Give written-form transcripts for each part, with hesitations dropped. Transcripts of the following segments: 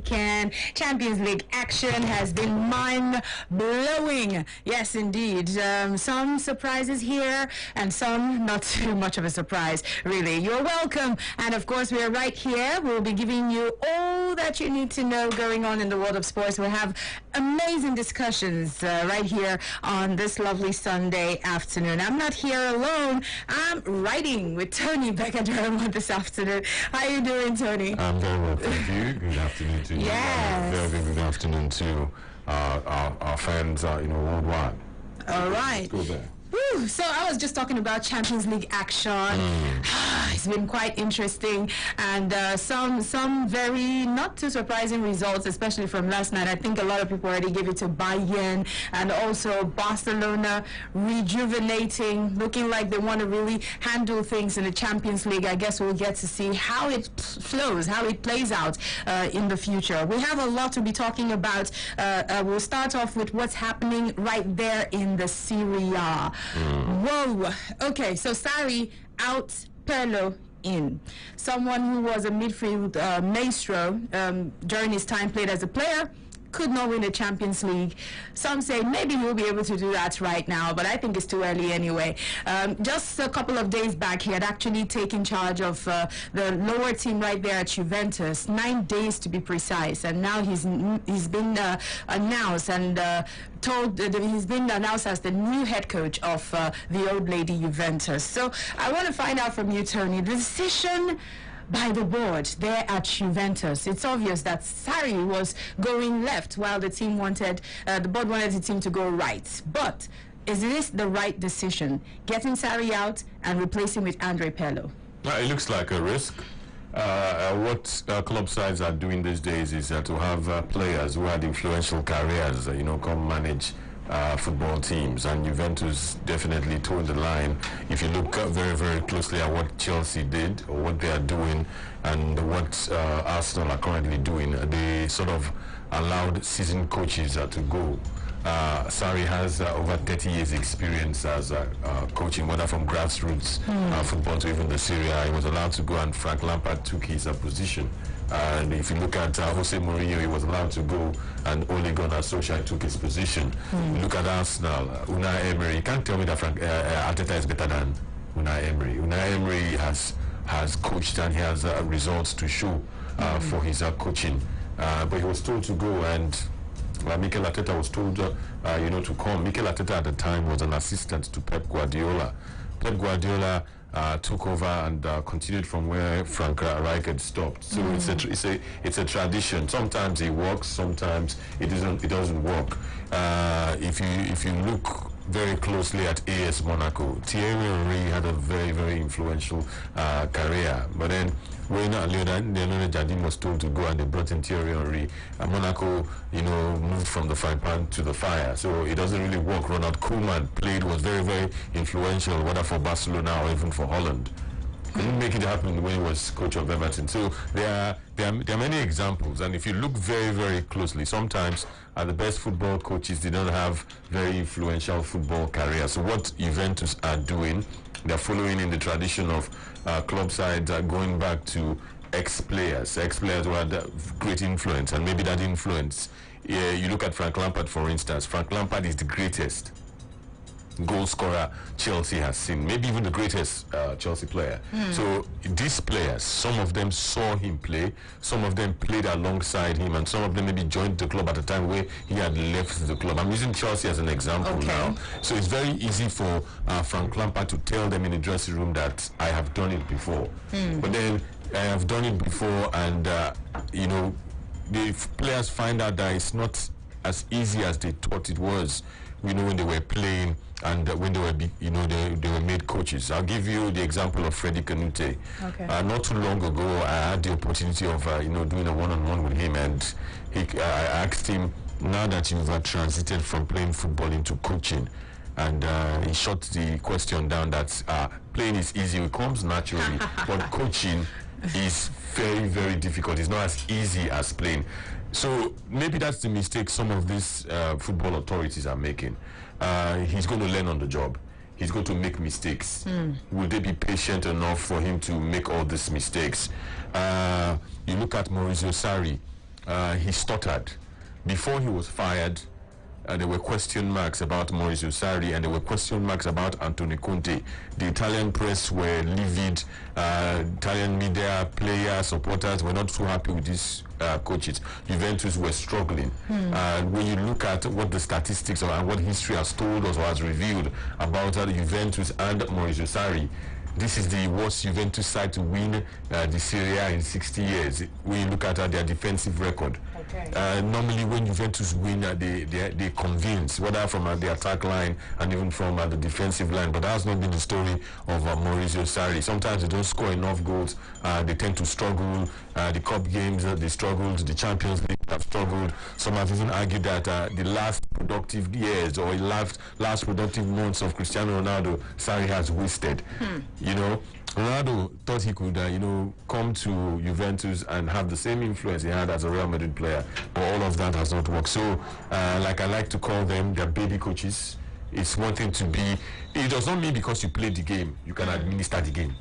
weekend. Champions League action has been mind-blowing. Yes, indeed. Some surprises here and some not too much of a surprise, really. You're welcome. And of course, we're right here. We'll be giving you all that you need to know going on in the world of sports. We'll have amazing discussions right here on this lovely Sunday afternoon. I'm not here alone. I'm riding with Tony Beckadermo this afternoon. How are you doing, Tony? I'm very well, thank you. Good afternoon to you. Yes. Very, very good afternoon to our fans, worldwide. All right. Let's go there. Woo. So I was just talking about Champions League action. It's been quite interesting, and some very not too surprising results, especially from last night. I think a lot of people already gave it to Bayern, and also Barcelona rejuvenating, looking like they want to really handle things in the Champions League. I guess we'll get to see how it flows, how it plays out in the future. We have a lot to be talking about. We'll start off with what's happening right there in the Serie A. Whoa. Okay, so Sarri out, Pirlo in. Someone who was a midfield maestro during his time played as a player could not win the Champions League. Some say maybe he'll be able to do that right now, but I think it's too early anyway. Just a couple of days back, he had actually taken charge of the lower team right there at Juventus, 9 days to be precise, and now he's been announced and he's been announced as the new head coach of the old lady Juventus. So I want to find out from you, Tony, the decision by the board there at Juventus. It's obvious that Sarri was going left while the board wanted the team to go right. But is this the right decision, getting Sarri out and replacing with Andre Pirlo? It looks like a risk. What club sides are doing these days is to have players who had influential careers, come manage football teams, and Juventus definitely toed the line. If you look very, very closely at what Chelsea did, or what they are doing, and what Arsenal are currently doing, they sort of allowed seasoned coaches to go. Sarri has over 30 years experience as coaching, whether from grassroots football to even the Serie A. He was allowed to go, and Frank Lampard took his position. And if you look at Jose Mourinho, he was allowed to go, and Ole Gunnar Solskjaer took his position. Look at Arsenal, Unai Emery. You can't tell me that Arteta is better than Unai Emery. Unai Emery has coached, and he has results to show for his coaching. But he was told to go, and Mikel Arteta was told to come. Mikel Arteta at the time was an assistant to Pep Guardiola. Pep Guardiola took over and continued from where Frank Rijkaard stopped. So it's a tradition. Sometimes it works, sometimes it doesn't work. If you look very closely at AS Monaco, Thierry Henry had a very, very influential career. But then when Leonardo Jardim was told to go, and they brought in Thierry Henry, Monaco, moved from the frying pan to the fire. So it doesn't really work. Ronald Koeman was very, very influential, whether for Barcelona or even for Holland. Couldn't make it happen when he was coach of Everton. So there are many examples, and if you look very, very closely, sometimes the best football coaches did not have very influential football careers. So what Juventus are doing, they're following in the tradition of club sides going back to ex-players who had great influence, and maybe that influence. You look at Frank Lampard, for instance. Frank Lampard is the greatest goal scorer Chelsea has seen, maybe even the greatest Chelsea player. So these players, some of them saw him play, some of them played alongside him, and some of them maybe joined the club at a time where he had left the club. I'm using Chelsea as an example now. So it's very easy for Frank Lampard to tell them in the dressing room that I have done it before. But then I have done it before, and the players find out that it's not as easy as they thought it was, when they were playing, and when they were they were made coaches. I'll give you the example of Freddy Canute. Not too long ago, I had the opportunity of doing a one-on-one with him, and I asked him, now that you've transited from playing football into coaching, and he shot the question down that playing is easy, it comes naturally, but coaching is very, very difficult. It's not as easy as playing. So maybe that's the mistake some of these football authorities are making. He's going to learn on the job. He's going to make mistakes. Will they be patient enough for him to make all these mistakes? You look at Maurizio Sarri. he stuttered. Before he was fired, there were question marks about Maurizio Sarri, and there were question marks about Antonio Conte. The Italian press were livid. Italian media, players, supporters were not too happy with these coaches. Juventus were struggling. When you look at what the statistics and what history has told us or has revealed about Juventus and Maurizio Sarri, this is the worst Juventus side to win the Serie A in 60 years. When you look at their defensive record. Okay. Normally when Juventus win, they convince, whether from the attack line and even from the defensive line. But that has not been the story of Maurizio Sarri. Sometimes they don't score enough goals. They tend to struggle. The cup games, they struggled. The Champions League have struggled. Some have even argued that the last productive years or last productive months of Cristiano Ronaldo, Sarri has wasted. You know, Ronaldo thought he could, come to Juventus and have the same influence he had as a Real Madrid player, but all of that has not worked. So, like I like to call them, they're baby coaches. It's one thing to be. It does not mean because you played the game, you can administer the game.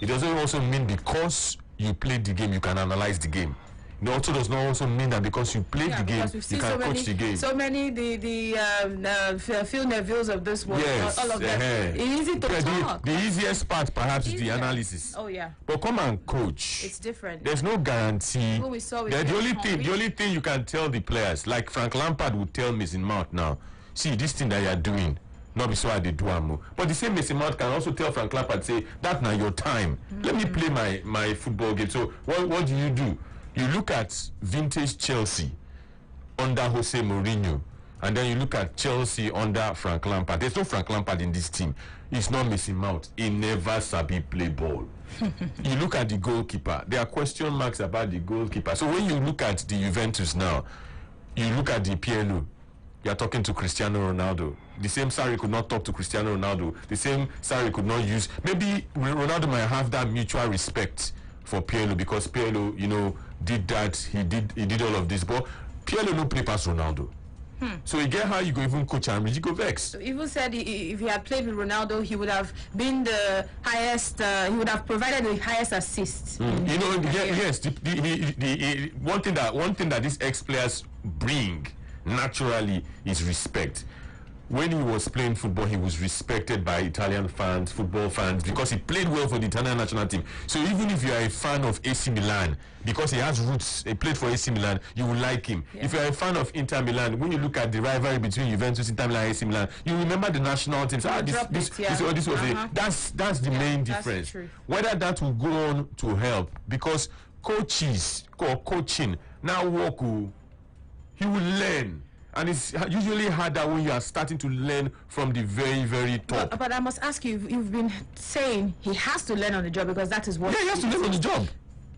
It doesn't also mean because you played the game, you can analyze the game. It also does not also mean that because you played the game, you can coach the game. So many Phil Nevilles of this world, yes, all of that. It's easy to talk. The easiest part perhaps is the analysis. Oh yeah. But come and coach. It's different. There's no guarantee. What we saw with the only thing you can tell the players, like Frank Lampard would tell Mason Mount now, see this thing that you are doing, not be so I did do amo. But the same Mason Mount can also tell Frank Lampard, say that now your time. Let me play my football game. So what do? You look at vintage Chelsea under Jose Mourinho, and then you look at Chelsea under Frank Lampard. There's no Frank Lampard in this team. It's not Mason Mount. He never sabi play ball. You look at the goalkeeper. There are question marks about the goalkeeper. So when you look at the Juventus now, you look at the PLO. You are talking to Cristiano Ronaldo. The same Sarri could not talk to Cristiano Ronaldo. The same Sarri could not use. Maybe Ronaldo might have that mutual respect for Pirlo because Pirlo, did that. He did all of this, but Pirlo no play past Ronaldo. So you get how you go even coach and you go vex. So even said if he had played with Ronaldo, he would have been the highest. He would have provided the highest assists. Yes. The one thing that these ex-players bring naturally is respect. When he was playing football, he was respected by Italian fans, football fans, because he played well for the Italian national team. So even if you are a fan of AC Milan, because he has roots, he played for AC Milan, you will like him. Yeah. If you are a fan of Inter Milan, when you look at the rivalry between Juventus, Inter Milan, and AC Milan, you remember the national teams. This was that's the main difference. Whether that will go on to help, because coaches or coaching now work, he will learn. And it's usually harder when you are starting to learn from the very, very top. But I must ask you, you've been saying he has to learn on the job because that is what... Yeah, he has to learn on the job.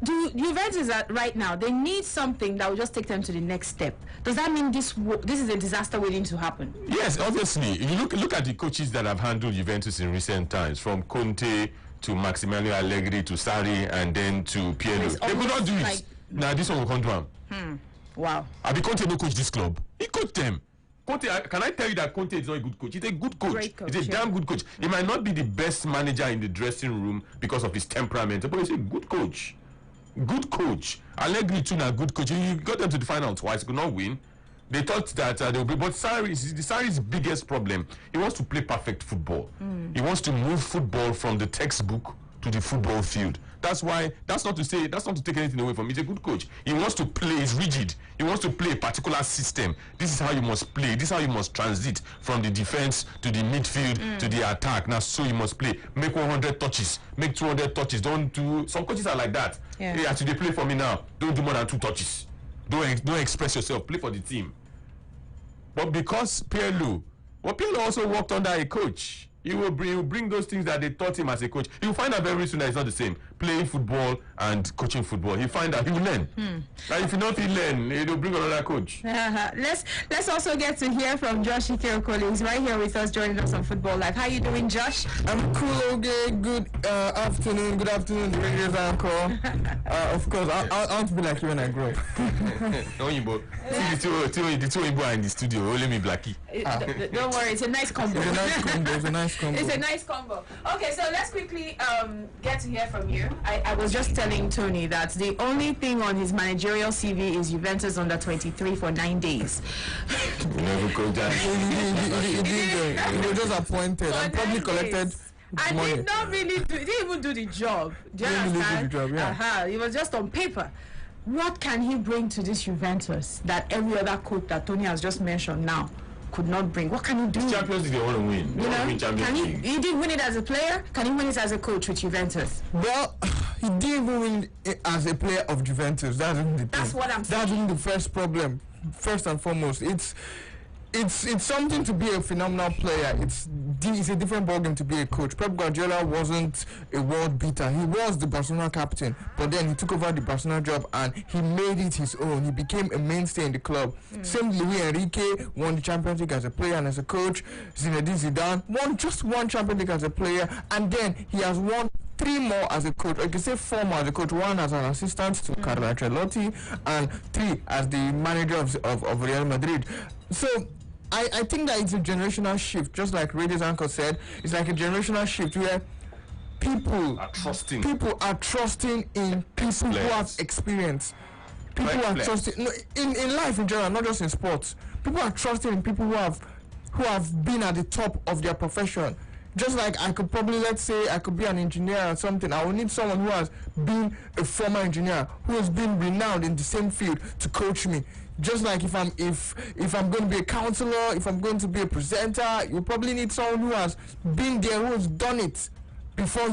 Do Juventus right now, they need something that will just take them to the next step. Does that mean this is a disaster waiting to happen? Yes, obviously. You look at the coaches that have handled Juventus in recent times, from Conte to Massimiliano Allegri to Sarri and then to Pirlo. They could not do it. Now this one will come to him. Wow. Abi Conte no coach this club. He coached them. Conte, can I tell you that Conte is not a good coach? He's a good coach. Great coach. He's a damn good coach. He might not be the best manager in the dressing room because of his temperament, but he's a good coach. Good coach. Allegri too, a good coach. You got them to the final twice, could not win. They thought that they would be, but Sarri's biggest problem, he wants to play perfect football. He wants to move football from the textbook to the football field. That's why, that's not to take anything away from him. He's a good coach. He wants to play, he's rigid. He wants to play a particular system. This is how you must play. This is how you must transit from the defense to the midfield to the attack. Now, so you must play. Make 100 touches, make 200 touches. Don't do, some coaches are like that. Yeah. Hey, actually, they play for me now. Don't do more than 2 touches. Don't express yourself. Play for the team. But because Pirlo also worked under a coach, he will bring those things that they taught him as a coach. He will find out very soon that it's not the same. Playing football and coaching football. He'll find out. He will learn. And if he not learn, he'll bring another coach. Let's also get to hear from Josh Ikeo-Koli. He's right here with us, joining us on Football Live. How you doing, Josh? I'm cool, okay. Good afternoon. Good afternoon, the radio uncle. Of course, I want to be like you when I grow up. See, the two Igbo are in the studio. Only me, Blackie. Don't worry, it's a nice combo. It's a nice combo. It's a nice combo. Okay, so let's quickly get to hear from you. I was just telling Tony that the only thing on his managerial CV is Juventus under 23 for 9 days. You never go down. He was just appointed and probably collected I money. did not really do, he didn't even do the job. Do you Didn't really do understand? the job, yeah. It was just on paper. What can he bring to this Juventus that every other coach that Tony has just mentioned now could not bring? What can he do? Champions League they want to win. They You want to know, win Champions can League. he didn't win it as a player. Can he win it as a coach with Juventus? Well, he didn't even win it as a player of Juventus. That's even the thing. That's what I'm That's saying. even the first problem. First and foremost, it's something to be a phenomenal player. It's a different ballgame to be a coach. Pep Guardiola wasn't a world beater. He was the Barcelona captain, but then he took over the Barcelona job and he made it his own. He became a mainstay in the club. Same Luis Enrique won the Champions League as a player and as a coach. Zinedine Zidane won just one Champions League as a player, and then he has won 3 more as a coach. Or you can say 4 more as a coach. 1 as an assistant to Carlo Ancelotti, and 3 as the manager of Real Madrid. So I think that it's a generational shift, just like Radio's uncle said. It's like a generational shift where people Are trusting. are trusting in people who have Players. experience. People Right are players. trusting in life in general, not just in sports. People are trusting in people who have been at the top of their profession. Just like I could probably, let's say I could be an engineer or something, I will need someone who has been a former engineer, who has been renowned in the same field to coach me. Just like if I'm going to be a counselor, if I'm going to be a presenter, you probably need someone who has been there, who has done it before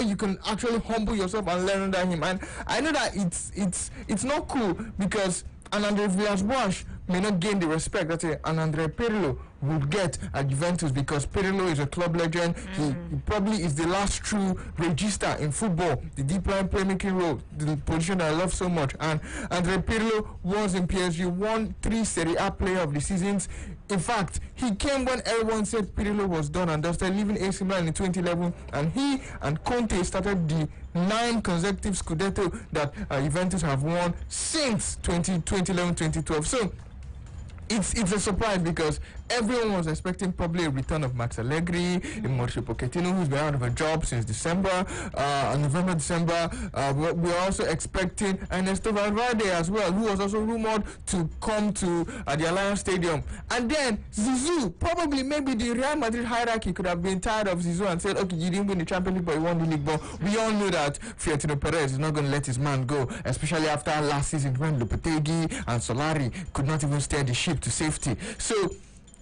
you can actually humble yourself and learn under him. And I know that it's not cool because an Andre Villas-Boas may not gain the respect that an Andrea Pirlo would get at Juventus, because Pirlo is a club legend. He probably is the last true regista in football, the deep line playmaking role, the position that I love so much. And Andrea Pirlo was in PSG, won 3 Serie A player of the seasons. In fact, he came when everyone said Pirlo was done and dusted, leaving AC Milan in 2011, and he and Conte started the 9 consecutive Scudetto that Juventus have won since 2011-2012. So it's a surprise because everyone was expecting probably a return of Max Allegri, a Mauricio Pochettino, who's been out of a job since December, November, December. We're also expecting Ernesto Valverde as well, who was also rumored to come to the Alliance Stadium. And then Zizou, probably maybe the Real Madrid hierarchy could have been tired of Zizou and said, okay, you didn't win the Champions League, but you won the league. But we all know that Florentino Perez is not going to let his man go, especially after last season when Lopetegui and Solari could not even steer the ship to safety. So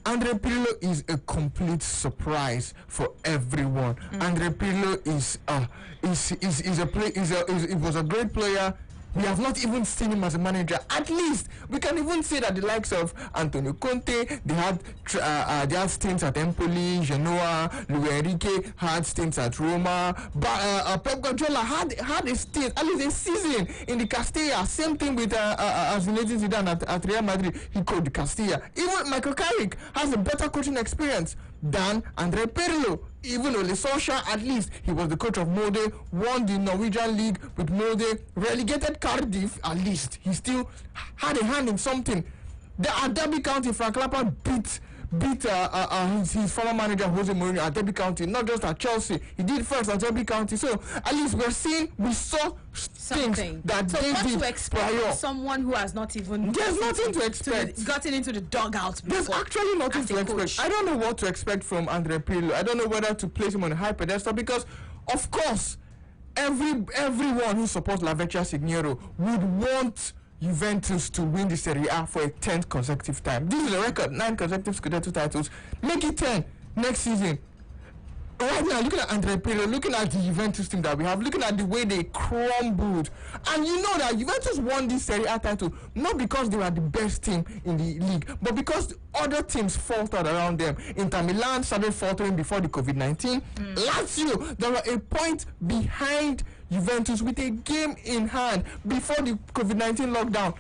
Andrea Pirlo is a complete surprise for everyone. Andrea Pirlo was a great player. We have not even seen him as a manager. At least we can even say that the likes of Antonio Conte, they had stints at Empoli, Genoa. Luis Enrique had stints at Roma. But Pep Guardiola had a stint, at least a season in the Castilla. Same thing with Zinedine Zidane at Real Madrid. He coached the Castilla. Even Michael Carrick has a better coaching experience than Andrea Pirlo. Even Ole Solskjaer, at least he was the coach of Molde, won the Norwegian League with Molde, relegated Cardiff. At least he still had a hand in something. At Derby County, Frank Lampard beat his former manager Jose Mourinho at Derby County, not just at Chelsea. He did first at Derby County. So at least we saw things that so they what did to expect prior. from someone who has not even There's nothing to expect. gotten into the dugout before? There's actually nothing as to a expect. coach. I don't know what to expect from Andrea Pirlo. I don't know whether to place him on a high pedestal because, of course, everyone who supports La Vecchia Signora would want Juventus to win the Serie A for a 10th consecutive time. This is a record, 9 consecutive Scudetto titles. Make it 10 next season. Right now, looking at Andrea Pirlo, looking at the Juventus team that we have, looking at the way they crumbled, and you know that Juventus won this Serie A title not because they were the best team in the league, but because other teams faltered around them. Inter Milan started faltering before the COVID-19. Lazio, they were a point behind Juventus with a game in hand before the COVID-19 lockdown.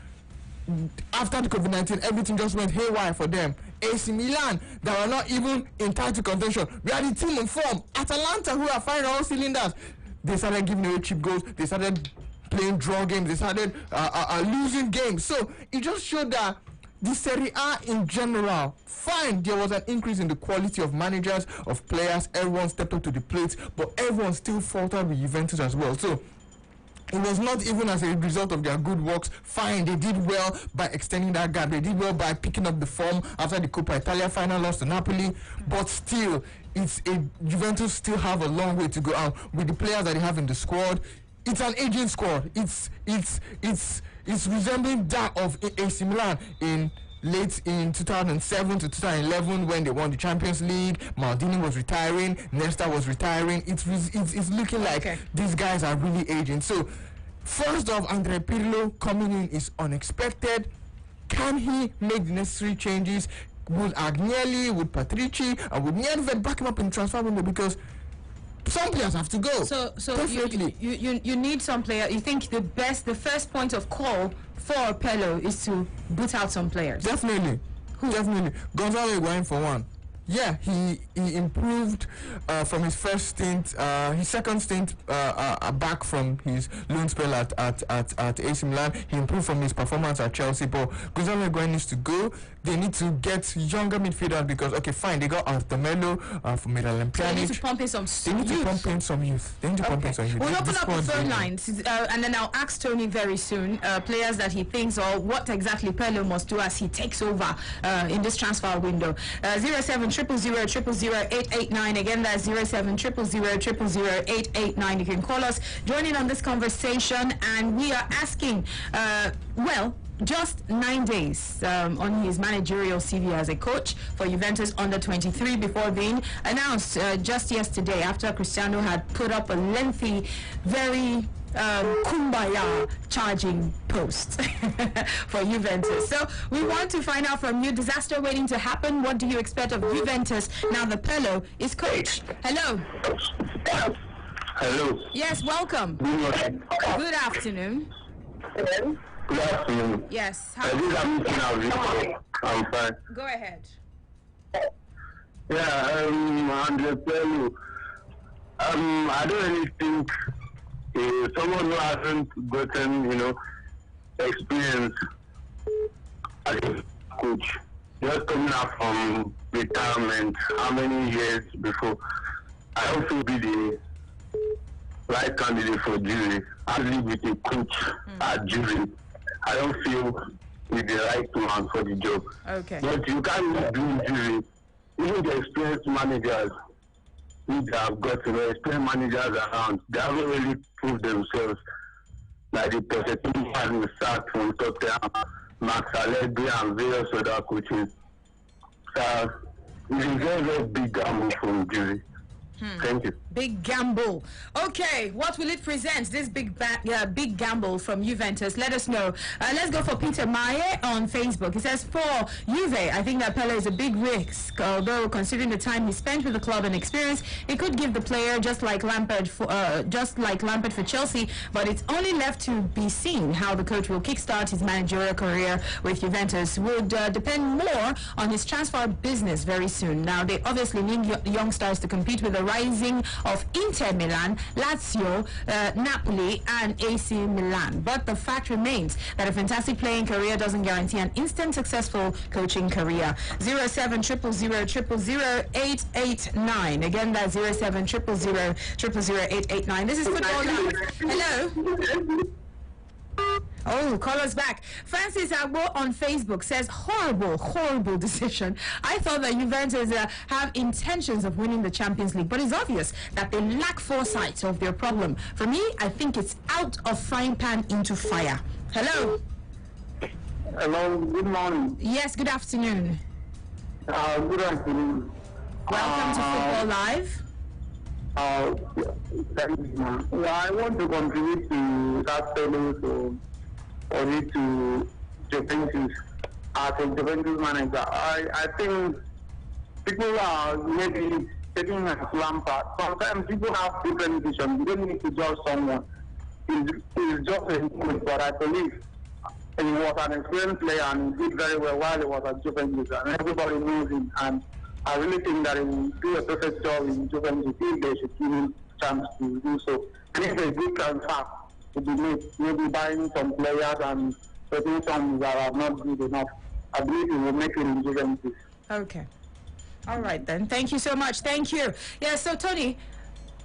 After the COVID-19, everything just went haywire for them. AC Milan, they were not even in title contention. We had the team in form. Atalanta, who are firing all cylinders, they started giving away cheap goals. They started playing draw games. They started losing games. So it just showed that the Serie A in general, fine, there was an increase in the quality of managers, of players, everyone stepped up to the plate, but everyone still faltered with Juventus as well. So it was not even as a result of their good works. Fine, they did well by extending that gap. They did well by picking up the form after the Coppa Italia final loss to Napoli. But still, Juventus still have a long way to go out with the players that they have in the squad. It's an aging squad. It's resembling that of AC Milan in 2007 to 2011 when they won the Champions League. Maldini was retiring, Nesta was retiring. It's looking like these guys are really aging. So first off, Andrea Pirlo coming in is unexpected. Can he make the necessary changes? Would Agnelli, would Patrici, and would Nedved back him up in transfer window? Because some players have to go. So definitely. You need some player. You think the first point of call for Pirlo is to boot out some players? Definitely. Definitely. Gonzalo Higuain for one. Yeah, he improved from his first stint, his second stint back from his loan spell at AC Milan. He improved from his performance at Chelsea, but Gonzalo Higuain needs to go. They need to get younger midfielders because, okay, fine, they got Artemelo from Miralem Pjanic. So they need to pump in some They need to pump in some youth. We'll open up the phone lines, and then I'll ask Tony very soon players that he thinks or what exactly Pirlo must do as he takes over in this transfer window. 07000000889. Again, that's 07000000889. You can call us, join in on this conversation, and we are asking, just 9 days on his managerial CV as a coach for Juventus under 23 before being announced just yesterday after Cristiano had put up a lengthy, very kumbaya charging post for Juventus. So we want to find out from you, disaster waiting to happen. What do you expect of Juventus now that Pirlo is coach? Hello. Hello. Yes, welcome. Good afternoon. Hello. Good afternoon. Yes. I'm fine. Go ahead. Yeah, Andrea Pirlo. I don't really think someone who hasn't gotten, experience as a coach, just coming out from retirement, how many years before, I don't feel be the right candidate for jury. I live with a coach at jury. I don't feel with the right man for the job. Okay. But you can't really do jury. Even the experienced managers which have got experienced managers around, they haven't really proved themselves. Like the Pochettino has been sacked from Tottenham, Max Allegri and various other coaches. It's a very, very big gamble from jury. Thank you. Big gamble. Okay, what will it present? This big gamble from Juventus. Let us know. Let's go for Peter Maye on Facebook. He says, for Juve, I think that Pirlo is a big risk. Although considering the time he spent with the club and experience, it could give the player just like Lampard for Chelsea. But it's only left to be seen how the coach will kickstart his managerial career with Juventus. Would depend more on his transfer business very soon. Now they obviously need youngsters to compete with the rising of Inter Milan, Lazio, Napoli and AC Milan. But the fact remains that a fantastic playing career doesn't guarantee an instant successful coaching career. 07000000889. Again, that's 07000000889. This is Football Live. Hello. Oh, call us back. Francis Agbo on Facebook says, horrible decision. I thought that Juventus have intentions of winning the Champions League, but it's obvious that they lack foresight of their problem. For me, I think it's out of frying pan into fire. Hello. Hello, good morning. Yes, good afternoon. Good afternoon. Welcome to Football Live. Thank you, ma'am. I want to contribute to that fellow to Juventus as a Juventus manager. I think people are maybe taking a Lampard. Sometimes people have different visions. You don't need to judge someone. He's just a good, but I believe he was an experienced player and he did very well while he was at Juventus, and everybody knows him. And I really think that he will do a perfect job in Juventus if they should give him a chance to do so. And if a good transfer to be made, maybe buying some players and putting some that are not good enough. I I believe he will make it in Juventus. Okay. All right then. Thank you so much. Thank you. Yeah. So Tony,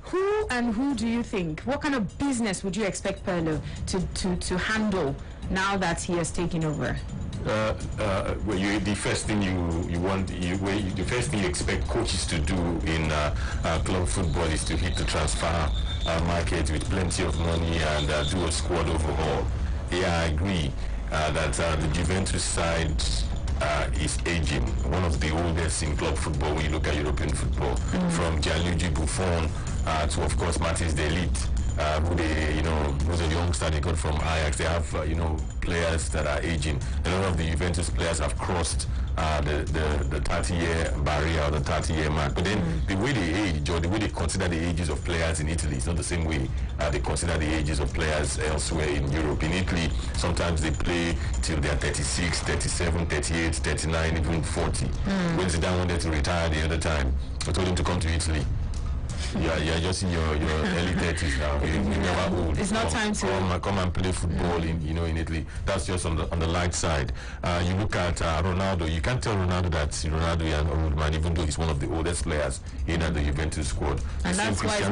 who do you think? What kind of business would you expect Pirlo to handle now that he has taken over? Well, the first thing the first thing you expect coaches to do in club football is to hit the transfer market with plenty of money and do a squad overhaul. Yeah, I agree that the Juventus side is aging. One of the oldest in club football when you look at European football, from Gianluigi Buffon to, of course, Matis de Ligt. Who's a youngster they got from Ajax. They have, players that are aging. A lot of the Juventus players have crossed the 30-year barrier or the 30-year mark. But then the way they age, or the way they consider the ages of players in Italy is not the same way they consider the ages of players elsewhere in Europe. In Italy, sometimes they play till they're 36, 37, 38, 39, even 40. When Zidane wanted to retire the other time, I told him to come to Italy. Yeah, you're just in your early 30s now. You're never old. It's not time to come and play football in Italy. That's just on the light side. You look at Ronaldo. You can't tell Ronaldo that Ronaldo is an old man, even though he's one of the oldest players in the Juventus squad. And that's why he's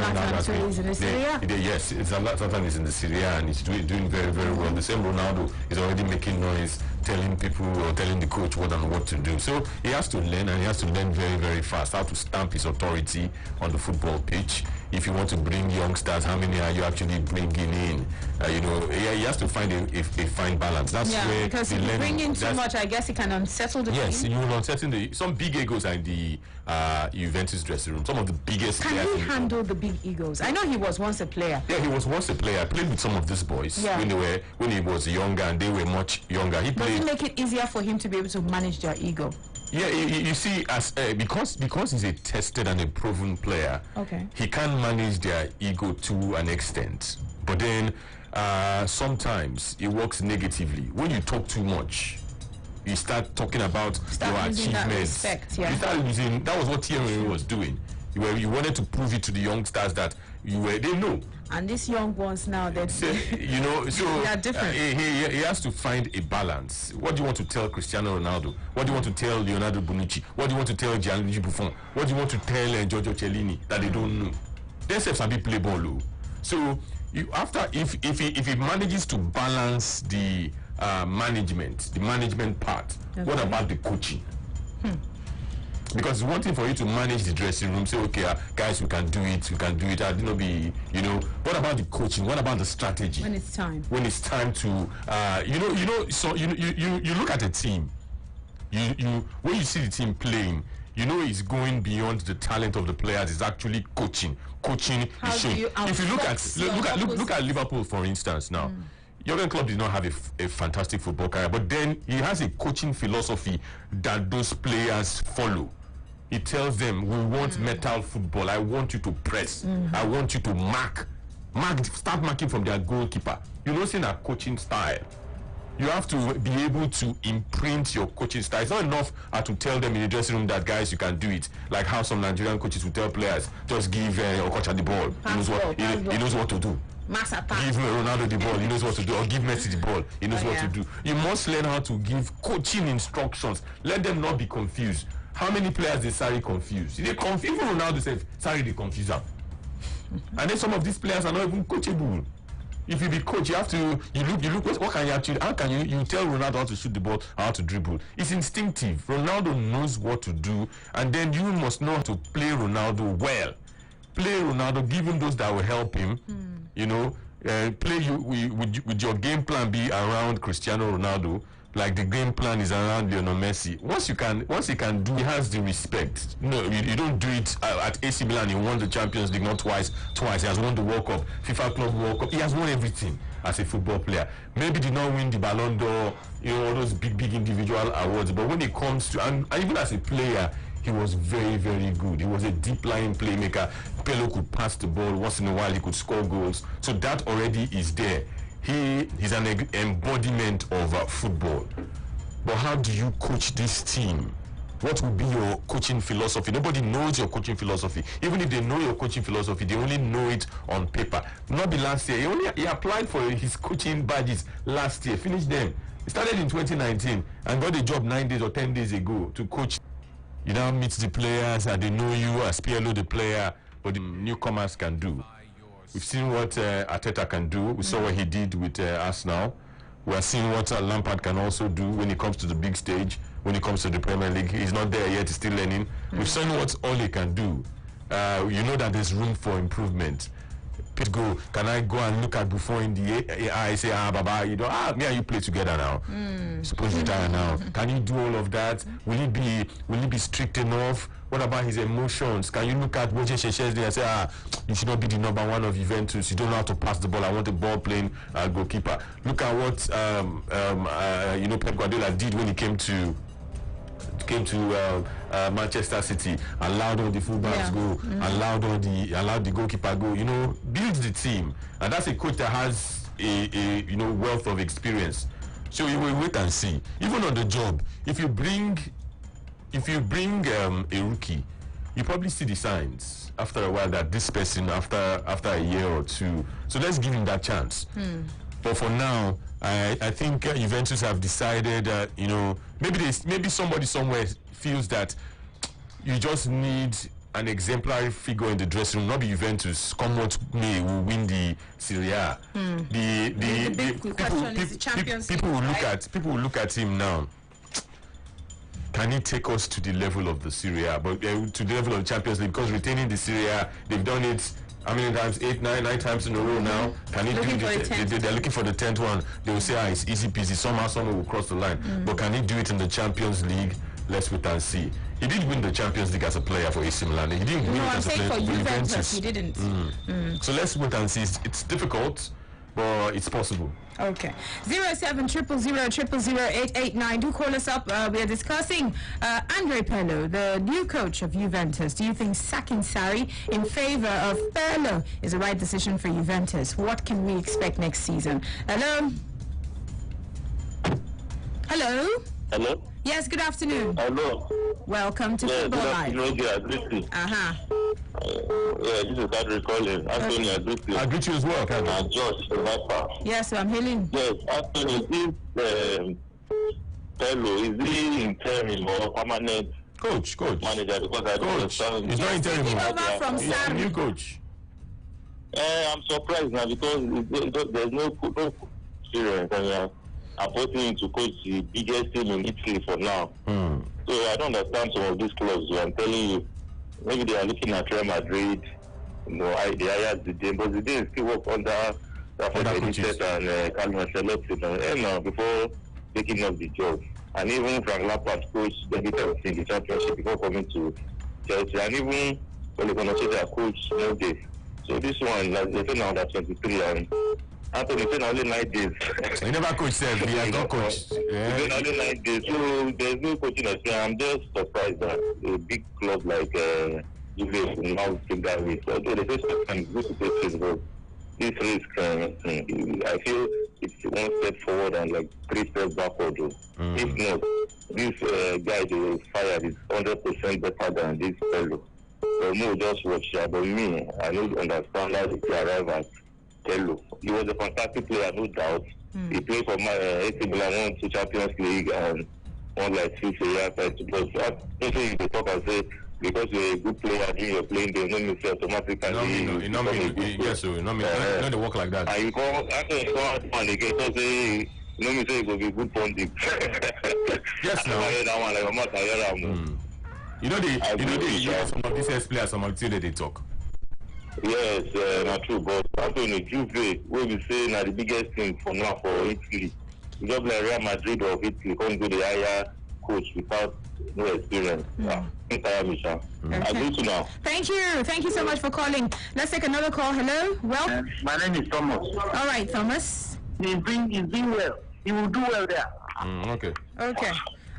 in the Serie A. Yes, it's Zlatan is in the Serie A and he's doing very, very well. The same Ronaldo is already making noise, telling people or telling the coach what to do. So he has to learn, and he has to learn very, very fast how to stamp his authority on the football pitch. If you want to bring youngsters, how many are you actually bringing in? He has to find a fine balance. That's where because if you bring in too much, I guess it can unsettle the team. You will unsettle some big egos are in the Juventus dressing room. Some of the biggest players. Can he handle the big egos? I know he was once a player. Yeah, he was once a player. I played with some of these boys when he was younger, and they were much younger. Does it make it easier for him to be able to manage their ego? Yeah, you see, as because he's a tested and a proven player, he can manage their ego to an extent. But then sometimes it works negatively. When you talk too much, you start talking about your achievements. You start losing. That was what Thierry was doing. You wanted to prove it to the youngsters that they know. And these young ones now, they are different. He has to find a balance. What do you want to tell Cristiano Ronaldo? What do you want to tell Leonardo Bonucci? What do you want to tell Gianluigi Buffon? What do you want to tell Giorgio Chiellini that they don't know? They have to play ball. So if he manages to balance the management part, what about the coaching? Because it's one thing for you to manage the dressing room, say, okay, guys, we can do it. What about the coaching? What about the strategy? When it's time. When it's time to, so you look at a team. When you see the team playing, it's going beyond the talent of the players. It's actually coaching. Coaching is showing. If you look at Liverpool, for instance, now. Jurgen Klopp did not have a fantastic football career, but then he has a coaching philosophy that those players follow. He tells them, we want metal football. I want you to press. I want you to mark. Start marking from their goalkeeper. See that coaching style. You have to be able to imprint your coaching style. It's not enough to tell them in the dressing room that, guys, you can do it. Like how some Nigerian coaches will tell players, just give Okocha the ball. He knows what to do. Give Ronaldo the ball, he knows what to do. Or give Messi the ball, he knows what to do. You must learn how to give coaching instructions. Let them not be confused. How many players did Sarri confuse? They confuse Ronaldo said Sarri they confuse him. And then some of these players are not even coachable. If you be coach, you have to you look what can you actually, how can you tell Ronaldo how to shoot the ball, how to dribble? It's instinctive. Ronaldo knows what to do, and then you must know how to play Ronaldo well. Play Ronaldo, give him those that will help him. Play with your game plan be around Cristiano Ronaldo, like the game plan is around Lionel Messi. Once he can do, he has the respect. No, you don't do it at AC Milan. He won the Champions League not twice. He has won the World Cup, FIFA Club World Cup. He has won everything as a football player. Maybe did not win the Ballon d'Or, all those big individual awards. But when it comes to, and even as a player, he was very, very good. He was a deep-lying playmaker. Pirlo could pass the ball. Once in a while, he could score goals. So that already is there. He is an embodiment of football. But how do you coach this team? What would be your coaching philosophy? Nobody knows your coaching philosophy. Even if they know your coaching philosophy, they only know it on paper. Not the last year. He applied for his coaching badges last year. Finished them. He started in 2019 and got a job 9 days or 10 days ago to coach. You now meet the players and they know you as PLO, the player, but the newcomers can do. We've seen what Arteta can do. We saw what he did with Arsenal. We are seeing what Lampard can also do when it comes to the big stage, when it comes to the Premier League. He's not there yet, he's still learning. We've seen what Ole can do. You know that there's room for improvement. Go, can I go and look at Buffon in the eye, say, Baba, you know, me and you play together now. Supposed to retire now. Can you do all of that? Will he be strict enough? What about his emotions? Can you look at Boje Sheshesde and say, you should not be the number one of Juventus. You don't know how to pass the ball. I want a ball playing goalkeeper. Look at what you know, Pep Guardiola did when he came to Manchester City, allowed all the fullbacks go, allowed the goalkeeper go. You know, build the team, and that's a coach that has a you know, wealth of experience. So you will wait and see. Even on the job, if you bring a rookie, you probably see the signs after a while that this person after a year or two. So let's give him that chance. But for now, I think Juventus have decided that, you know, maybe somebody somewhere feels that you just need an exemplary figure in the dressing room, not be Juventus. Come what may, will win the Serie A. The big question is the Champions League, people will look at him now. Can he take us to the level of the Serie A, but to the level of the Champions League? Because retaining the Serie A, they've done it. How many times? 8, 9 times in a row now. Can he do it? They're looking for the 10th one. They will say, it's easy peasy. Somehow someone will cross the line. But can he do it in the Champions League? Let's wait and see. He did win the Champions League as a player for AC Milan. He didn't win it as a player for Juventus. He didn't. So let's wait and see. It's difficult, but it's possible. Okay. 07000000889. Do call us up. We are discussing Andrea Pirlo, the new coach of Juventus. Do you think sacking Sarri in favor of Pirlo is the right decision for Juventus? What can we expect next season? Hello? Hello? Hello? Yes, good afternoon. Hello. Welcome to Football Live. Yeah, this is Adri calling. Anthony, I greet you. I greet you as well, And Josh, the Viper. Yes, so I'm hailing. Yes, Anthony, this fellow, is he interim or permanent coach manager? Because I don't understand. He's not interim. He's over from He's a Sarri. new coach. I'm surprised now because there's no experience and you're appointing him to coach the biggest team in Italy for now. So I don't understand some of these clubs. I'm telling you, maybe they are looking at Real Madrid, you know, they hired Zidane, but Zidane still work under Rafa Benitez and Carlo Ancelotti before taking up the job. And even Frank Lampard coached Benitez in the championship before coming to Chelsea. And even Ole Gunnar Solskjaer coached Molde. So this one, like they say now, that 23, and Anthony said only 9 days. He never coached him. He has not coached. Yeah. Only 9 days. So there's no coaching experience. I'm just surprised that a big club like Juve will now take that risk. Although they say sometimes good to take risk, but this risk, I feel it's one step forward and like 3 steps backward. If not, this guy they will fire is 100% better than this fellow. So no, just watch that. But me, I don't understand how they arrive at Tello. He was a fantastic player, no doubt. He played for my AC Milan, won 2 Champions League and won like 6 a year. But I don't think they talk and say because you're a good player and you're playing, they don't mean automatically. Yes, so no, they work like that. And you go after you go out and again, so say no me say it will be good pundit. Yes, now. You know some of these players, some of the they talk. Yes, not true, but Anthony Juve, where we say now the biggest thing for now for Italy. Just like Real Madrid of Italy, can't go the higher coach without no experience. I agree to now. Thank you so much for calling. Let's take another call. Hello, well. My name is Thomas. All right, Thomas. He's doing well. He will do well there. Okay.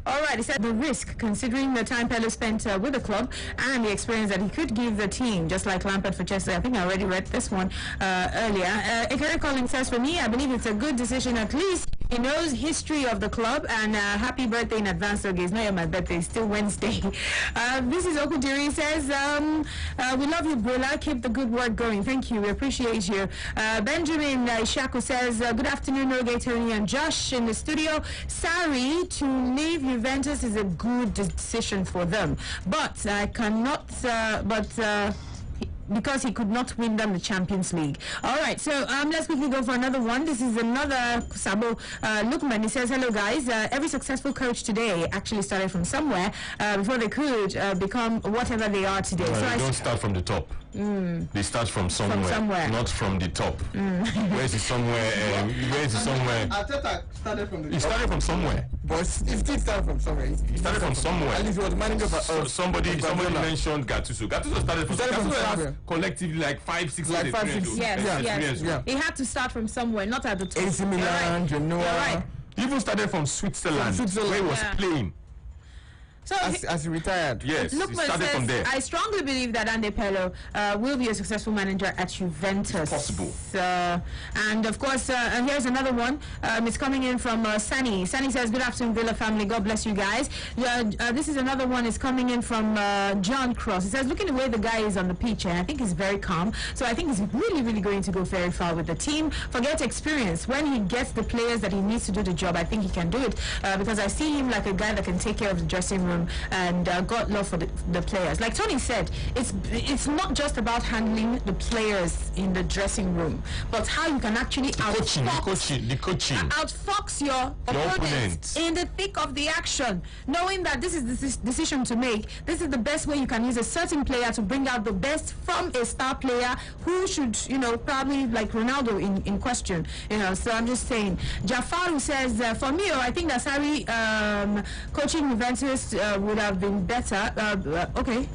All right, he said the risk, considering the time Pirlo spent with the club and the experience that he could give the team, just like Lampard for Chelsea. I think I already read this one earlier. Ikari Calling says, for me, I believe it's a good decision at least He knows history of the club, and happy birthday in advance. Okay, it's not yet my birthday, it's still Wednesday. This is Okudiri. He says, we love you, Bola. Keep the good work going. Thank you. We appreciate you. Benjamin Ishaku says, good afternoon, Roge, Tony, and Josh in the studio. Sorry, to leave Juventus is a good decision for them, but I cannot, because he could not win them the Champions League. All right, so let's quickly go for another one. This is another Sabo Lukman. He says, hello guys. Every successful coach today actually started from somewhere before they could become whatever they are today. Well, so they don't start from the top. They start from somewhere, not from the top. Where is it somewhere? Where is it somewhere? Arteta started from the He started from somewhere. But he still started from somewhere. He started from somewhere. At least he was manager for Somebody mentioned Gattuso. Gattuso started from Gattuso has somewhere. collectively like 5-6 Like years 5-6 experience. Yes. Yeah. He had to start from somewhere, not at the top. AC Milan, Genoa. You're right. He even started from Switzerland, From Switzerland. where he was Yeah. playing. So As he retired. Yes, he Lukman started from there. says, I strongly believe that Ande Pello will be a successful manager at Juventus. Possible. And of course, here's another one. It's coming in from Sunny. Sunny says, good afternoon, Villa family. God bless you guys. This is another one. It's coming in from John Cross. He says, looking the way the guy is on the pitch, and I think he's very calm. So I think he's really, really going to go very far with the team. Forget experience. When he gets the players that he needs to do the job, I think he can do it. Because I see him like a guy that can take care of the dressing room and got love for the players. Like Tony said, it's not just about handling the players in the dressing room, but how you can actually The coaching. outfox your opponent in the thick of the action, knowing that this is the decision to make. This is the best way you can use a certain player to bring out the best from a star player who should, probably like Ronaldo in question. So I'm just saying. Jafaru says, for me, I think that Sarri coaching Juventus would have been better. Okay.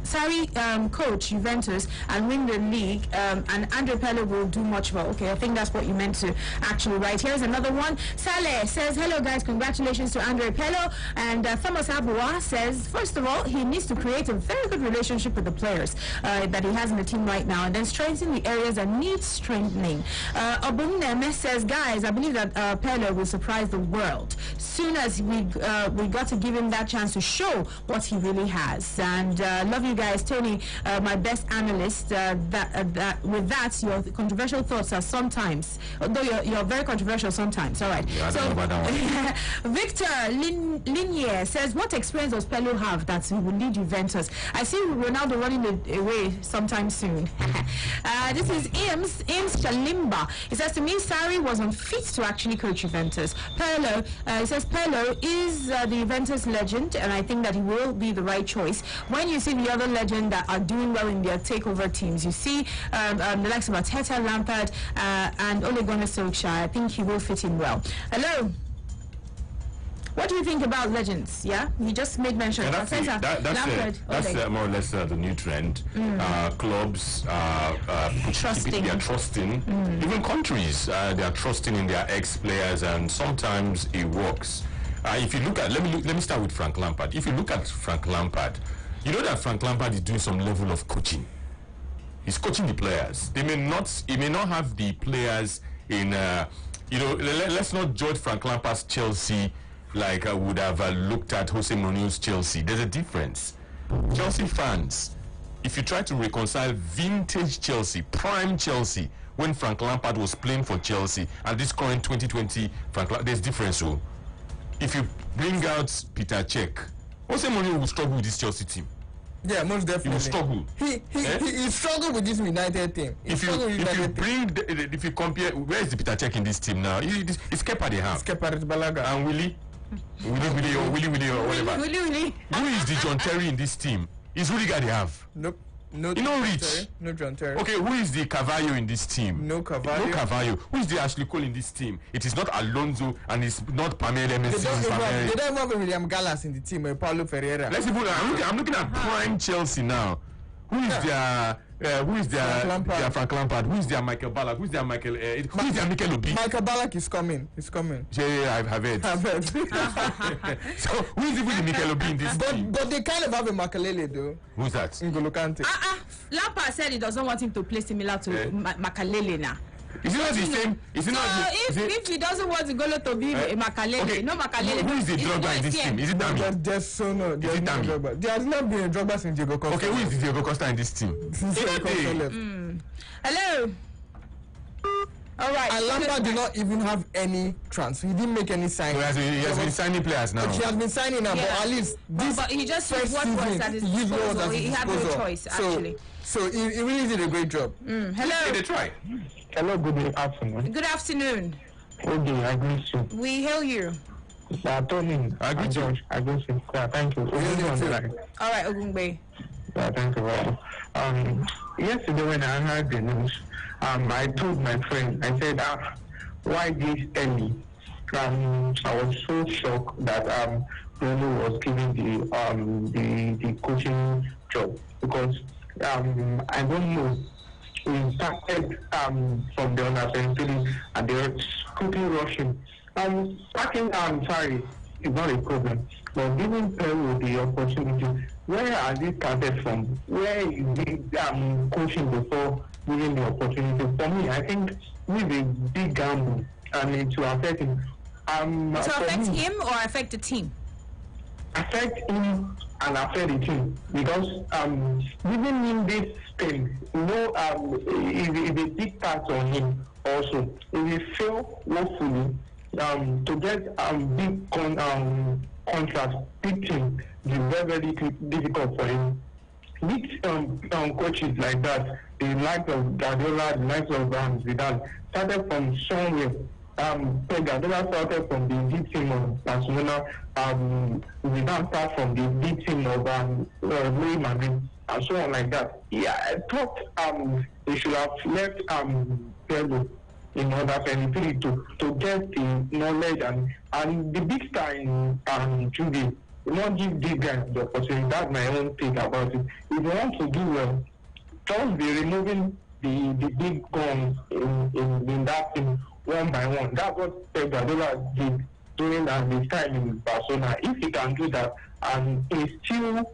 Sarri coach Juventus and win the league, and Andre Pello will do much more. Okay, I think that's what you meant to actually write. Here's another one. Saleh says, hello guys, congratulations to Andre Pello. And Thomas Abua says, first of all, he needs to create a very good relationship with the players that he has in the team right now, and then strengthen the areas that need strengthening. Obumneme says, guys, I believe that Pello will surprise the world soon as we got to give him that chance to show what he really has. And love you guys, Tony, my best analyst. With that, your controversial thoughts are sometimes, although you're very controversial sometimes. All right. Yeah, I don't know about that one. Victor Linier says, what experience does Pello have that he will lead Juventus? I see Ronaldo running away sometime soon. This is Ims Shalimba. He says, to me, Sarri was unfit to actually coach Juventus. Pello, he says, Pello is the Juventus legend, and I think that he will be the right choice. When you see the other legend that are doing well in their takeover teams, you see the likes of Arteta, Lampard, and Ole Gunnar Solskjaer. I think he will fit in well. Hello. What do you think about legends? Yeah, you just made mention of Arteta, Lampard, that's more or less the new trend. Clubs Trusting. they are trusting. Even countries, they are trusting in their ex-players, and sometimes it works. If you look at, let me start with Frank Lampard. If you look at Frank Lampard, you know that Frank Lampard is doing some level of coaching. He's coaching the players. He may not have the players in, let's not judge Frank Lampard's Chelsea like I would have looked at Jose Mourinho's Chelsea. There's a difference. Chelsea fans, if you try to reconcile vintage Chelsea, prime Chelsea, when Frank Lampard was playing for Chelsea, and this current 2020 there's difference. So, if you bring out Peter Cech, Jose Mourinho will struggle with this Chelsea team. Yeah, most definitely. He will struggle. He struggled with this United team. If you compare, where is the Peter Cech in this team now? It's Kepa they have. Kepa Balaga. And Willie or whatever. Willie. Who is the John Terry in this team? Is Rudiger they have? Nope. No, You know John Rich? Terry. No John Terry. Okay, who is the Carvalho in this team? No Carvalho. No Carvalho. Who is the Ashley Cole in this team? It is not Alonso, and it's not Pamela They Messi. don't even have William Gallas in the team, or Paulo Ferreira. I'm looking at prime Chelsea now. Who is their Frank Lampard? Who is their Michael Ballack? Who is their Michael? Who is their Mikel Obi? Michael Ballack is coming. He's coming. Yeah, I've heard. I've heard. So who is even the Mikel Obi in this team? But they kind of have a Makalele though. Who's that? N'Golo Kante. Lampard said he doesn't want him to play similar to Makalele now. Is it not the same? Is it So not? if he doesn't want to go to be a Makalele, Okay. no Makalele. Who is the it's Drogba in this ESPN. team? Is it Tammy? There's so no. There's it no Tammy? Drogba. There has not been a Drogba since Diego Costa. Okay, who is the Diego Costa in this team? Since Diego Costa left. Hello. All right. And Lampard did not even have any transfer. He didn't make any signing. So he has been signing players now. He has been signing now, Yeah. but at least this But he just first what was season, at his he used what was disposal. at his He had no disposal. choice, actually. So he really did a great job. Did Hello. they try? Hello, good afternoon. Good afternoon. Okay, I greet you. We hail you. Tony, I greet you. I greet you. Yeah, thank you. you On the too. line. All right, Ogungbe. Yeah, thank you very much. Yesterday when I heard the news, I told my friend, I said, why this early? I was so shocked that Bruno was given the coaching job because I don't know. We started from the under 23 and they were quickly rushing. Sorry, it's not a problem. But giving Peru the opportunity, where has it started from? Where is the coaching before giving the opportunity? For me, I think with a big gamble and it will affect him. To affect him or affect the team? Affect him and affect the team because giving him this thing, is a big part on him also. If he fail woefully to get big contract, big team, it's very, very difficult for him. Big coaches like that, the likes of Guardiola, the likes of Zidane, started from somewhere. Pep Guardiola started from the big team of Barcelona. Zidane started from the big team of Real Madrid, and so on like that. Yeah, I thought they should have left Pedro in order 23 to get the knowledge and the big star in Juve. You not give these guys the opportunity. That's my own take about it. If you want to do well, just be removing the big guns in that team one by one. That's what Pep Guardiola did during his time in Barcelona. If he can do that and instill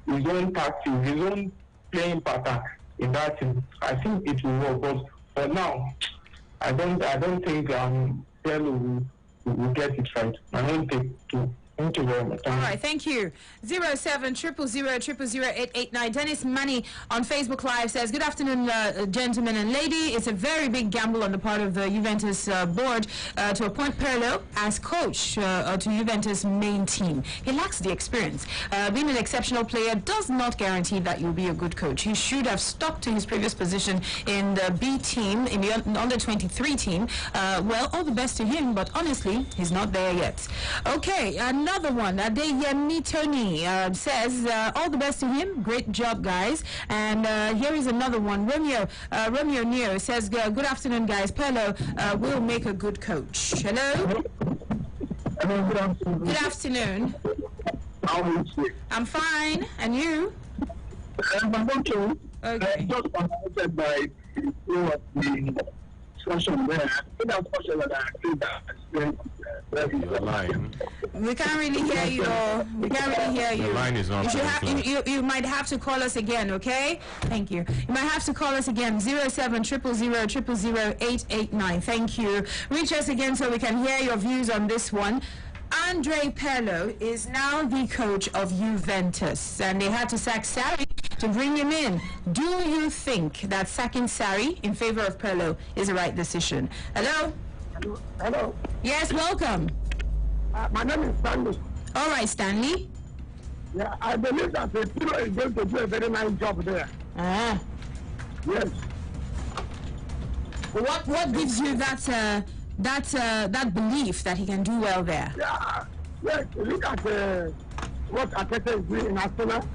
his own tactics, his own playing pattern in that team, I think it will work. But for now, I don't think Pedro will get it right. I don't think to. Thank you very much. All right, thank you. 0700000889. Dennis Money on Facebook Live says, good afternoon, gentlemen and lady. It's a very big gamble on the part of the Juventus board to appoint Pirlo as coach to Juventus main team. He lacks the experience. Being an exceptional player does not guarantee that you'll be a good coach. He should have stuck to his previous position in the B team, in the under-23 team. Well, all the best to him, but honestly, he's not there yet. Okay, another one, Adeyemi Tony says, all the best to him. Great job, guys. And here is another one. Romeo Neo says, good afternoon, guys. Pirlo will make a good coach. Hello? Hello, good afternoon. Good afternoon. How are you? I'm fine. And you? I'm okay. Okay. Just connected by the discussion there. I think that's question that I think that You're lying. We can't really hear you. We can't really hear you. The line is not You, should very clear. you might have to call us again, okay? Thank you. You might have to call us again, 0700000889. Thank you. Reach us again so we can hear your views on this one. Andre Pirlo is now the coach of Juventus, and they had to sack Sarri to bring him in. Do you think that sacking Sarri in favor of Pirlo is the right decision? Hello? Hello. Yes, welcome. My name is Stanley. All right, Stanley. Yeah, I believe that the Piro is going to do a very nice job there. Ah. Yes. What gives you that belief that he can do well there? Yeah. Yes, look at what Arteta is doing in Arsenal.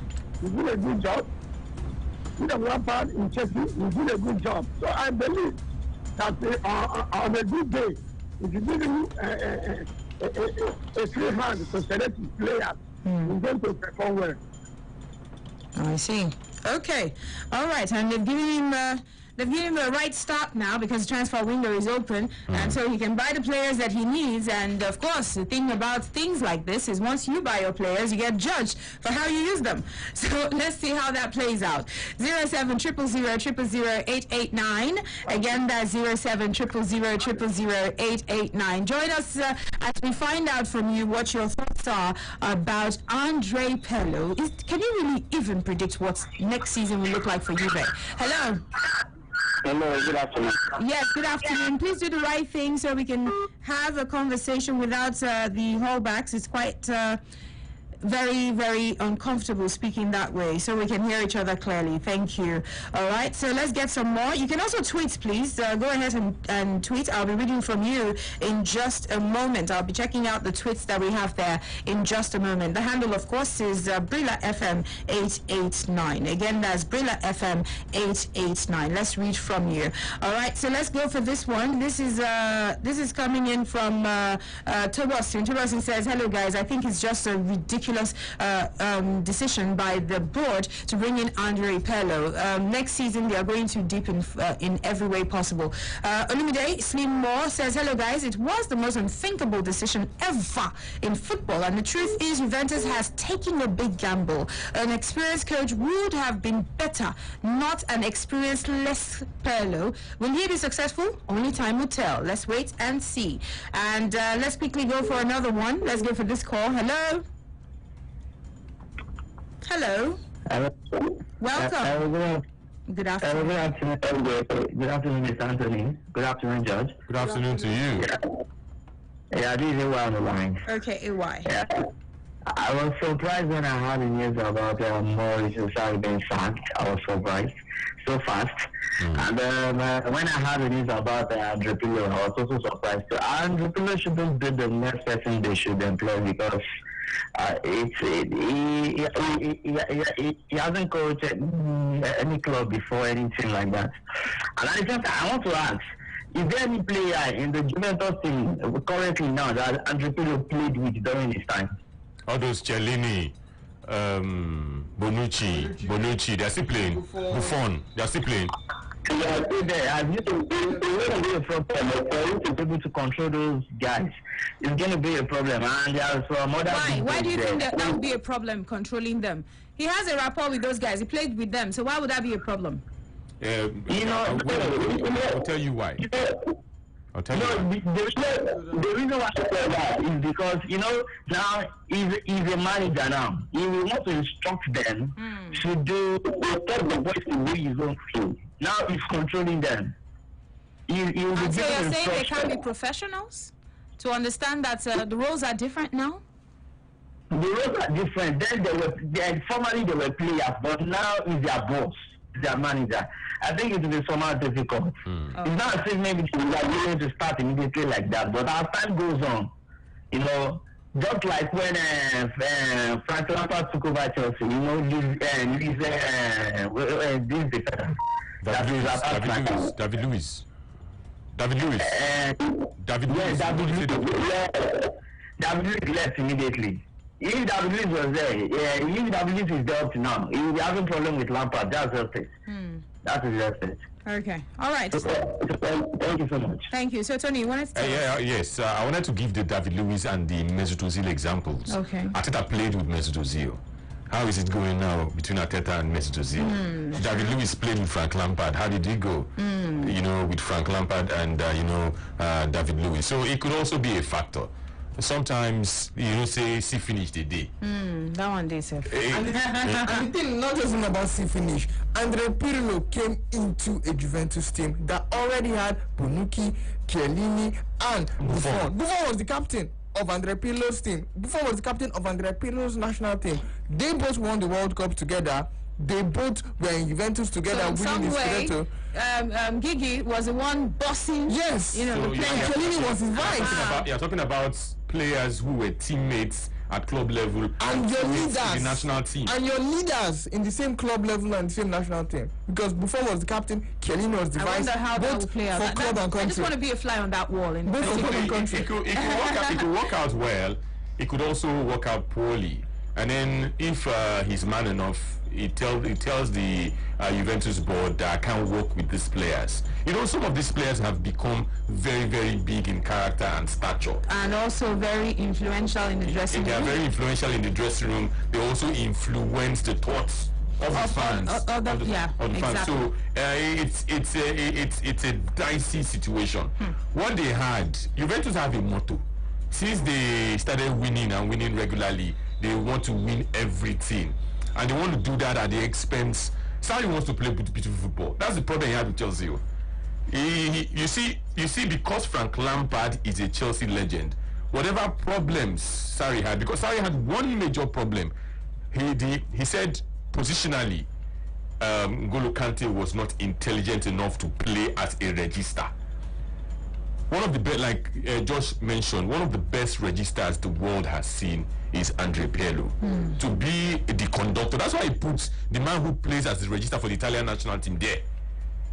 He's doing a good job. Look at Lampard in Chelsea. He's doing a good job. So I believe that on a good day, if you give him a free hand to select his players, he's going to perform well. Oh, I see. Okay. All right. And they've given him they've given him a right start now because the transfer window is open, and so he can buy the players that he needs. And of course, the thing about things like this is once you buy your players, you get judged for how you use them. So let's see how that plays out. 07000000889. Again, that's 07000000889. Join us as we find out from you what your thoughts are about Andre Pirlo. Can you really even predict what next season will look like for Juve? Hello. Hello, good afternoon. Yes, good afternoon. Please do the right thing so we can have a conversation without the holdbacks. It's quite very, very uncomfortable speaking that way, so we can hear each other clearly. Thank you. All right, so let's get some more. You can also tweet, please. Go ahead and tweet. I'll be reading from you in just a moment. I'll be checking out the tweets that we have there in just a moment. The handle, of course, is Brilla FM 889. Again, that's Brilla FM 889. Let's read from you. All right, so let's go for this one. This is coming in from Tobosin. Tobosin says, "Hello guys, I think it's just a ridiculous decision by the board to bring in Andre Pirlo. Next season, they are going to deep in every way possible." Olumide Slim Moore says, "Hello guys, it was the most unthinkable decision ever in football, and the truth is Juventus has taken a big gamble. An experienced coach would have been better, not an experienced less Pirlo. Will he be successful? Only time will tell. Let's wait and see." And let's quickly go for another one. Let's go for this call. Hello. Hello. Welcome. Good afternoon. Good afternoon, Mr. Anthony. Good afternoon, Judge. Good afternoon to you. Yeah, this is AY on the line. Okay, AY. Yeah. I was surprised when I heard the news about Mauricio Sarri being sacked. I was surprised so fast. And when I heard the news about Andre Pirlo, I was also surprised. So Andre Pirlo shouldn't be the next person they should employ because he hasn't coached any club before, anything like that. And at the same time, I want to ask, is there any player in the Juventus team currently now that Andre Pirlo played with during his time? All those Cellini, Bonucci, they're still playing. Buffon, they're still playing. Yeah, it's going to be a problem for you to be able to control those guys. It's going to be a problem, and there's some other. Why do you think that would be a problem controlling them? He has a rapport with those guys. He played with them, so why would that be a problem? I'll tell you why. I'll tell you why. The reason why I say that is because now he's a manager now. He will want to instruct them to do the boys to way his own field. Now he's controlling them. So you're saying they can't be professionals? To understand that the roles are different now? The roles are different. Formerly they were players, but now he's their boss, their manager. I think it will be somehow difficult. It's not as if maybe they are willing to start immediately like that, but as time goes on, just like when Frank Lampard took over Chelsea, this defender. David Luiz. David Luiz left immediately. If David Luiz was there, if David Luiz is there up to now, he will be having problem with Lampard. That's just it. That is just it. Okay. All right. Thank you so much. Thank you. So, Tony, you wanted to yes. I wanted to give the David Luiz and the Mesut Ozil examples. Okay. Arteta played with Mesut Ozil. How is it going now between Arteta and Mesut Ozil? David Luiz played with Frank Lampard. How did he go? With Frank Lampard and David Luiz. So it could also be a factor. Sometimes see finish the day. That one day, sir. And the thing, not just about see finish. Andre Pirlo came into a Juventus team that already had Bonucci, Chiellini, and Buffon. Buffon was the captain of Andre Pirlo's team. Buffon was the captain of Andre Pirlo's national team. They both won the World Cup together. They both were in Juventus together, winning the Scudetto. Gigi was the one bossing. Yes, the player. Chiellini was his vice. You're talking about players who were teammates at club level and your leaders in the national team. And your leaders in the same club level and the same national team. Because Buffon was the captain, Chiellini was the vice. Wonder how both that will play out. for club and country. I just want to be a fly on that wall. Both for club and country. It could work out well. It could also work out poorly. And then if he's man enough, he tells the Juventus board that I can't work with these players. You know, some of these players have become very, very big in character and stature. And also very influential in the dressing They are room. very influential in the dressing room. They also influence the thoughts of the fans. of the fans. exactly. So it's a dicey situation. What they had, Juventus have a motto. Since they started winning and winning regularly, they want to win everything, and they want to do that at the expense. Sarri wants to play beautiful football. That's the problem he had with Chelsea. You see, because Frank Lampard is a Chelsea legend, whatever problems Sarri had, because Sarri had one major problem. He said positionally, N'Golo Kante was not intelligent enough to play as a regista. One of the best, like Josh mentioned, one of the best registers the world has seen is Andrea Pirlo. To be the conductor, that's why he puts the man who plays as the register for the Italian national team there.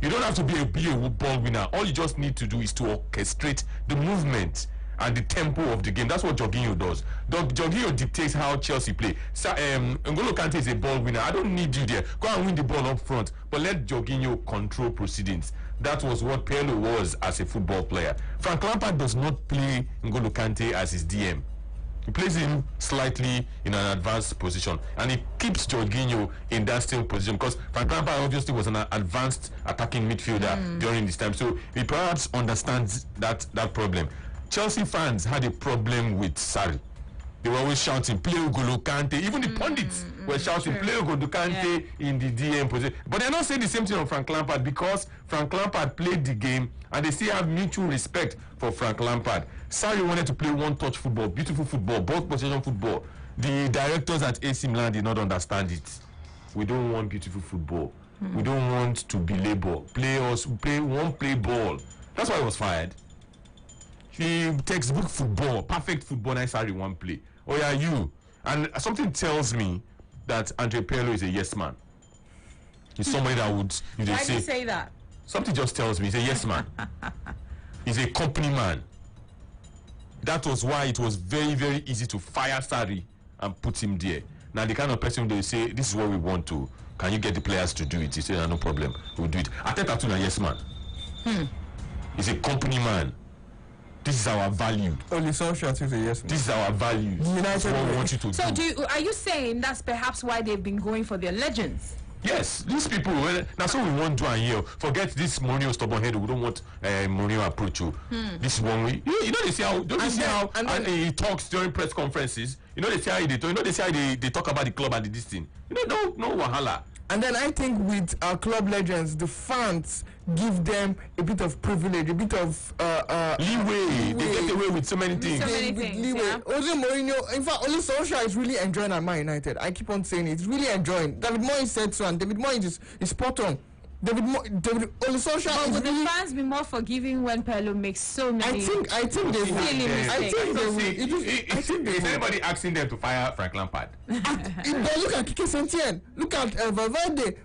You don't have to be a ball winner. All you just need to do is to orchestrate the movement and the tempo of the game. That's what Jorginho does. Jorginho dictates how Chelsea play. N'Golo Kante is a ball winner. I don't need you there. Go and win the ball up front, but let Jorginho control proceedings. That was what Pirlo was as a football player. Frank Lampard does not play N'Golo Kante as his DM. He plays him slightly in an advanced position, and he keeps Jorginho in that same position because Frank Lampard obviously was an advanced attacking midfielder during this time, so he perhaps understands that problem. Chelsea fans had a problem with Sarri. They were always shouting, play N'Golo Kante. Even the pundits were shouting, play N'Golo Kante in the DM position. But they're not saying the same thing on Frank Lampard because Frank Lampard played the game and they still have mutual respect for Frank Lampard. Sarri wanted to play one-touch football, beautiful football, both position football. The directors at AC Milan did not understand it. We don't want beautiful football. We don't want to belabor. Play ball. That's why he was fired. The textbook football, perfect football, nice Sarri one play. Oh yeah, you. And something tells me that Andrea Pirlo is a yes man. He's somebody that would, if they Why do you say that? something just tells me he's a yes man. He's a company man. That was why it was very, very easy to fire Sarri and put him there. Now the kind of person they say, this is what we want to. Can you get the players to do it? He said, no problem, we'll do it. Arteta too, a yes man. He's a company man. This is our value. Only Solskjaer is a yes man. This is our value. This is what we want you to So do. are you saying that's perhaps why they've been going for their legends? Yes, these people, now so we want to hear. Forget this Mourinho stubborn head. We don't want Mourinho approach you. This one we, you know, they see how, don't you see how he talks during press conferences? You know, they see how they talk. You know, they see how they talk about the club and this thing. You know, no wahala. And then I think with our club legends, the fans give them a bit of privilege, a bit of leeway. They get away with so many things. So many with things, leeway. yeah. Only Mourinho, in fact, only Solskjaer is really enjoying at Man United. I keep on saying it. He's really enjoying. David Moyes said so, and David Moyes is spot on. Only Solskjaer But is would really. the fans be more forgiving when Pirlo makes so many? I think they will. Silly I think they will. I think they Is will. anybody asking them to fire Frank Lampard? But look at Kike Setien. Look at Valverde.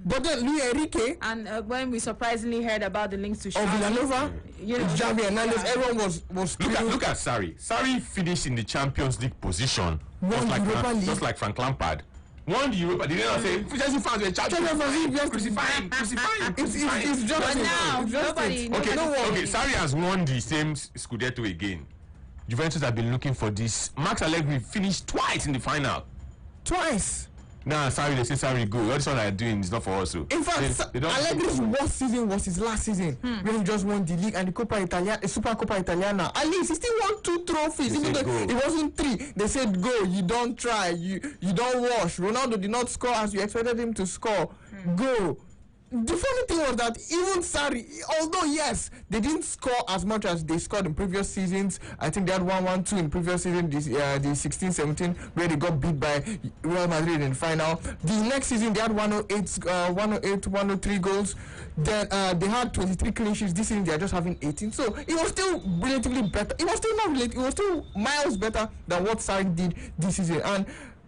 But then Luis Enrique And when we surprisingly heard about the links to of Xavi, Villanova, you know, Xavi Hernandez, yeah. everyone was Look at Sarri. Sarri finished in the Champions League position, Won Europa League. just like Frank Lampard. Won the Europa. Did they not say Chelsea fans were Champions crucifying, crucifying? It's just But now, it's just nobody- it. nobody- Okay, No one. okay. Sarri has won the same Scudetto again. Juventus have been looking for this. Max Allegri finished twice in the final. Twice. Nah, sorry, they say sorry, go. All this one I'm doing is not for us. So. In fact, They don't- Allegri's worst season was his last season, when he just won the league and the Super Coppa Italiana. At least he still won 2 trophies, They even said though go. it wasn't 3. They said go, you don't try, you don't wash. Ronaldo did not score as you expected him to score. Go. The funny thing was that even Sarri, although yes, they didn't score as much as they scored in previous seasons. I think they had 1-1-2 in previous season, the 16-17, where they got beat by Real Madrid in the final. The next season they had 103 goals. Then they had 23 clean sheets. This season they are just having 18. So it was still relatively better. It was still not relative. It was still miles better than what Sarri did this season. And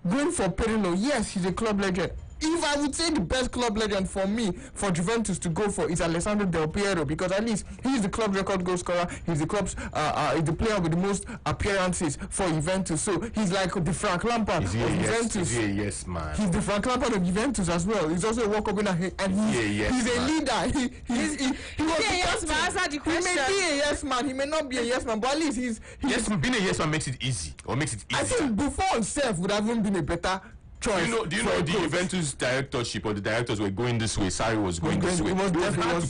going for Pirlo, yes, he's a club legend. if I would say the best club legend for me, for Juventus to go for, is Alessandro Del Piero, because at least he's the club's record goal scorer. He's the club's the player with the most appearances for Juventus. So he's like the Frank Lampard of Juventus. Is he a yes man? He's the Frank Lampard of Juventus as well. He's also a World Cup winner, and he's a leader. He was a yes man. Answer the question. He may be a yes man. He may not be a yes man, but at least he's yes. Being a yes man makes it easy, or makes it easy. I think Buffon himself would have even been a better choice. Do you know the Juventus directorship or the directors were going this way? Sarri was going this way. It was hard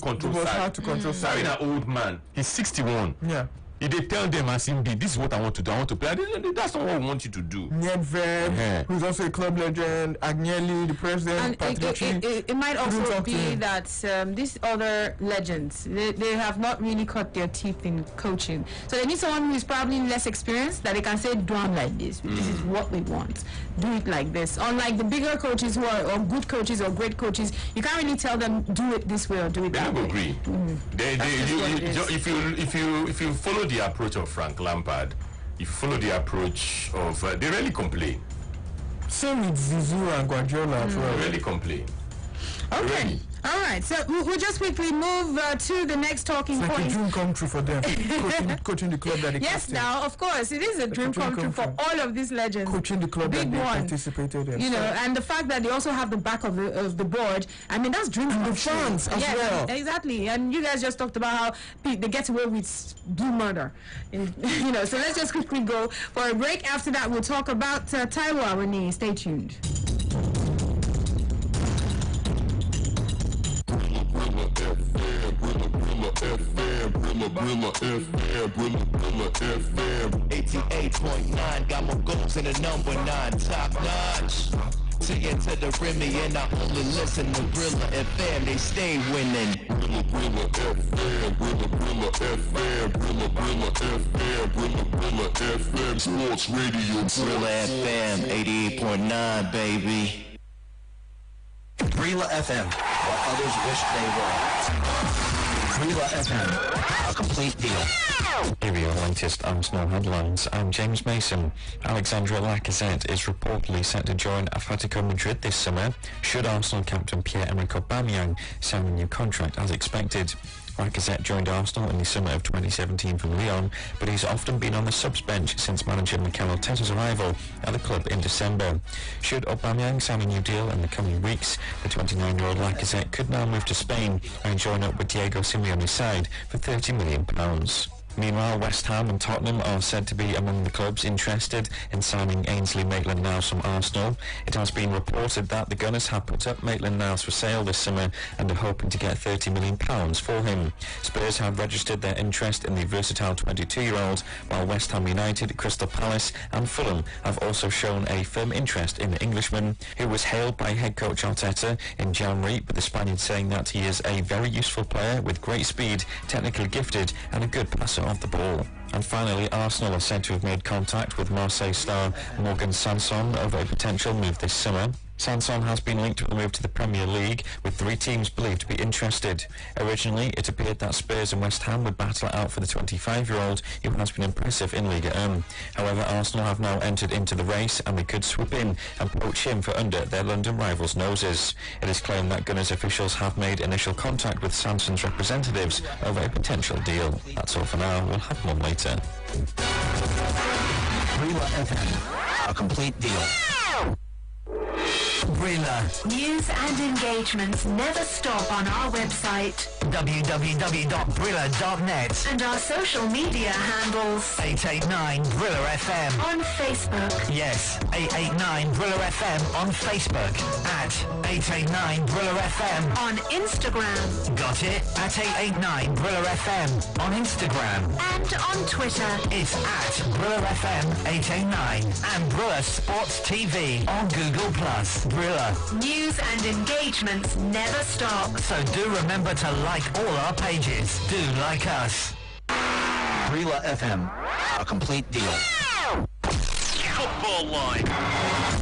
to control Sarri. Sarri, an old man. He's 61. Yeah. If they tell them as him be, this is what I want to do, I want to play. That's not what we want you to do. Nedved, who's also a club legend, Agnelli, the president, and it might also be that these other legends, they have not really cut their teeth in coaching. So they need someone who is probably less experienced, that they can say, do it like this. This is what we want. Do it like this. Unlike the bigger coaches who are, or good coaches or great coaches, you can't really tell them, do it this way or do it that way. Agree. If you follow the approach of Frank Lampard, if you follow the approach of they rarely complain. Same with Zizou and Guardiola as well. They rarely complain. Okay. Really. All right, so we'll just quickly move to the next talking point. It's like a dream come true for them, coaching the club that they Yes, now, of course, it is a dream come true for all of these legends. Coaching the club that they participated in. You know, and the fact that they also have the back of the board, I mean, that's dream come true. And the fans as well. Exactly, and you guys just talked about how they get away with blue murder. You know, so let's just quickly go for a break. After that, we'll talk about Taiwo Awoniyi. Stay tuned. Brilla FM 88.9, got more goals than a number 9, top notch. To get to the Remy and I only listen to Brilla FM, they stay winning. Brilla FM, Brilla FM, Sports Radio. Brilla FM 88.9, baby. Brilla FM, what others wish they were. Brilla FM, a complete deal. Here are your latest Arsenal headlines. I'm James Mason. Alexandre Lacazette is reportedly set to join Atletico Madrid this summer, should Arsenal captain Pierre-Emerick Aubameyang sign a new contract as expected. Lacazette joined Arsenal in the summer of 2017 from Lyon, but he's often been on the subs bench since manager Mikel Arteta's arrival at the club in December. Should Aubameyang sign a new deal in the coming weeks, the 29-year-old Lacazette could now move to Spain and join up with Diego Simeone's side for £30 million. Meanwhile, West Ham and Tottenham are said to be among the clubs interested in signing Ainsley Maitland-Niles from Arsenal. It has been reported that the Gunners have put up Maitland-Niles for sale this summer and are hoping to get £30 million for him. Spurs have registered their interest in the versatile 22-year-old, while West Ham United, Crystal Palace and Fulham have also shown a firm interest in the Englishman, who was hailed by head coach Arteta in January, with the Spaniard saying that he is a very useful player with great speed, technically gifted and a good passer of the ball. And finally, Arsenal are said to have made contact with Marseille star Morgan Sanson over a potential move this summer. Sanson has been linked with the move to the Premier League, with 3 teams believed to be interested. Originally, it appeared that Spurs and West Ham would battle it out for the 25-year-old, who has been impressive in Liga 1. However, Arsenal have now entered into the race, and they could swoop in and poach him for under their London rivals' noses. It is claimed that Gunners officials have made initial contact with Sanson's representatives over a potential deal. That's all for now. We'll have more later. Brilla FM, a complete deal. Brilla. News and engagements never stop on our website www.brilla.net and our social media handles 889 Brilla FM on Facebook. Yes, 889 Brilla FM on Facebook, at 889 Brilla FM on Instagram. Got it? At 889 Brilla FM on Instagram and on Twitter. It's at Brilla FM 889 and Brilla Sports TV on Google+. Brilla. News and engagements never stop. So do remember to like all our pages. Do like us. Brilla FM, a complete deal. Football Line.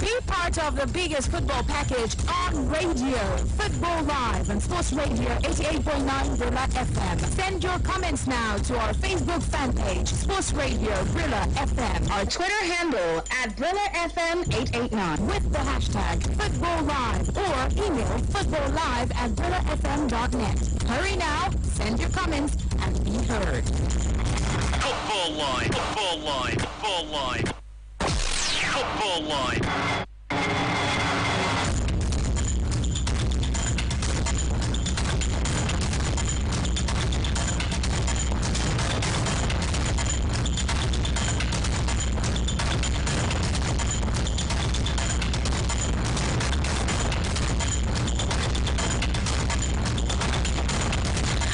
Be part of the biggest football package on radio. Football Live on Sports Radio 88.9 Brilla FM. Send your comments now to our Facebook fan page, Sports Radio Brilla FM. Our Twitter handle at Brilla FM 889 with the hashtag Football Live or email footballlive@brillafm.net. Hurry now, send your comments and be heard. Football line, football line, football line, football line.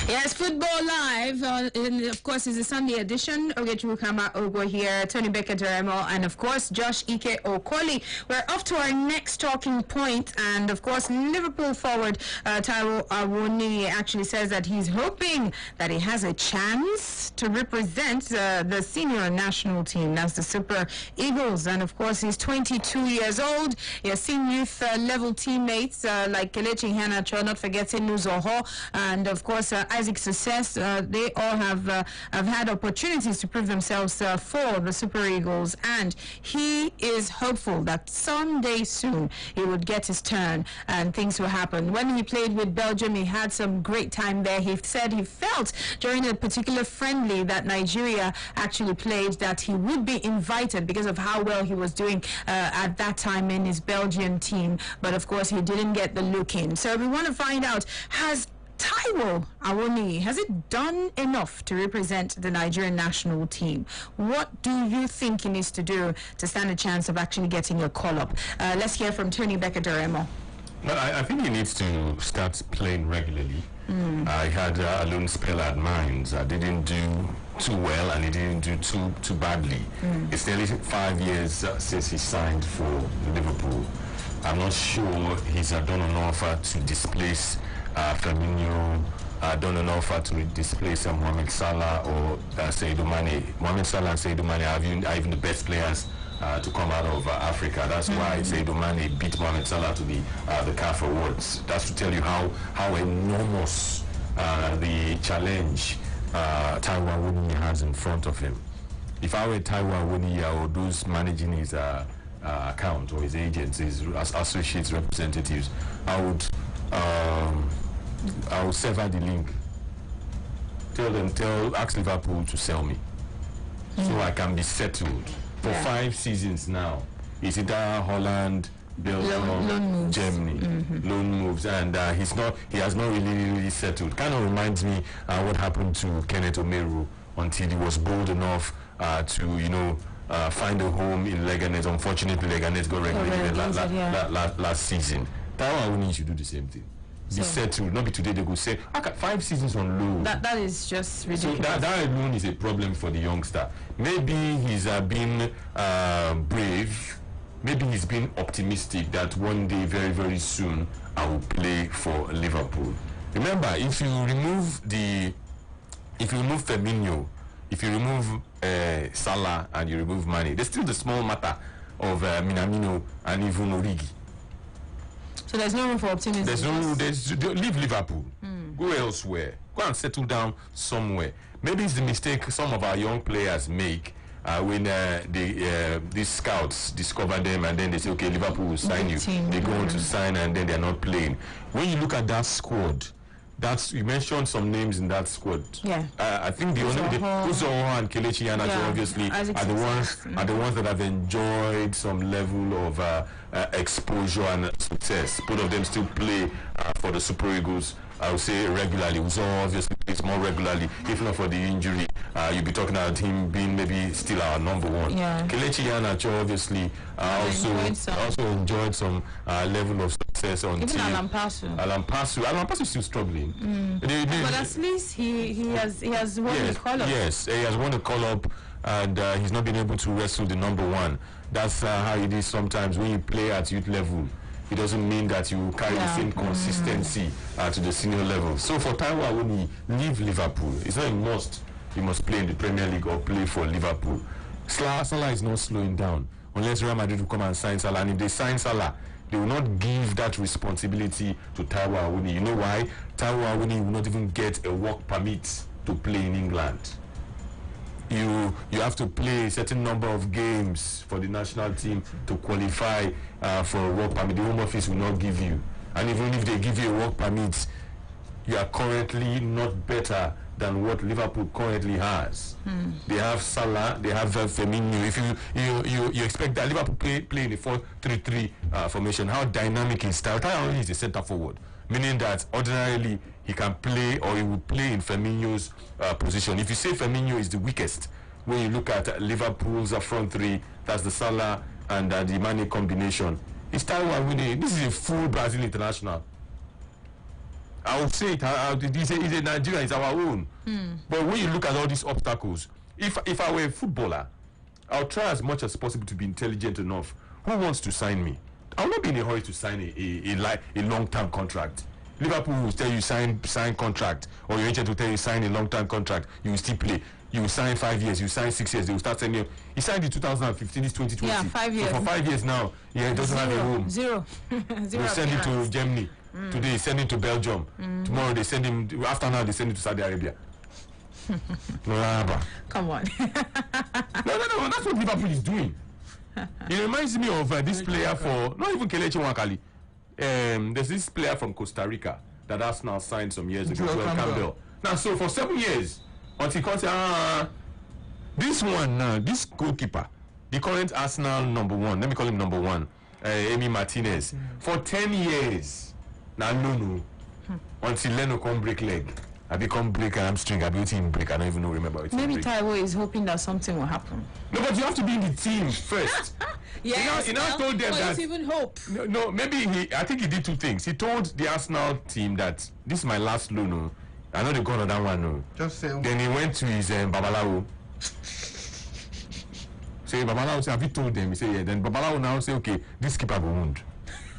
Yes, Football Live, and of course, it's a Sunday edition. Ogechu Kama Ogo here, Tony Becker Deremo, and of course, Josh Ike Okoli. We're off to our next talking point, and of course, Liverpool forward Taiwo Awoniyi actually says that he's hoping that he has a chance to represent the senior national team. That's the Super Eagles, and of course, he's 22 years old. He has seen youth level teammates like Kelechi Iheanacho, not forgetting Nuzoho, and of course, Isaac Success. They all have had opportunities to prove themselves for the Super Eagles, and he is hopeful that someday soon he would get his turn and things will happen. When he played with Belgium, he had some great time there. He said he felt during a particular friendly that Nigeria actually played that he would be invited because of how well he was doing at that time in his Belgian team, but of course he didn't get the look in. So we want to find out, has Taiwo Awoniyi, has it done enough to represent the Nigerian national team? What do you think he needs to do to stand a chance of actually getting a call-up? Let's hear from Tony Becker Deremo. Well, I think he needs to start playing regularly. I had a loan spell at Mainz. I didn't do too well, and he didn't do too badly. It's nearly 5 years since he signed for Liverpool. I'm not sure he's done enough to displace Firmino, done enough to displace Mohamed Salah or Sadio Mane. Mohamed Salah and Sadio Mane are even the best players to come out of Africa. That's why Sadio Mane beat Mohamed Salah to the CAF Awards. That's to tell you how enormous the challenge Taiwo Awoniyi has in front of him. If I were Taiwo Awoniyi, or those managing his account or his agents, his associates, representatives, I would sever the link. Ask Liverpool to sell me, so I can be settled for 5 seasons now. It's either Holland, Belgium, Germany, loan moves, and he has not really settled. Kind of reminds me what happened to Kenneth Omeru until he was bold enough to find a home in Leganes. Unfortunately, Leganes got relegated last season. Taiwo Awoniyi should do the same thing. Be settled. Not be today they go say, 5 seasons on loan. That is just ridiculous. So that alone is a problem for the youngster. Maybe he's been brave. Maybe he's been optimistic that one day, very, very soon, I will play for Liverpool. Remember, if you remove Firmino, if you remove Salah and you remove Mane, there's still the small matter of Minamino and even Origi. So there's no room for optimism. Leave Liverpool. Go elsewhere. Go and settle down somewhere. Maybe it's the mistake some of our young players make when these scouts discover them and then they say, okay, Liverpool will sign you. They go on to sign and then they're not playing. When you look at that squad, you mentioned some names in that squad. Yeah. I think the Uzoho and Kelechi Iheanacho obviously are the ones that have enjoyed some level of exposure and success. Both of them still play for the Super Eagles, I would say, regularly. Uzoho obviously plays more regularly, if not for the injury. You'll be talking about him being maybe still our number one. Yeah. Kelechi Iheanacho obviously also enjoyed some level of success on even team. Alan Pasu is still struggling. But at least he has won the call-up. Yes, he has won the call-up, and he's not been able to wrestle the number one. That's how it is sometimes when you play at youth level. It doesn't mean that you carry the same consistency to the senior level. So for Taiwo Awoniyi, leave Liverpool. It's not a must. He must play in the Premier League or play for Liverpool. Salah is not slowing down unless Real Madrid will come and sign Salah. And if they sign Salah, they will not give that responsibility to Taiwo Awoniyi. You know why? Taiwo Awoniyi will not even get a work permit to play in England. You have to play a certain number of games for the national team to qualify for a work permit. The Home Office will not give you. And even if they give you a work permit, you are currently not better than what Liverpool currently has. They have Salah, they have Firmino. If you expect that Liverpool play in the 4-3-3 formation, how dynamic is Taiwo Awoniyi is a centre forward, meaning that ordinarily he can play or he will play in Firmino's position. If you say Firmino is the weakest, when you look at Liverpool's front three, that's the Salah and the Mane combination, it's Taiwo Awoniyi. This is a full Brazil international. I would say he's a Nigerian, it's our own. But when you look at all these obstacles, if I were a footballer, I'll try as much as possible to be intelligent enough. Who wants to sign me? I'll not be in a hurry to sign a long-term contract. Liverpool will tell you sign contract, or your agent will tell you sign a long-term contract. You will still play. You will sign 5 years. You sign 6 years. They will start sending you. He signed in 2015. It's 2020. Yeah, 5 years. So for 5 years now, he doesn't have a home. Zero. They send him to Germany. Today they send him to Belgium. Tomorrow they send him. After now they send him to Saudi Arabia. Come on. No. That's what Liverpool is doing. It reminds me of this player for not even Kelechi Nwakali. There's this player from Costa Rica that Arsenal signed some years ago, Joel Campbell. Now, so for 7 years, until he comes, this one now, this goalkeeper, the current Arsenal number one, let me call him number one, Emi Martinez, for 10 years. Now, no. Until Leno come break leg. I become break hamstring. I be waiting break. I don't even know. Remember it. Maybe Taiwo is hoping that something will happen. No, but you have to be in the team first. Yes. He now told them that. Even hope. No, maybe I think he did two things. He told the Arsenal team that this is my last loan. No, I know they go on that one. No, Just say. then he went to his Babalawo. Say Babalawo say, have you told them? He say yeah. Then Babalawo now say, okay, this keeper will wound.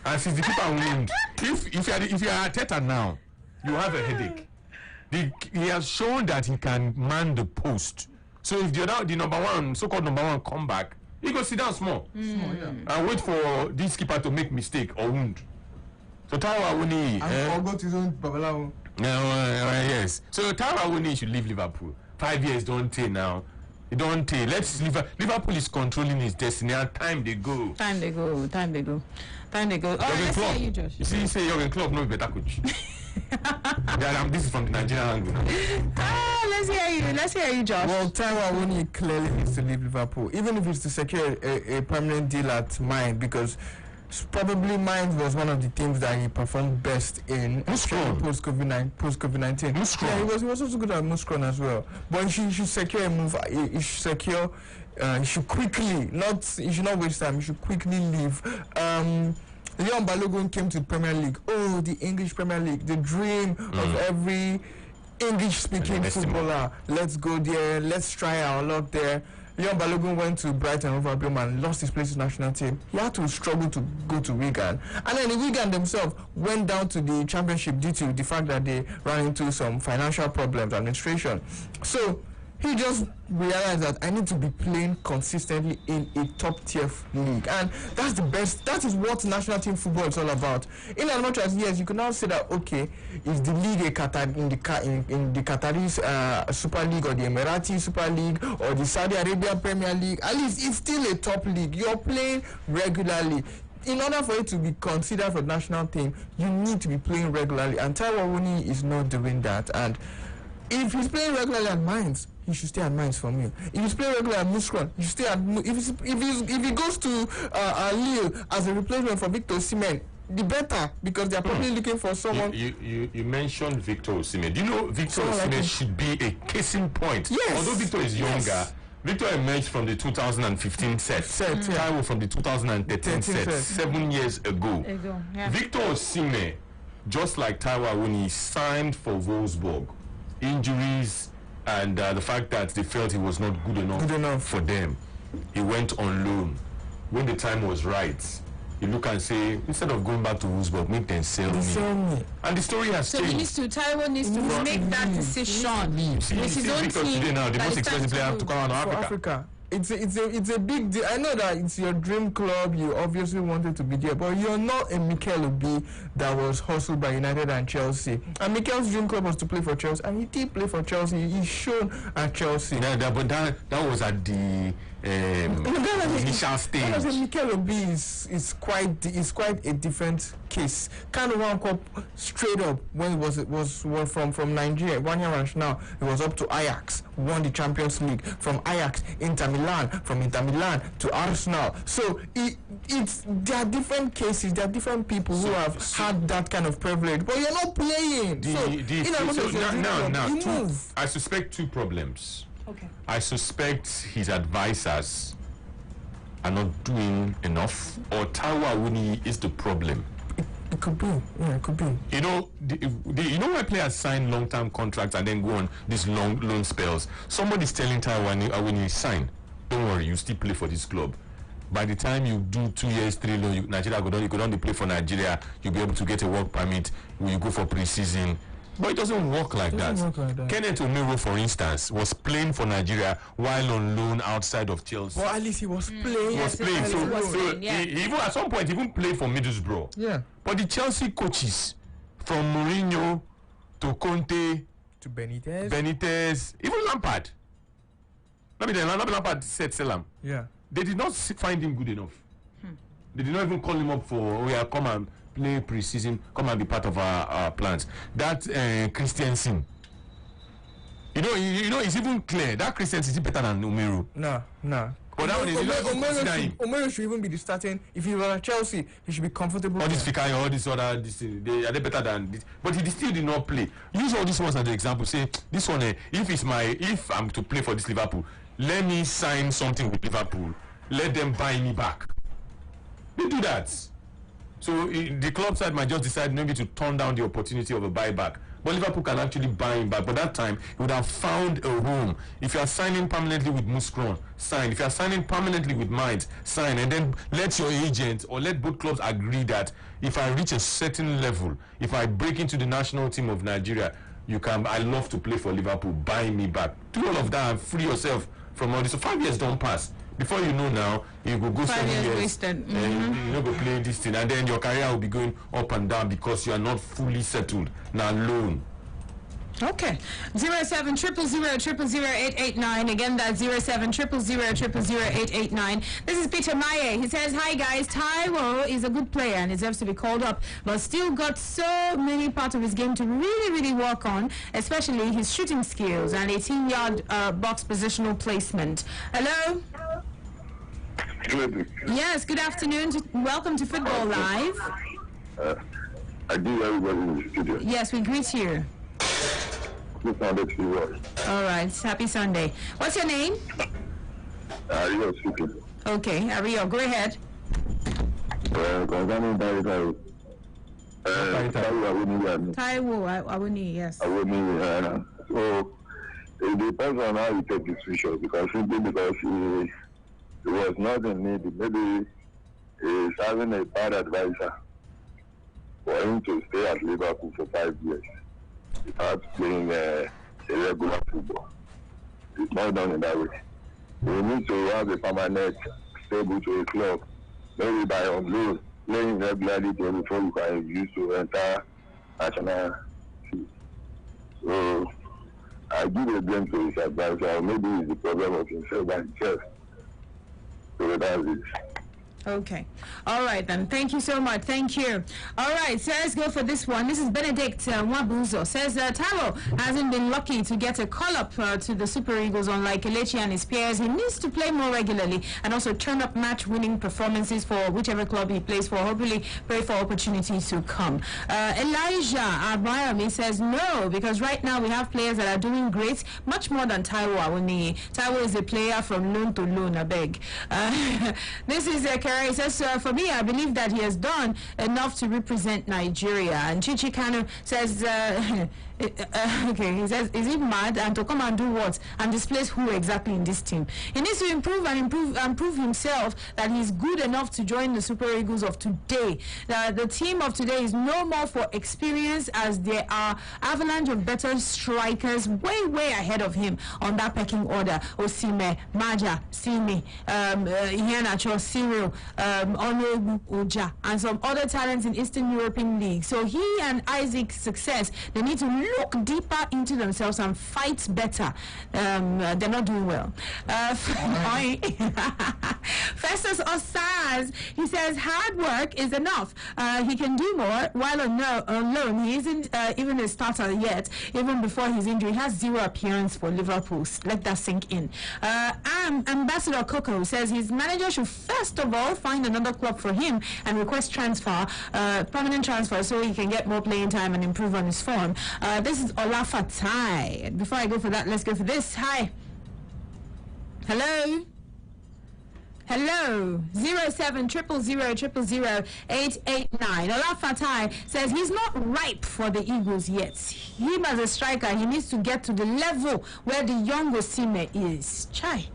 And since the keeper wound, if you are Arteta now, you have a headache. He has shown that he can man the post. So if the number one, so-called number one, come back, he go sit down small and wait for this keeper to make mistake or wound. So Taiwo Awoniyi I'll go to his own Babalawo. yes. So Taiwo Awoniyi should leave Liverpool. 5 years don't take now. It don't take. Liverpool is controlling his destiny and time they go. Time they go. Oh, let's hear you, Josh. You see, say Jurgen Klopp no better coach. This is from the Nigerian angle. Let's hear you, Josh. Well, Taiwo Awoniyi clearly needs to leave Liverpool, even if it's to secure a permanent deal at Mainz, because probably Mainz was one of the teams that he performed best in post COVID-19. Yeah, he was also good at Muskron as well. But he should secure a move. He should quickly, he should not waste time. He should quickly leave. Leon Balogun came to the Premier League. Oh, the English Premier League, the dream of every English-speaking footballer. Let's go there. Let's try our luck there. Leon Balogun went to Brighton over Albion and lost his place in the national team. He had to struggle to go to Wigan. And then the Wigan themselves went down to the championship due to the fact that they ran into some financial problems, administration. So he just realized that I need to be playing consistently in a top-tier league. And that's the best. That is what national team football is all about. In as much as, yes, you can now say that, okay, is the league in the Qataris Super League or the Emirati Super League or the Saudi Arabia Premier League, at least it's still a top league. You're playing regularly. In order for it to be considered for the national team, you need to be playing regularly. And Taiwo Awoniyi is not doing that. And if he's playing regularly at Mainz, he should stay at Mainz for me. If he's playing regularly at Muskron, he should stay at if he goes to Lille as a replacement for Victor Osimhen, the better, because they're probably looking for someone. You mentioned Victor Osimhen. Do you know Victor Osimhen should be a case in point? Yes. Although Victor is younger, Victor emerged from the 2015 set. Taiwo from the 2013 set, 7 years ago. Victor Osimhen, just like Taiwo Awoniyi, signed for Wolfsburg. Injuries and the fact that they felt he was not good enough for them. He went on loan. When the time was right, you look and say, instead of going back to Wolfsburg, make them sell me. And the story has changed. So Taiwo needs to make that decision. See Victor today now, the most expensive player to come out of Africa. it's a big deal. I know that it's your dream club. You obviously wanted to be there, but you're not a Mikel Obi that was hustled by United and Chelsea. And Mikel's dream club was to play for Chelsea, and he did play for Chelsea. He's shown at Chelsea. But that was at the initial stage. Mikel Obi is quite a different case. Kind of one cup straight up when it was from Nigeria. 1 year and now it was up to Ajax, won the Champions League. From Ajax, Inter Milan, from Inter Milan to Arsenal. So there are different cases. There are different people who have had that kind of privilege, but you're not playing. I suspect two problems. Okay. I suspect his advisors are not doing enough, or Taiwo Awoniyi is the problem. It could be. Yeah, it could be. You know, you know why players sign long-term contracts and then go on these long loan spells? Somebody's telling Taiwo Awoniyi, sign. Don't worry, you still play for this club. By the time you do 2 years, 3 loan, you could only play for Nigeria. You'll be able to get a work permit when you go for pre-season. But it doesn't work like that. Kenneth Omero, for instance, was playing for Nigeria while on loan outside of Chelsea. Well, at least he was playing. He was playing. He even at some point, he even played for Middlesbrough. Yeah. But the Chelsea coaches, from Mourinho to Conte to Benitez, even Lampard. Lampard said Selam. Yeah. They did not find him good enough. They did not even call him up for, come and play pre-season, come and be part of our plans. That Christensen, you know, it's even clear that Christensen is better than Omero. No. But that one is Omero should even be the starting. If he were at Chelsea, he should be comfortable. All this Fikayo, all this other, are they better than this? But he still did not play. Use all these ones as an example. Say this one, if I'm to play for this Liverpool, let me sign something with Liverpool. Let them buy me back. They do that. So the club side might just decide maybe to turn down the opportunity of a buyback. But Liverpool can actually buy him back. But that time, he would have found a home. If you are signing permanently with Muskron, sign. If you are signing permanently with Mainz, sign. And then let your agent or let both clubs agree that if I reach a certain level, if I break into the national team of Nigeria, I love to play for Liverpool, buy me back. Do all of that and free yourself from all this. So 5 years don't pass. Before you know now, you will go 7 years and you know go play this thing, and then your career will be going up and down because you are not fully settled. Now alone. Okay. 07000000889. Again, that's 07000000889. This is Peter Maye. He says, "Hi guys, Taiwo is a good player and deserves to be called up, but still got so many parts of his game to really, really work on, especially his shooting skills and 18-yard box positional placement." Hello. Yes, good afternoon. Welcome to Football Live. I do everybody in the studio. Yes, we greet you. All right, happy Sunday. What's your name? Ariel speaking. Okay, Ariel, go ahead. Concerning Taiwo Awoniyi, yes. Awoniyi, so it depends on how you take this issue, because simply because he was not in need, maybe he's having a bad advisor for him to stay at Liverpool for 5 years without playing a regular football. It's not done in that way. You need to have a permanent stable to a club, maybe by on loan, playing regularly before you can use to enter national team. So I give a blame to his advisor, or maybe it's the problem of himself by himself. So that's it. Okay. All right, then. Thank you so much. Thank you. All right, so let's go for this one. This is Benedict Wabuzo. Says, Taiwo hasn't been lucky to get a call-up to the Super Eagles unlike Kelechi and his peers. He needs to play more regularly and also turn up match-winning performances for whichever club he plays for. Hopefully, pray for opportunities to come. Elijah Abraham says, no, because right now we have players that are doing great, much more than Taiwo Awoniyi. Taiwo is a player from loan to loan, I beg. This is He says, for me, I believe that he has done enough to represent Nigeria. And Chichi Kanu says, Okay, he says, is he mad and to come and do what and displace who exactly in this team? He needs to improve and prove himself that he's good enough to join the Super Eagles of today. The team of today is no more for experience, as there are avalanche of better strikers way ahead of him on that pecking order. Osime, Maja, Simi, Iheanacho, Cyril, Onogu, Oja, and some other talents in Eastern European League. So he and Isaac's success, they need to look deeper into themselves and fight better. They're not doing well. Festus Osaz, he says hard work is enough. He can do more. While on loan, he isn't even a starter yet. Even before his injury, he has 0 appearance for Liverpool. Let that sink in. Ambassador Coco says his manager should first of all find another club for him and request transfer, permanent transfer, so he can get more playing time and improve on his form. This is Olafatai. Before I go for that, let's go for this. Hi. Hello. 0700000889. Olafatai says he's not ripe for the Eagles yet. Him as a striker, he needs to get to the level where the young Osime is. Chai.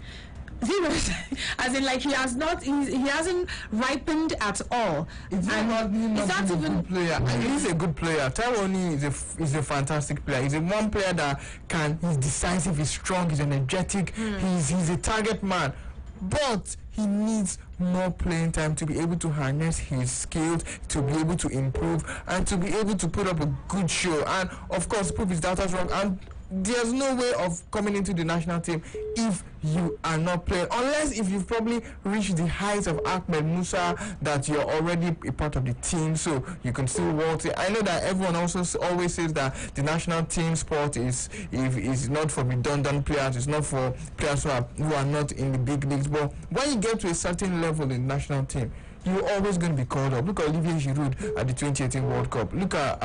As in, like, he hasn't ripened at all. It's not even a good player. He's a good player. Tyrone is a fantastic player. He's one player that he's decisive, he's strong, he's energetic, he's a target man. But he needs more playing time to be able to harness his skills, to be able to improve, and to be able to put up a good show. And of course, prove his doubters wrong. And there's no way of coming into the national team if you are not playing, unless if you've probably reached the heights of Ahmed Musa, that you're already a part of the team, so you can still walk it. I know that everyone also always says that the national team sport is not for redundant players, it's not for players who are not in the big leagues. But when you get to a certain level in the national team, you're always going to be called up. Look at Olivier Giroud at the 2018 World Cup. Look at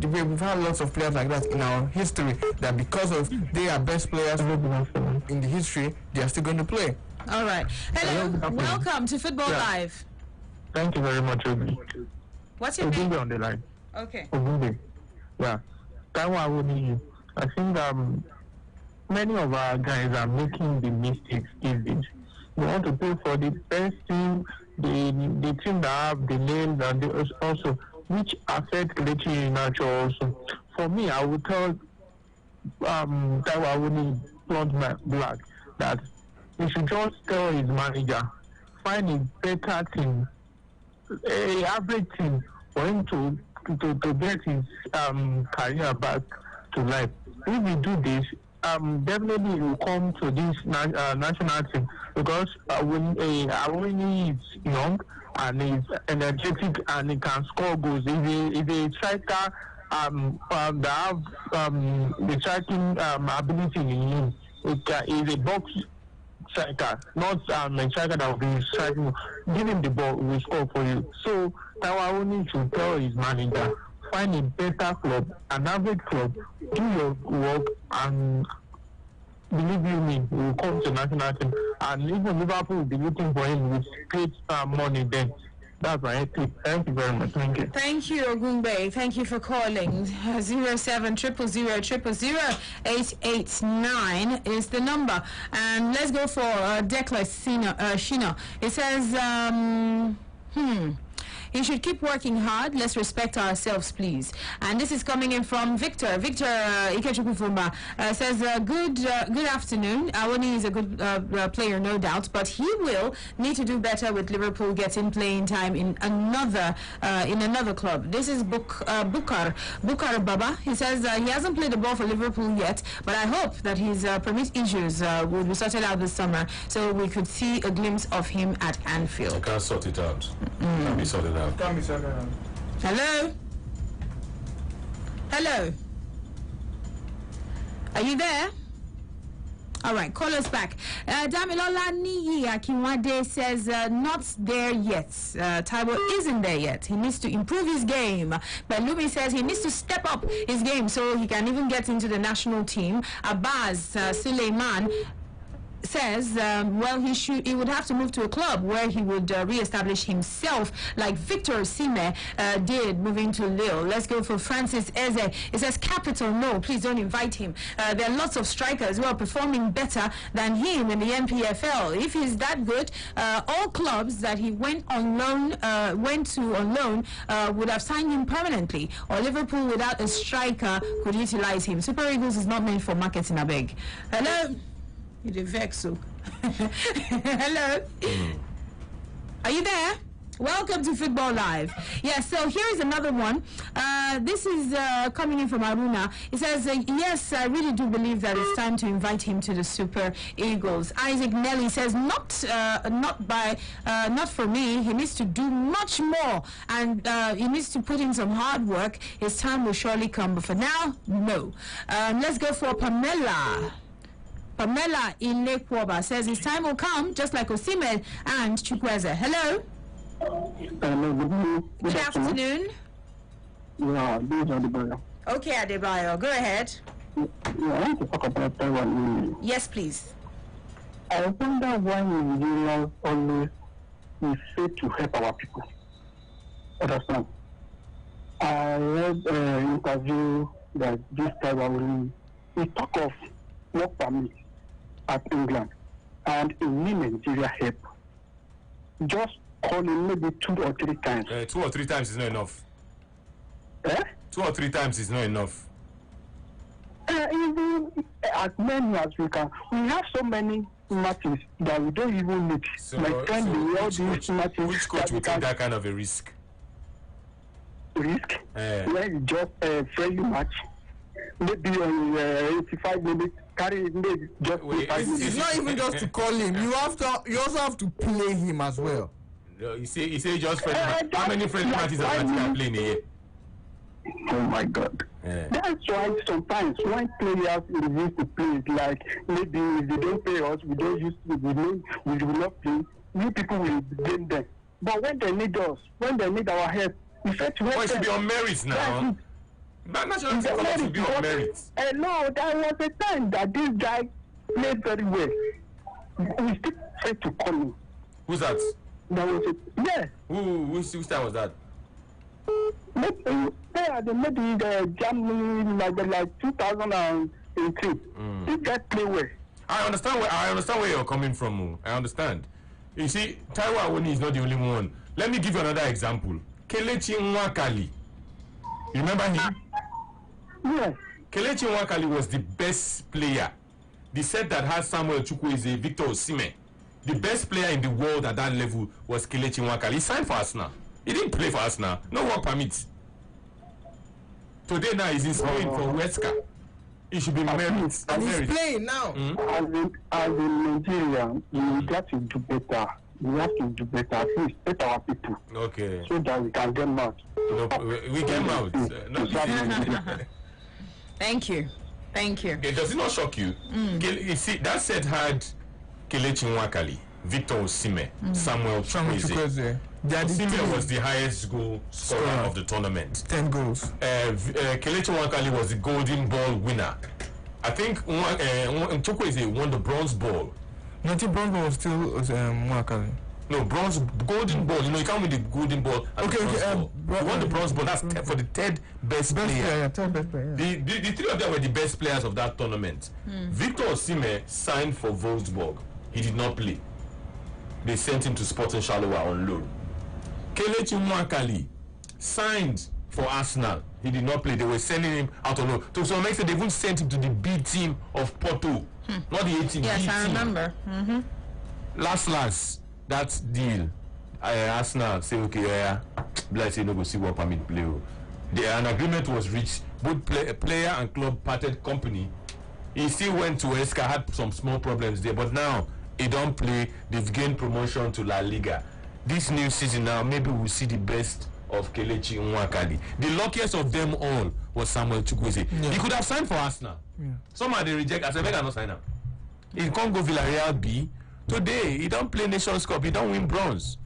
we've had lots of players like that in our history, that because of they are best players in the history, they are still going to play. All right. Hello. Welcome to Football Live. Thank you very much, Obi. What's your name? on the line. Okay. Obi. Yeah. I think many of our guys are making the mistakes these days. We want to play for the best team, the team that have the names, and also which affect Kelechi Iheanacho also. For me, I would tell Taiwo Awoniyi Blunt Black that he should just tell his manager, find a better team, a average team, for him to get his career back to life. If we do this, definitely he will come to this national team, because Awoniyi is young and he's energetic and he can score goals. If a striker that have the striking ability in him, is a box striker, not a striker that will be striking. Give him the ball, he will score for you. So Taiwo Awoniyi should tell his manager, find a better club, an average club, do your work, and believe you me, he will come to national team. And even Liverpool will be looking for him with great money then. That's my tip. Thank you very much. Thank you. Thank you, Ogunbe. Thank you for calling. 0700000889 is the number. And let's go for Declan Shina. It says, he should keep working hard. Let's respect ourselves, please. And this is coming in from Victor. Victor Ikechukwu says, good afternoon. Awoniyi is a good player, no doubt, but he will need to do better with Liverpool getting playing time in another club. This is Bukar Baba. He says he hasn't played the ball for Liverpool yet, but I hope that his permit issues will be sorted out this summer, so we could see a glimpse of him at Anfield. I can't sort it out. Can be sorted out. Can't be sorted out. Hello? Hello? Are you there? All right, call us back. Damilola Niyi Akinwade says not there yet. Taiwo isn't there yet. He needs to improve his game. But Lumi says he needs to step up his game so he can even get into the national team. Abbas Suleiman says, well, he would have to move to a club where he would re-establish himself, like Victor Osimhen did, moving to Lille. Let's go for Francis Eze. It says, capital, no, please don't invite him. There are lots of strikers who are performing better than him in the NPFL. If he's that good, all clubs that he went to on loan would have signed him permanently, or Liverpool without a striker could utilize him. Super Eagles is not meant for marketing, I beg. Hello? You the vexo. Hello? Are you there? Welcome to Football Live. Yeah, so here is another one. This is coming in from Aruna. It says, yes, I really do believe that it's time to invite him to the Super Eagles. Isaac Nelly says, not for me. He needs to do much more, and he needs to put in some hard work. His time will surely come, but for now, no. Let's go for Pamela. Pamela Ilekwoba says his time will come, just like Osimhen and Chukwueze. Hello? Good afternoon. Yeah, this is Adebayo. Okay, Adebayo, go ahead. Yeah, I want to talk about Taiwan. Yes, please. I wonder why Nigerians always fail to help our people. Understand? I read an interview that this Taiwan we talk of work permit at England, and in Nigeria help. Just call him maybe 2 or 3 times. 2 or 3 times is not enough. 2 or 3 times is not enough. Even as many as we can. We have so many matches that we don't even need. So, all these matches. Which coach would take that kind of a risk? Risk? When it's just a friendly match. Maybe on 85 minutes, carry it, maybe just 5 minutes. It's not even just to call him. You also have to play him as well. No, you say just friendly matches. How many friendly matches are you can play in a year? Oh my God. Yeah. That's why sometimes when players refuse to play, it's like maybe if they don't pay us, we will not play. You people will blame them. But when they need us, when they need our help, we try to help them. It should be on merit now. But national team should be on merit. No, there was a time that this guy played very well. We still try to call him. Who's that? There was a Whose time was that? Maybe the Germany like 2018. This guy played well. I understand where you're coming from. I understand. You see, Taiwo Awoni is not the only one. Let me give you another example. Kelechi Nwakali. You remember him? Yes. Kelechi Nwakali was the best player. The set that has Samuel Chukwueze, Victor Osimhen. The best player in the world at that level was Kelechi Nwakali. He signed for Arsenal. He didn't play for Arsenal. No work permit. Today now he's in Spain for Huesca. He should be married. And he's playing now. As in Nigeria, we got to do better. We have to do better. At least help our people. Okay. So that we can get out. No, we get out. Thank you. Does it not shock you? You see, that set had Kelechi Nwakali, Victor Osimhen, Samuel Chukwueze. Osimhen was the highest goal scorer of the tournament. 10 goals. Kelechi Nwakali was the golden ball winner. I think Chukwueze won the bronze ball. No, the bronze ball was still Nwakali. No, golden ball. You know, you can't win the golden ball. He won the bronze ball. That's for the third best player. Third best player. The three of them were the best players of that tournament. Victor Osimhen signed for Wolfsburg. He did not play. They sent him to Sporting Charleroi on loan. Kelechi Nwakali signed for Arsenal. He did not play. They were sending him out on loan. To some extent, they even sent him to the B team of Porto, not the A team. Yes, B I team. remember. Last that deal. Arsenal say okay, bless you, no go see what permit play. An agreement was reached. Both player and club parted company. He still went to Huesca, had some small problems there, but now he don't play. They've gained promotion to La Liga. This new season now, maybe we'll see the best of Kelechi Nwakali. The luckiest of them all was Samuel Chukwueze. He could have signed for Arsenal. Somehow they reject. I said, better not sign up. He can't go Villarreal B. Today, he don't play Nations Cup. He don't win bronze.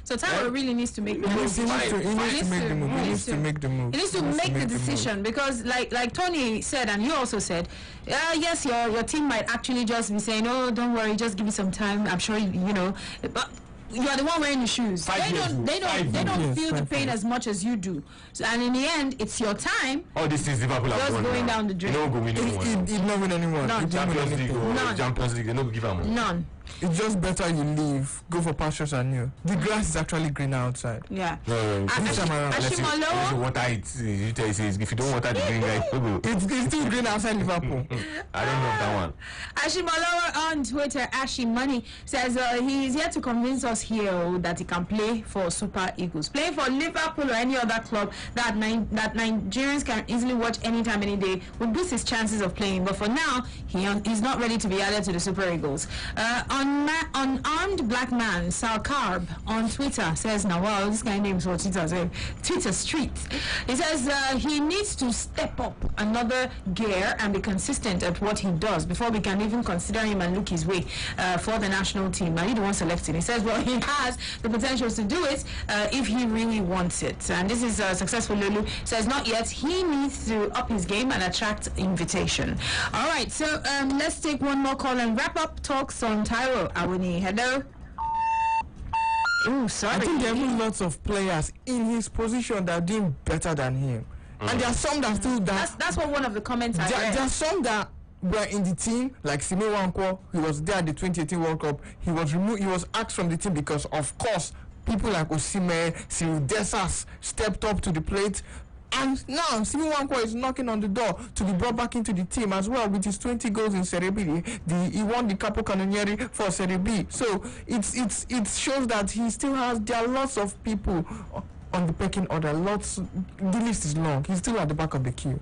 So Taiwo really needs to make the He move. needs to make the move. He needs to make the move. He needs to make the decision because, like Tony said, and you also said, yes, your team might actually just be saying, "Oh, don't worry, just give me some time. I'm sure you know." But you are the one wearing the shoes. They don't feel the pain as much as you do. So, and in the end, it's your time. All these things Liverpool have Just won going now. down the drain. You know, go win anyone. He not win anyone. None. He didn't win Champions League anything. or None. Champions League, they no go give am. None. It's just better you leave, go for pastures and new. The grass is actually greener outside. Yeah. No, This time around, unless you Ashimolowo. water it, you tell you, if you don't water the green guy, It's still green outside Liverpool. I don't know that one. Ashimolowo on Twitter, Money says he is yet to convince us here that he can play for Super Eagles. Playing for Liverpool or any other club that Nigerians can easily watch anytime, any day would boost his chances of playing. But for now, he's not ready to be added to the Super Eagles. Unarmed black man, Sal Carb on Twitter says, now wow, this guy names for Twitter street. He says he needs to step up another gear and be consistent at what he does before we can even consider him and look his way for the national team. Now, he the one selected. He says, well, he has the potential to do it if he really wants it. And this is successful. Lulu says, not yet. He needs to up his game and attract invitation. All right, so let's take one more call and wrap up talks on Taiwo Awoniyi. Hello. Oh, sorry. I think there are lots of players in his position that are doing better than him. And there are some that still That's what one of the comments I read. there are some that were in the team, like Sime Wankwo. He was there at the 2018 World Cup. He was removed. He was axed from the team because, of course, people like Osimhen, Cyril Dessers stepped up to the plate. And now Sime Wankwo is knocking on the door to be brought back into the team as well with his 20 goals in Serie B. He won the Capo Cannonieri for Serie B. So it shows that he still has. There are lots of people on the pecking order. The list is long. He's still at the back of the queue.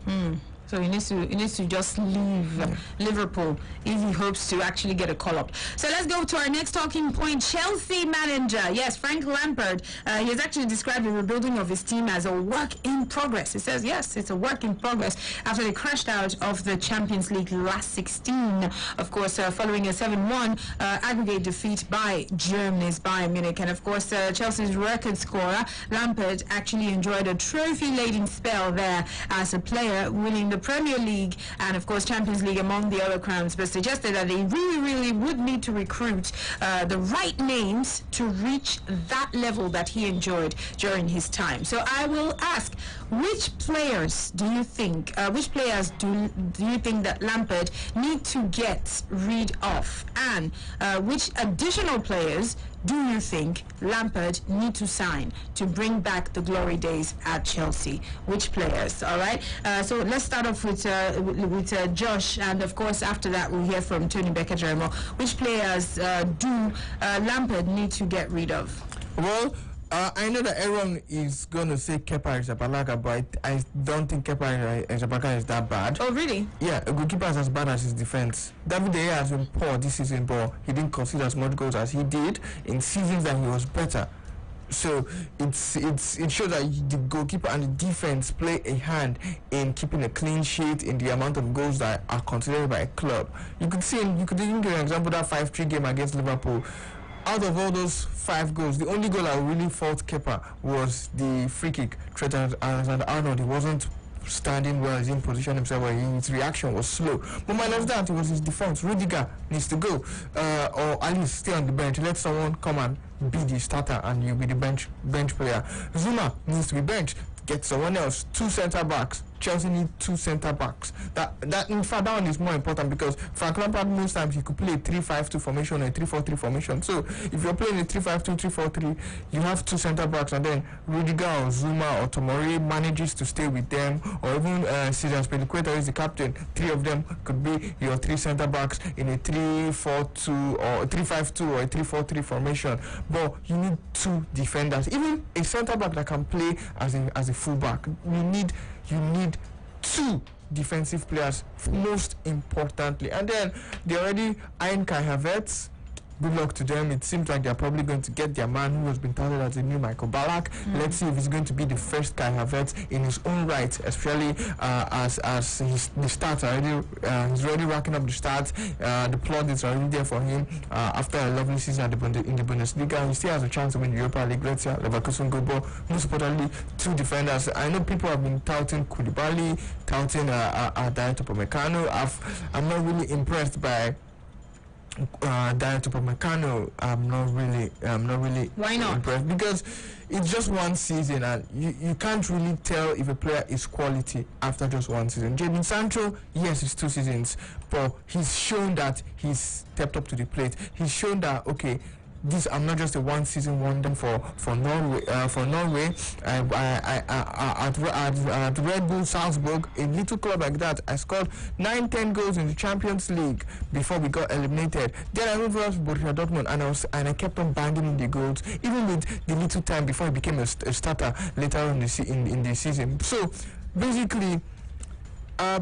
So he needs to just leave Liverpool if he hopes to actually get a call up. So let's go to our next talking point. Chelsea manager, yes, Frank Lampard. He has actually described the rebuilding of his team as a work in progress. He says, yes, it's a work in progress after they crashed out of the Champions League last 16. Of course, following a 7-1 aggregate defeat by Germany's Bayern Munich. And of course, Chelsea's record scorer, Lampard, actually enjoyed a trophy-laden spell there as a player, winning the Premier League and of course Champions League among the other crowns, but suggested that they really would need to recruit the right names to reach that level that he enjoyed during his time. So I will ask, which players do you think that Lampard need to get rid of, and which additional players do you think Lampard need to sign to bring back the glory days at Chelsea? Which players? All right. So let's start off with Josh, and of course after that we'll hear from Tony Becker-Jeremo. Which players do Lampard need to get rid of? Well, I know that everyone is going to say Kepa Arrizabalaga, but I don't think Kepa Arrizabalaga is that bad. Oh, really? Yeah, a goalkeeper is as bad as his defense. David De Gea has been poor this season, but he didn't concede as much goals as he did in seasons that he was better. So it shows that the goalkeeper and the defense play a hand in keeping a clean sheet, in the amount of goals that are considered by a club. You could even give an example, that 5-3 game against Liverpool. Out of all those 5 goals, the only goal I really fault Kepa was the free kick. Trent Alexander-Arnold, he wasn't standing well, he didn't position himself well, his reaction was slow. But minus that, it was his defense. Rudiger needs to go, or at least stay on the bench. Let someone come and be the starter and you'll be the bench player. Zuma needs to be benched. Get someone else. 2 centre backs. Chelsea need 2 centre backs. That in fact, that one is more important because Frank Lampard most times he could play a 3-5-2 formation or a 3-4-3 formation. So if you're playing a 3-5-2, 3-4-3, you have 2 centre backs, and then Rudiger or Zuma or Tomori manages to stay with them, or even Cesar Spilicueta is the captain. 3 of them could be your 3 centre backs in a 3-4-2 or a 3-5-2 or a 3-4-3 formation. But you need 2 defenders, even a centre back that can play as a fullback. You need 2 defensive players, most importantly. And then they already eyeing Kai Havertz. good luck to them. It seems like they're probably going to get their man who has been touted as the new Michael Ballack. Let's see if he's going to be the first Kai Havertz in his own right, especially as the stats are already he's already racking up the stats. The plot is already there for him after a lovely season in the Bundesliga. He still has a chance to win the Europa League. Let's see how Leverkusen go, but most importantly, two defenders. I know people have been touting Koulibaly, touting Dayot Upamecano. I'm not really impressed by Dayot Upamecano. I'm not really Why not? impressed, because it's just one season and you can't really tell if a player is quality after just one season. Jadon Sancho, yes, it's 2 seasons, but he's shown that he's stepped up to the plate. He's shown that, okay, I'm not just a one-season wonder for Norway. At Red Bull Salzburg, a little club like that, I scored 9-10 goals in the Champions League before we got eliminated. Then I moved over to Borussia Dortmund and I kept on banging in the goals, even with the little time before I became a starter later on in the season. So basically, I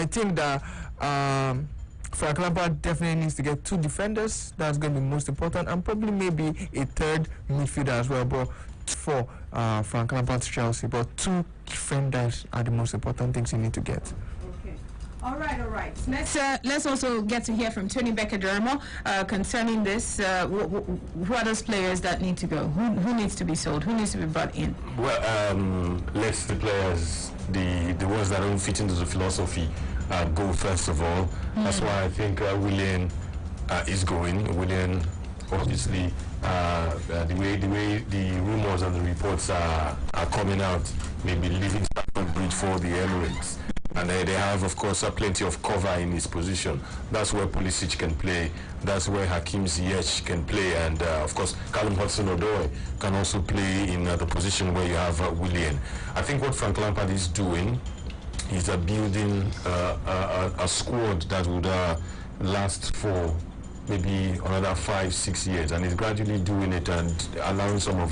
think that. Frank Lampard definitely needs to get 2 defenders. That's going to be most important, and probably maybe a 3rd midfielder as well. But for Frank Lampard's Chelsea, but 2 defenders are the most important things you need to get. Okay. All right. Let's also get to hear from Tony Becker-Dermo concerning this. Who are those players that need to go? Who needs to be sold? Who needs to be brought in? Well, let's the players, the ones that don't fit into the philosophy, go first of all. That's why I think Willian is going. Willian, obviously, the way the rumors and the reports are coming out, maybe leaving Stamford Bridge for the Emirates. And they have, of course, plenty of cover in his position. That's where Pulisic can play. That's where Hakim Ziyech can play. And, of course, Callum Hudson-Odoi can also play in the position where you have Willian. I think what Frank Lampard is doing is building a squad that would last for maybe another 5-6 years, and he's gradually doing it and allowing some of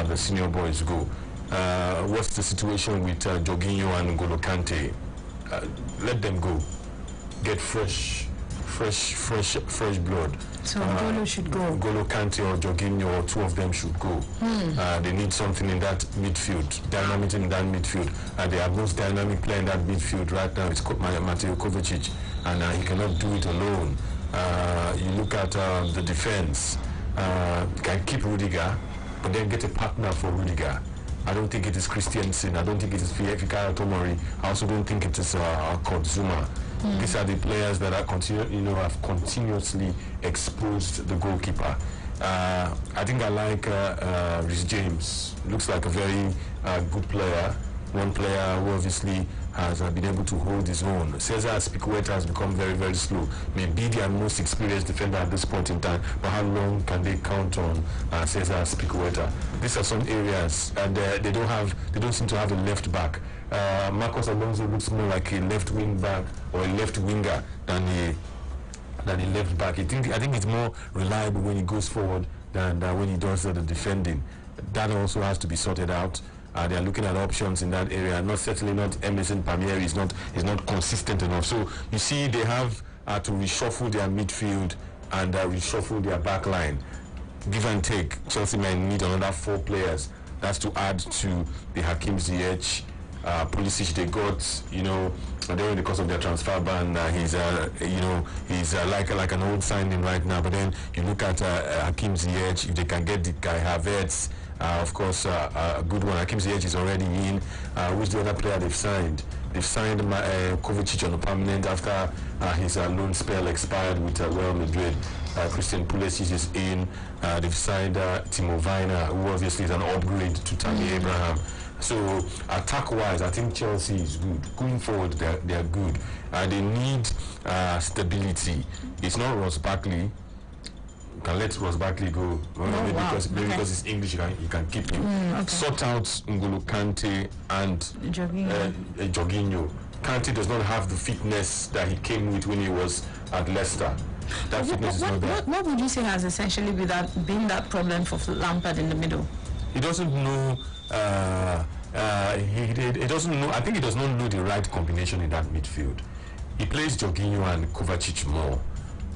the senior boys go. What's the situation with Jorginho and N'Golo Kante? Let them go. Get fresh blood. So N'Golo should go. N'Golo Kante or Jorginho, or 2 of them should go. They need something in that midfield, dynamism in that midfield. Their most dynamic player in that midfield right now is Mateo Kovacic, and he cannot do it alone. You look at the defense. Can keep Rudiger, but then get a partner for Rudiger. I don't think it is Christiansen. I don't think it is Fikayo Tomori. I also don't think it is Kurt Zouma. These are the players that are have continuously exposed the goalkeeper. I think I like Reece James. Looks like a very good player. One player who obviously has been able to hold his own. Cesar Azpilicueta has become very, very slow. Maybe their most experienced defender at this point in time, but how long can they count on Cesar Azpilicueta? These are some areas, and they don't seem to have a left back. Marcos Alonso looks more like a left wing back or a left winger than a left back. I think it's more reliable when he goes forward than when he does the defending. That also has to be sorted out. They are looking at options in that area. Certainly not Emerson Palmieri is not consistent enough. So you see, they have to reshuffle their midfield and reshuffle their back line. Give and take. Chelsea might need another 4 players. That's to add to the Hakim Ziyech, Pulisic they got. During the course of their transfer ban, he's like an old signing right now. But then you look at Hakim Ziyech, if they can get the Kai Havertz. Of course, a good one. Hakim Ziyech is already in. Who's the other player they've signed? They've signed Kovacic on a permanent after his loan spell expired with Real Madrid. Christian Pulisic is in. They've signed Timo Werner, who obviously is an upgrade to Tammy Abraham. So attack-wise, I think Chelsea is good. Going forward, they're good. They need stability. It's not Ross Barkley. You can let Ross Barkley go. Because it's English, you can keep him. Sort out N'Golo Kante and Jorginho. Kante does not have the fitness that he came with when he was at Leicester. That fitness is not there. What would you say has essentially been that problem for Lampard in the middle? He doesn't know. He doesn't know. I think he does not know the right combination in that midfield. He plays Jorginho and Kovacic more.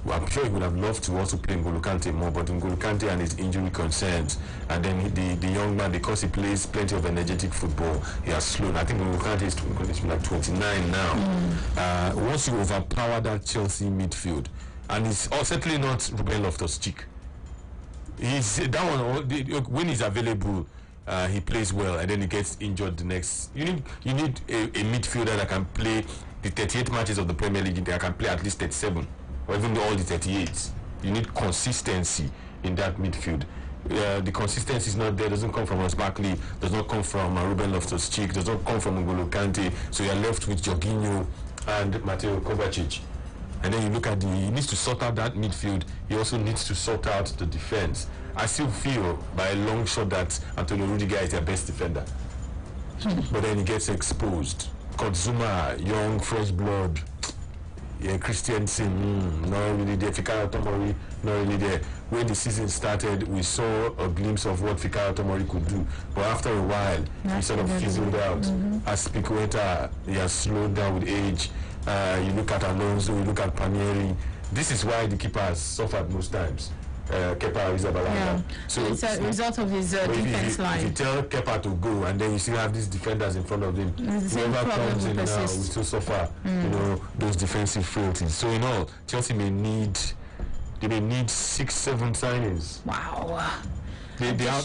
Well, I'm sure he would have loved to also play N'Golo Kante more, but N'Golo Kante and his injury concerns, and then the young man, because he plays plenty of energetic football, he has slowed. I think N'Golo Kante is like 29 now. Once you overpower that Chelsea midfield, and it's certainly not Ruben Loftus-Cheek. He's that one when he's available. He plays well, and then he gets injured the next. You need a midfielder that can play the 38 matches of the Premier League. That can play at least 37, or even all the 38. You need consistency in that midfield. The consistency is not there. Doesn't come from Ross Barkley. Does not come from Ruben Loftus-Cheek. Does not come from N'Golo Kante. So you're left with Jorginho and Mateo Kovacic. And then you look at he needs to sort out that midfield. He also needs to sort out the defense. I still feel by a long shot that Antonio Rudiger is their best defender. But then he gets exposed. Zuma, young, fresh blood. Yeah, Christiansen, not really there. Fikayo Tomori, not really there. When the season started, we saw a glimpse of what Fikayo Tomori could do. But after a while, he sort of fizzled out. Aspilicueta, he has slowed down with age. You look at Alonso, you look at Panieri. This is why the keeper has suffered most times. Kepa Arrizabalaga. Yeah. So it's a result of his defense line. If you tell Kepa to go and then you still have these defenders in front of him, whoever comes in now will still suffer, those defensive frailties. So in all, Chelsea may need 6-7 signings. Wow. They have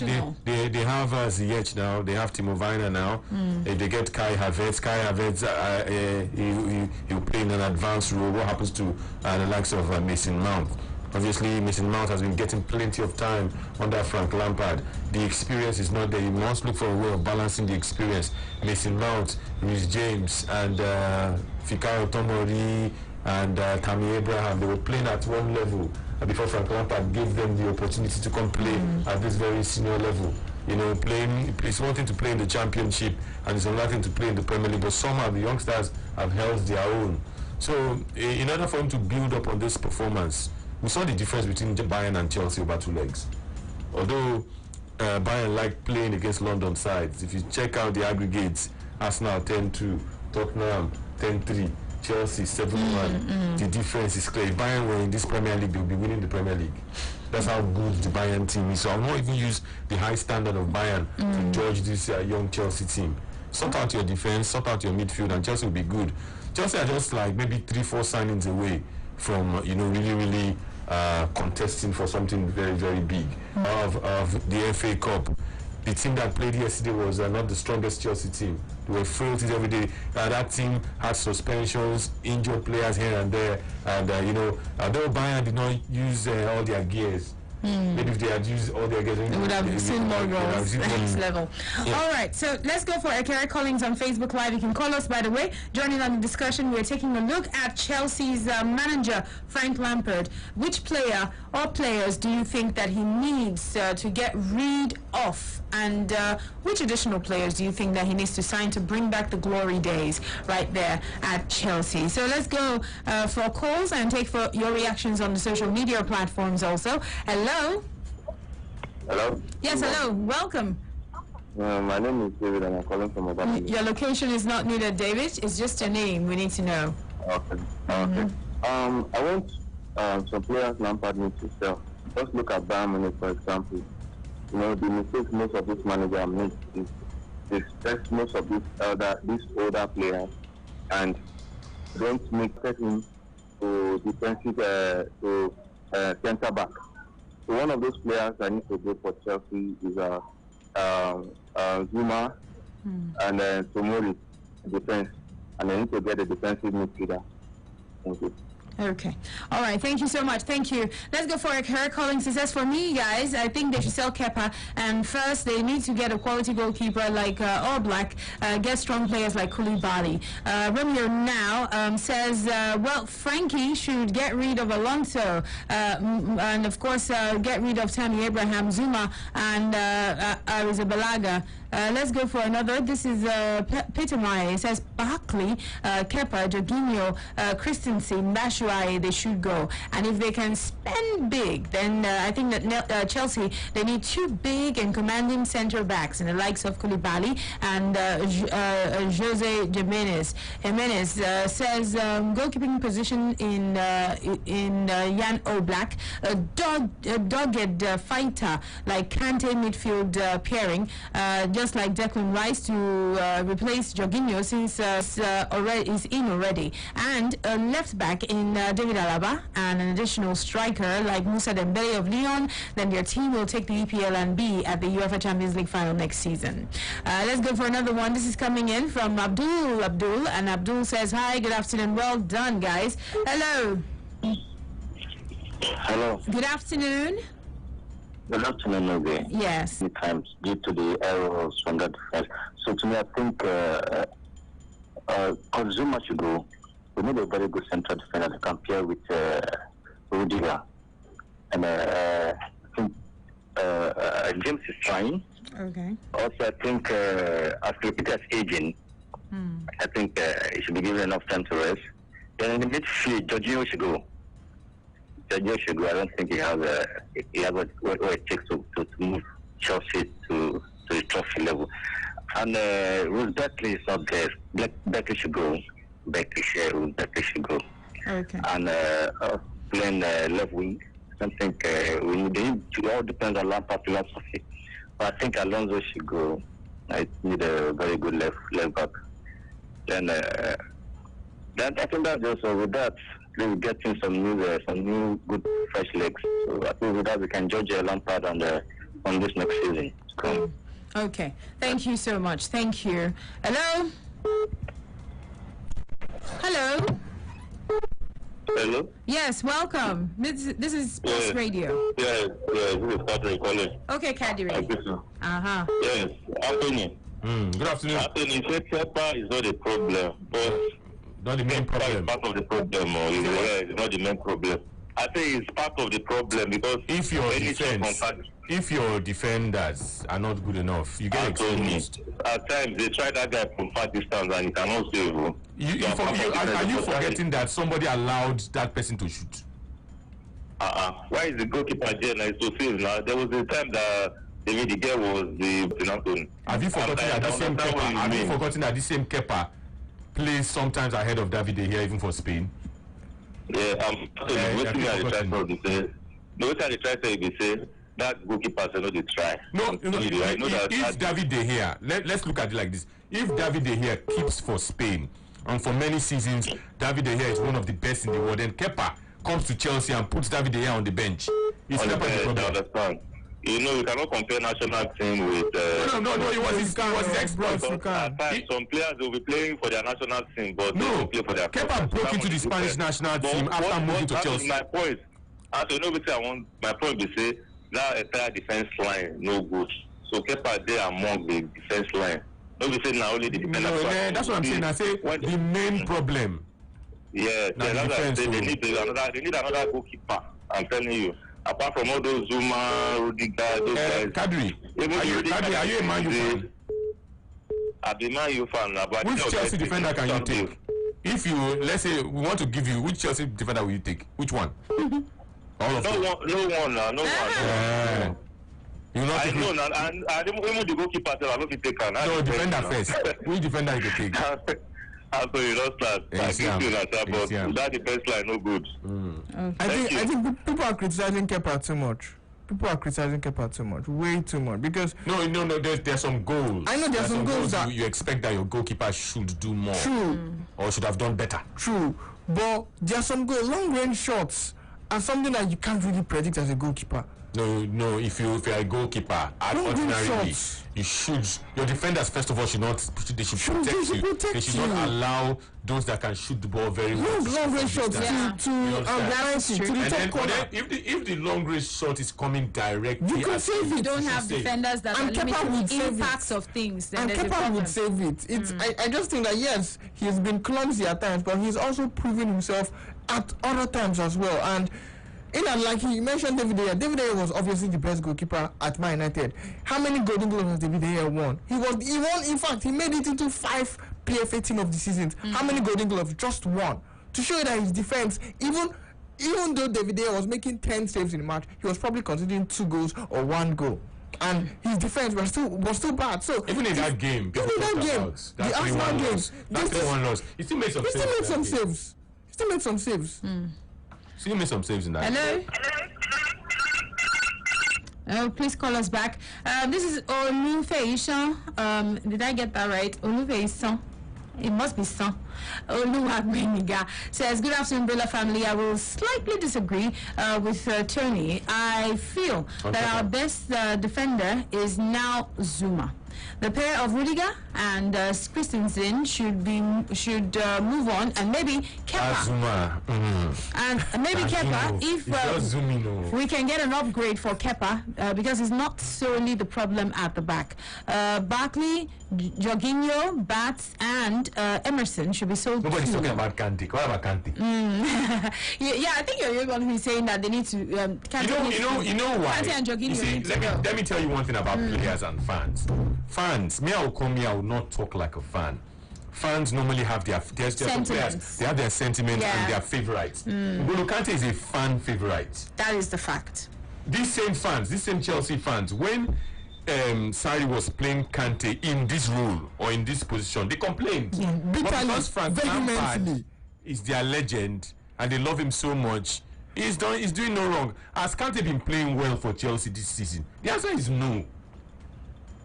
Ziyech now. They have Timo Werner now. If they get Kai Havertz, he'll play in an advanced role. What happens to the likes of Mason Mount? Obviously, Mason Mount has been getting plenty of time under Frank Lampard. The experience is not there. You must look for a way of balancing the experience. Mason Mount, Reece James, and Fikayo Tomori, and Tammy Abraham, they were playing at one level before Frank Lampard gave them the opportunity to come play at this very senior level. Playing, it's one thing to play in the Championship, and it's another thing to play in the Premier League, but somehow the youngsters have held their own. So, in order for him to build up on this performance, we saw the difference between Bayern and Chelsea over 2 legs. Although Bayern like playing against London sides, if you check out the aggregates, Arsenal 10-2, Tottenham 10-3, Chelsea 7-1. The difference is clear. If Bayern were in this Premier League, they would be winning the Premier League. That's how good the Bayern team is. So I'll not even use the high standard of Bayern to judge this young Chelsea team. Sort out your defense, sort out your midfield, and Chelsea will be good. Chelsea are just like maybe 3-4 signings away from really contesting for something very, very big of the FA Cup. The team that played yesterday was not the strongest Chelsea team. There were frailties every day. That team had suspensions, injured players here and there, and although Bayern did not use all their gears, maybe if they had used all their gears, they would have seen more goals next level. Yeah. All right, so let's go for Ekere Collins on Facebook Live. You can call us, by the way. Joining on the discussion, we're taking a look at Chelsea's manager, Frank Lampard. Which player or players do you think that he needs to get rid of? And which additional players do you think that he needs to sign to bring back the glory days right there at Chelsea? So let's go for calls and take for your reactions on the social media platforms also. Hello? Hello? Yes, hello. Welcome. My name is David and I'm calling from Obama. Your location is not needed, David. It's just your name. We need to know. Okay. Okay. I want some players Lampard needs to sell. Just look at Bayern Munich, for example. The mistakes most of this manager makes is they expect most of these older players and don't make him to defensive to centre back. So one of those players I need to go for Chelsea is Zuma and Tomori defense, and I need to get a defensive midfielder. Thank you. Okay. All right. Thank you so much. Thank you. Let's go for Ekere Collins. He says, for me, guys, I think they should sell Kepa. And first, they need to get a quality goalkeeper like Oblak, get strong players like Koulibaly. Romeo now says, well, Frankie should get rid of Alonso. And, of course, get rid of Tammy Abraham, Zuma, and Arrizabalaga. Let's go for another. This is Peter Meyer. It says Barkley, Kepa, Jorginho, Christensen, Batshuayi, they should go. And if they can spend big, then I think that Chelsea, they need 2 big and commanding centre backs in the likes of Koulibaly and Jose Jimenez. Jimenez says goalkeeping position in Jan Oblak, a dogged fighter like Kante midfield pairing, just like Declan Rice to replace Jorginho since already is in already, and a left back in David Alaba and an additional striker like Moussa Dembele of Lyon. Then their team will take the EPL and be at the UEFA Champions League final next season. Let's go for another one. This is coming in from Abdul, and Abdul says, hi, good afternoon, well done guys. Hello. Hello. Good afternoon. Good afternoon, Oge. Yes. Many times due to the errors from the defense. So to me, I think Zuma should go. We need a very good central defender to compare with Rudiger. And I think James is trying. Okay. Also, I think as Lupita is aging, I think he should be given enough time to rest. Then in the midfield, Jorginho should go. Jorginho should go. I don't think he has what it takes to move Chelsea to the trophy level. And Rose Beckley is not there. Beckley should go. Beckley should go. Okay. And playing left wing, I don't think it all depends on Lampard philosophy. But I think Alonso should go. I need a very good left back. Then I think that also with that we're getting some new good fresh legs. So I think with that we can judge Lampard on this next season. Come. Okay. Thank you so much. Thank you. Hello. Hello. Hello. Yes. Welcome. This is Sports Radio. Yes. This is Patrick calling. Okay, Kadiri. Yes. Anthony. Good afternoon. Anthony said Kepa is not a problem, but Not the main problem. It's part of the problem, or it's not the main problem. I think it's part of the problem because if your defenders are not good enough, you get exposed. At times they try that guy from far distance and he cannot save. Are you forgetting that somebody allowed that person to shoot? Why is the goalkeeper there now to save now? There was a time that David De Gea was the penalty. Have you forgotten that the same Kepa plays sometimes ahead of David De Gea even for Spain? Yeah, what I try to say that goalkeeper say no they try. If David De Gea, let's look at it like this. If David De Gea keeps for Spain, and for many seasons David De Gea is one of the best in the world, and Kepa comes to Chelsea and puts David De Gea on the bench, it's Kepa the problem. I understand. You know, you cannot compare national team with. No. It was his exploits. Some players will be playing for their national team, but they will play for their. Kepa broke into the Spanish national team after moving to Chelsea. My point. As you know, my point is say that entire defense line no good. So Kepa there among the defense line. No, we say now only the defense line. That's what I'm saying. I say the main problem. Yeah, they need another goalkeeper. I'm telling you. Apart from all those Zuma, Rudiger, those guys. Kadri, are you a Man U fan? I'm a Man U fan. Which Chelsea defender can you take? If you, let's say, we want to give you, which Chelsea defender will you take? Which one? All of them? No one. You not take I know, and even the goalkeeper, I don't think take her. No, defender first. Which defender you can take? So you don't start. But that defense line no good. I think people are criticizing Kepa too much. Way too much. Because no. There's some goals. I know there's some goals that you expect that your goalkeeper should do more. True. Or should have done better. True. But there's some goals, long range shots are something that you can't really predict as a goalkeeper. No. If you're a goalkeeper, ordinarily, you should. Your defenders, first of all, should protect you. They should not allow those that can shoot the ball very well. Long range shots to the top corner. If the long range shot is coming directly, you can save it. You don't have defenders that are limiting the impacts of things. And Kepa would save it. I just think that yes, he's been clumsy at times, but he's also proven himself at other times as well. And In and like you mentioned David De Gea. David De Gea was obviously the best goalkeeper at Man United. How many Golden Globes has David De Gea won? He won, in fact, he made it into 5 PFA Team of the Season. How many Golden Gloves? Just 1. To show you that his defense, even though David De Gea was making 10 saves in the match, he was probably considering 2 goals or 1 goal. And his defense was still bad. So even in that game, the Arsenal game, that 3-1 loss, he still made some saves. Still made some saves. Still made some saves in that. Hello? Please call us back. This is Olufeishan. Did I get that right? Olufeishan. It must be son. Oluwagbeniga says, good afternoon, Brilla family. I will slightly disagree with Tony. I feel that our best defender is now Zuma. The pair of Rudiger and Christensen should move on, and maybe Kepa. And maybe Kepa, if we can get an upgrade for Kepa, because it's not solely the problem at the back. Barkley, Jorginho, Bats, and Emerson should be sold. Nobody's talking about Kante. What about Kante? Yeah, I think you're going to be saying that they need to. You know why? Kante and Jorginho. You see, let me tell you one thing about players and fans. Fans, me I will not talk like a fan. Fans normally have their players, they have their sentiments and their favorites. N'Golo Kante is a fan favorite. That is the fact. These same Chelsea fans, when Sarri was playing Kante in this role or in this position, they complained. But because Frank Lampard is their legend and they love him so much, he's doing no wrong. Has Kante been playing well for Chelsea this season? The answer is no.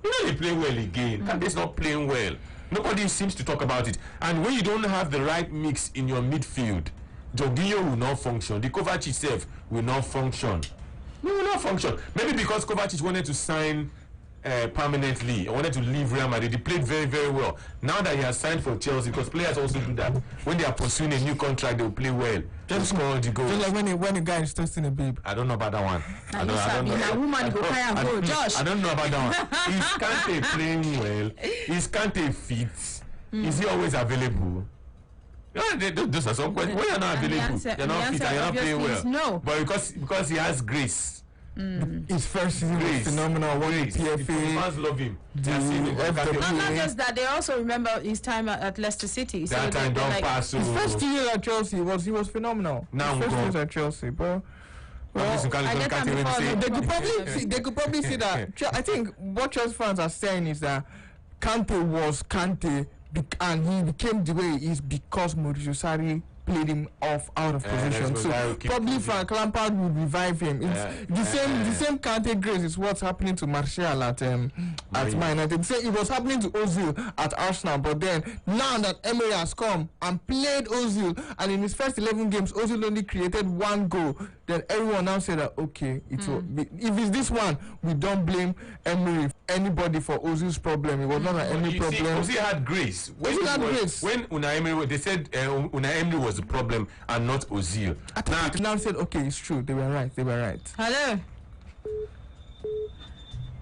You know they play well again. Kante's not playing well. Nobody seems to talk about it. And when you don't have the right mix in your midfield, Jorginho will not function. The Kovacic itself will not function. He will not function. Maybe because Kovacic wanted to sign permanently, or wanted to leave Real Madrid. He played very, very well. Now that he has signed for Chelsea, because players also do that. When they are pursuing a new contract, they will play well. Just score the goals. Just like when a guy is testing a babe. I don't know about that one. I don't know about that one. Is Kante playing well? Is Kante fit? Is he always available? Those are some questions. When you're not available, you're not fit and you're not playing well. No. But because he has grace. His first season was phenomenal. PFA. Fans love him. Not just that, they also remember his time at Leicester City. That time don't pass. His first 2 years at Chelsea he was phenomenal. Now his first years at Chelsea, bro. Well, they could probably see that. I think what Chelsea fans are saying is that Kante was Kante, and he became the way he is because Mauricio Sarri played him out of position. So probably Frank Lampard would revive him. It's the same Kante grace is what's happening to Martial at Man United. It was happening to Ozil at Arsenal, but then now that Emery has come and played Ozil, and in his first 11 games Ozil only created 1 goal, then everyone now said that okay, if it's this one, we don't blame anybody for Ozil's problem. It was not any problem. Ozil had grace. When Unai Emery, they said Unai Emery was the problem and not Ozil. Now said okay, it's true. They were right.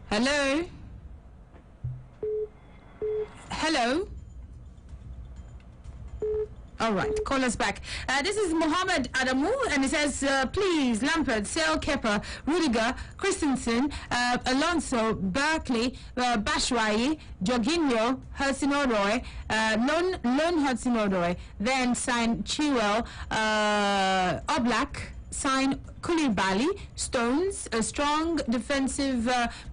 Hello. All right, call us back. This is Mohammed Adamu, and he says, please, Lampard, sell Kepa, Rudiger, Christensen, Alonso, Barkley, Bashwai, Jorginho, Hudson-Odoi, loan Hudson-Odoi, then sign Chilwell, Oblak, sign Koulibaly, Stones, a strong defensive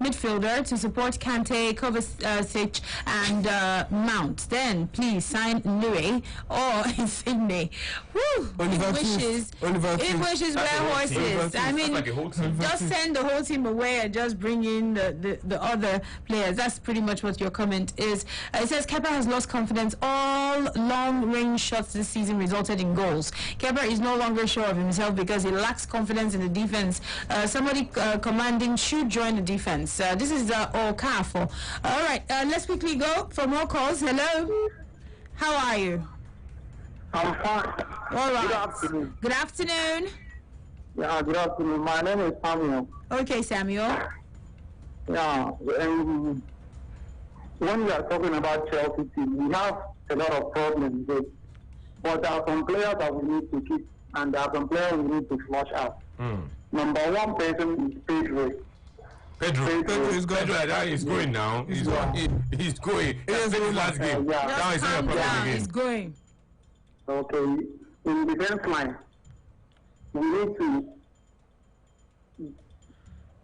midfielder to support Kante, Kovacic, and Mount. Then please sign Louis or Insigne. Woo! It wishes were horses. I mean, just send the whole team away and just bring in the other players. That's pretty much what your comment is. It says Kepa has lost confidence. All long-range shots this season resulted in goals. Kepa is no longer sure of himself because he lacks confidence in the defense. Somebody commanding should join the defense. This is Okafo. All right, let's quickly go for more calls. Hello, how are you? I'm fine. All right. Good afternoon. Good afternoon. Yeah, good afternoon. My name is Samuel. Okay, Samuel. Yeah, when we are talking about Chelsea team, we have a lot of problems, but there are some players that we need to keep, and there are some players we need to flush out. Number one person is Pedro. Pedro is going. Pedro, he's going now. He's going. He's going. That's his last game. Now he's not a problem again. He's going. Okay. In defense line, we need to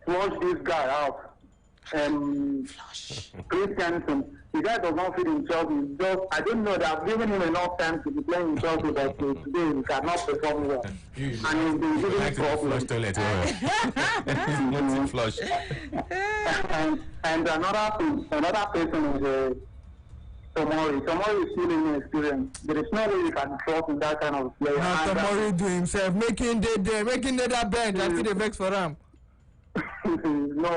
flush this guy out. Christensen, the guy does not fit in Chelsea. Just, I don't know, they have given him enough time to be playing in Chelsea, but today he cannot perform well. And he's been giving problems. Flush. And another person is Tomori. Tomori is still inexperienced. There is no way you can trust in that kind of player. Now Tomori do himself, making that bench, and still they vex for him. No,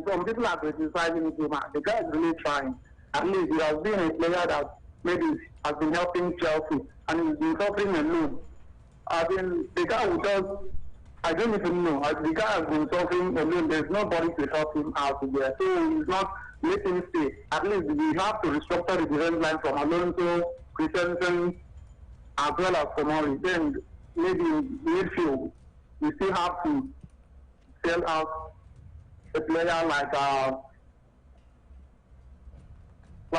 some people are criticizing him. The guy is really trying. At least he has been a player that maybe has been helping Chelsea, and he's been suffering alone. I mean, the guy who does, I don't even know. The guy has been suffering alone. There's nobody to help him out there. So he's not letting him stay. At least we have to restructure the defense line from Alonso, Christensen, as well as Tomori. Then maybe in midfield, we still have to sell out a player like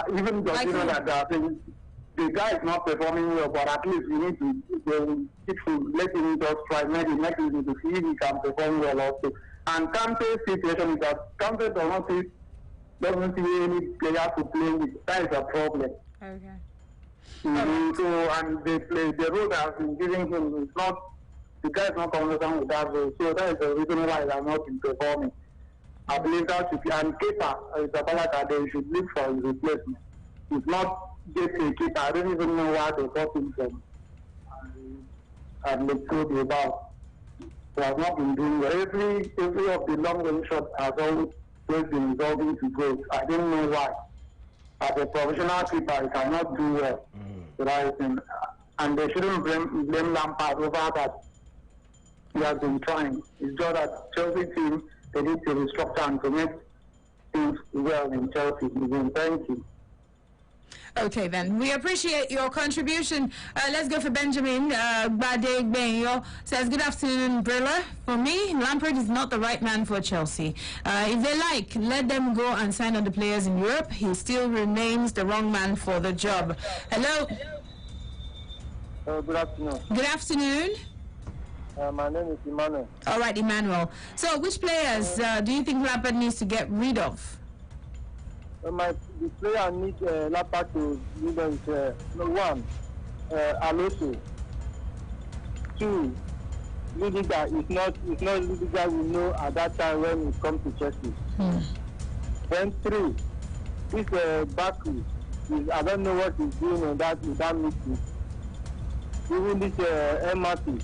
even Jorginho like that. The guy is not performing well, but at least we need to let him just try, maybe next season to see if he can perform well also. And Kante's situation is that Kante doesn't see any player to play with. That is a problem. Okay. So, and the role that has been giving him is not, the guy is not conversant with that role. So that is the reason why they are not performing. I believe that should be, and Kepa, Zabalata, they should look for his replacement. If not get a keeper, I don't even know why they got him from. And let's go about. They have not been doing well. Every of the long range shots has always been resolving to goals. I don't know why. As a professional keeper, he cannot do well. And they shouldn't blame Lampard over that. He has been trying. It's just that Chelsea team, they need to restructure and to make things well in Chelsea. Thank you. Okay, then. We appreciate your contribution. Let's go for Benjamin. Bade Benyo says, good afternoon, Brilla. For me, Lampard is not the right man for Chelsea. If they like, let them go and sign on the players in Europe. He still remains the wrong man for the job. Hello? Good afternoon. Good afternoon. My name is Emmanuel. All right, Emmanuel. So, which players do you think Lampard needs to get rid of? The player needs Lampard to lead us. One, Alonso. Two, Lidiga is not Lidiga we know at that time when it comes to Chelsea. Then three, this Baku, I don't know what he's doing in that meeting. Even this MRT,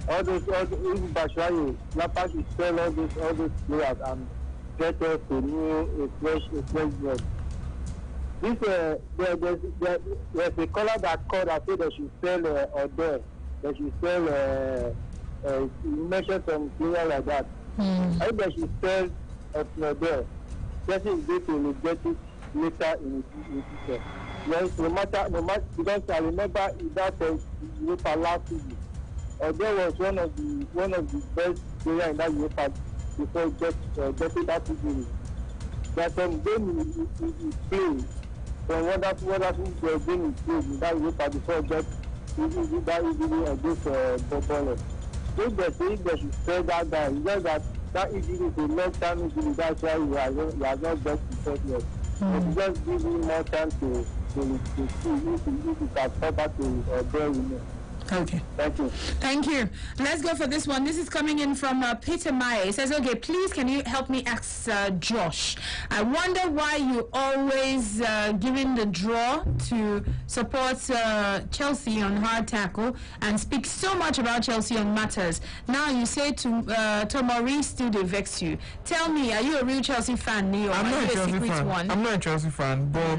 all those even Bashwayo, Lampard should sell all those players and get us a fresh job. This there's a caller that called that said they should sell Odell. They should sell you mentioned some player like that. I think they should sell Odell. Chelsea is going to reject it later in the future. Yes, no matter because I remember that Europa last season. Odell was one of the best players in that Europa before getting that injury. There are some games he played, some wonderful game he played in that Europa before getting that injury against Bobola. If they should sell that guy, it's just that injury is a long-term injury, that's why he has not got to start yet. But just give him more time to see if he can come back to Odell. Okay. Thank you. Thank you. Let's go for this one. This is coming in from Peter Meyer. He says, okay, please can you help me ask Josh? I wonder why you always giving the draw to support Chelsea on hard tackle and speak so much about Chelsea on matters. Now you say to Tomori still they vex you. Tell me, are you a real Chelsea fan, Neo? I'm not a Chelsea fan. One? I'm not a Chelsea fan, but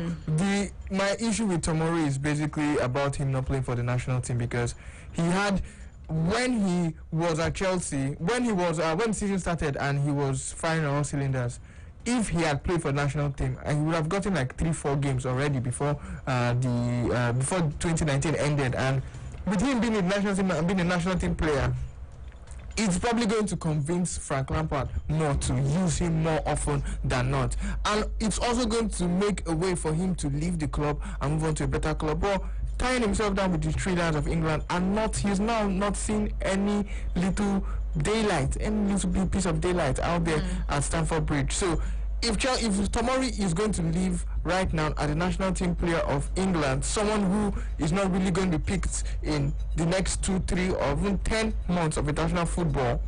my issue with Tomori is basically about him not playing for the national team, because he had, when he was at Chelsea, when the season started and he was firing on all cylinders, if he had played for the national team, he would have gotten like 3-4 games already before before 2019 ended. And with him being a national team player, it's probably going to convince Frank Lampard more to use him more often than not. And it's also going to make a way for him to leave the club and move on to a better club. But tying himself down with the three lions of England, and he's now not seen any little daylight, any little piece of daylight out there at Stamford Bridge. So if Tomori is going to leave right now as the national team player of England, someone who is not really going to be picked in the next 2, 3 or even 10 months of international football,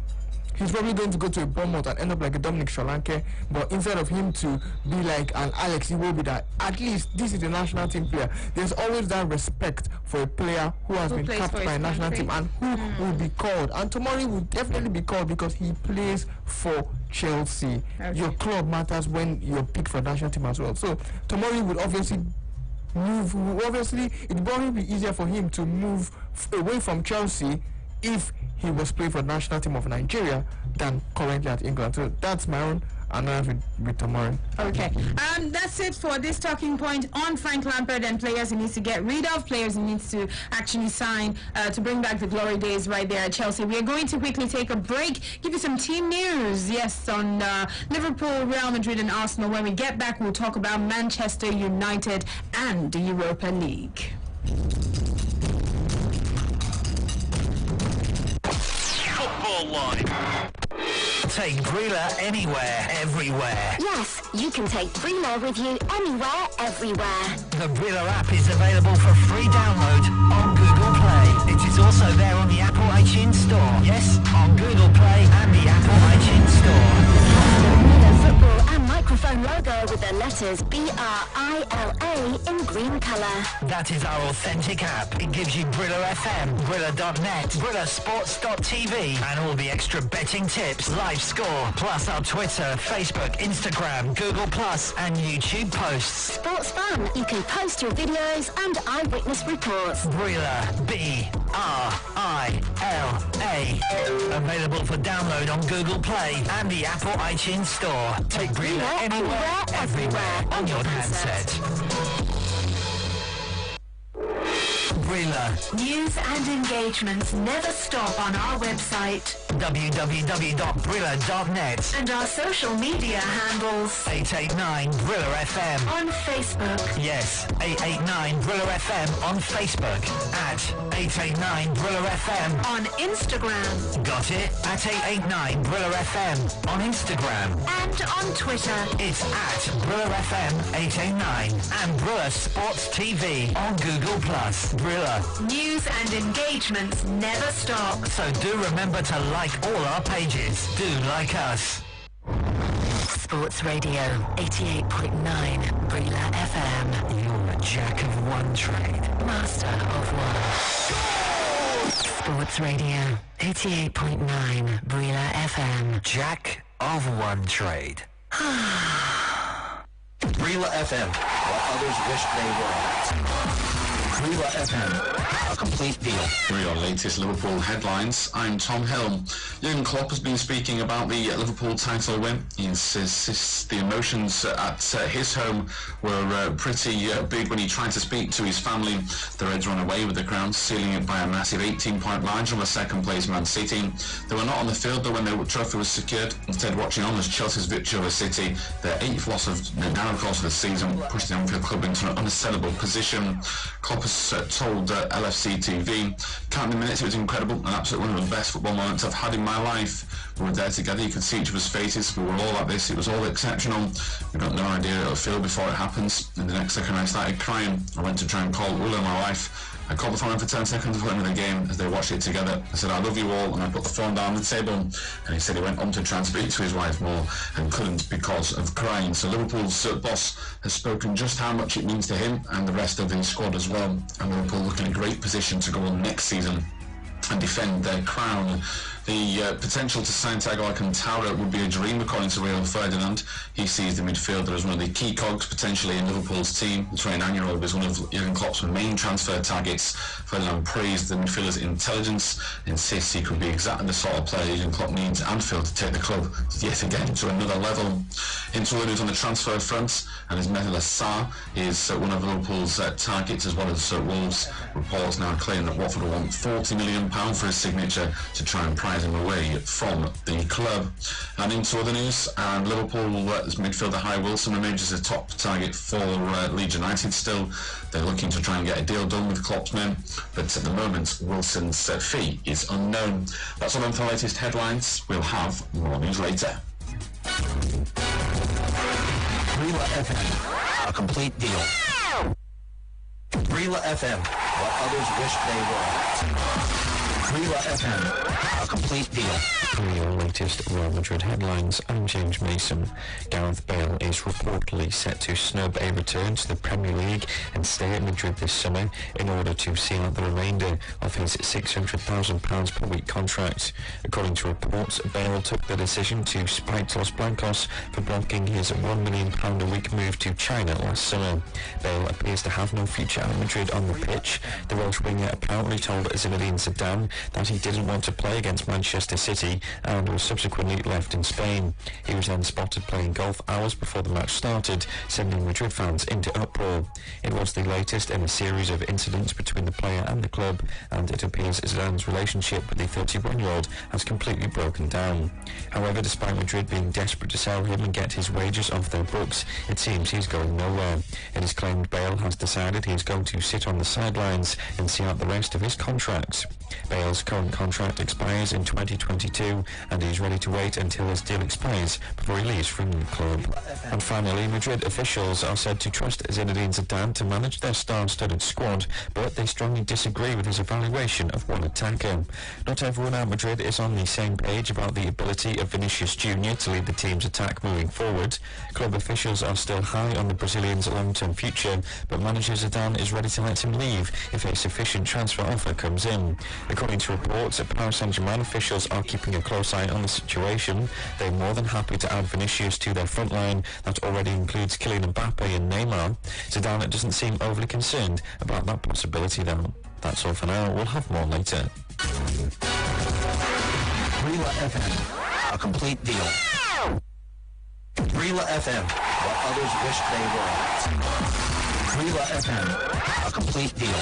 he's probably going to go to a Bournemouth and end up like a Dominic Solanke. But instead of him to be like an Alex Iwobi, that at least this is a national team player, there's always that respect for a player who has been capped by a national team and who will be called. And Tomori will definitely be called because he plays for Chelsea. Okay. Your club matters when you're picked for a national team as well. So Tomori would obviously it would probably be easier for him to move away from Chelsea if he was playing for the national team of Nigeria than currently at England. So that's my own analysis with Tomori. Okay. That's it for this talking point on Frank Lampard and players he needs to get rid of, players he needs to actually sign to bring back the glory days right there at Chelsea. We are going to quickly take a break, give you some team news, yes, on Liverpool, Real Madrid and Arsenal. When we get back, we'll talk about Manchester United and the Europa League. Football Line. Take Brila anywhere, everywhere. Yes, you can take Brila with you anywhere, everywhere. The Brila app is available for free download on Google Play. It is also there on the Apple iTunes Store. Yes, on Google Play and the Apple iTunes Store. The football and microphone logo with the letters BRILA in green colour. That is our authentic app. It gives you Brila FM, Brila.net, BrilaSports.tv, and all the extra betting tips, live score, plus our Twitter, Facebook, Instagram, Google Plus, and YouTube posts. Sports fun. You can post your videos and eyewitness reports. Brila, B-R-I-L-A. Available for download on Google Play and the Apple iTunes Store. Take Brila anywhere, everywhere on your handset. Brila. News and engagements never stop on our website www.brila.net and our social media handles 889 Brila FM on Facebook. Yes, 889 Brila FM on Facebook, at 889 Brila FM on Instagram. Got it? At 889 Brila FM on Instagram and on Twitter. It's at Brila FM 889 and Brila Sports TV on Google Plus. Brila. News and engagements never stop. So do remember to like all our pages. Do like us. Sports Radio 88.9 Brila FM. You're a jack of one trade, master of one. Sports Radio 88.9 Brila FM. Jack of one trade. Brila FM, what others wish they were. Brila FM, a complete deal. For your latest Liverpool headlines, I'm Tom Hill. Jurgen Klopp has been speaking about the Liverpool title win. He insists the emotions at his home were pretty big when he tried to speak to his family. The Reds ran away with the crown, sealing it by a massive 18-point margin on the second-place Man City. They were not on the field though when the trophy was secured. Instead, watching on as Chelsea's victory over City, their 8th loss of the narrow course of the season, pushed the Anfield club into an unassailable position. Klopp told LFC TV, counting the minutes, it was incredible and absolutely one of the best football moments I've had in my life. We were there together, you could see each of us faces, we were all like this, it was all exceptional. We got no idea how it'll feel before it happens. In the next second I started crying. I went to try and call Ula, my wife. I called the phone for 10 seconds before the end of the game as they watched it together. I said, I love you all, and I put the phone down on the table. And he said he went on to try and speak to his wife more and couldn't because of crying. So Liverpool's boss has spoken just how much it means to him and the rest of the squad as well. And Liverpool look in a great position to go on next season and defend their crown. The potential to sign Thiago Alcantara would be a dream, according to Rio Ferdinand. He sees the midfielder as one of the key cogs potentially in Liverpool's team. The 29-year-old is one of Jurgen Klopp's main transfer targets. Ferdinand praised the midfielder's intelligence, insists he could be exactly the sort of player Jurgen Klopp needs Anfield to take the club yet again to another level. Into the news on the transfer front, and Ismaila Sarr is one of Liverpool's targets as well as Wolves. Reports now claim that Watford will want £40 million for his signature to try and pry heading away from the club. And into other news, and Liverpool's midfielder Harry Wilson remains as a top target for Leeds United still. They're looking to try and get a deal done with Klopp's men, but at the moment Wilson's fee is unknown. That's all on the latest headlines. We'll have more news later. Rila FM, a complete deal. Rila FM, what others wish they were. Rila FM, a complete deal. For your latest Real Madrid headlines, I'm James Mason. Gareth Bale is reportedly set to snub a return to the Premier League and stay at Madrid this summer in order to see out the remainder of his £600,000 per week contract. According to reports, Bale took the decision to spite Los Blancos for blocking his £1 million a week move to China last summer. Bale appears to have no future at Madrid on the pitch. The Welsh winger apparently told Zinedine Zidane that he didn't want to play against Manchester City and was subsequently left in Spain. He was then spotted playing golf hours before the match started, sending Madrid fans into uproar. It was the latest in a series of incidents between the player and the club, and it appears Zidane's relationship with the 31-year-old has completely broken down. However, despite Madrid being desperate to sell him and get his wages off their books, it seems he's going nowhere. It is claimed Bale has decided he is going to sit on the sidelines and see out the rest of his contract. Bale's current contract expires in 2022 and he's ready to wait until his deal expires before he leaves from the club. And finally, Madrid officials are said to trust Zinedine Zidane to manage their star-studded squad, but they strongly disagree with his evaluation of one attacker. Not everyone at Madrid is on the same page about the ability of Vinicius Jr. to lead the team's attack moving forward. Club officials are still high on the Brazilian's long-term future, but manager Zidane is ready to let him leave if a sufficient transfer offer comes in. According to reports, Paris Saint-Germain officials are keeping a close eye on the situation. They're more than happy to add Vinicius to their front line that already includes Kylian Mbappe and Neymar. Zidane doesn't seem overly concerned about that possibility though. That's all for now. We'll have more later. Rila FM, a complete deal. Rila FM, what others wish they were. Rila FM, a complete deal.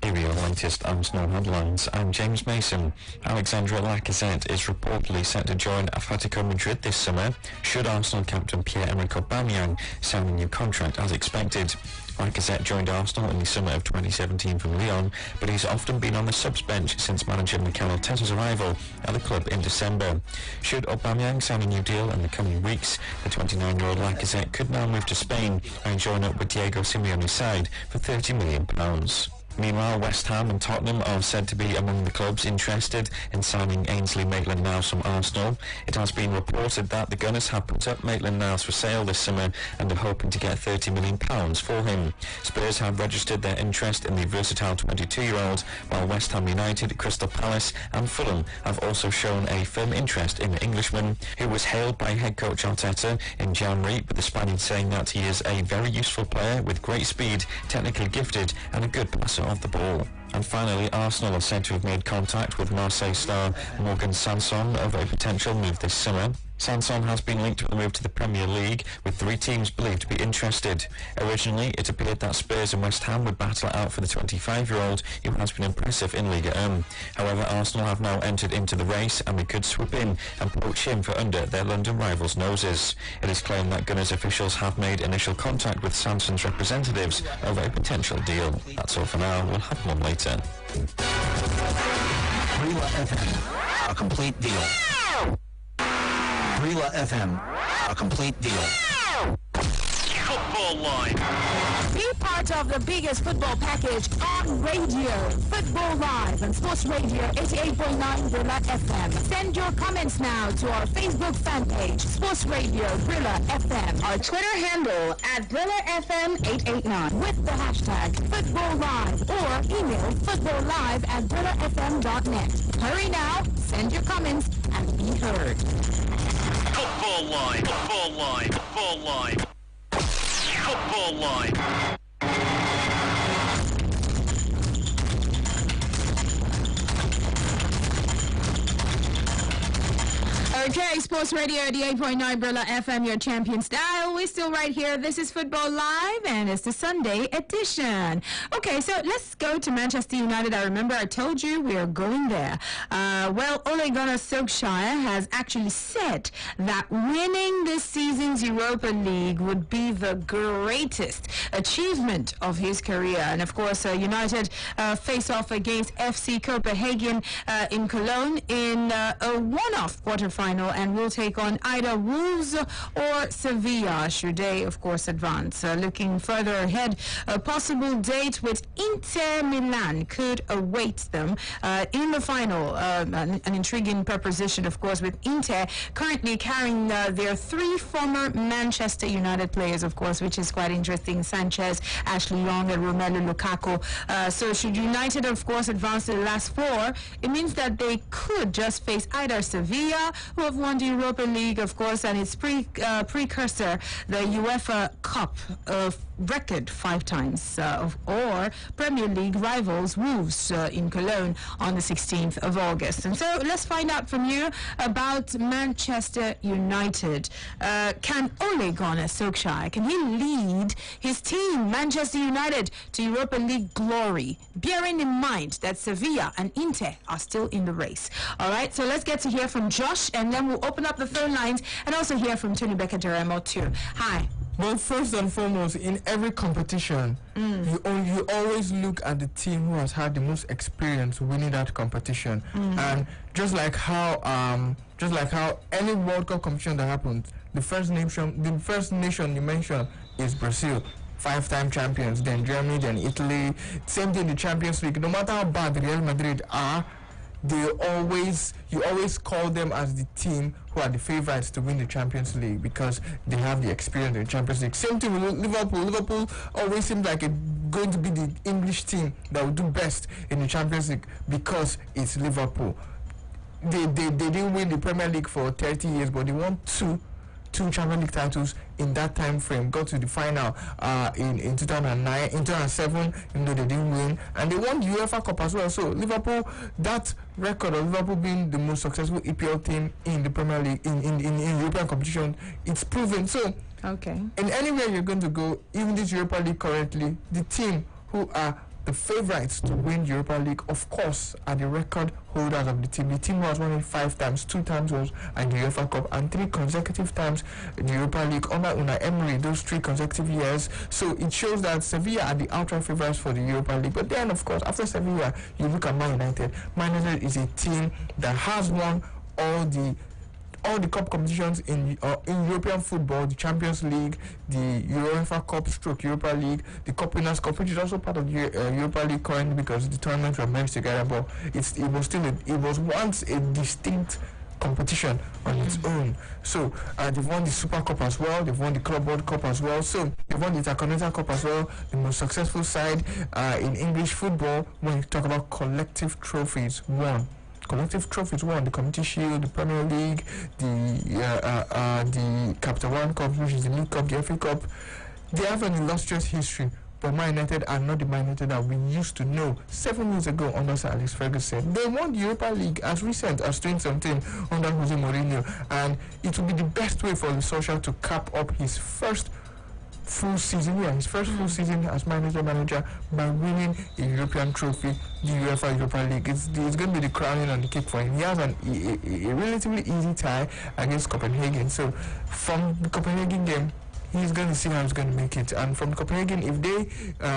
Here are your latest Arsenal headlines. I'm James Mason. Alexandre Lacazette is reportedly set to join Atletico Madrid this summer, should Arsenal captain Pierre-Emerick Aubameyang sign a new contract as expected. Lacazette joined Arsenal in the summer of 2017 from Lyon, but he's often been on the subs bench since manager Mikel Arteta's arrival at the club in December. Should Aubameyang sign a new deal in the coming weeks, the 29-year-old Lacazette could now move to Spain and join up with Diego Simeone's side for £30 million. Meanwhile, West Ham and Tottenham are said to be among the clubs interested in signing Ainsley Maitland-Niles from Arsenal. It has been reported that the Gunners have put up Maitland-Niles for sale this summer and are hoping to get £30 million for him. Spurs have registered their interest in the versatile 22-year-old, while West Ham United, Crystal Palace and Fulham have also shown a firm interest in the Englishman, who was hailed by head coach Arteta in January, with the Spaniard saying that he is a very useful player with great speed, technically gifted and a good passer of the ball. And finally, Arsenal are said to have made contact with Marseille star Morgan Sanson over a potential move this summer. Sanson has been linked with a move to the Premier League, with 3 teams believed to be interested. Originally, it appeared that Spurs and West Ham would battle it out for the 25-year-old, who has been impressive in Liga 1. However, Arsenal have now entered into the race, and they could swoop in and poach him for under their London rivals' noses. It is claimed that Gunners officials have made initial contact with Sanson's representatives over a potential deal. That's all for now. We'll have more later. Rila FM, a complete deal. Rila FM, a complete deal. Football Line. Be part of the biggest football package on radio. Football Live on Sports Radio 88.9 Brilla FM. Send your comments now to our Facebook fan page, Sports Radio Brilla FM. Our Twitter handle at Brilla FM 889 with the hashtag Football Live, or email footballlive@brillafm.net. Hurry now, send your comments and be heard. Football Line. Football Line. Football Line. Football Line. Okay, Sports Radio 88.9 Brilla FM, your champion style. We're still right here. This is Football Live, and it's the Sunday edition. Okay, so let's go to Manchester United. I remember I told you we are going there. Well, Ole Gunnar Solskjaer has actually said that winning this season's Europa League would be the greatest achievement of his career. And of course, United face off against FC Copenhagen in Cologne in a one-off quarterfinal, and will take on either Wolves or Sevilla should they, of course, advance. Looking further ahead, a possible date with Inter Milan could await them in the final. An intriguing proposition, of course, with Inter currently carrying their three former Manchester United players, of course, which is quite interesting: Sanchez, Ashley Young, and Romelu Lukaku. So should United, of course, advance to the last four, it means that they could just face either Sevilla, who have won the Europa League, of course, and its precursor, the UEFA Cup, record 5 times, or Premier League rivals Wolves in Cologne on the 16th of August. And so let's find out from you about Manchester United. Can Ole Gunnar Solskjaer, can he lead his team, Manchester United, to Europa League glory, bearing in mind that Sevilla and Inter are still in the race? All right, so let's get to hear from Josh, and then we'll open up the phone lines and also hear from Tony Becker-Deremo too. Hi. Well, first and foremost, in every competition, you always look at the team who has had the most experience winning that competition. And just like how any World Cup competition that happens, the first nation you mention is Brazil. 5-time champions, then Germany, then Italy. Same thing in the Champions League. No matter how bad Real Madrid are, you always call them as the team who are the favorites to win the Champions League because they have the experience in the Champions League. Same thing with Liverpool. Liverpool always seems like it's going to be the English team that will do best in the Champions League because it's Liverpool. They didn't win the Premier League for 30 years, but they won two Champions League titles in that time frame. Got to the final in 2009, in 2007, even though they didn't win, and they won the UEFA Cup as well. So Liverpool, that record of Liverpool being the most successful EPL team in the Premier League in European competition, it's proven. So okay, in anywhere you're going to go, even this Europa League currently, the team who are the favorites to win Europa League, of course, are the record holders of the team. The team who has won it 5 times, 2 times was at the UEFA Cup, and 3 consecutive times in the Europa League under Unai Emery, those 3 consecutive years. So it shows that Sevilla are the outright favorites for the Europa League. But then, of course, after Sevilla, you look at Man United. Man United is a team that has won all the cup competitions in European football, the Champions League, the UEFA Cup / Europa League, the Cup Winners' Cup, which is also part of the Europa League currently because the tournaments were merged together, but it was once a distinct competition on its own. So they've won the Super Cup as well, they've won the Club World Cup as well, so they've won the Intercontinental Cup as well, the most successful side in English football when you talk about collective trophies won. Collective trophies won: the Community Shield, the Premier League, the Capital One Cup, which is the League Cup, the FA Cup. They have an illustrious history, but Man United are not the Man United that we used to know 7 years ago under Sir Alex Ferguson. They won the Europa League as recent as 2017 under Jose Mourinho, and it will be the best way for Solskjaer to cap up his first full season as manager by winning a European trophy, the UEFA Europa League. It's going to be the crowning on the cake for him. He has a relatively easy tie against Copenhagen. So from the Copenhagen game, he's going to see how he's going to make it. And from Copenhagen, if they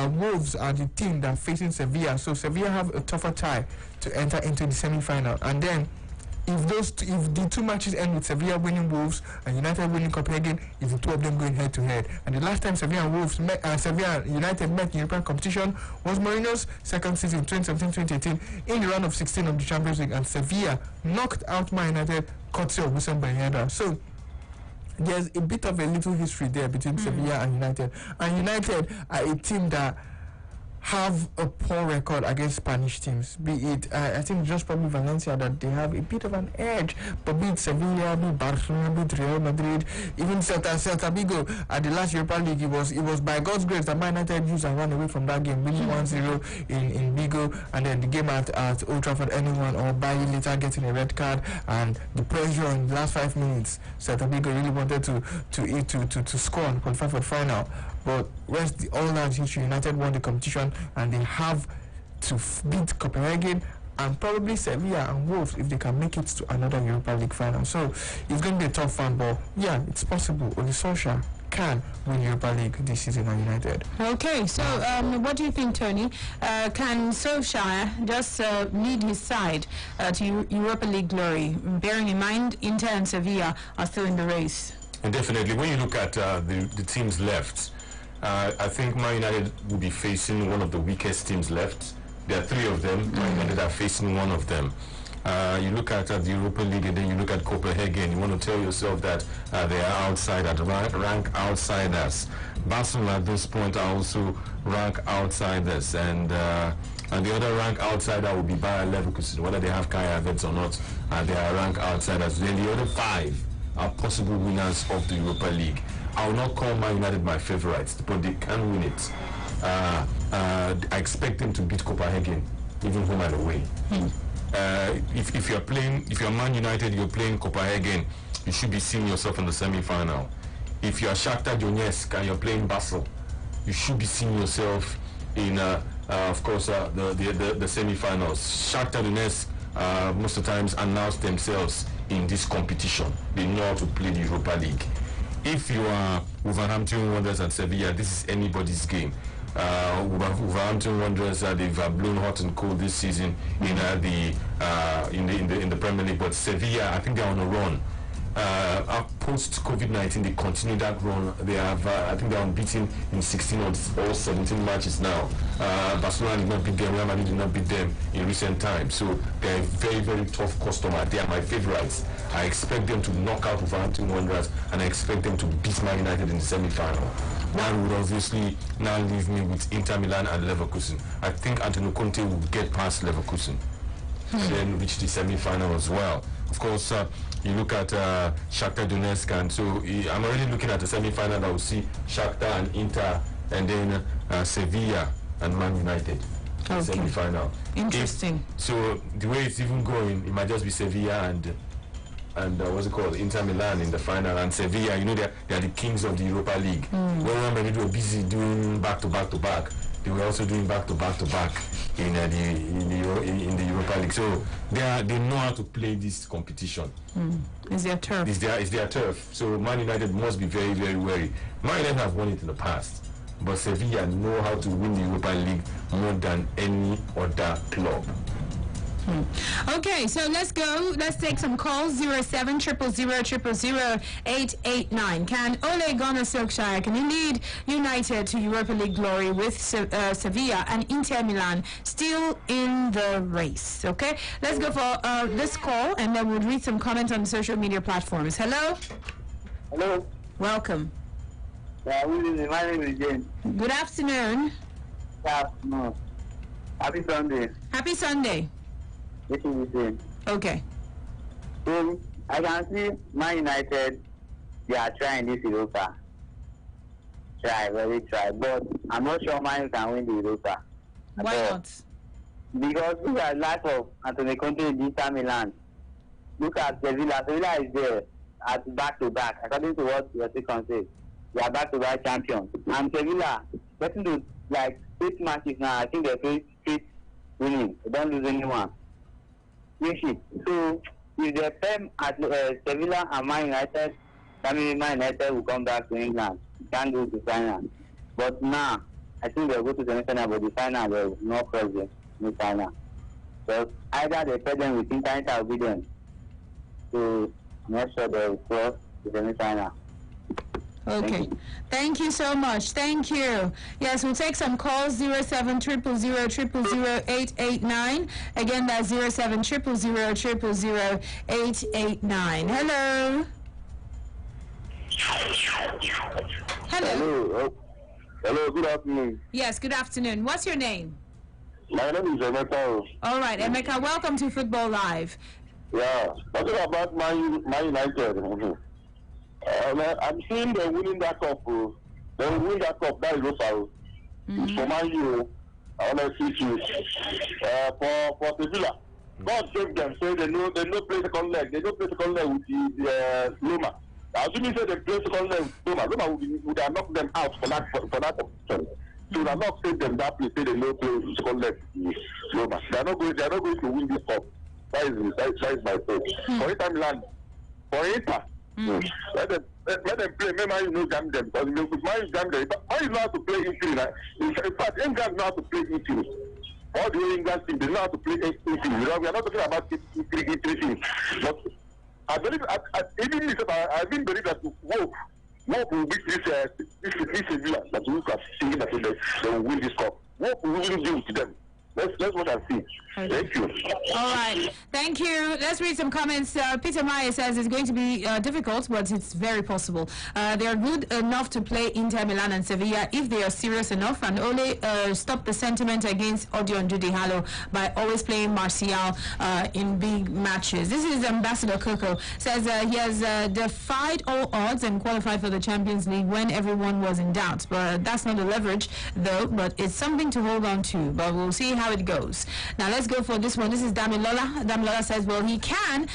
Wolves are the team that are facing Sevilla, so Sevilla have a tougher tie to enter into the semi-final. And then if the 2 matches end with Sevilla winning Wolves and United winning Copenhagen, it's the 2 of them going head to head. And the last time Sevilla and United met in European competition was Mourinho's second season, 2017-2018, in the round of 16 of the Champions League, and Sevilla knocked out Man United courtesy of Wissam Ben Yedder. So there's a bit of a little history there between Sevilla and United. And United are a team that have a poor record against Spanish teams. Be it, I think just probably Valencia that they have a bit of an edge, but be it Sevilla, be it Barcelona, be it Real Madrid, even Celta Vigo at the last Europa League, it was by God's grace that Man United used and ran away from that game, winning 1-0 in Vigo, and then the game at Old Trafford, anyone or Bailly later getting a red card, and the pressure in the last 5 minutes, Celta Vigo really wanted to score and qualify for the final. But rest all that history, United won the competition and they have to beat Copenhagen and probably Sevilla and Wolves if they can make it to another Europa League final. So it's going to be a tough one, but yeah, it's possible. Ole Solskjaer can win Europa League this season at United. Okay, so what do you think, Tony? Can Solskjaer just lead his side to Europa League glory, bearing in mind Inter and Sevilla are still in the race? And definitely, when you look at the teams left, I think Man United will be facing one of the weakest teams left. There are 3 of them. Man United are facing one of them. You look at the Europa League and then you look at Copenhagen. You want to tell yourself that they are outsiders, rank outsiders. Barcelona at this point are also rank outsiders, and the other rank outsider will be Bayer Leverkusen, whether they have Kai Havertz or not. They are rank outsiders. Then the other 5 are possible winners of the Europa League. I will not call Man United my favorites, but they can win it. I expect them to beat Copenhagen, even home and away. If you're Man United, you're playing Copenhagen, you should be seeing yourself in the semi-final. If you're Shakhtar Donetsk and you're playing Basel, you should be seeing yourself in, of course, the semi-finals. Shakhtar Donetsk most of the times announce themselves in this competition. They know how to play the Europa League. If you are Wolverhampton Wanderers and Sevilla, this is anybody's game. Wolverhampton Wanderers they've blown hot and cold this season in the Premier League, but Sevilla, I think they're on a run. Post COVID-19, they continue that run. They have, I think they're unbeaten in 16 or 17 matches now. Barcelona did not beat them. Real Madrid did not beat them in recent times. So they're a very, very tough customer. They are my favorites. I expect them to knock out Wolverhampton Wanderers, and I expect them to beat Man United in the semi-final. One would obviously now leave me with Inter Milan and Leverkusen. I think Antonio Conte will get past Leverkusen and then reach the semi-final as well. Of course, you look at Shakhtar Donetsk, and so I'm already looking at the semi-final that will see Shakhtar and Inter, and then Sevilla and Man United. Okay. Semi-final. Interesting. So the way it's even going, it might just be Sevilla and what's it called, Inter Milan in the final, and Sevilla, you know, they are the kings of the Europa League. When Real Madrid were busy doing back-to-back-to-back, they were also doing back-to-back-to-back in the Europa League. So they know how to play this competition. It's their turf. It's their turf. So Man United must be very, very wary. Man United have won it in the past, but Sevilla know how to win the Europa League more than any other club. Okay, so let's go. Let's take some calls. 07 000 889. Can Ole Gunnar Solskjaer, can he lead United to Europa League glory with Sevilla and Inter Milan still in the race? Okay, let's go for this call, and then we'll read some comments on social media platforms. Hello. Hello. Welcome. Yeah, my name is James. Good afternoon. Good afternoon. Happy Sunday. Happy Sunday. This is James. Okay. So I can see Man United, they are trying this Europa. Very try. But I'm not sure Man can win the Europa. Why not? Because look at lack of Antonio Conte in Inter Milan. Look at Sevilla. Sevilla is there at back-to-back. According to what your second says, they are back-to-back champions. And Sevilla, getting to like 8 matches now, I think they're straight winning. They don't lose anyone. So if they play at Sevilla and Man United, that means Man United will come back to England. Can't go to final. But now, I think they'll go to the semi-final, but the final, there is no presence in the final. So either they play them with Inter or with them. So I'm not sure they will cross the semi-final. Okay. Thank you so much. Thank you. Yes, we'll take some calls. 07 000 889. Again, that's 07 000 889. Hello. Hello. Hello, good afternoon. Yes, good afternoon. What's your name? My name is Emeka. All right, Emeka, welcome to Football Live. Yeah, talking about Man United. I'm seeing them winning that cup. They will win that cup. That is also for Man U. I want to see you for Sevilla. God save them. So they know play second leg. They don't play second leg with the Loma. Assuming say they play second leg with Loma, Loma would have knocked them out for that option. So they are not save them that play. Say they don't play second leg with Loma. They are not going to win this cup. That is my thought. For Inter Milan, for Inter, let them play. Maybe you know jam them because with Man jam them. Man you know how to play Italy. In fact, England know how to play Italy. All the England team they know how to play Italy. We are not talking about Italy team. But I believe, even myself, I even believe that Wolf will beat this Sevilla. That we are thinking that they will win this cup. Wolf will really deal with them. That's what I see. Thank you. All right. Thank you. Let's read some comments. Peter Meyer says it's going to be difficult, but it's very possible. They are good enough to play Inter Milan and Sevilla if they are serious enough, and only stop the sentiment against Odion Dudihalo by always playing Martial in big matches. This is Ambassador Coco. Says he has defied all odds and qualified for the Champions League when everyone was in doubt. But that's not a leverage, though, but it's something to hold on to. But we'll see how it goes. Now, let's go for this one. This is Damilola. Damilola says, well, he can.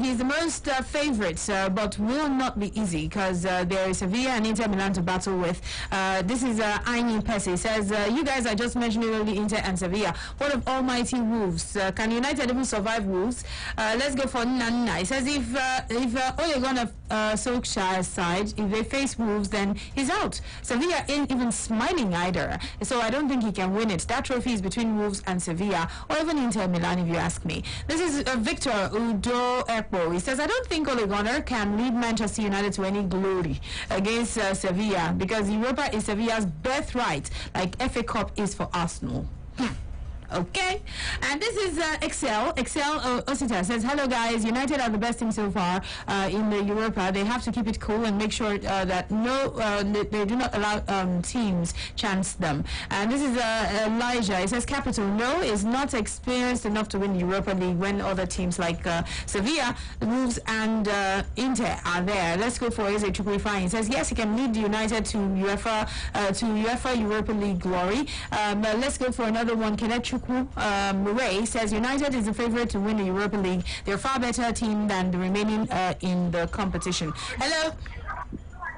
He's the most favorite, but will not be easy because there is Sevilla and Inter Milan to battle with. This is Aini Pesi. Says, you guys are just mentioning only Inter and Sevilla. What of almighty Wolves? Can United even survive Wolves? Let's go for Nana. He says, if Ole Gunnar Solskjaer's side, if they face Wolves, then he's out. Sevilla ain't even smiling either. So I don't think he can win it. That trophy is between Wolves and Sevilla, or even Inter Milan, if you ask me. This is Victor Udo Ekpo. He says, I don't think Ole Gunnar can lead Manchester United to any glory against Sevilla, because Europa is Sevilla's birthright, like FA Cup is for Arsenal. Okay, and this is Excel Osita says, hello guys, United are the best team so far in the Europa. They have to keep it cool and make sure that they do not allow teams chance them. And this is Elijah. He says Capital no is not experienced enough to win the Europa League when other teams like Sevilla, Wolves and Inter are there. Let's go for Eze Chukwuifeanyi. He says yes, he can lead the United to UEFA Europa League glory. But let's go for another one. Kenneth Murray says United is the favorite to win the Europa League. They're a far better team than the remaining in the competition. Hello.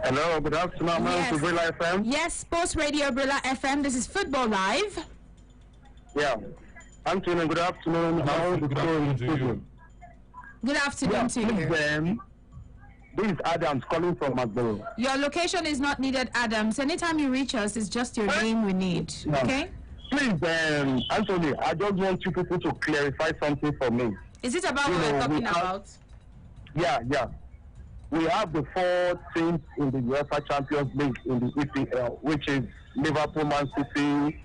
Hello, good afternoon. Yes. To Brilla FM. Yes, Sports Radio Brilla FM. This is Football Live. Yeah. Anthony, good afternoon. How is it going? Good afternoon to you. This is Adams calling from Macborough. Your location is not needed, Adams. Anytime you reach us, it's just your name we need. Okay? Please, Anthony, I just want you people to clarify something for me. Is it about what we're talking about? Yeah. We have the 4 teams in the UEFA Champions League in the EPL, which is Liverpool, Man City,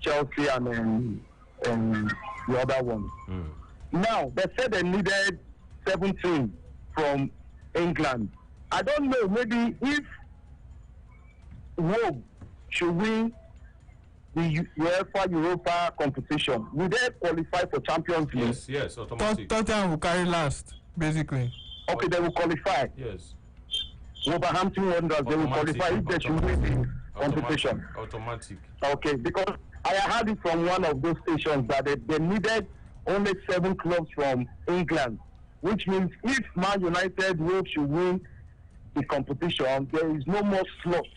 Chelsea, and the other one. Now, they said they needed 17 from England. I don't know, maybe if Wolves should win the UEFA Europa competition, will they qualify for Champions League? Yes, automatic. Tottenham will carry last, basically. Okay, they will qualify. Yes. Wolverhampton Wanderers, they will qualify if they should win the competition. Automatic. Okay, because I heard it from one of those stations that they needed only 7 clubs from England, which means if Man United should win the competition, there is no more slots.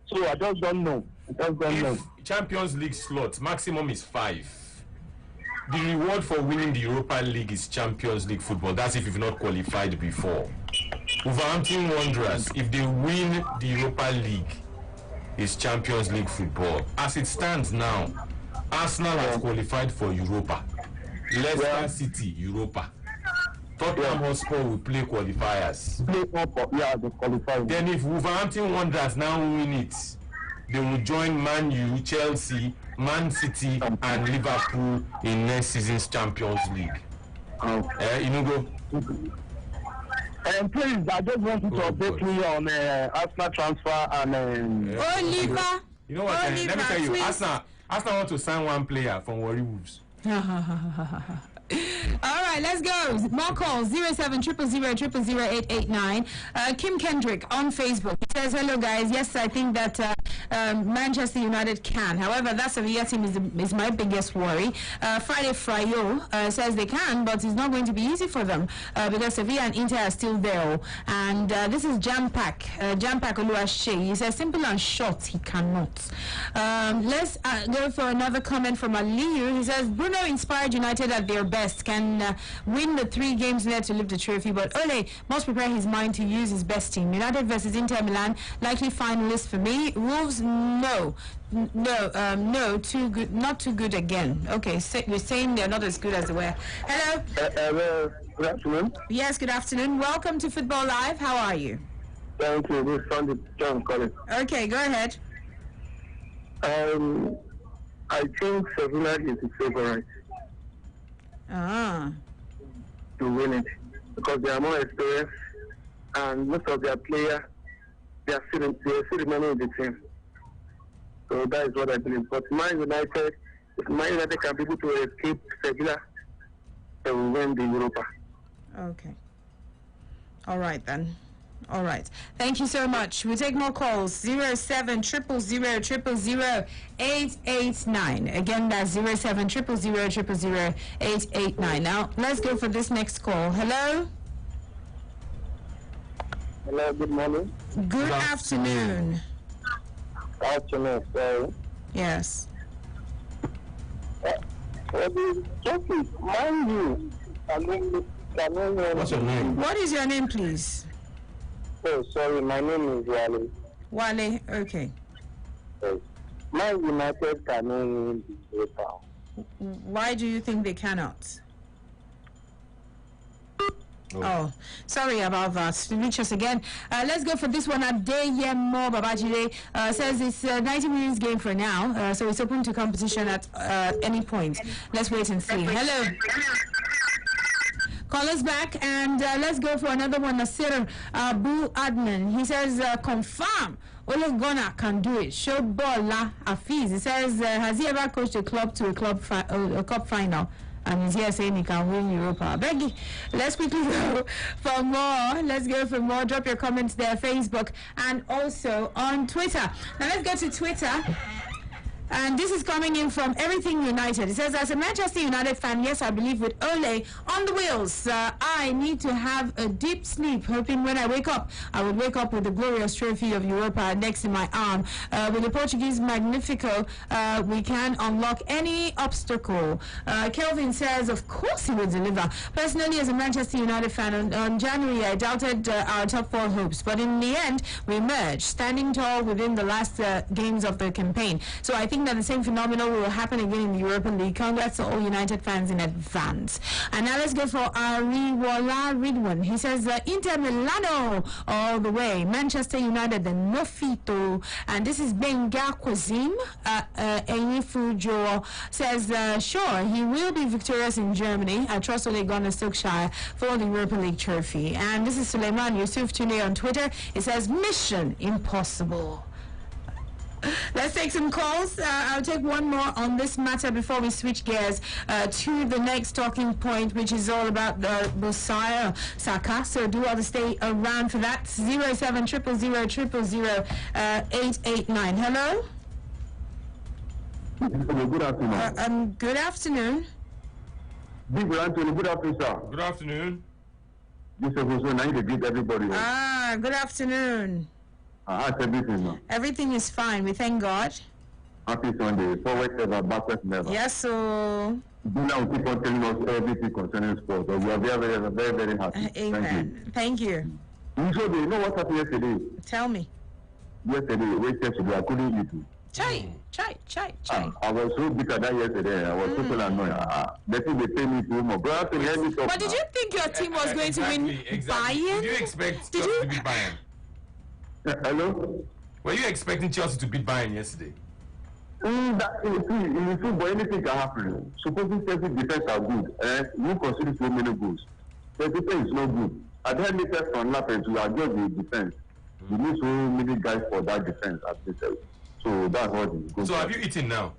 So I just don't know. Champions League slot maximum is 5. The reward for winning the Europa League is Champions League football. That's if you've not qualified before. Wolverhampton Wanderers, if they win the Europa League, is Champions League football. As it stands now, Arsenal has qualified for Europa. Leicester City, Europa. Tottenham Hotspur will play qualifiers. They qualify. Then if Wolverhampton Wanderers now win it, they will join Man U, Chelsea, Man City, and Liverpool in next season's Champions League. And please, I just want you to update me on Arsenal transfer and. Oliver. You know what? Oliver Let me tell you, Twist. Arsenal want to sign one player from Warri Wolves. All right, let's go. More calls 0700000889. Kim Kendrick on Facebook. He says, "Hello guys. Yes, I think that Manchester United can. However, that Sevilla team is my biggest worry." Friday Frayo says they can, but it's not going to be easy for them because Sevilla and Inter are still there. And this is Jampak Oluwaseyi. He says, "Simple and short, he cannot." Let's go for another comment from Aliyu. He says, "Bruno inspired United at their best, can win the 3 games there to lift the trophy, but Ole must prepare his mind to use his best team. United versus Inter Milan, likely finalist for me. Wolves, no, too good, not too good again." Okay, so you're saying they're not as good as they were. Hello. Good afternoon. Yes, good afternoon. Welcome to Football Live. How are you? Thank you. This is Sunday John calling. Okay, go ahead. I think Sevilla is the favorite to win it because they are more experienced and most of their players they are still remaining in the team. So that is what I believe. But Man United, if Man United can be able to escape Sevilla, they will win the Europa. Okay. All right then. All right. Thank you so much. We'll take more calls. 0700000889. Again, that's 0700000889. Now, let's go for this next call. Hello? Hello, good morning. Good afternoon. Afternoon, sorry. Yes. What's your name? What is your name, please? Oh, sorry, my name is Wale. Wale, okay. Yes. Man United cannot win the Europa. Why do you think they cannot? Oh, sorry about that. Reach us again. Let's go for this one. Adeyemo Babajide says it's a 90 minutes game for now, so it's open to competition at any point. Let's wait and see. Hello. Call us back and let's go for another one. Nasir Abu Adnan. He says, confirm Ole Gunnar can do it. Show Bola Afiz. He says, has he ever coached a club to a cup final? And he's here saying he can win Europa. Beggy, let's quickly go for more. Let's go for more. Drop your comments there, Facebook and also on Twitter. Now let's go to Twitter. And this is coming in from Everything United. It says, as a Manchester United fan, yes, I believe with Ole on the wheels, I need to have a deep sleep, hoping when I wake up, I would wake up with the glorious trophy of Europa next in my arm. With the Portuguese Magnifico, we can unlock any obstacle. Kelvin says, of course he will deliver. Personally, as a Manchester United fan, on January, I doubted our top 4 hopes. But in the end, we emerged, standing tall within the last games of the campaign. So I think that the same phenomenon will happen again in the European League. Congrats to all United fans in advance. And now let's go for Ariwola Ridwan. He says, Inter Milano all the way. Manchester United, the Nofito. And this is Benga Kwazim. Enifujo says, sure, he will be victorious in Germany. I trust Ole Gunnar Solskjaer for the Europa League trophy. And this is Suleiman Yusuf Tune on Twitter. It says, mission impossible. Let's take some calls. I'll take one more on this matter before we switch gears to the next talking point, which is all about the Busayo Saka. So do all to stay around for that. 07000000889. Hello? Good afternoon. Good afternoon. Big Anthony, good afternoon, sir. Good afternoon. This is also nice to greet everybody. Good afternoon. How's everything now? Everything is fine. We thank God. Happy Sunday. Forward ever, backward never. Yes, so. Now keep on telling us everything concerning sport. We are very, very happy. Amen. Thank you. You know what happened yesterday? Tell me. Yesterday, I couldn't eat. Chai. I was so bitter that yesterday. I was so annoyed. They think they pay me too much. But did you think your team was going to win Bayern? Did you expect Chelsea to beat Bayern? Hello? Were you expecting Chelsea to beat Bayern yesterday? In football, anything can happen. Supposing Chelsea defense are good, you consider so many goals. Chelsea is not good. At the end of the lap, to adjust the defense. You need so many guys for that defense at this level. So that's what it goes. So have you eaten now?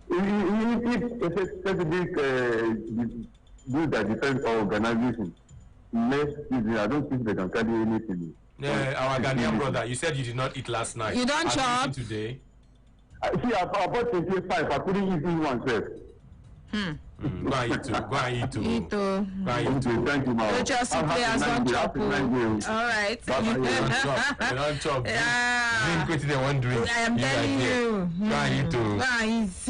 If a specific group that defends our organization next season, I don't think they can carry anything. Yeah, our Ghanaian brother, you said you did not eat last night. You don't Have chop? you eaten today? See, I bought 25. I couldn't eat in one self. Go and eat too. Go and eat too. Eat too. Go and eat too. Thank you, ma'am. No Chelsea players don't chop. All right. You don't chop. Drink what they want drink. I am telling you. Go and eat too. Guys,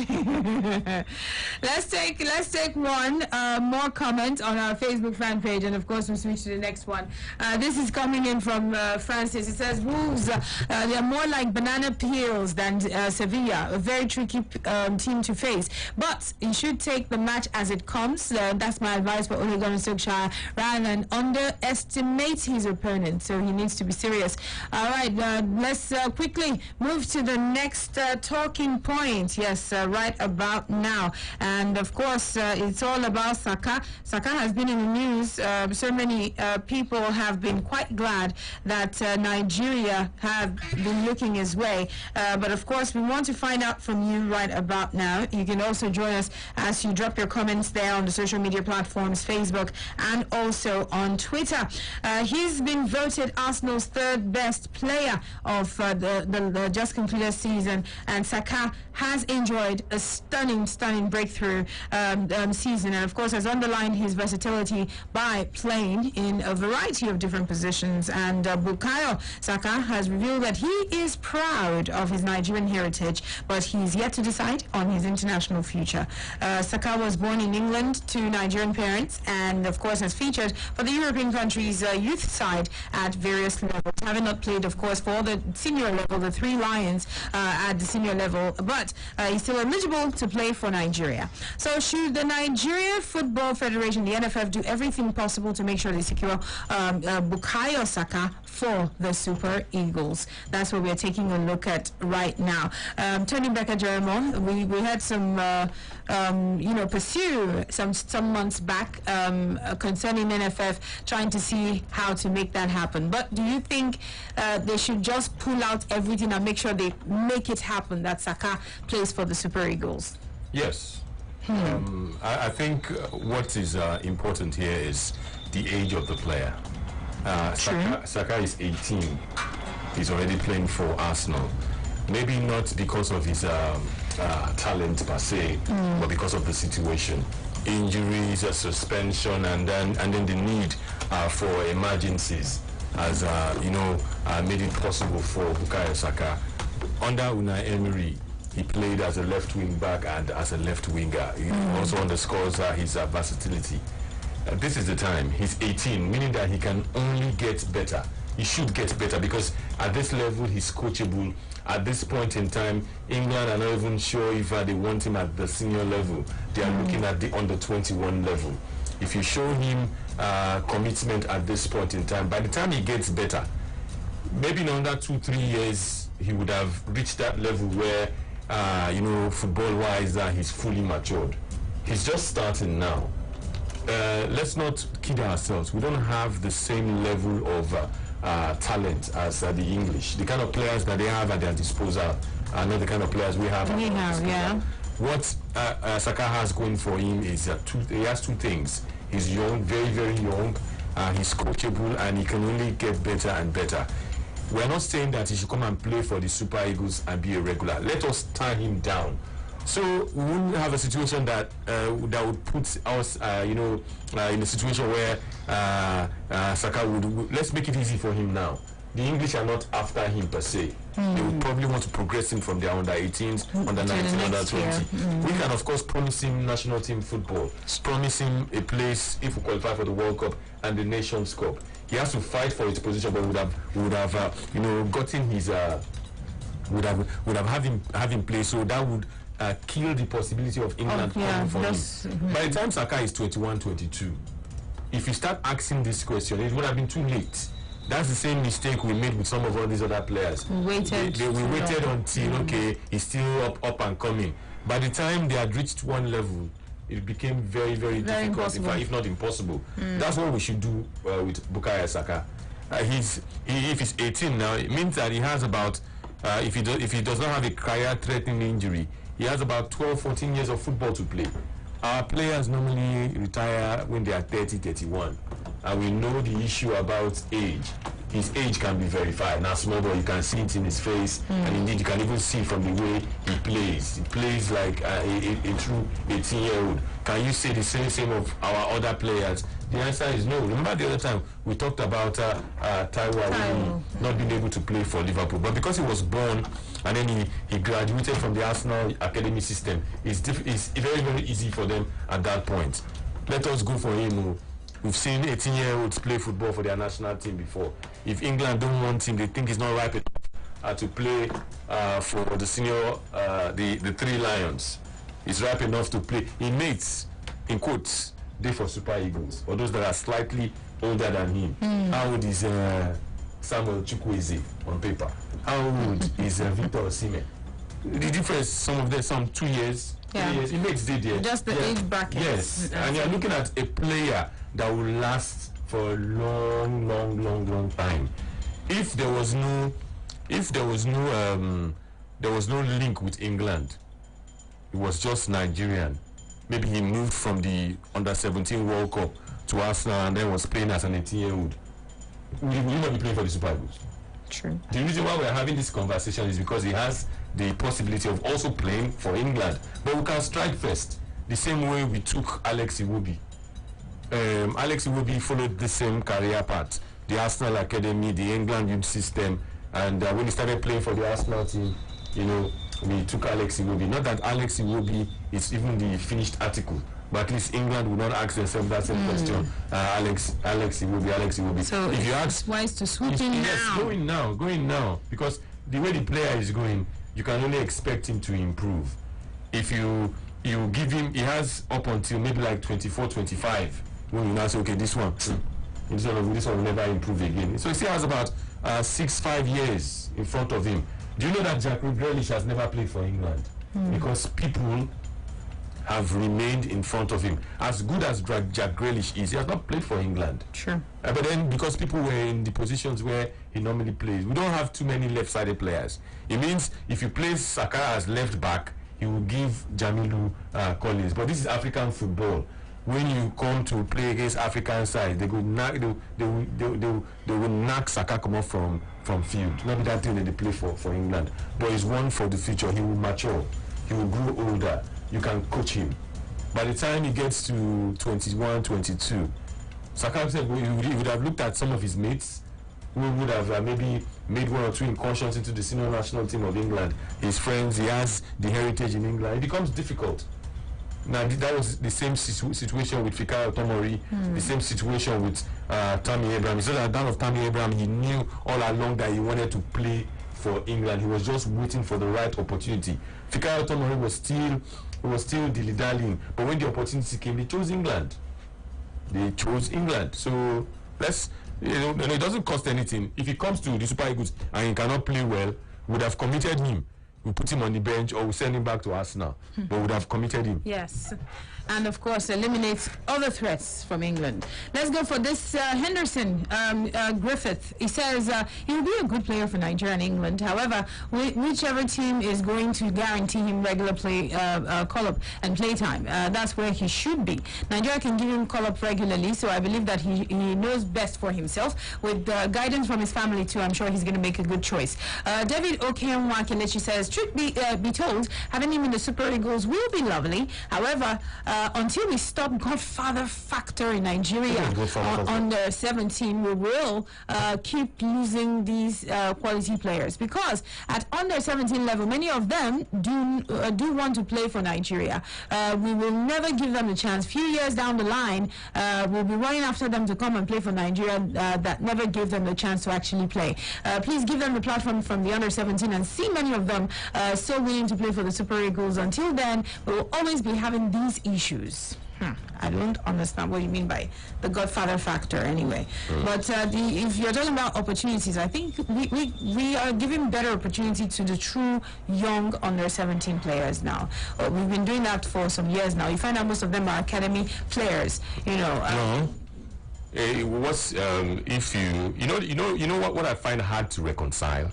let's take one more comment on our Facebook fan page, and of course we switch to the next one. This is coming in from Francis. It says Wolves, they are more like banana peels than Sevilla, a very tricky team to face. But you should take the match as it comes. That's my advice for Ole Gunnar Solskjaer, rather than underestimate his opponent. So he needs to be serious. All right, let's quickly move to the next talking point. Yes, right about now. And of course, it's all about Saka. Saka has been in the news. So many people have been quite glad that Nigeria have been looking his way. But of course, we want to find out from you right about now. You can also join us as you drop your comments there on the social media platforms, Facebook and also on Twitter. He's been voted Arsenal's third best player of the just concluded season, and Saka has enjoyed a stunning breakthrough season, and of course has underlined his versatility by playing in a variety of different positions. And Bukayo Saka has revealed that he is proud of his Nigerian heritage, but he's yet to decide on his international future. Saka was born in England to Nigerian parents, and of course has featured for the European countries' youth side at various levels, having not played, of course, for the senior level, the Three Lions at the senior level, but he's still eligible to play for Nigeria. So should the Nigeria Football Federation, the NFF, do everything possible to make sure they secure Bukayo Saka for the Super Eagles? That's what we're taking a look at right now. Tony Becker Jeremon, we had some pursue some months back concerning NFF, trying to see how to make that happen. But do you think they should just pull out everything and make sure they make it happen that Saka plays for the Super Eagles? Yes. I think what is important here is the age of the player. Saka is 18. He's already playing for Arsenal. Maybe not because of his talent per se, but because of the situation. Injuries, a suspension, and then the need for emergencies has made it possible for Bukayo Saka. Under Unai Emery, he played as a left wing back and as a left winger. He also underscores his versatility. This is the time. He's 18, meaning that he can only get better. He should get better because at this level he's coachable. At this point in time, England are not even sure if they want him at the senior level. They are looking at the under 21 level. If you show him commitment at this point in time, by the time he gets better, maybe in under 2-3 years, he would have reached that level where, football-wise, he's fully matured. He's just starting now. Let's not kid ourselves. We don't have the same level of talent as the English. The kind of players that they have at their disposal are not the kind of players we have. What Saka has going for him is he has two things. He's young, very, very young. He's coachable, and he can only get better and better. We're not saying that he should come and play for the Super Eagles and be a regular. Let us tie him down. So we wouldn't have a situation that would put us, in a situation where Saka would. Let's make it easy for him now. The English are not after him per se. They would probably want to progress him from their under 18s, under 19, under 20. We can, of course, promise him national team football, promise him a place if we qualify for the World Cup and the Nations Cup. He has to fight for his position, but would have gotten his would have have him play. So that would kill the possibility of England coming for him. By the time Saka is 21, 22, if you start asking this question, it would have been too late. That's the same mistake we made with some of all these other players. We waited until he's still up and coming. By the time they had reached one level, it became very, very difficult, if not impossible. That's what we should do with Bukayo Saka. If he's 18 now, it means that he has about if he does not have a career-threatening injury, he has about 12, 14 years of football to play. Our players normally retire when they are 30, 31. And we know the issue about age. His age can be verified. Now, small boy, you can see it in his face, and indeed, you can even see from the way he plays. He plays like a true 18-year-old. Can you say the same of our other players? The answer is no. Remember the other time we talked about Taiwo not being able to play for Liverpool, but because he was born and then he graduated from the Arsenal academy system, it's very, very easy for them at that point. Let us go for him. We've seen 18-year-olds play football for their national team before. If England don't want him, they think he's not ripe enough to play for the senior, the Three Lions. He's ripe enough to play. He mates, in quotes, they for Super Eagles, or those that are slightly older than him. How old is Samuel Chukwueze on paper? How old is Victor Osimhen? The difference, some 2 years. Yeah. 3 years. It makes it there. Just the age bracket. Yes, and you're looking at a player that will last for a long time. If there was no link with England, it was just Nigerian. Maybe he moved from the Under-17 World Cup to Arsenal and then was playing as an 18-year-old. Will he not be playing for the Super Eagles? True. The reason why we're having this conversation is because he has the possibility of also playing for England. But we can strike first, the same way we took Alex Iwobi. Alex Iwobi followed the same career path, the Arsenal Academy, the England youth system, and when he started playing for the Arsenal team, we took Alex Iwobi. Not that Alex Iwobi is even the finished article, but at least England will not ask themselves that same question. Alex Iwobi. So if you ask, it's wise to swoop in now. Going now, because the way the player is going, you can only expect him to improve. If you give him, he has up until maybe like 24, 25, when you now say, okay, this one will never improve again. So he still has about 5 years in front of him. Do you know that Jack Grealish has never played for England? Because people have remained in front of him. As good as Jack Grealish is, he has not played for England. Sure. But then because people were in the positions where he normally plays, we don't have too many left-sided players. It means if you place Saka as left back, he will give Jamilu Collins. But this is African football. When you come to play against African side, they will knock Saka come off from field. Maybe that thing that they play for England. But it's one for the future. He will mature. He will grow older. You can coach him. By the time he gets to 21, 22, Saka said he would have looked at some of his mates who would have maybe made 1 or 2 incursions into the senior national team of England. His friends, he has the heritage in England. It becomes difficult. Now, that was the same situation with Fikayo Tomori, the same situation with Tammy Abraham. It's not that of Tammy Abraham, he knew all along that he wanted to play for England. He was just waiting for the right opportunity. Fikayo Tomori was still dilly-dallying, but when the opportunity came, they chose England. So it doesn't cost anything. If he comes to the Super Eagles and he cannot play well, we would have committed him. We put him on the bench or we send him back to Arsenal, but would have committed him. Yes, and of course eliminates other threats from England. Let's go for this Henderson Griffith. He says he will be a good player for Nigeria and England. However, whichever team is going to guarantee him regular play, call-up and playtime, that's where he should be. Nigeria can give him call-up regularly, so I believe that he knows best for himself. With guidance from his family too, I'm sure he's going to make a good choice. David Okenwa Kelechi says, truth be told, having him in the Super Eagles will be lovely. However, until we stop Godfather factor in Nigeria under 17, we will keep losing these quality players, because at under 17 level, many of them do want to play for Nigeria. We will never give them a chance. Few years down the line, we'll be running after them to come and play for Nigeria that never gave them the chance to actually play. Please give them the platform from the under 17 and see many of them so willing to play for the Super Eagles. Until then, we will always be having these issues. I don't understand what you mean by the Godfather factor anyway. But if you're talking about opportunities, I think we are giving better opportunity to the true young under 17 players now. We've been doing that for some years now. You find out most of them are academy players, What I find hard to reconcile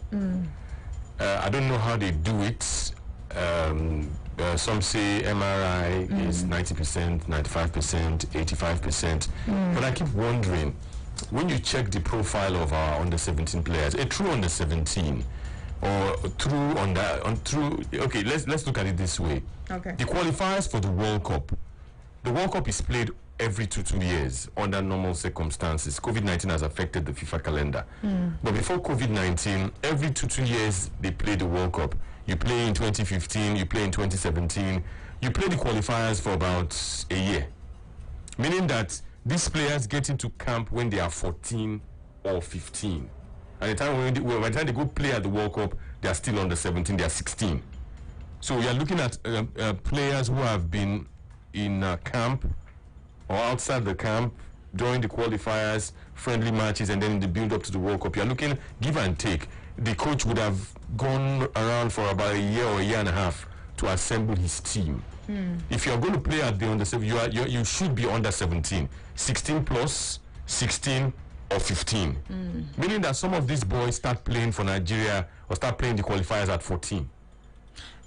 I don't know how they do it. Some say MRI is 90%, 95%, 85%. But I keep wondering, when you check the profile of our under 17 players, a true under 17 or okay, let's look at it this way. Okay. The qualifiers for the World Cup. The World Cup is played every 2 years under normal circumstances. COVID-19 has affected the FIFA calendar. But before COVID-19, every 2 years they play the World Cup. You play in 2015, you play in 2017, you play the qualifiers for about a year. Meaning that these players get into camp when they are 14 or 15. And by the time they go play at the World Cup, they are still under 17, they are 16. So we are looking at players who have been in camp or outside the camp during the qualifiers, friendly matches, and then in the build-up to the World Cup. You are looking, give and take. The coach would have gone around for about a year or a year and a half to assemble his team. If you are going to play at the under 17, you should be under 17, 16 plus, 16 or 15. Meaning that some of these boys start playing for Nigeria or start playing the qualifiers at 14.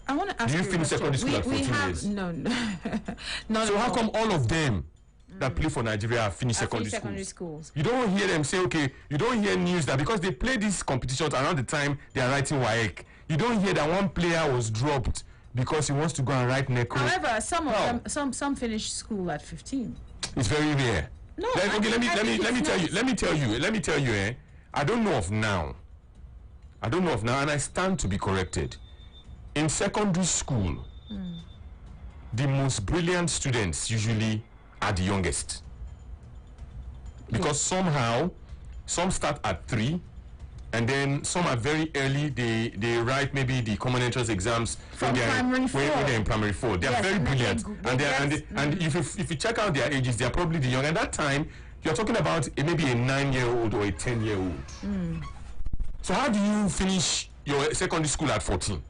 I want to ask Do you you finish secondary school at 14 years? No. So how come all of them that play for Nigeria have finished secondary schools? You don't hear them say, okay, you don't hear news that because they play these competitions around the time they are writing WAEC, you don't hear that one player was dropped because he wants to go and write NECO. However, some of them, some finish school at 15. It's very rare. No, let me tell you. I don't know of now, and I stand to be corrected. In secondary school, the most brilliant students usually are the youngest, because somehow some start at 3, and then some are very early. They write maybe the common entrance exams when they're in primary 4. They are very brilliant, and if you check out their ages, they are probably the young. At that time, you're talking about maybe a 9-year-old or a 10-year-old. So how do you finish your secondary school at 14?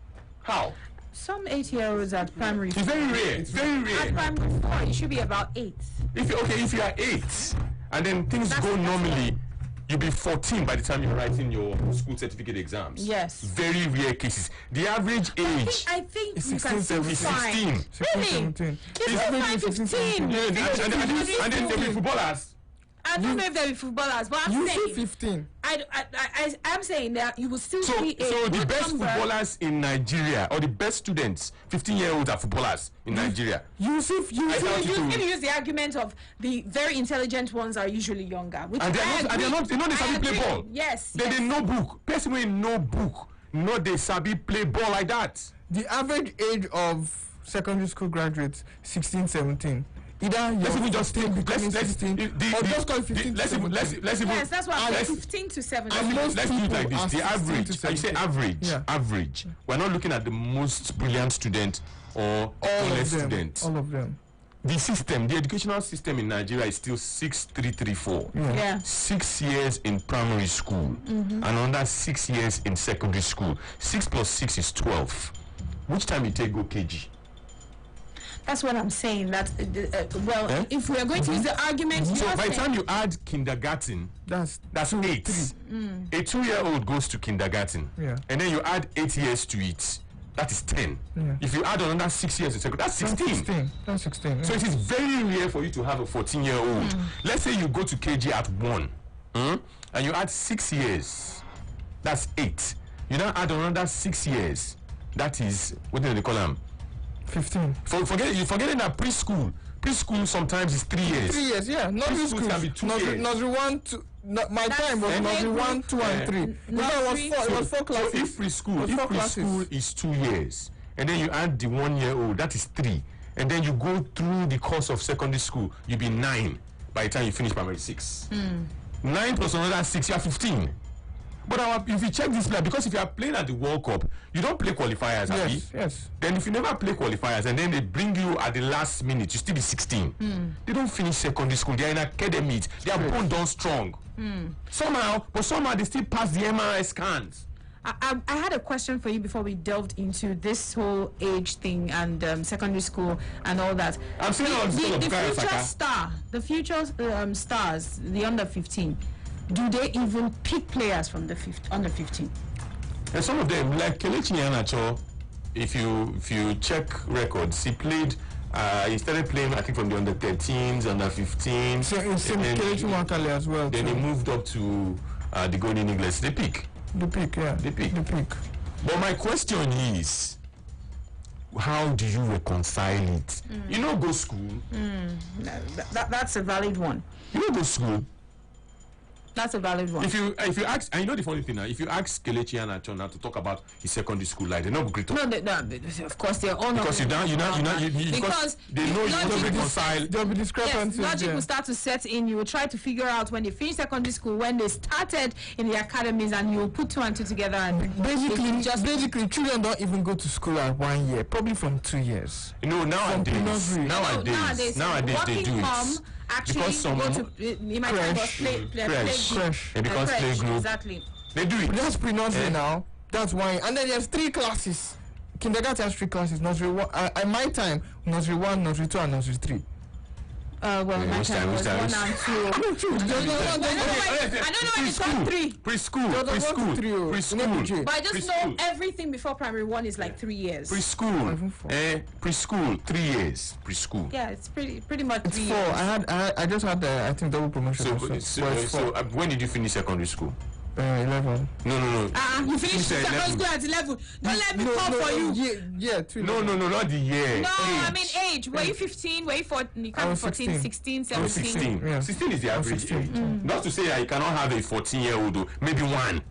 How? Some 8-year-olds at primary 4. It's very rare. It's very rare. At primary 4, it should be about 8. If you are 8, and then things go normally, you'll be 14 by the time you're writing your school certificate exams. Yes. Very rare cases. The average age. I think is you can still find. 16. Really? 17. You can find 15. And then there'll be footballers. I don't know if they'll be footballers, but I'm saying 15. I'm saying that you will still see a So the good best number. footballers in Nigeria, or the best students, 15-year-olds are footballers in Nigeria. If you use the argument of the very intelligent ones are usually younger, which and they're not, they sabi play ball. Yes. They no book. Person with no book, no they sabi play ball like that. The average age of secondary school graduates 16, 17. Either let's even just take becoming 16 or just call it 15 let's even yes, that's why I'm 15 to 17. Let's do it like this. The average, you say average, Yeah. average. We're not looking at the most brilliant student or honest student. All of them. The system, the educational system in Nigeria is still 6-3-3-4. Yeah. 6 years in primary school and another 6 years in secondary school. 6 plus 6 is 12. Which time you take go KG? That's what I'm saying. That if we are going to use the argument, so by the time you add kindergarten, that's 8. A 2-year-old goes to kindergarten, and then you add 8 years to it. That is 10. If you add another 6 years in secondary, that's 16. That's 16. So it is very rare for you to have a 14-year-old. Let's say you go to KG at 1, and you add 6 years. That's 8. You now add another 6 years. That is, what do they call them? 15. You're forgetting that preschool. Preschool sometimes is 3 years. 3 years, yeah. Nursery school can be 2 years. Nursery 1, 2. My time was nursery 1, 2, and 3. It was 4 classes. So if preschool is 2 years, and then you add the 1-year-old, that is 3, and then you go through the course of secondary school, you'll be 9 by the time you finish primary 6. 9 plus another 6, you are 15. But if you check this player, because if you are playing at the World Cup, you don't play qualifiers, yes. Then if you never play qualifiers and then they bring you at the last minute, you still be 16. They don't finish secondary school. They are in academies. They are born done strong. Somehow they still pass the MRI scans. I had a question for you before we delved into this whole age thing and secondary school and all that. I'm saying the future stars, the under 15. Do they even pick players from the under 15? And some of them, like Kelechi Iheanacho, if you check records, he started playing, I think, from the under 13s, under 15s. So same Kelechi Nwakali as well. Then he moved up to the Golden Eagles. The peak. The peak. But my question is, how do you reconcile it? You know, go school. That's a valid one. You know, go school. That's a valid one. If you ask, and you know the funny thing now, if you ask Kelechi Iheanacho now to talk about his secondary school life, they're not great. No, of course they're all because because they know you don't reconcile. There'll be discrepancies. Yes, logic will start to set in. You will try to figure out when they finished secondary school, when they started in the academies, and you will put 2 and 2 together. And basically, children don't even go to school at 1 year, probably from 2 years. You know, nowadays they do it. Actually, because some go to my time was play because playgroup. Exactly. They do it. But that's pre-nursery now. That's why. And then there's 3 classes. Kindergarten has 3 classes. Nursery 1. At my time, nursery 1, nursery 2, and nursery 3. My time was 1 and 2. I don't know when it's called 3. Preschool. But I just know everything before primary 1 is like 3 years. Preschool. Preschool, 3 years. Preschool. Yeah, it's pretty much 3 4. years. I just had I think double promotion. So when did you finish secondary school? 11. No. You finished secondary school at 11. Don't let me call for you. Yeah, no, not the year. No, I mean age. Were you 15? Were you 14? You can't be 14, 16, 17. 16. Yeah. 16 is the average age. Not to say you cannot have a 14-year-old, maybe 1,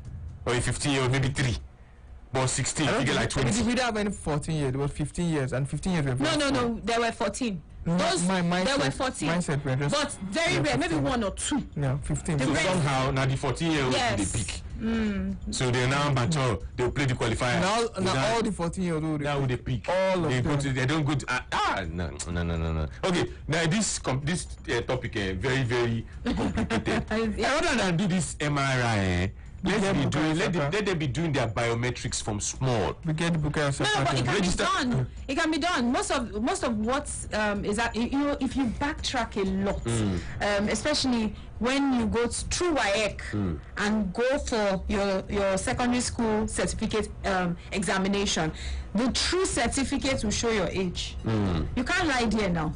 or a 15-year-old, maybe 3. But 16, you get like 20. We didn't have any 14 years. It was 15 years, and 15 years were No, there were 14. Those there were 14, but very rare, maybe 1 or 2. Yeah, 15. So somehow now the 14-year-olds they pick. So they now mature. They'll play the qualifier. Now all the 14-year-olds now they pick. All of they them. go to. They don't go to. No. Okay, now this topic very very complicated. Rather than do this MRI. Let them be doing their biometrics from small. We get the book and No, but it can be done. It can be done. Most of what is that, you know, if you backtrack a lot, especially when you go through WAEC and go for your secondary school certificate examination, the true certificate will show your age. You can't lie there now.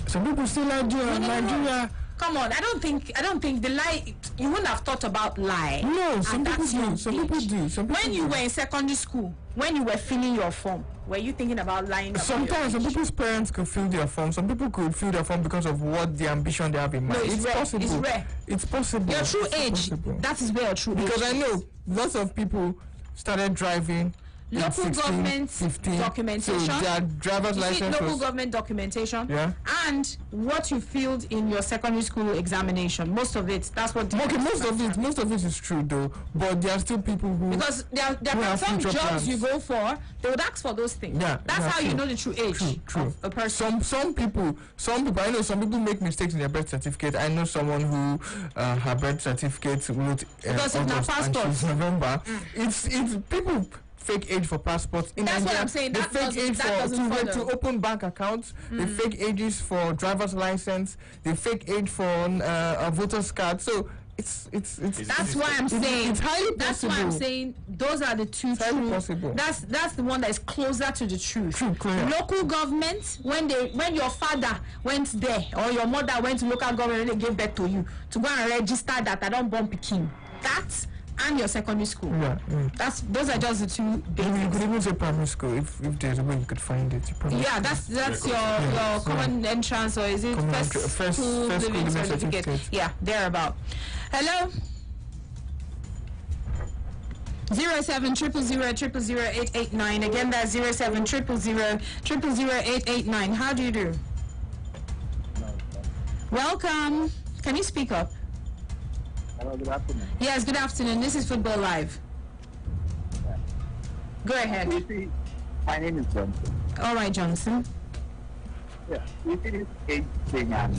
Some people still lie there. Nigeria. Come on, I don't think the lie. You wouldn't have thought about lie. No, some people do. When you were in secondary school, when you were filling your form, were you thinking about lying? Sometimes some people's parents could fill their form. Some people could fill their form because of what the ambition they have in mind. No, it's rare. Possible. It's rare. It's possible. Your true age. That is where your true age. Because I know lots of people started driving. Local 16, government 15, documentation. So their driver's license. Local government documentation. Yeah. And what you filled in your secondary school examination. Most of it. That's what. Okay, most of it is true though. But there are still people who. Because there are some jobs plans. You go for, they would ask for those things. Yeah. That's how you know the true age. True. Of a person. Some people. I know some people make mistakes in their birth certificate. I know someone who her birth certificate wrote because of August and she's November. It's people. Fake age for passports in That's Nigeria. What I'm saying. They fake age to open bank accounts. They fake ages for driver's license. They fake age for a voter's card. So it's that's why I'm saying it's highly possible. That's why I'm saying those are the two true. Possible. That's the one that is closer to the truth. True, local government, when your father went there or your mother went to local government and they gave birth to you to go and register that I don't born Peking. That's and your secondary school. Those are just the two basics. You could even say primary school if there's a way you could find it. Yeah, that's your common entrance, or is it first school living certificate? Yeah, thereabout. Hello. 07000000889. Again, that's 07000000889. How do you do? Welcome. Can you speak up? Hello, good afternoon. Yes, good afternoon. This is Football Live. Yeah. Go ahead. You see, my name is Johnson. All right, Johnson. Yeah, you see this age thing, and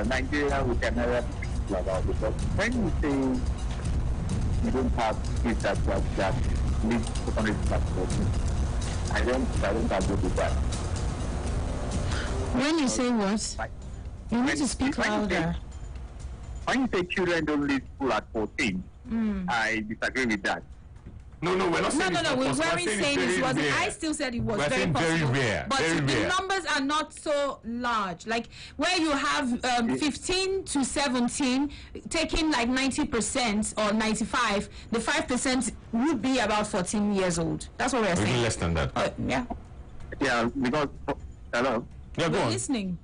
Nigeria, we can never speak about, because when you say you don't have kids that need secondary school, I don't agree with that. When you say what? You need to speak louder. When you say children don't leave school at 14, I disagree with that. No, we're not saying it's not we possible. weren't saying it wasn't. I still said it was We're very saying very possible. rare, But very the rare. numbers are not so large. Like where you have 15 to 17 taking like 90% or 95, the 5% would be about 14 years old. That's what we're Maybe saying. less than that. Yeah. Yeah, because hello. Yeah, go We're on. listening.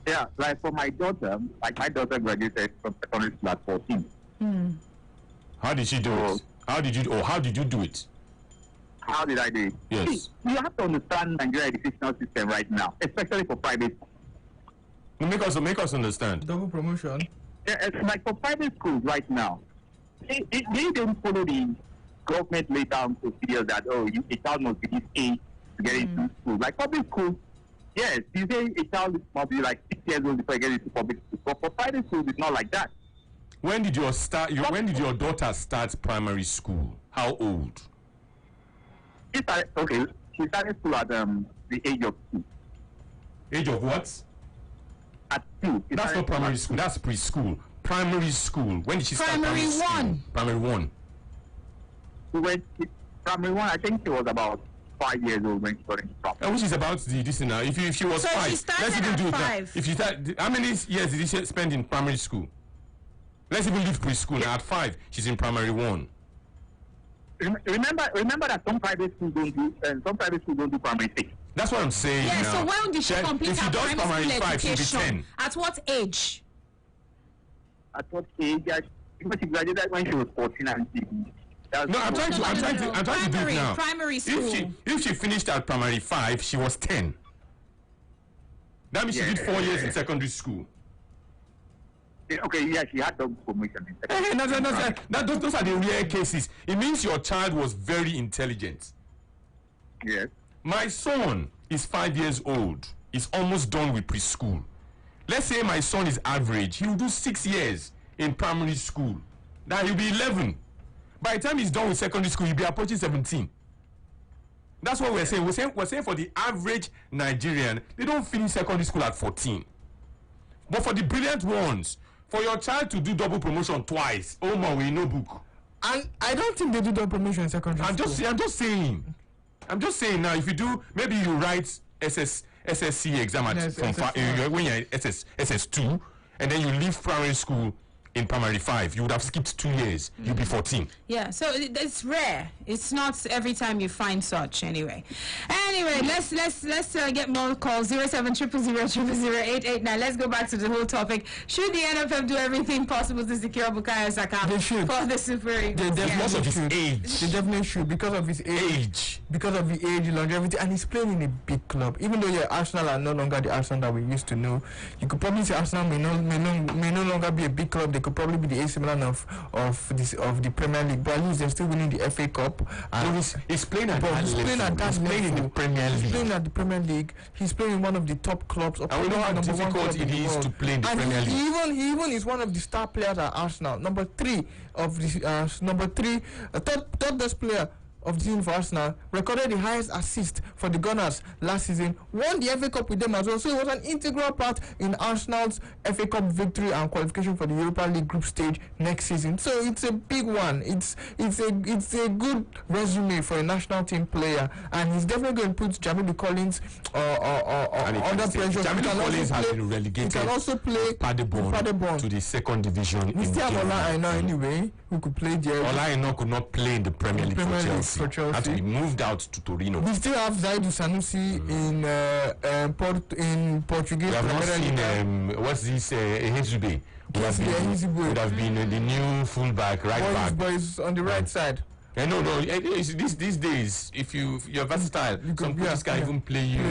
Yeah, like for my daughter, my daughter graduated from secondary school at 14. How did she do it? How did you do it? How did I do it? Yes. See, you have to understand Nigeria educational system right now, especially for private schools. Make us understand. Double promotion. Yeah, it's like for private schools right now, they don't follow the government laid down procedures that a child must be this age to get into school. Like public schools, yes, you say a child must be like 6 years old before you get into public school. But for private schools, it's not like that. When did your daughter start primary school? How old? She started school at the age of 2. Age of what? At 2. That's not primary school. That's preschool. Primary school. When did she start primary school? Primary 1. Primary 1, I think she was about 5 years old when she got into primary. Which is about this now. If she was So 5, she started let's even at do it 5. now. If she started, how many years did she spend in primary school? Let's even leave preschool. Now at 5, she's in primary 1. Remember that some private schools don't do primary 6. That's what I'm saying. Yeah, now. so when did she complete if her she does primary school 5, she'll be education? 10. At what age? At what age? Because she graduated when she was 14 and she. No, I'm trying to do it now. Primary school. If she finished at primary 5, she was 10. That means she did 4 years in secondary school. Okay, yeah, she had double promotion in secondary school. Those are the rare cases. It means your child was very intelligent. Yes. My son is 5 years old. He's almost done with preschool. Let's say my son is average. He will do 6 years in primary school. Now he'll be 11. By the time he's done with secondary school, he'll be approaching 17. That's what we're saying. We're saying for the average Nigerian, they don't finish secondary school at 14. But for the brilliant ones, for your child to do double promotion twice, oh my, we no book. And I don't think they do double promotion in secondary school. I'm just saying now, if you do, maybe you write SSC exam at when you're SS2, and then you leave primary school in primary 5, you would have skipped 2 years. You'll be 14. Yeah, so it's rare. It's not every time you find such. Anyway, let's get more calls. 07000008889. Let's go back to the whole topic. Should the NFF do everything possible to secure Bukayo Saka for the Super Eagles? Because of his age. They definitely should, because of his age. Because of the age, longevity, and he's playing in a big club. Even though Arsenal are no longer the Arsenal that we used to know, you could probably say Arsenal may no longer be a big club. They could probably be the AC Milan of the Premier League, but at least they're still winning the FA Cup. And he's playing at that he's playing at that He's playing in the Premier League. He's playing at the Premier League. He's playing in one of the top clubs. And we know how difficult it is to play in the Premier League. He even is one of the star players at Arsenal. Number 3 of the third best player of the season for Arsenal, recorded the highest assist for the Gunners last season, won the FA Cup with them as well, so it was an integral part in Arsenal's FA Cup victory and qualification for the Europa League group stage next season. So it's a big one. It's a good resume for a national team player, and he's definitely going to put Jamilu Collins under pressure. Jamilu Collins has been relegated. He can also play Paderborn to the second division. We still have Ola Aina anyway, who could play there. Ola Aina could not play in the Premier League for Chelsea. Had to be moved out to Torino. We still have Zaidu Sanusi in Portuguese. We have not seen what's this Ehezube would have been the new fullback, back. Boys on the right side. No. These days, if you're versatile, some coaches can even play you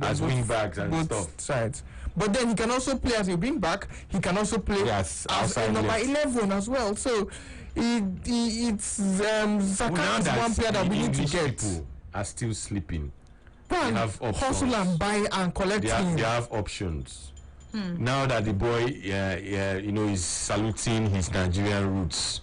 as wing backs and both stuff. Sides. But then he can also play as a wing back. He can also play as a number 11 as well. So it's Saka is one player that we need to get. People are still sleeping. They have hustle and buy and collect him. They have options. Now that the boy, is saluting his Nigerian roots.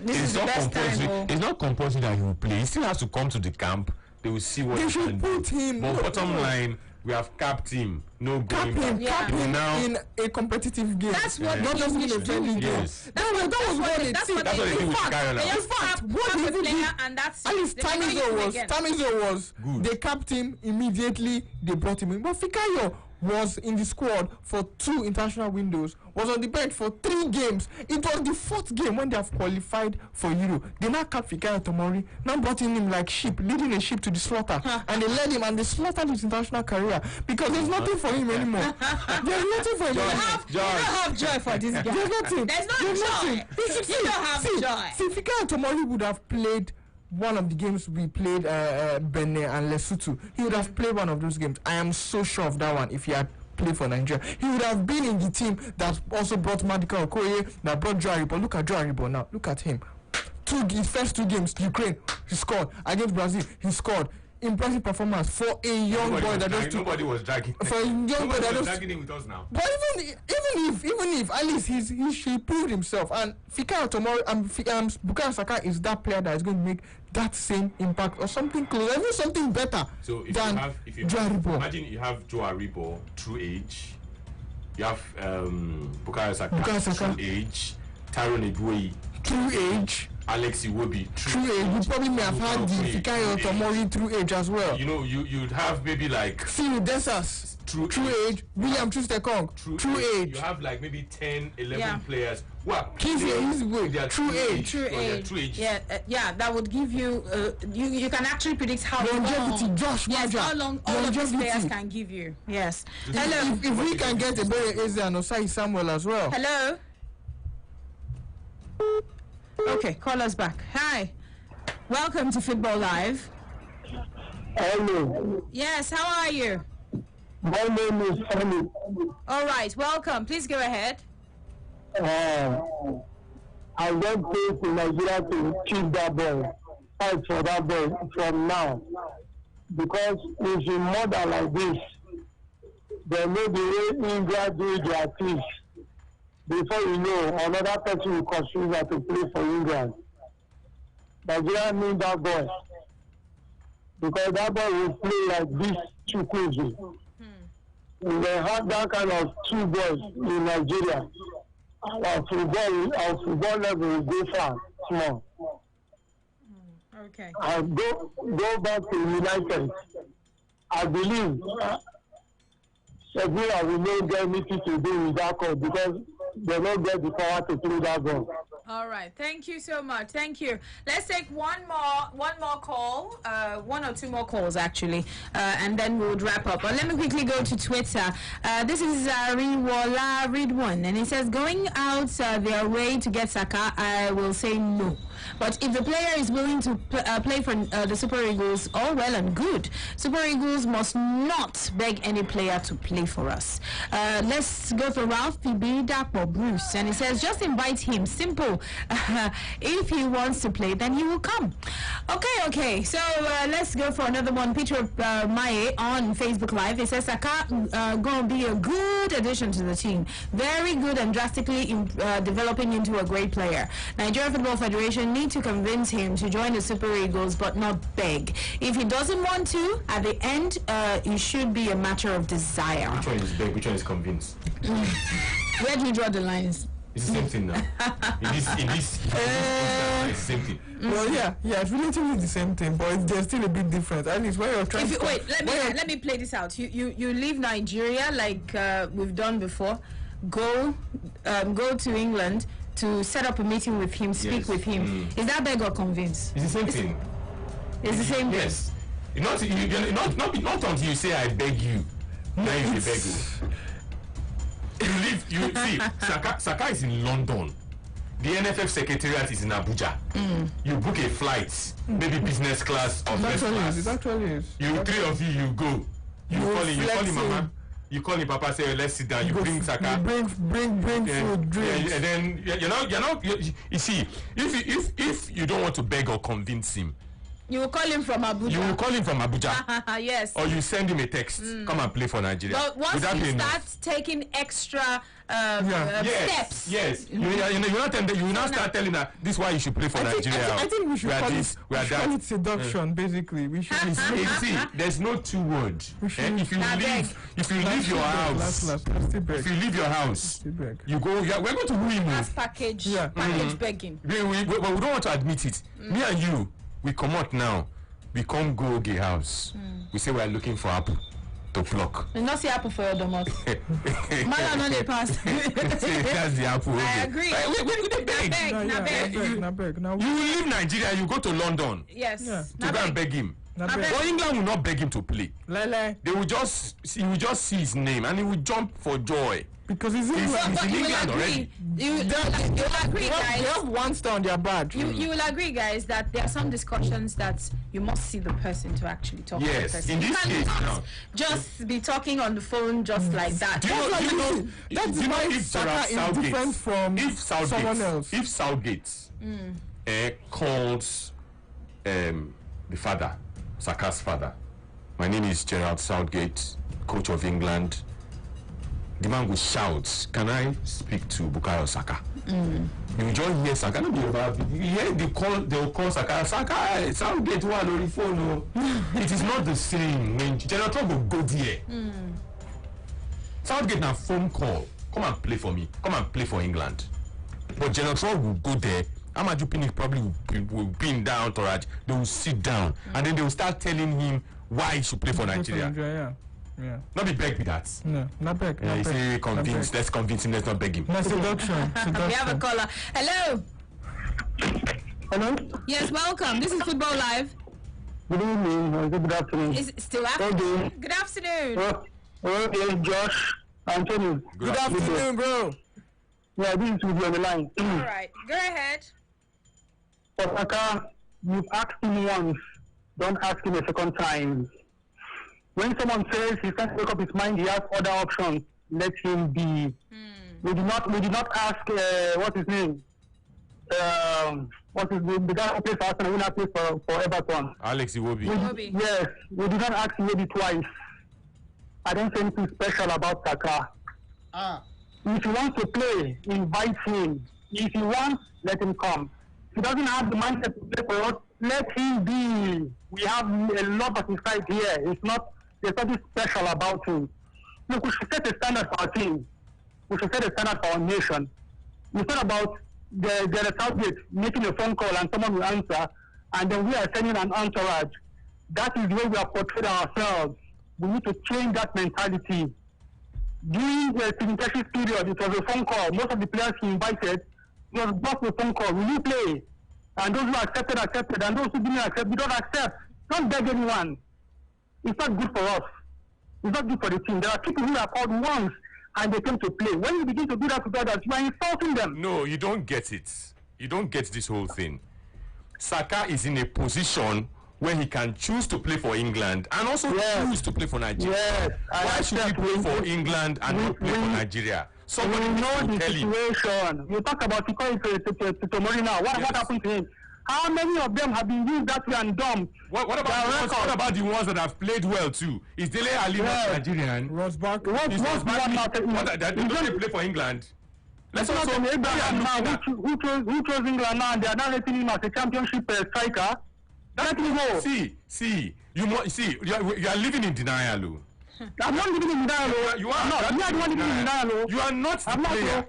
It's not compulsory that he will play. He still has to come to the camp. They will see what they he should can put do. him. But bottom line, we have capped him. no Cap going him, back. cap him Now, in a competitive game. That's what not just in a English friendly do. game. Yes. That was what they that's did. what That's what they do. do with Fact, Shikara now. They just Fact, cap what a they even player did- and that's At least it. They never use him again. Tamizo was Good. they capped him immediately. They brought him in, but Fikayo was in the squad for 2 international windows. Was on the bench for 3 games. It was the 4th game when they have qualified for Euro. They now capped Fikayo Tomori. Now brought in him like sheep, leading a sheep to the slaughter, and they led him and they slaughtered his international career because there's nothing for him anymore. There's nothing for him anymore. You don't have joy for this guy. There's nothing. There's no There's joy. nothing. You don't have joy. See, Fikayo Tomori would have played one of the games we played, Benin and Lesotho. He would have played one of those games. I am so sure of that one if he had played for Nigeria. He would have been in the team that also brought Madika Okoye, that brought Joe Aribo. Look at Joe Aribo now. Look at him. His first 2 games, Ukraine, he scored. Against Brazil, he scored. Impressive performance for a young boy that just took. Nobody was dragging. For a young boy Nobody that was just. dragging him with us now. But even if at least he proved himself, and Fikayo tomorrow Bukayo Saka is that player that is going to make that same impact or something close, even something better So if than you have, Joe Aribo. imagine you have Joe Aribo through age, you have Bukayo Saka through age, Tyrone Ebueyi through age, Alex Iwobi through age. You probably may have had the Fikayo Tomori through age as well. You know, you'd have maybe like Phil Desas through age, William Trustekong through age. You have like maybe 10, 11 Yeah. players who are Keith playing through age. True age. Yeah, that would give you. You can actually predict how Longevity, long. Josh Yes, Maja. how long all of these Longevity. players can give you. Yes. Hello. If we can get Ebere Eze and Osai Samuel as well. Hello. Okay, call us back. Hi. Welcome to Football Live. Hello. Yes, how are you? My name is Sammy. All right, welcome. Please go ahead. I want to Nigeria to keep that ball, fight for that ball from now. Because if in mother like this, there may be way India do their things. Before you know, another person will consider to play for England. Nigeria need that boy. Because that boy will play like this Chukwueze. If they have that kind of 2 boys in Nigeria, our football level will go far, small. Okay. And go back to United. I believe Sevilla will not get anything to do with that call because they don't get the power to play that ball. All right. Thank you so much. Thank you. Let's take one more call, 1 or 2 more calls actually, and then we would wrap up. But let me quickly go to Twitter. This is Riwola Ridwan, and he says, going out their way to get Saka, I will say no. But if the player is willing to play for the Super Eagles, all well and good. Super Eagles must not beg any player to play for us. Let's go for Ralph PB Dapo Bruce, and he says, just invite him. Simple. If he wants to play, then he will come. Okay. So let's go for another one. Peter Maye on Facebook Live. He says, Saka going to be a good addition to the team. Very good and drastically developing into a great player. Nigeria Football Federation need to convince him to join the Super Eagles, but not beg. If he doesn't want to, at the end, it should be a matter of desire. Which one is big? Which one is convinced? Where do you draw the lines? It's the same thing now. in this it's the same thing. Well, yeah, it's relatively the same thing, but there's still a big difference. At least when you're trying to. Wait, let me play this out. You leave Nigeria like we've done before. Go to England to set up a meeting with him, speak with him. Is that beg or convince? It's the same thing. It's the same thing. Yes. Not until you say I beg you. Now you say beg you. You see, Saka is in London. The NFF secretariat is in Abuja. You book a flight, maybe business class or first class. It actually is. You 3 of you go. You call him mama. You call him papa, say let's sit down. You bring Saka. You bring food, drinks. And then you see, if you don't want to beg or convince him, You will call him from Abuja. You will call him from Abuja. Yes. Or you send him a text. Come and play for Nigeria. But once Would that you be enough? start taking extra steps. Yes. You will not start telling her this is why you should play for Nigeria. I think we should call it seduction. Basically, we should. See, there's no two words. If you leave your house, if you leave your house, you go. We're going to woo him. That's package begging. We don't want to admit it. Me and you, we come out now. We come go gay house. We say we are looking for apple to pluck. You not see apple for your domot. Man, on the past. That's the apple. I agree. We beg. You will leave Nigeria. You go to London. Yes. To go and beg him. But England will not beg him to play. He will just see his name and he will jump for joy. Because he's in England already. You will agree, guys. They have one star on their badge. You will agree, guys, that there are some discussions that you must see the person to actually talk to the person. Yes, in this case, now. Just be talking on the phone just like that. Do you know if Saka is different from someone else? If Southgate calls the father, Saka's father, my name is Gerard Southgate, coach of England. The man will shout, "Can I speak to Bukayo Saka?" You just hear Saka. No be about it. You hear they will call Saka. Saka, Southgate one on the phone. It is not the same when General Trump will go there. Southgate na phone call. Come and play for me. Come and play for England. But General Trump will go there. Amaju Pinnick probably will be in that entourage. They will sit down and then they will start telling him why he should play for Nigeria. Yeah. Not be beg with that. No, not beg. You say convince. Let's convince him. Let's not beg him. No, seduction. We have a caller. Hello. Hello. Yes, welcome. This is Football Live. Good evening. Or good afternoon. Is it still afternoon? Okay. Good afternoon. Yes, Josh. Anthony. Good afternoon, bro. Yeah, this is with you on the line. All right. Go ahead. Osaka, you've asked him once. Don't ask him a second time. When someone says he can't make up his mind, he has other options. Let him be. We did not ask what's his name. What's his name? The guy who plays for Arsenal, who now plays for Everton. Alex Iwobi. Yes, we did not ask Iwobi twice. I don't say anything special about Saka. If he wants to play, invite him. If he wants, let him come. If he doesn't have the mindset to play for us, let him be. We have a lot of insight here. There's nothing special about him. Look, we should set a standard for our team. We should set a standard for our nation. We thought about the Southgate making a phone call and someone will answer, and then we are sending an entourage. That is the way we have portrayed ourselves. We need to change that mentality. During the communication period, it was a phone call. Most of the players he invited, it was just a phone call. Will you play? And those who accepted, and those who didn't accept, we don't accept. Don't beg anyone. It's not good for us. It's not good for the team. There are people who are called once and they came to play. When you begin to do that with others, you are insulting them. No, you don't get it. You don't get this whole thing. Saka is in a position where he can choose to play for England and also choose to play for Nigeria. Yes, why should he play for England and not play for Nigeria? Somebody know the tell situation. You talk about Tomori now. What happened to him? How many of them have been used that way and dumped? What about the ones that have played well too? Is Dele Ali not Nigerian? Ross Barkley. What's they play for England? Let's also who chose England now and they are now rating him as a championship striker. Let me go. See, you are living in denial. I'm not living in denial. You are not living in denial. You are not the player.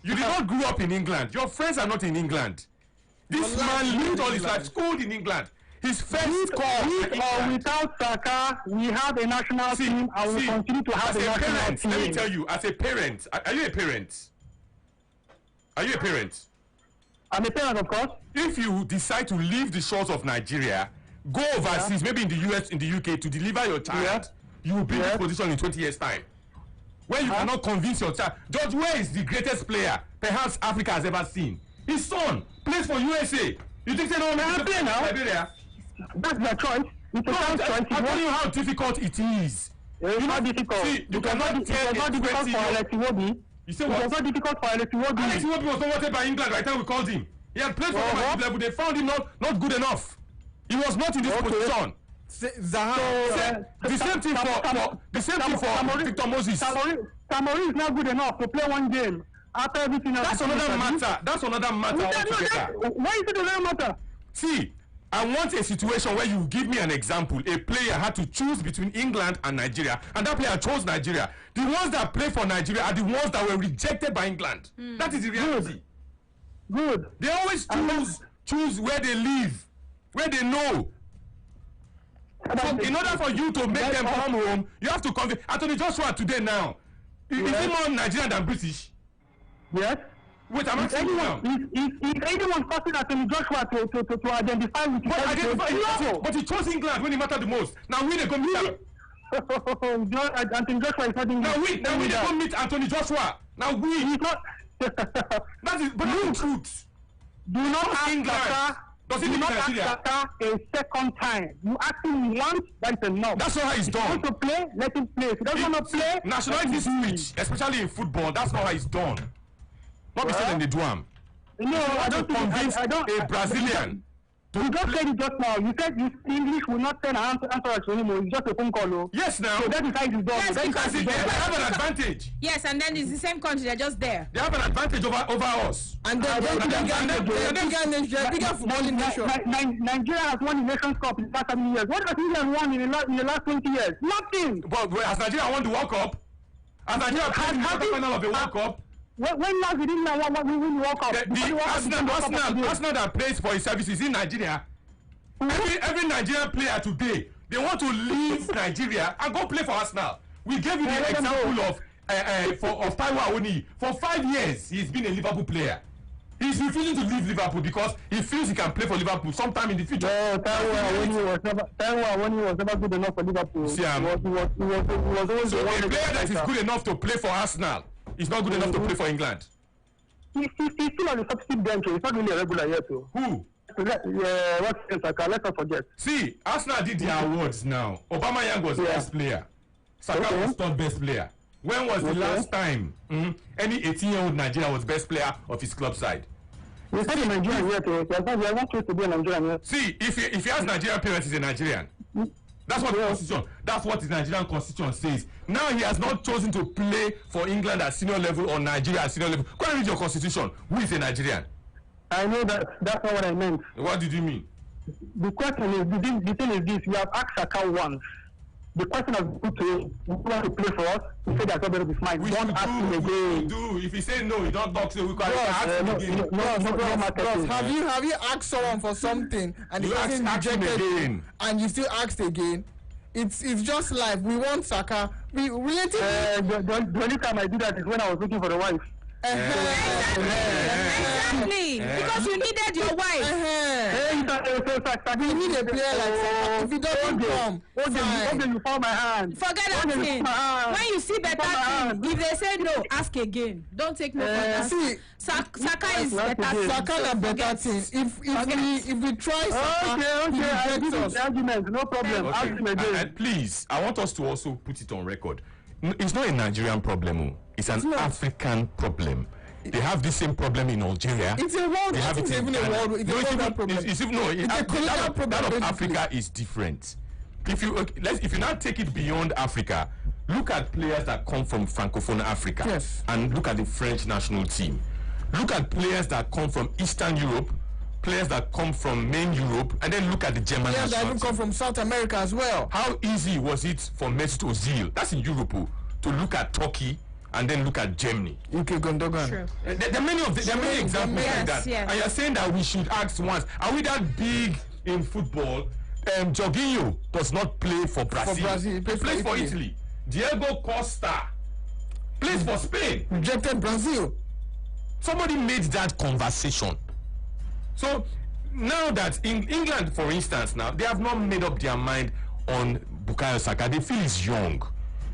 You did not grow up in England. Your friends are not in England. This man lived all his life, schooled in England. His first call. With or without Saka, we have a national team and we continue to have a national team. Let me tell you, as a parent, are you a parent? Are you a parent? I'm a parent, of course. If you decide to leave the shores of Nigeria, go overseas, maybe in the US, in the UK, to deliver your child, you will be in this position in 20 years' time. Where you cannot convince your child. George Weah is the greatest player perhaps Africa has ever seen. His son plays for USA. You think they don't have play now? Liberia? That's their choice. It's a choice. I'm telling you how difficult it is. It's not difficult. See, you cannot tell it's not difficult for Alex Iwobi. You say what? It was not difficult for Alex Iwobi. Alex Iwobi was not wanted by England by the time we called him. He had played for them at youth level. They found him not good enough. He was not in this position. Zaha. The same thing for Victor Moses. Samori is not good enough to play one game after everything else. That's another matter. That's another matter altogether. Why is it another matter? See, I want a situation where you give me an example. A player had to choose between England and Nigeria, and that player chose Nigeria. The ones that play for Nigeria are the ones that were rejected by England. That is the reality. Good. They always choose where they live, where they know. So in order for you to make them come home, you have to convince. Anthony Joshua today now, is he more Nigerian than British? Yes. Wait, I'm asking you now. If anyone forcing Anthony Joshua to identify with but he chose England when he mattered the most. Now we they go meet him. Anthony Joshua is not England. Now we they go meet Anthony Joshua. Now we. He's not. That is, but that's the truth. Do not ask England. Does he do live not in ask Nigeria? Saka a second time. You ask him once, that's enough. That's not how it's done. If he wants to play, let him play. If he doesn't want to play, nationality is switch, especially in football. That's not how it's done. Not be saying they do am. No, I don't convince I don't, a Brazilian. You just said it just now. You said English will not send an answer to anymore. It's just a phone call. Oh. Yes, now. So that is how it is done. Yes, That is how because it is They done. have an advantage. Yes, and then it's the same country, they're just there. They have an advantage over us. And then bigger footballing nation. Nigeria has won the Nations Cup in the past 7 years. What has England won in the last 20 years? Nothing. But has Nigeria won the World Cup? Has Nigeria played in the quarterfinal of the World Cup? When last did England win the World Cup? The Arsenal that plays for his services in Nigeria. Every Nigerian player today, they want to leave Nigeria and go play for Arsenal. We gave you the example of Taiwo Awoniyi. For 5 years, he's been a Liverpool player. He's refusing to leave Liverpool because he feels he can play for Liverpool sometime in the future. Taiwo Awoniyi was never good enough for Liverpool. See, He was always so the a one player that is good enough to play for Arsenal is not good enough to play for England. He's still on the substitute bench. He's not really a regular yet. Who? Let's not forget. See, Arsenal did their awards now. Obama Yang was best player. Saka was third best player. When was the last time any 18-year-old Nigerian was best player of his club side? You said Nigerian yet. He has not chosen to be a Nigerian yet. See, if he has Nigerian parents, he's a Nigerian. That's what the constitution. That's what the Nigerian constitution says. Now he has not chosen to play for England at senior level or Nigeria at senior level. Go and read your constitution. Who is a Nigerian? I know that's not what I meant. What did you mean? The question is, the thing is this: you have asked Saka once. The question has put to him, you want to play for us? He said that's not be fine. We don't ask him again. Do if he say no, he don't talk. So we can ask him again. Bros, have you asked someone for something and you the person ask him rejected again, and you still asked again? It's just life. We want Saka. We relatively. The only time I do that is when I was looking for the wife. Exactly. Because you needed your wife. We need a player like Saka. If he doesn't come, you found my hand. Forget that thing. When you see better thing, if they say no, ask again. Don't take no for that. See, Saka is better. Saka is better thing. If we try Saka, he rejects us. Argument, no problem. Ask him again. And please, I want us to also put it on record. It's not a Nigerian problem. It's an African problem. They have the same problem in Algeria. It's a world. They have it in Ghana. That of Africa is different. If you now take it beyond Africa, look at players that come from Francophone Africa, and look at the French national team. Look at players that come from Eastern Europe, players that come from main Europe, and then look at the German national team. That even come from South America as well. How easy was it for Mesut Ozil, that's in Europe, to look at Turkey and then look at Germany? UK Gundogan. There are many examples like that. And you're saying that we should ask once, are we that big in football? Jorginho does not play for Brazil. He plays for Italy. Diego Costa plays for Spain. Rejected Brazil. Somebody made that conversation. So now that in England, for instance, now they have not made up their mind on Bukayo Saka. They feel he's young.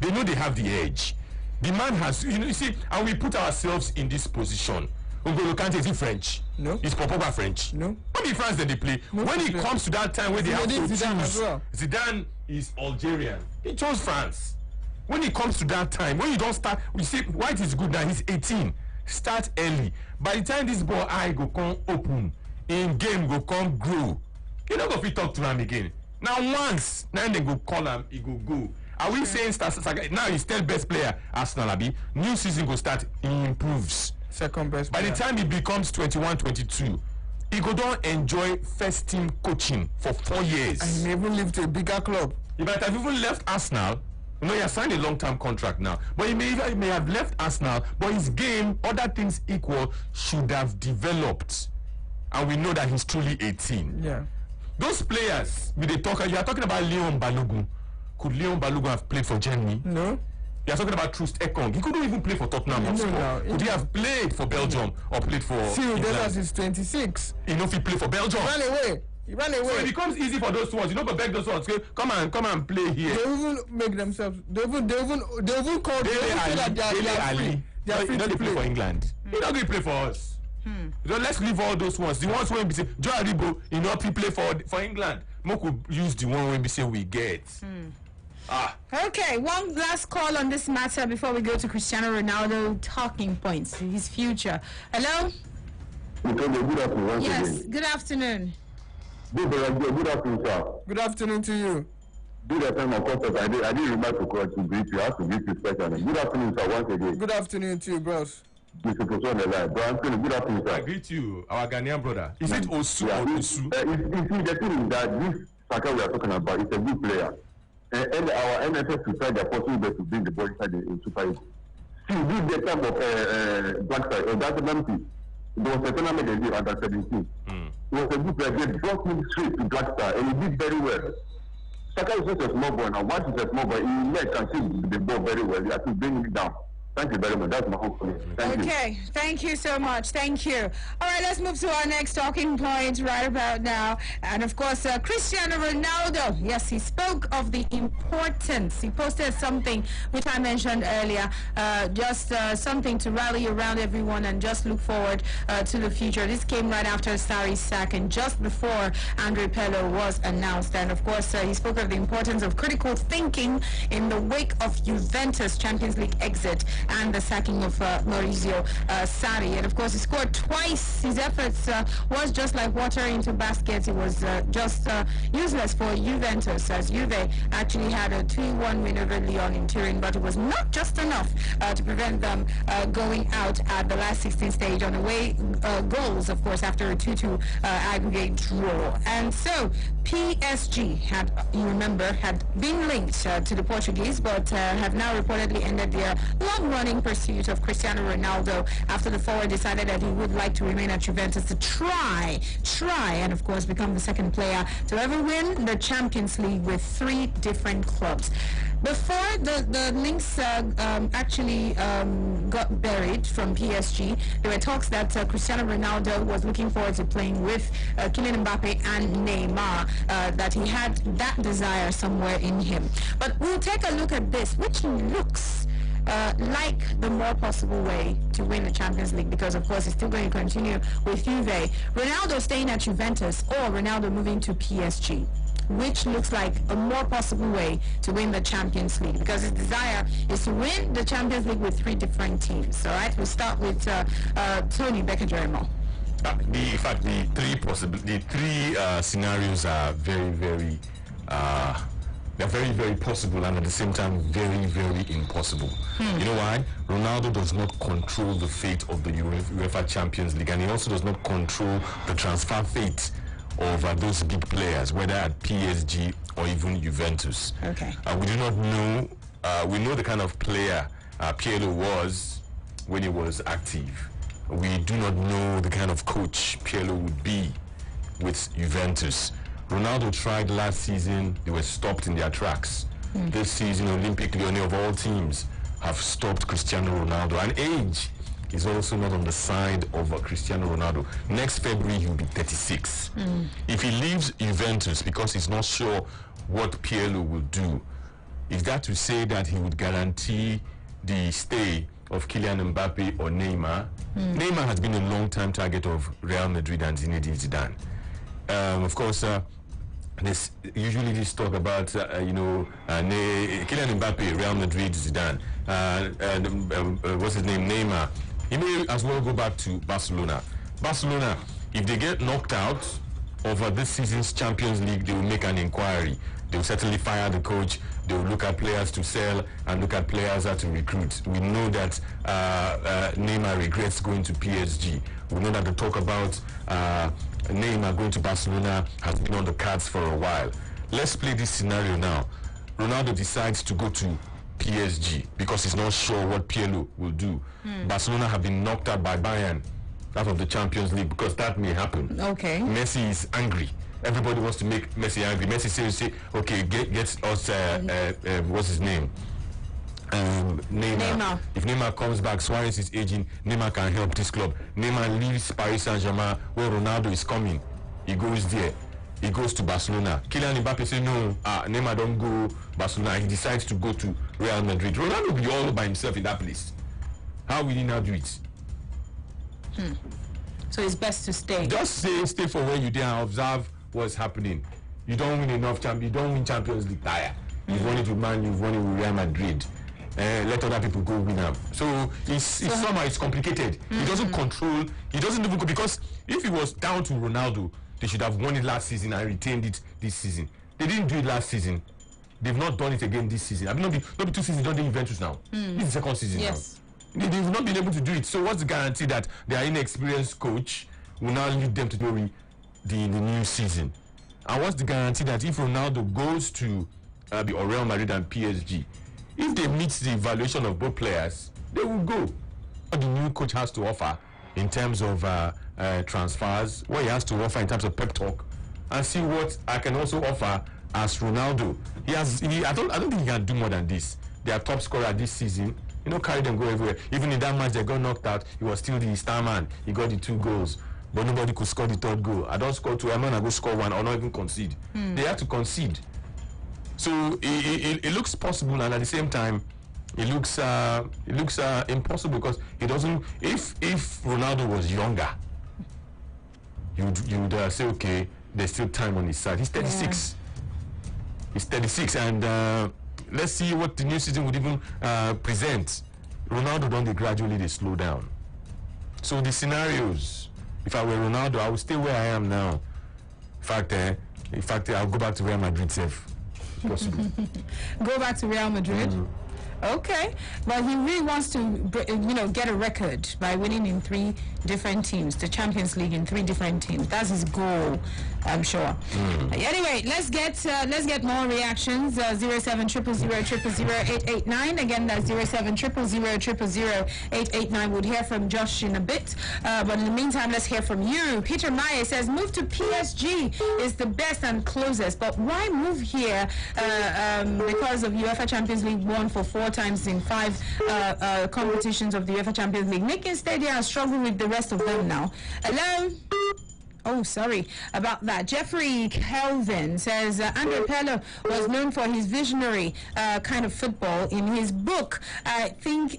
They know they have the edge. The man has, you see, and we put ourselves in this position. N'Golo Kante, is he French? No. Is Pogba French? No. Maybe France that they play. No, when it comes to that time where they have to choose, Zidane is Algerian. He chose France. When it comes to that time, when you don't start, we say White is good now. He's 18. Start early. By the time this ball eye go come open, in game go come grow. You don't go fit talk to him again. Now once, now they go call him, he go. Are we saying now he's still best player, Arsenal, Abi? New season go start, he improves. Second best By player. the time he becomes 21, 22, he go don't enjoy first team coaching for 4 years. And he may even live to a bigger club. He might have even left Arsenal. You know, he has signed a long-term contract now. But he may have left Arsenal, but his game, other things equal, should have developed. And we know that he's truly 18. Yeah. Those players, you are talking about Leon Balogun. Could Leon Balogun have played for Germany? No. You are talking about Troost Ekong. He couldn't even play for Tottenham Hotspur. No. Could he have played for Belgium or played for Cyril England? Dessers is 26. He know if he play for Belgium. He ran away. So it becomes easy for those ones. You know, but beg those ones. Okay? Come and play here. They even make themselves. They even call. Dele Ali. They are free He to don't play for England. He not going to play for us. So let's leave all those ones. The ones when we say Joe Aribo, he not play for England. Mo could use the one when we say we get. Okay, one last call on this matter before we go to Cristiano Ronaldo talking points, his future. Hello? Good afternoon once Yes, again. good afternoon. Good afternoon, sir. Good afternoon to you. Good afternoon, of course. I didn't remember to call to greet you. I have to greet you specially. Good afternoon, sir, once again. Good afternoon to you, bros. Mr. Poso on the line. Bro, Anthony, good afternoon, sir. I greet you, our Ghanaian brother. Is it Osu or Osu? You see, the thing is that this Saka we are talking about is a good player. And our NFS to try their possible best to bring the ball inside the Super Eagles. See, this the time of Black Star, that's an empty. There was a tournament they did under 17. It was a good player. They brought him straight to Black Star, and he did very well. Saka is just a small boy now. Once he's a small boy, he can see the ball very well. He has to bring him down. Thank you very much. That's my whole point. Thank you. Okay, thank you so much. Thank you. All right, let's move to our next talking point right about now. And of course, Cristiano Ronaldo. Yes, he spoke of the importance. He posted something which I mentioned earlier, just something to rally around everyone and just look forward to the future. This came right after Sarri's sack and just before Andre Pirlo was announced. And of course, he spoke of the importance of critical thinking in the wake of Juventus Champions League exit and the sacking of Maurizio Sarri. And of course, he scored twice. His efforts was just like water into baskets. It was just useless for Juventus, as Juve actually had a 2-1 win over Lyon in Turin, but it was not just enough to prevent them going out at the last 16 stage on away goals, of course, after a 2-2 aggregate draw. And so PSG had, you remember, had been linked to the Portuguese, but have now reportedly ended their long-running pursuit of Cristiano Ronaldo after the forward decided that he would like to remain at Juventus to try, and of course become the second player to ever win the Champions League with 3 different clubs. Before the links actually got buried from PSG, there were talks that Cristiano Ronaldo was looking forward to playing with Kylian Mbappe and Neymar, that he had that desire somewhere in him. But we'll take a look at this, which looks like the more possible way to win the Champions League, because of course he's still going to continue with Juve. Ronaldo staying at Juventus or Ronaldo moving to PSG, which looks like a more possible way to win the Champions League, because his desire is to win the Champions League with 3 different teams. All right, we'll start with Tony Becker-Jerimo. The three scenarios are very they're very possible, and at the same time very impossible. You know why? Ronaldo does not control the fate of the UEFA Champions League, and he also does not control the transfer fate of those big players, whether at PSG or even Juventus. Okay. We do not know. We know the kind of player Pirlo was when he was active. We do not know the kind of coach Pirlo would be with Juventus. Ronaldo tried last season, they were stopped in their tracks. This season, Olympique Lyonnais of all teams have stopped Cristiano Ronaldo. And age is also not on the side of Cristiano Ronaldo. Next February, he'll be 36. If he leaves Juventus because he's not sure what Pirlo will do, is that to say that he would guarantee the stay of Kylian Mbappe or Neymar? Neymar has been a long-time target of Real Madrid and Zinedine Zidane. Of course, this usually this talk about Kylian Mbappe, Real Madrid, Zidane, what's his name, Neymar. He may as well go back to Barcelona. Barcelona, if they get knocked out of this season's Champions League, they will make an inquiry. They will certainly fire the coach. They will look at players to sell and look at players to recruit. We know that Neymar regrets going to PSG. We know that the talk about Neymar going to Barcelona has been on the cards for a while. Let's play this scenario now. Ronaldo decides to go to PSG because he's not sure what PLO will do. Barcelona have been knocked out by Bayern out of the Champions League because that may happen. Okay. Messi is angry. Everybody wants to make Messi angry. Messi says, okay, get us, what's his name? Neymar. If Neymar comes back, Suarez is aging, Neymar can help this club. Neymar leaves Paris Saint-Germain where Ronaldo is coming. He goes there. He goes to Barcelona. Kylian Mbappe says, no, Neymar don't go Barcelona. He decides to go to Real Madrid. Ronaldo will be all by himself in that place. How will he now do it? So it's best to stay. Just stay for where you there and observe what's happening. You don't win enough you don't win Champions League tire. You've won it with Man, you've won it with Real Madrid. Let other people go win them. So somehow it's complicated. He doesn't control, he doesn't even go, because if it was down to Ronaldo, they should have won it last season and retained it this season. They didn't do it last season. They've not done it again this season. I mean, not be 2 seasons, don't do Juventus now. This is the second season now. They've not been able to do it. So what's the guarantee that their inexperienced coach will now lead them to glory the new season? And what's the guarantee that if Ronaldo goes to Real Madrid and PSG, if they meet the evaluation of both players, they will go. What the new coach has to offer in terms of transfers, what he has to offer in terms of pep talk, and see what I can also offer as Ronaldo. I don't think he can do more than this. Their top scorer this season, carry them go everywhere. Even in that match they got knocked out, he was still the star man. He got the 2 goals, but nobody could score the 3rd goal. I don't score 2, I'm not gonna go score 1 or not even concede. They have to concede. So it looks possible, and at the same time, it looks impossible, because it doesn't. If Ronaldo was younger, you'd say, okay, there's still time on his side. He's 36. Yeah. He's 36, and let's see what the new season would even present. Ronaldo don't gradually they slow down. So the scenarios, if I were Ronaldo, I would stay where I am now. In fact, I'll go back to Real Madrid safe. Possible. Go back to Real Madrid. Okay, but he really wants to, get a record by winning in 3 different teams, the Champions League in 3 different teams. That's his goal, I'm sure. Anyway, let's get more reactions. 07000000889. Again, that's 07000000889. We'll hear from Josh in a bit, but in the meantime, let's hear from you. Peter Meyer says, move to PSG is the best and closest, but why move here? Because of UEFA Champions League won for 4 times in 5 competitions of the UEFA Champions League, making Stadia struggle with the rest of them now. Hello? Oh, sorry about that. Jeffrey Kelvin says Andre Pirlo was known for his visionary kind of football. In his book, I think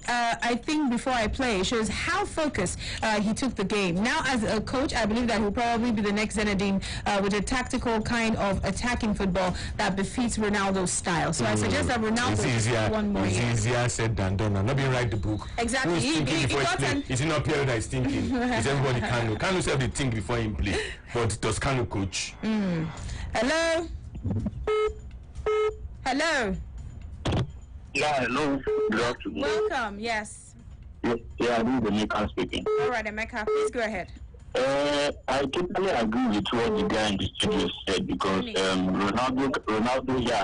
Before I Play, shows how focused he took the game. Now, as a coach, I believe that he'll probably be the next Zinedine with a tactical kind of attacking football that befits Ronaldo's style. So I suggest that Ronaldo is one more year. It's easier said than done. I'm not being write the book. Exactly. Is it not Pirlo that is thinking? Is everybody Kanu? Kanu said they think before him play. But does Kanu coach? Hello? Hello? Yeah, hello. Good afternoon. Welcome, yes. Yeah, this is Emeka speaking. All right, Emeka, please go ahead. I totally agree with what the guy in the studio said, because Ronaldo,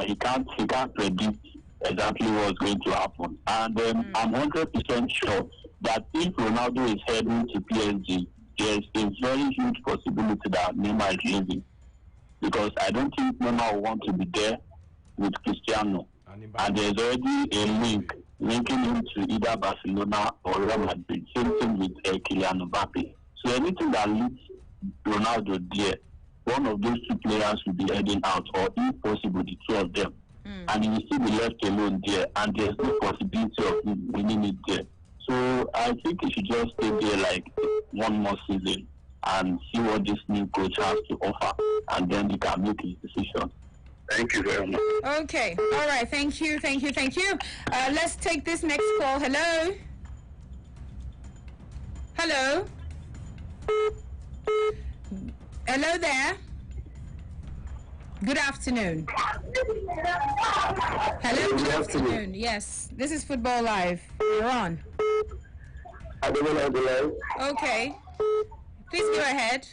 he can't predict exactly what's going to happen. And I'm 100% sure that if Ronaldo is heading to PSG, there's a very huge possibility that Neymar is leaving, because I don't think Neymar will want to be there with Cristiano, and there's already a link linking him to either Barcelona or Real Madrid. Same thing with Kylian Mbappe. So anything that leads Ronaldo there, one of those 2 players will be heading out, or if possible, the 2 of them, and he will still be left alone there, and there's no possibility of him winning it there. So I think he should just stay there like 1 more season and see what this new coach has to offer, and then he can make his decision. Thank you very much. Okay. All right. Thank you. Let's take this next call. Hello? Hello? Hello there? Good afternoon. Hello, good afternoon. Yes, this is Football Live. You're on. Okay. Please go ahead.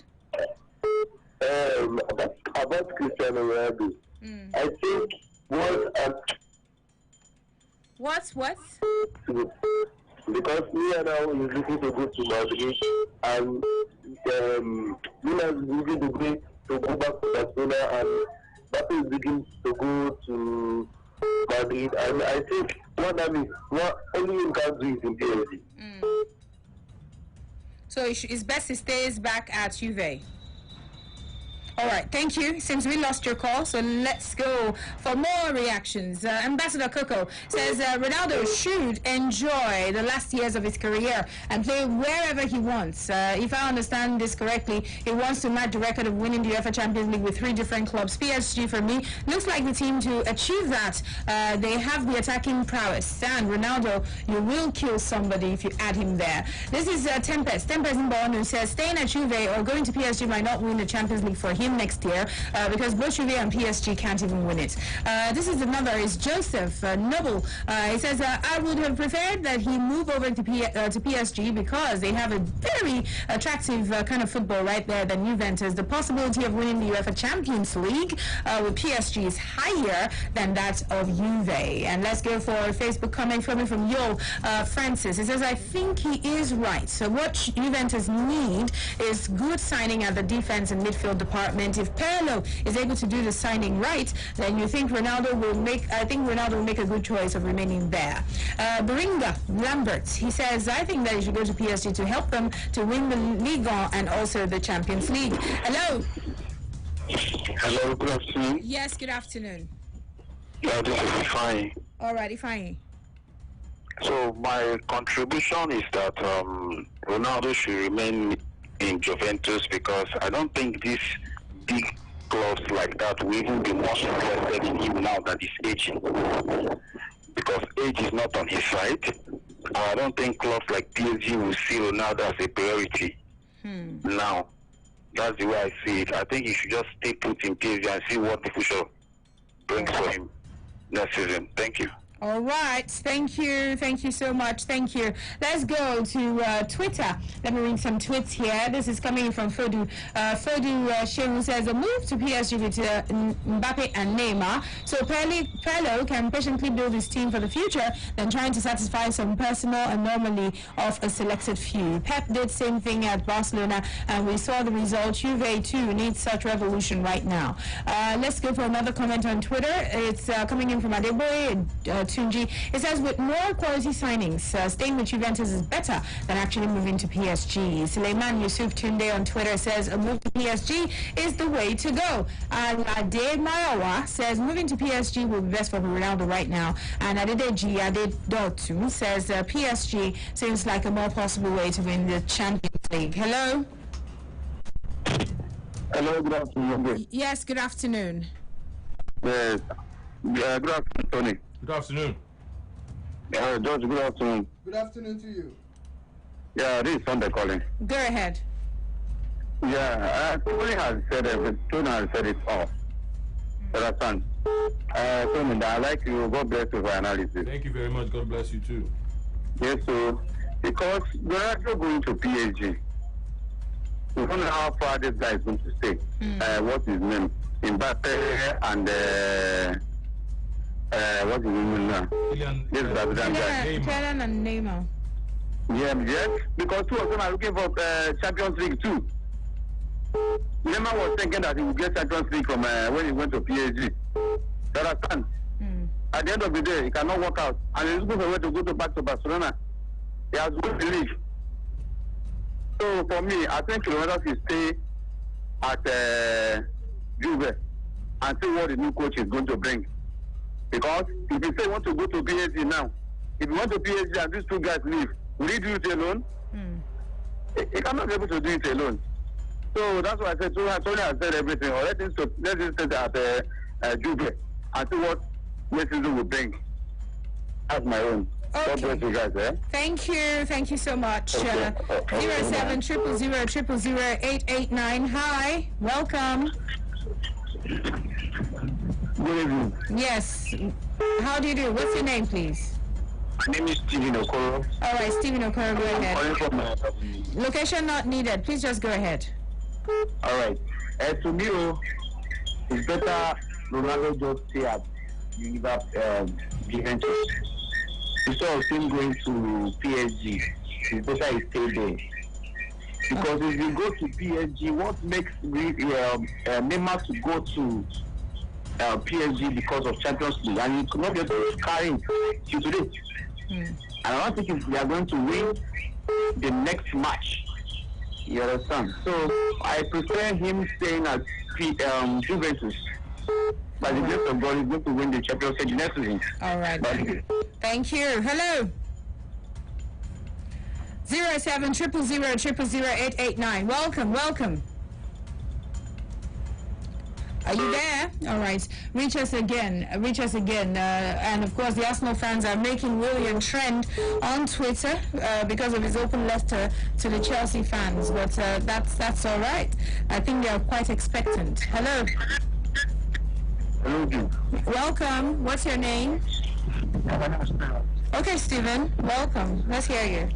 About Cristiano Ronaldo. I think What? Because Milan now is looking to go to Madrid, and Milan is looking to go back to Barcelona, and Mbappe is looking to go to Madrid. And I think what only him can do is in PSG. So it's best he stays back at Juve. All right, thank you. Since we lost your call, so let's go for more reactions. Ambassador Coco says Ronaldo should enjoy the last years of his career and play wherever he wants. If I understand this correctly, he wants to match the record of winning the UEFA Champions League with 3 different clubs. PSG, for me, looks like the team to achieve that. They have the attacking prowess. And Ronaldo, you will kill somebody if you add him there. This is Tempest. Tempest in Bono says staying at Juve or going to PSG might not win the Champions League for him next year because both Juve and PSG can't even win it. This is another, is Joseph Noble. He says, I would have preferred that he move over to PSG because they have a very attractive kind of football right there than Juventus. The possibility of winning the UEFA Champions League with PSG is higher than that of Juve. And let's go for a Facebook comment from Yo Francis. He says, I think he is right. So what Juventus need is good signing at the defense and midfield department. If Pirlo is able to do the signing right, then you think Ronaldo will make a good choice of remaining there. Baringa Lambert, he says, I think that he should go to PSG to help them to win the Liga and also the Champions League. Hello. Hello, good afternoon. Yes, good afternoon. Yeah, this is Ifeanyi. All right, Ifeanyi. So my contribution is that Ronaldo should remain in Juventus because I don't think these big clubs like that will even be more interested in him now that he's aging. Because age is not on his side. I don't think clubs like PSG will see Ronaldo as a priority now. That's the way I see it. I think he should just stay put in PSG and see what the future brings for him next season. Thank you. All right. Thank you. Thank you so much. Thank you. Let's go to Twitter. Let me read some tweets here. This is coming from Fodu. Fodu Shehu says, a move to PSG with Mbappe and Neymar. So Pirlo can patiently build his team for the future than trying to satisfy some personal anomaly of a selected few. Pep did same thing at Barcelona, and we saw the result. Juve, too, needs such revolution right now. Let's go for another comment on Twitter. It's coming in from Adeboye Tunji. It says, with more quality signings, staying with Juventus is better than actually moving to PSG. Suleiman Yusuf Tunde on Twitter says, a move to PSG is the way to go. Alade Mayawa says, moving to PSG will be best for Ronaldo right now. And Adedeji Adedotu says, PSG seems like a more possible way to win the Champions League. Hello? Hello, good afternoon. Yes, good afternoon. Yes. Good afternoon, Tony. Good afternoon. George, good afternoon. Good afternoon to you. Yeah, this is Sunday calling. Go ahead. Yeah, Tony has said everything. Tony has said it all. Understand? Tony, I like you. God bless you for analysis. Thank you very much. God bless you too. Yes, so because we're actually going to PSG. We don't know how far this guy is going to stay. What's his name? Mbappe and what's his name now? This Brazilian guy. Kylian and Neymar. Yeah, yes, because two of them are looking for Champions League too. Neymar was thinking that he would get Champions League from when he went to PSG. You understand? At the end of the day, he cannot work out, and he's looking for a way to go back to Barcelona. He has won the league. So for me, I think Ronaldo should stay at Juve and see what the new coach is going to bring. Because if you say you want to go to PSG now, if you want to PSG and these two guys leave, will he do it alone? He cannot be able to do it alone. So that's why I said, Tony has said everything. Or let him stay at Juve and see what next season will bring. That's my own. Okay. God bless you guys, eh? Thank you so much. 0700000889. Hi, welcome. Good evening. Yes. How do you do? What's your name, please? My name is Stephen Okoro. All right, Stephen Okoro, go ahead. Calling from Location not needed. Please just go ahead. all right. To me, it's better Ronaldo just stay at Juventus. Instead of him going to PSG, it's better he stay there. Because if you go to PSG, what makes Neymar to go to PSG because of Champions League, and he could not be able to carry it till today. And I don't think if they are going to win the next match. You understand? So I prefer him staying at Juventus. By the grace of God, he's going to win the Champions League next season. All right. Thank you. Hello. 0700000889. Welcome. Are you there? All right. Reach us again. And of course, the Arsenal fans are making William trend on Twitter because of his open letter to the Chelsea fans. But that's all right. I think they are quite expectant. Hello. Hello. Welcome. What's your name? Okay, Stephen. Welcome. Let's hear you.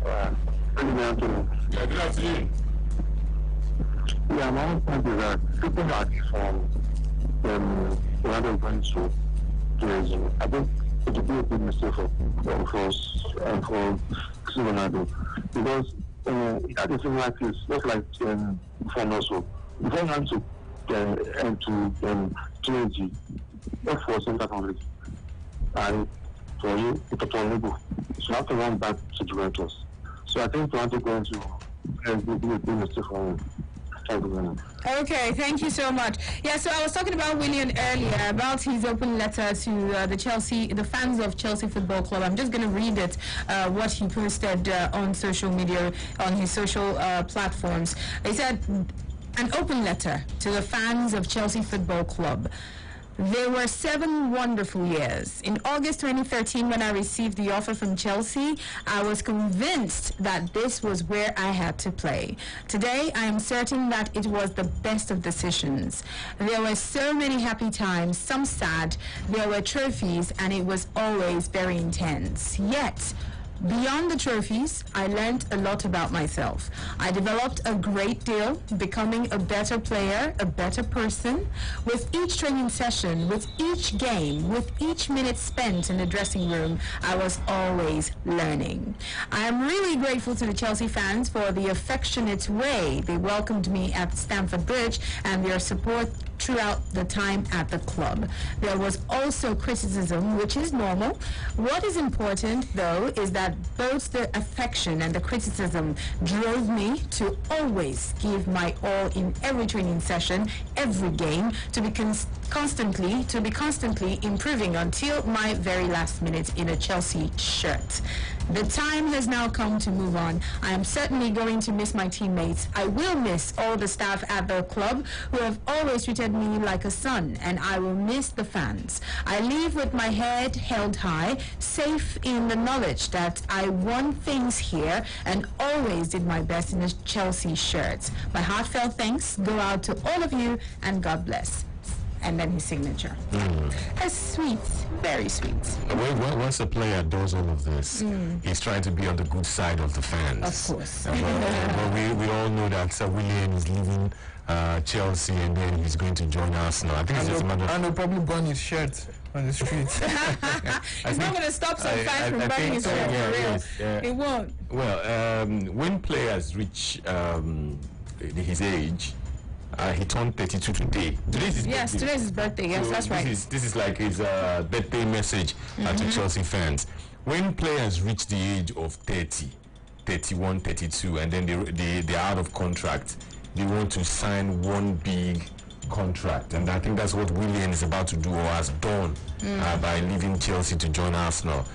Good afternoon. Yeah, good afternoon. Yeah, my own point is that people that Ronaldo going to PSG, I think it would be a big mistake for Cristiano Ronaldo, because he had a thing like this, just like before also. Before he went to PSG, that was center forward, and for you, it was unable. So you have to run back to Juventus. So I think Ronaldo going to PSG would be a big mistake for him. Okay, thank you so much. Yeah, so I was talking about William earlier, about his open letter to the fans of Chelsea Football Club. I'm just going to read it, what he posted on social media, on his social platforms. He said, an open letter to the fans of Chelsea Football Club. There were 7 wonderful years. In August 2013, when I received the offer from Chelsea, I was convinced that this was where I had to play. Today, I am certain that it was the best of decisions. There were so many happy times, some sad. There were trophies, and it was always very intense. Yet, beyond the trophies, I learned a lot about myself. I developed a great deal, becoming a better player, a better person. With each training session, with each game, with each minute spent in the dressing room, I was always learning. I am really grateful to the Chelsea fans for the affectionate way they welcomed me at Stamford Bridge and their support throughout the time at the club. There was also criticism, which is normal. What is important, though, is that both the affection and the criticism drove me to always give my all in every training session, every game, to be constantly improving until my very last minute in a Chelsea shirt. The time has now come to move on. I am certainly going to miss my teammates. I will miss all the staff at the club who have always treated me like a son, and I will miss the fans. I leave with my head held high, safe in the knowledge that I won things here and always did my best in a Chelsea shirt. My heartfelt thanks go out to all of you, and God bless. And then his signature. That's sweet, very sweet. Once a player does all of this, he's trying to be on the good side of the fans. Of course. But we all know that Sir William is leaving Chelsea and then he's going to join Arsenal. I think it's just a matter of... And he'll probably burn his shirt on the street. It's not going to stop some fans from burning his shirt, for real. It won't. Well, when players reach his age, he turned 32 today. Today's his birthday. Yes, so that's right. This is like his birthday message to Chelsea fans. When players reach the age of 30, 31, 32, and then they're out of contract, they want to sign one big contract. And I think that's what Willian is about to do, or has done, by leaving Chelsea to join Arsenal.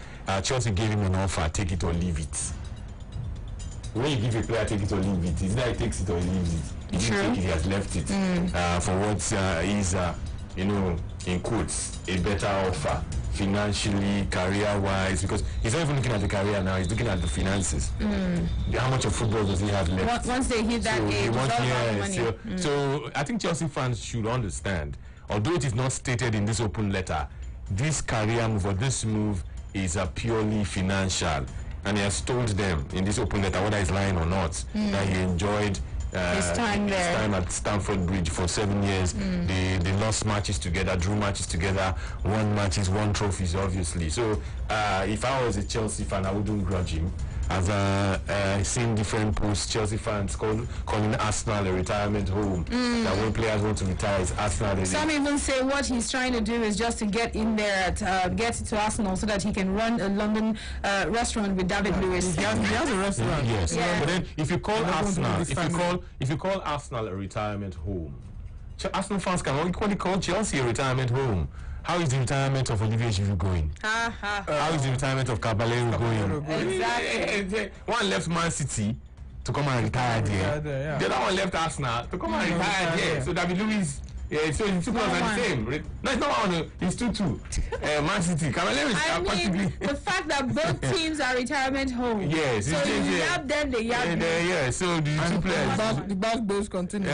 Chelsea gave him an offer, take it or leave it. When you give a player take it or leave it, it's like he takes it or he leaves it. He didn't take it, he has left it for what is, in quotes, a better offer, financially, career-wise, because he's not even looking at the career now, he's looking at the finances. How much of football does he have left? Once they hit that age, it's all about money. So I think Chelsea fans should understand, although it is not stated in this open letter, this career move or this move is purely financial. And he has told them in this open letter, whether he's lying or not, that he enjoyed his time there. His time at Stamford Bridge for 7 years. They lost matches together, drew matches together, won matches, won trophies, obviously. So if I was a Chelsea fan, I wouldn't grudge him. I've seen different posts, Chelsea fans calling Arsenal a retirement home. That when players want to retire, it's Arsenal. Some even say what he's trying to do is just to get in there, get to Arsenal so that he can run a London restaurant with David Lewis. He has a restaurant. Yes, Yeah. but then if you call Arsenal, family. if you call Arsenal a retirement home, Arsenal fans can equally call Chelsea a retirement home. How is the retirement of Olivier Giroud going? How is the retirement of Caballero going? Exactly. One left Man City to come and retire there. The other one left Arsenal to come and retire there. So David Luiz, so the two players are the same. No, it's not one. It's 2-2. Man City. Caballero is practically. The fact that both teams are retirement home. Yes. So you yab them, they yab you. Yeah. So the two players. The back base continue.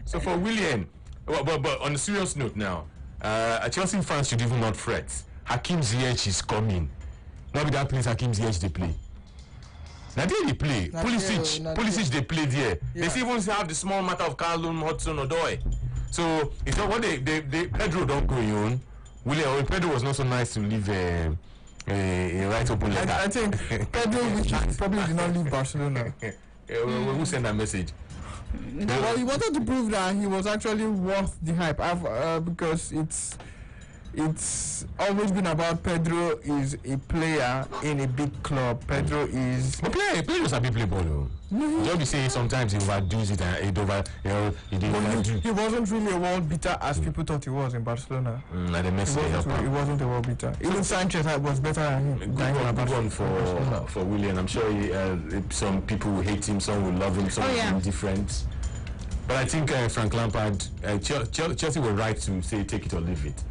So for Willian, but on a serious note now. Chelsea fans should even not fret. Hakim Ziyech is coming. Not be that place Hakim Ziyech they play. Now they play. Pulisic they play there. Yeah. They even have the small matter of Callum Hudson-Odoi. So it's not what they Pedro don't go on. William Pedro was not so nice to leave a right open letter. I think Pedro probably did not leave Barcelona. Who sent that message? Well, he wanted to prove that he was actually worth the hype, because it's always been about Pedro is a player in a big club. Pedro is... But Pedro's a big player, though. Don't be saying sometimes he overdoes it and he wasn't really a world beater as people thought he was in Barcelona. He wasn't a world beater. Even Sanchez was better than him. Good one for Willian. I'm sure some people will hate him, some will love him, some will be indifferent. But I think Frank Lampard, Chelsea were right to say take it or leave it.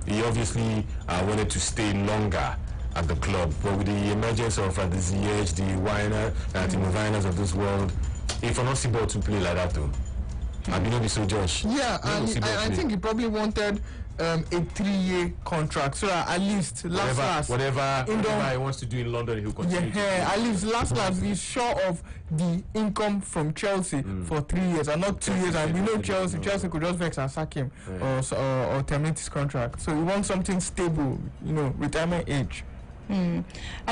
He obviously wanted to stay longer at the club, but with the emergence of the Ziyech, the Timo Werners of this world, if I'm not able to play like that though, I mean, not be so Josh. Yeah, and I think he probably wanted a 3-year contract, so that at least whatever he wants to do in London, he'll continue. Yeah, at least last he's sure of the income from Chelsea for 3 years and not 2 years. And we know Chelsea could just vex and sack him or terminate his contract. So he wants something stable, retirement age. And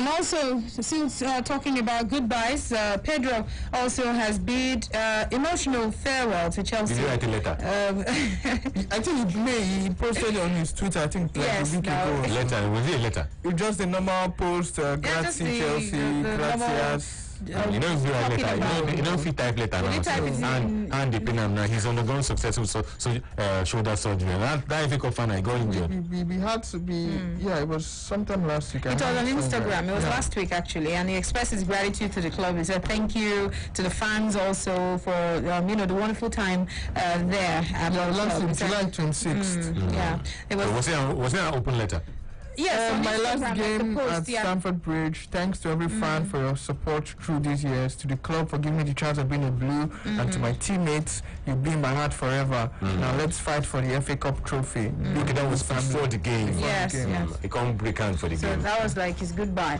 also, since talking about goodbyes, Pedro also has bid emotional farewell to Chelsea. Did you write a letter? I think he posted on his Twitter, I think like a week ago. Letter? Was it a letter? It's just a normal post, grazie Chelsea, gracias. You don't do a letter. You don't fit type letter now. And the pen now. He's undergone successful shoulder surgery. That FA Cup fan, I got injured. We had to be. Yeah, it was sometime last week. It was on Instagram. It was last week actually, and he expressed his gratitude to the club. He said thank you to the fans also for the wonderful time there. Last week, July 26th. Yeah, it was. Was there an open letter? Yes, my last game at Stamford Bridge. Thanks to every fan for your support through these years, to the club for giving me the chance of being a Blue, and to my teammates, you've been in my heart forever. Now let's fight for the FA Cup trophy. Okay, that was before the game. Yes. He can't break hand for the game. So that was like his goodbye.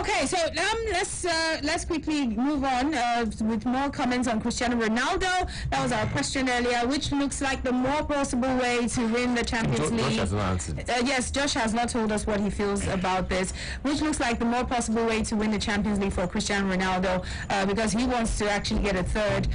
Okay, so let's quickly move on with more comments on Cristiano Ronaldo. That was our question earlier. Which looks like the more possible way to win the Champions League? Josh has not answered. Yes, Josh has not told us what he feels about this. Which looks like the more possible way to win the Champions League for Cristiano Ronaldo, because he wants to actually get a third.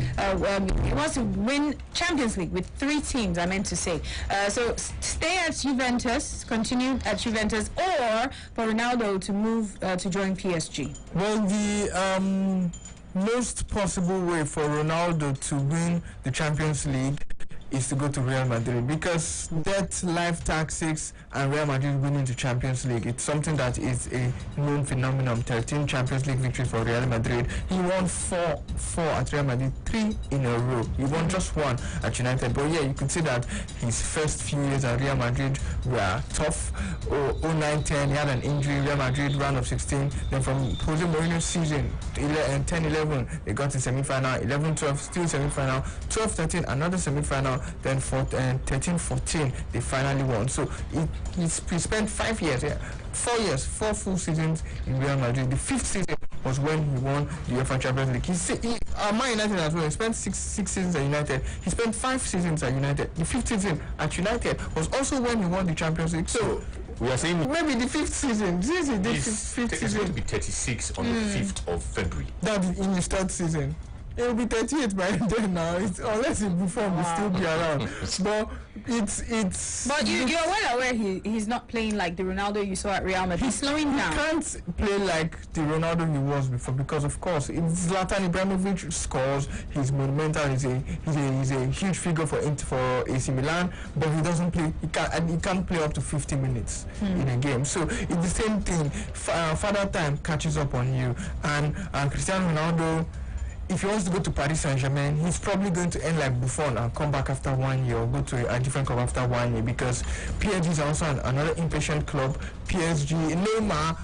He wants to win Champions League with 3 teams, I meant to say. So stay at Juventus, continue at Juventus, or for Ronaldo to move to join PSG. Well, the most possible way for Ronaldo to win the Champions League is to go to Real Madrid, because debt, life tactics, and Real Madrid winning the Champions League, it's something that is a known phenomenon. 13 Champions League victories for Real Madrid. He won 4 at Real Madrid, 3 in a row. He won just 1 at United. But yeah, you can see that his first few years at Real Madrid were tough. 09-10, he had an injury. Real Madrid round of 16. Then from Jose Mourinho's season, 10-11, they got to semi-final. 11-12, still semi-final. 12-13, another semi-final. then 13-14 they finally won. So he spent 5 years, 4 years, 4 full seasons in Real Madrid. The 5th season was when he won the UEFA Champions League. Man United as well. He spent six seasons at United. He spent 5 seasons at United. The 5th season at United was also when he won the Champions League. So we are saying maybe the 5th season. This is the 5th season. It's going to be 36 on the 5th of February. That is in his 3rd season. It will be 38 by then now. Unless Buffon will still be around. But it's. But you're well aware he's not playing like the Ronaldo you saw at Real Madrid. He's slowing down. He can't play like the Ronaldo he was before because, of course, it's Zlatan Ibrahimovic scores. He's monumental. He's a huge figure for AC Milan. But he doesn't play. He can't play up to 50 minutes in a game. So it's the same thing. Father time catches up on you, and Cristiano Ronaldo. If he wants to go to Paris Saint-Germain, he's probably going to end like Buffon and come back after 1 year or go to a different club after 1 year because PSG is also another impatient club. Neymar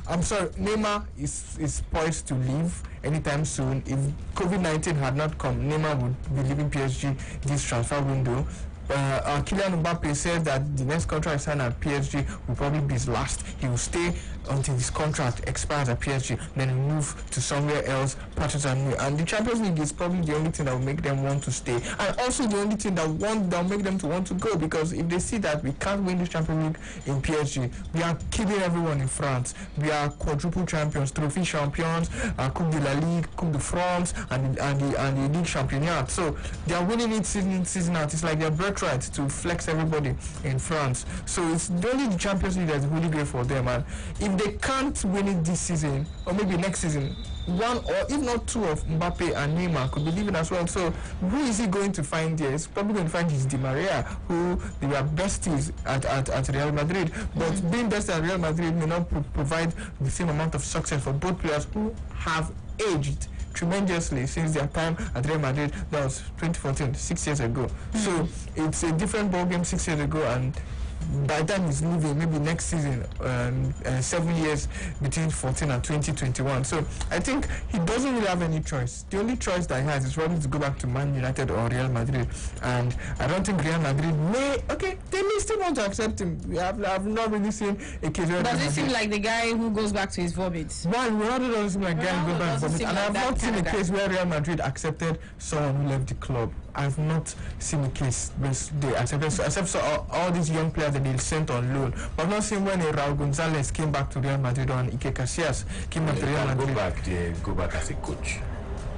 is poised to leave anytime soon. If COVID-19 had not come, Neymar would be leaving PSG this transfer window. Kylian Mbappe said that the next contract signed at PSG will probably be his last. He will stay until his contract expires at PSG, then he'll move to somewhere else, purchase anew. And the Champions League is probably the only thing that will make them want to stay, and also the only thing that will make them to want to go, because if they see that we can't win the Champions League in PSG, we are killing everyone in France. We are quadruple champions, trophy champions, Coupe de la Ligue, Coupe de France, and the Ligue Championnat. So they are winning it season out. It's like their birthright to flex everybody in France. So it's only the Champions League that's really great for them. And if they can't win it this season, or maybe next season, one or if not two of Mbappe and Neymar could be leaving as well. So who is he going to find there? He's probably going to find his Di Maria, who they were besties at Real Madrid. But being best at Real Madrid may not provide the same amount of success for both players who have aged tremendously since their time at Real Madrid. That was 2014, 6 years ago. So it's a different ballgame 6 years ago, and by the time he's leaving, maybe next season, 7 years between 14 and 2021. So I think he doesn't really have any choice. The only choice that he has is probably to go back to Man United or Real Madrid. And I don't think Real Madrid they may still want to accept him. I've not really seen a case where does it seem like the guy who goes back to his vomit? Well, Ronaldo doesn't seem like a guy who goes back to his vomit. And I've not seen a case where Real Madrid accepted someone who left the club. I've not seen a case where they accepted, except all these young players that they sent on loan. But I've not seen when Raul Gonzalez came back to Real Madrid, or Ike Casillas came back to Real Madrid. Go back as a coach.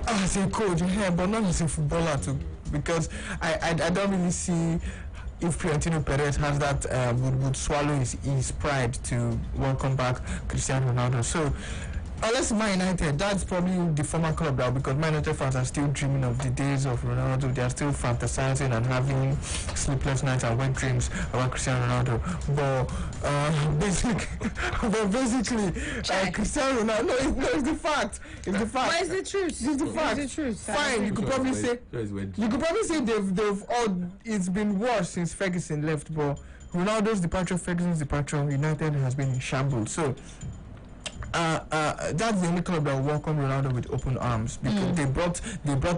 As a coach, yeah, but not as a footballer too, because I don't really see if Florentino Perez has that would swallow his pride to welcome back Cristiano Ronaldo. So unless Man United, that's probably the former club now, because Man United fans are still dreaming of the days of Ronaldo. They are still fantasizing and having sleepless nights and wet dreams about Cristiano Ronaldo. But basically, Cristiano Ronaldo, it's the fact. It's the fact. But it's the truth. It's the fact. It's the truth. Fine, you could probably say they've all. It's been worse since Ferguson left, but Ronaldo's departure, Ferguson's departure, United has been in shambles. So that's the only club that will welcome Ronaldo with open arms, because they brought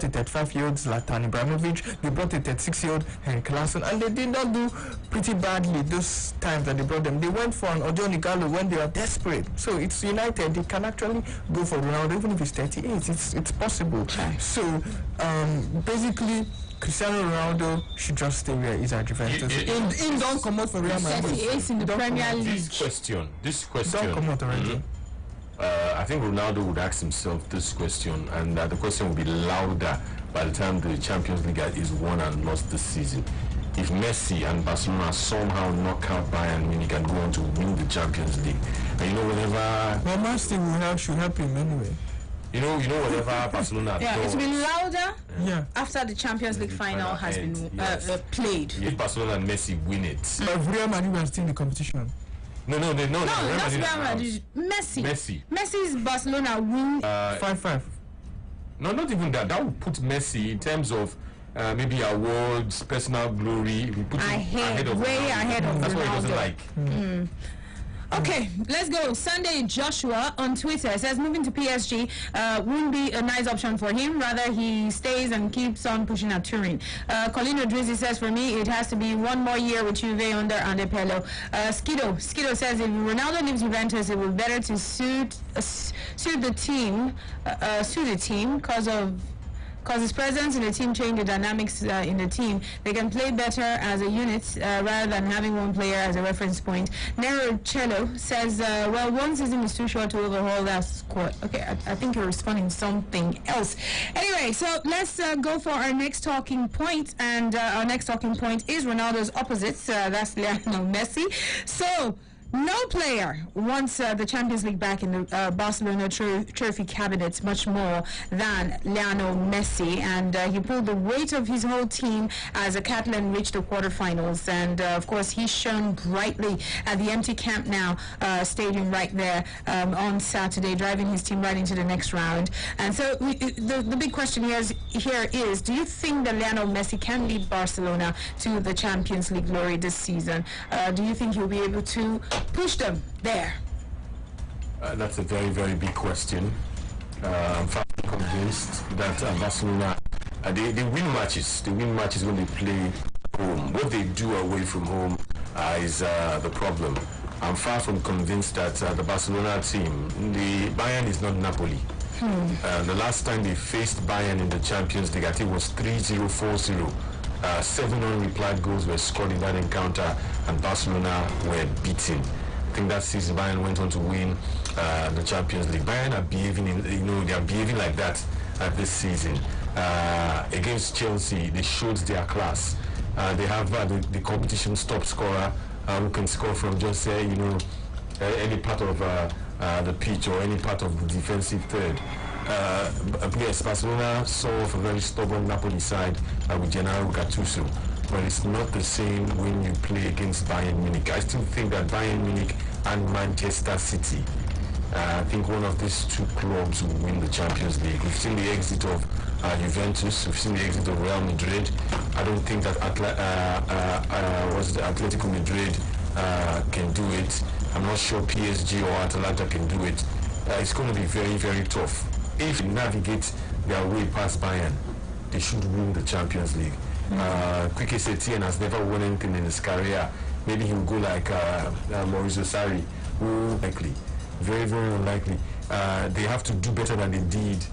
a 35-year-old Zlatan Ibrahimovic, they brought a 36-year-old Henrik Larsson, and they did not do pretty badly those times that they brought them. They went for an Odion Ighalo when they are desperate. So it's United, they can actually go for Ronaldo even if he's 38. It's possible. So basically, Cristiano Ronaldo should just stay where he's at Juventus. In don't come out for Real Madrid. He's in the Premier League. This question. Don't come out already. I think Ronaldo would ask himself this question, and the question will be louder by the time the Champions League is won and lost this season. If Messi and Barcelona somehow knock out Bayern Munich and go on to win the Champions League, and well, Man City should help him anyway. You know whatever Barcelona does. It will be louder after the Champions League final has been played. If Barcelona and Messi win it. But if Real Madrid are still in the competition. No, that's Real Madrid. Messi's Barcelona win 5-5. No, not even that. That would put Messi in terms of maybe awards, personal glory. We put him ahead of Ronaldo. That's what he doesn't like. Okay, let's go. Sunday Joshua on Twitter says moving to PSG wouldn't be a nice option for him. Rather, he stays and keeps on pushing at Turin. Colin Odrizi says, for me, it has to be one more year with Juve under Ande Pirlo. Skido says, if Ronaldo leaves Juventus, it would be better to suit the team because his presence in the team changed the dynamics in the team. They can play better as a unit rather than having one player as a reference point. Nero Cello says, well, one season is too short to overhaul that squad. Okay, I think you're responding to something else. Anyway, so let's go for our next talking point. And our next talking point is Ronaldo's opposites. That's Lionel Messi. So, no player wants the Champions League back in the Barcelona trophy cabinets much more than Lionel Messi, and he pulled the weight of his whole team as the Catalan reached the quarterfinals. And of course, he shone brightly at the empty Camp Nou stadium right there on Saturday, driving his team right into the next round. And so the big question here is, do you think that Lionel Messi can lead Barcelona to the Champions League glory this season? Do you think he'll be able to push them there? That's a very, very big question. I'm firmly convinced that Barcelona, they win matches. They win matches when they play home. What they do away from home is the problem. I'm far from convinced that the Barcelona team, the Bayern is not Napoli. The last time they faced Bayern in the Champions League, I think it was 3-0, 4-0. 7 unreplied goals were scored in that encounter, and Barcelona were beaten. I think that season Bayern went on to win the Champions League. Bayern are behaving, they are behaving like that this season. Against Chelsea, they showed their class. They have the competition's top scorer who can score from just any part of the pitch or any part of the defensive third. Yes, Barcelona saw off a very stubborn Napoli side with Gennaro Gattuso, but it's not the same when you play against Bayern Munich. I still think that Bayern Munich and Manchester City, I think one of these two clubs will win the Champions League. We've seen the exit of Juventus, we've seen the exit of Real Madrid. I don't think that Atletico Madrid can do it. I'm not sure PSG or Atalanta can do it. It's going to be very, very tough. If they navigate their way past Bayern, they should win the Champions League. Quique Setien has never won anything in his career. Maybe he will go like Maurizio Sarri, who likely, very, very unlikely. They have to do better than they did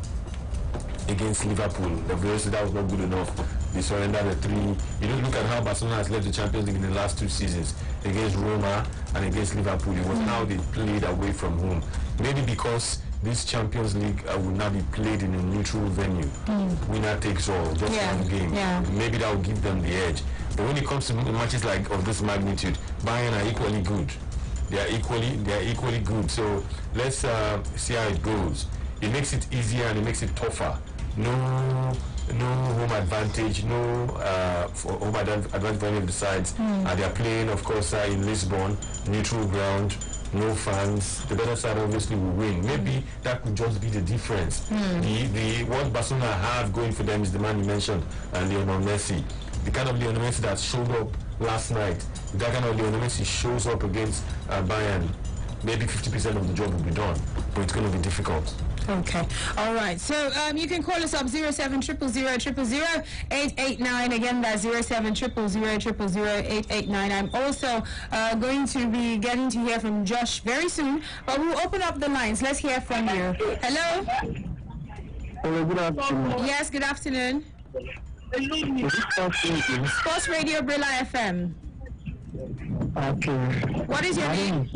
against Liverpool. The velocity that was not good enough. They surrendered the 3. You don't look at how Barcelona has led the Champions League in the last 2 seasons against Roma and against Liverpool. It was how they played away from home. Maybe because this Champions League will now be played in a neutral venue. Winner takes all, just one game. Maybe that will give them the edge. But when it comes to matches like of this magnitude, Bayern are equally good. They are equally good. So let's see how it goes. It makes it easier and it makes it tougher. No home advantage, no home advantage for any of the sides. They are playing, of course, in Lisbon, neutral ground, no fans. The better side obviously will win. Maybe that could just be the difference. What Barcelona have going for them is the man you mentioned, Lionel Messi. The kind of Lionel Messi that showed up last night, that kind of Lionel Messi shows up against Bayern, maybe 50% of the job will be done, but it's going to be difficult. Okay. All right. So you can call us up 07000000889. Again, that's 07000000889. I'm also going to be getting to hear from Josh very soon, but we'll open up the lines. Let's hear from you. Hello? Hello, good afternoon. Yes, good afternoon. Sports Radio Brilla FM. Okay. What is your name?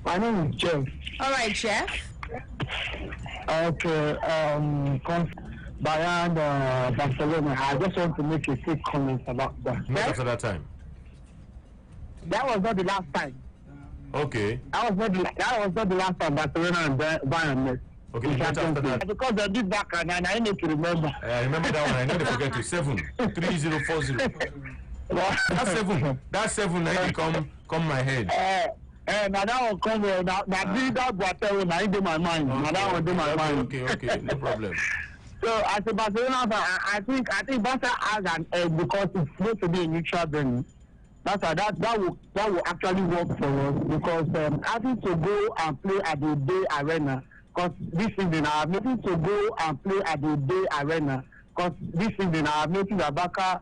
My name is Jeff. All right, Jeff. Okay, Bayern Barcelona. I just want to make a quick comment about that. Not after that time. That was not the last time. Okay. That was not the last time Barcelona and Bayern met. Okay, after that. Because they did back and I need to remember. I remember that one. I never forget it. 7-3-0-4-0. That's 7. Now you come my head. Now that will come. Now that Guatemala, now in my mind. Now that will do my mind. Okay, no problem. So as a Barcelona fan, I think Barca has an edge because it's supposed to be a neutral venue. that will actually work for us because having to go and play at the Day Arena, because this season I have nothing to go and play at the Day Arena, because this season I have noticed that Barca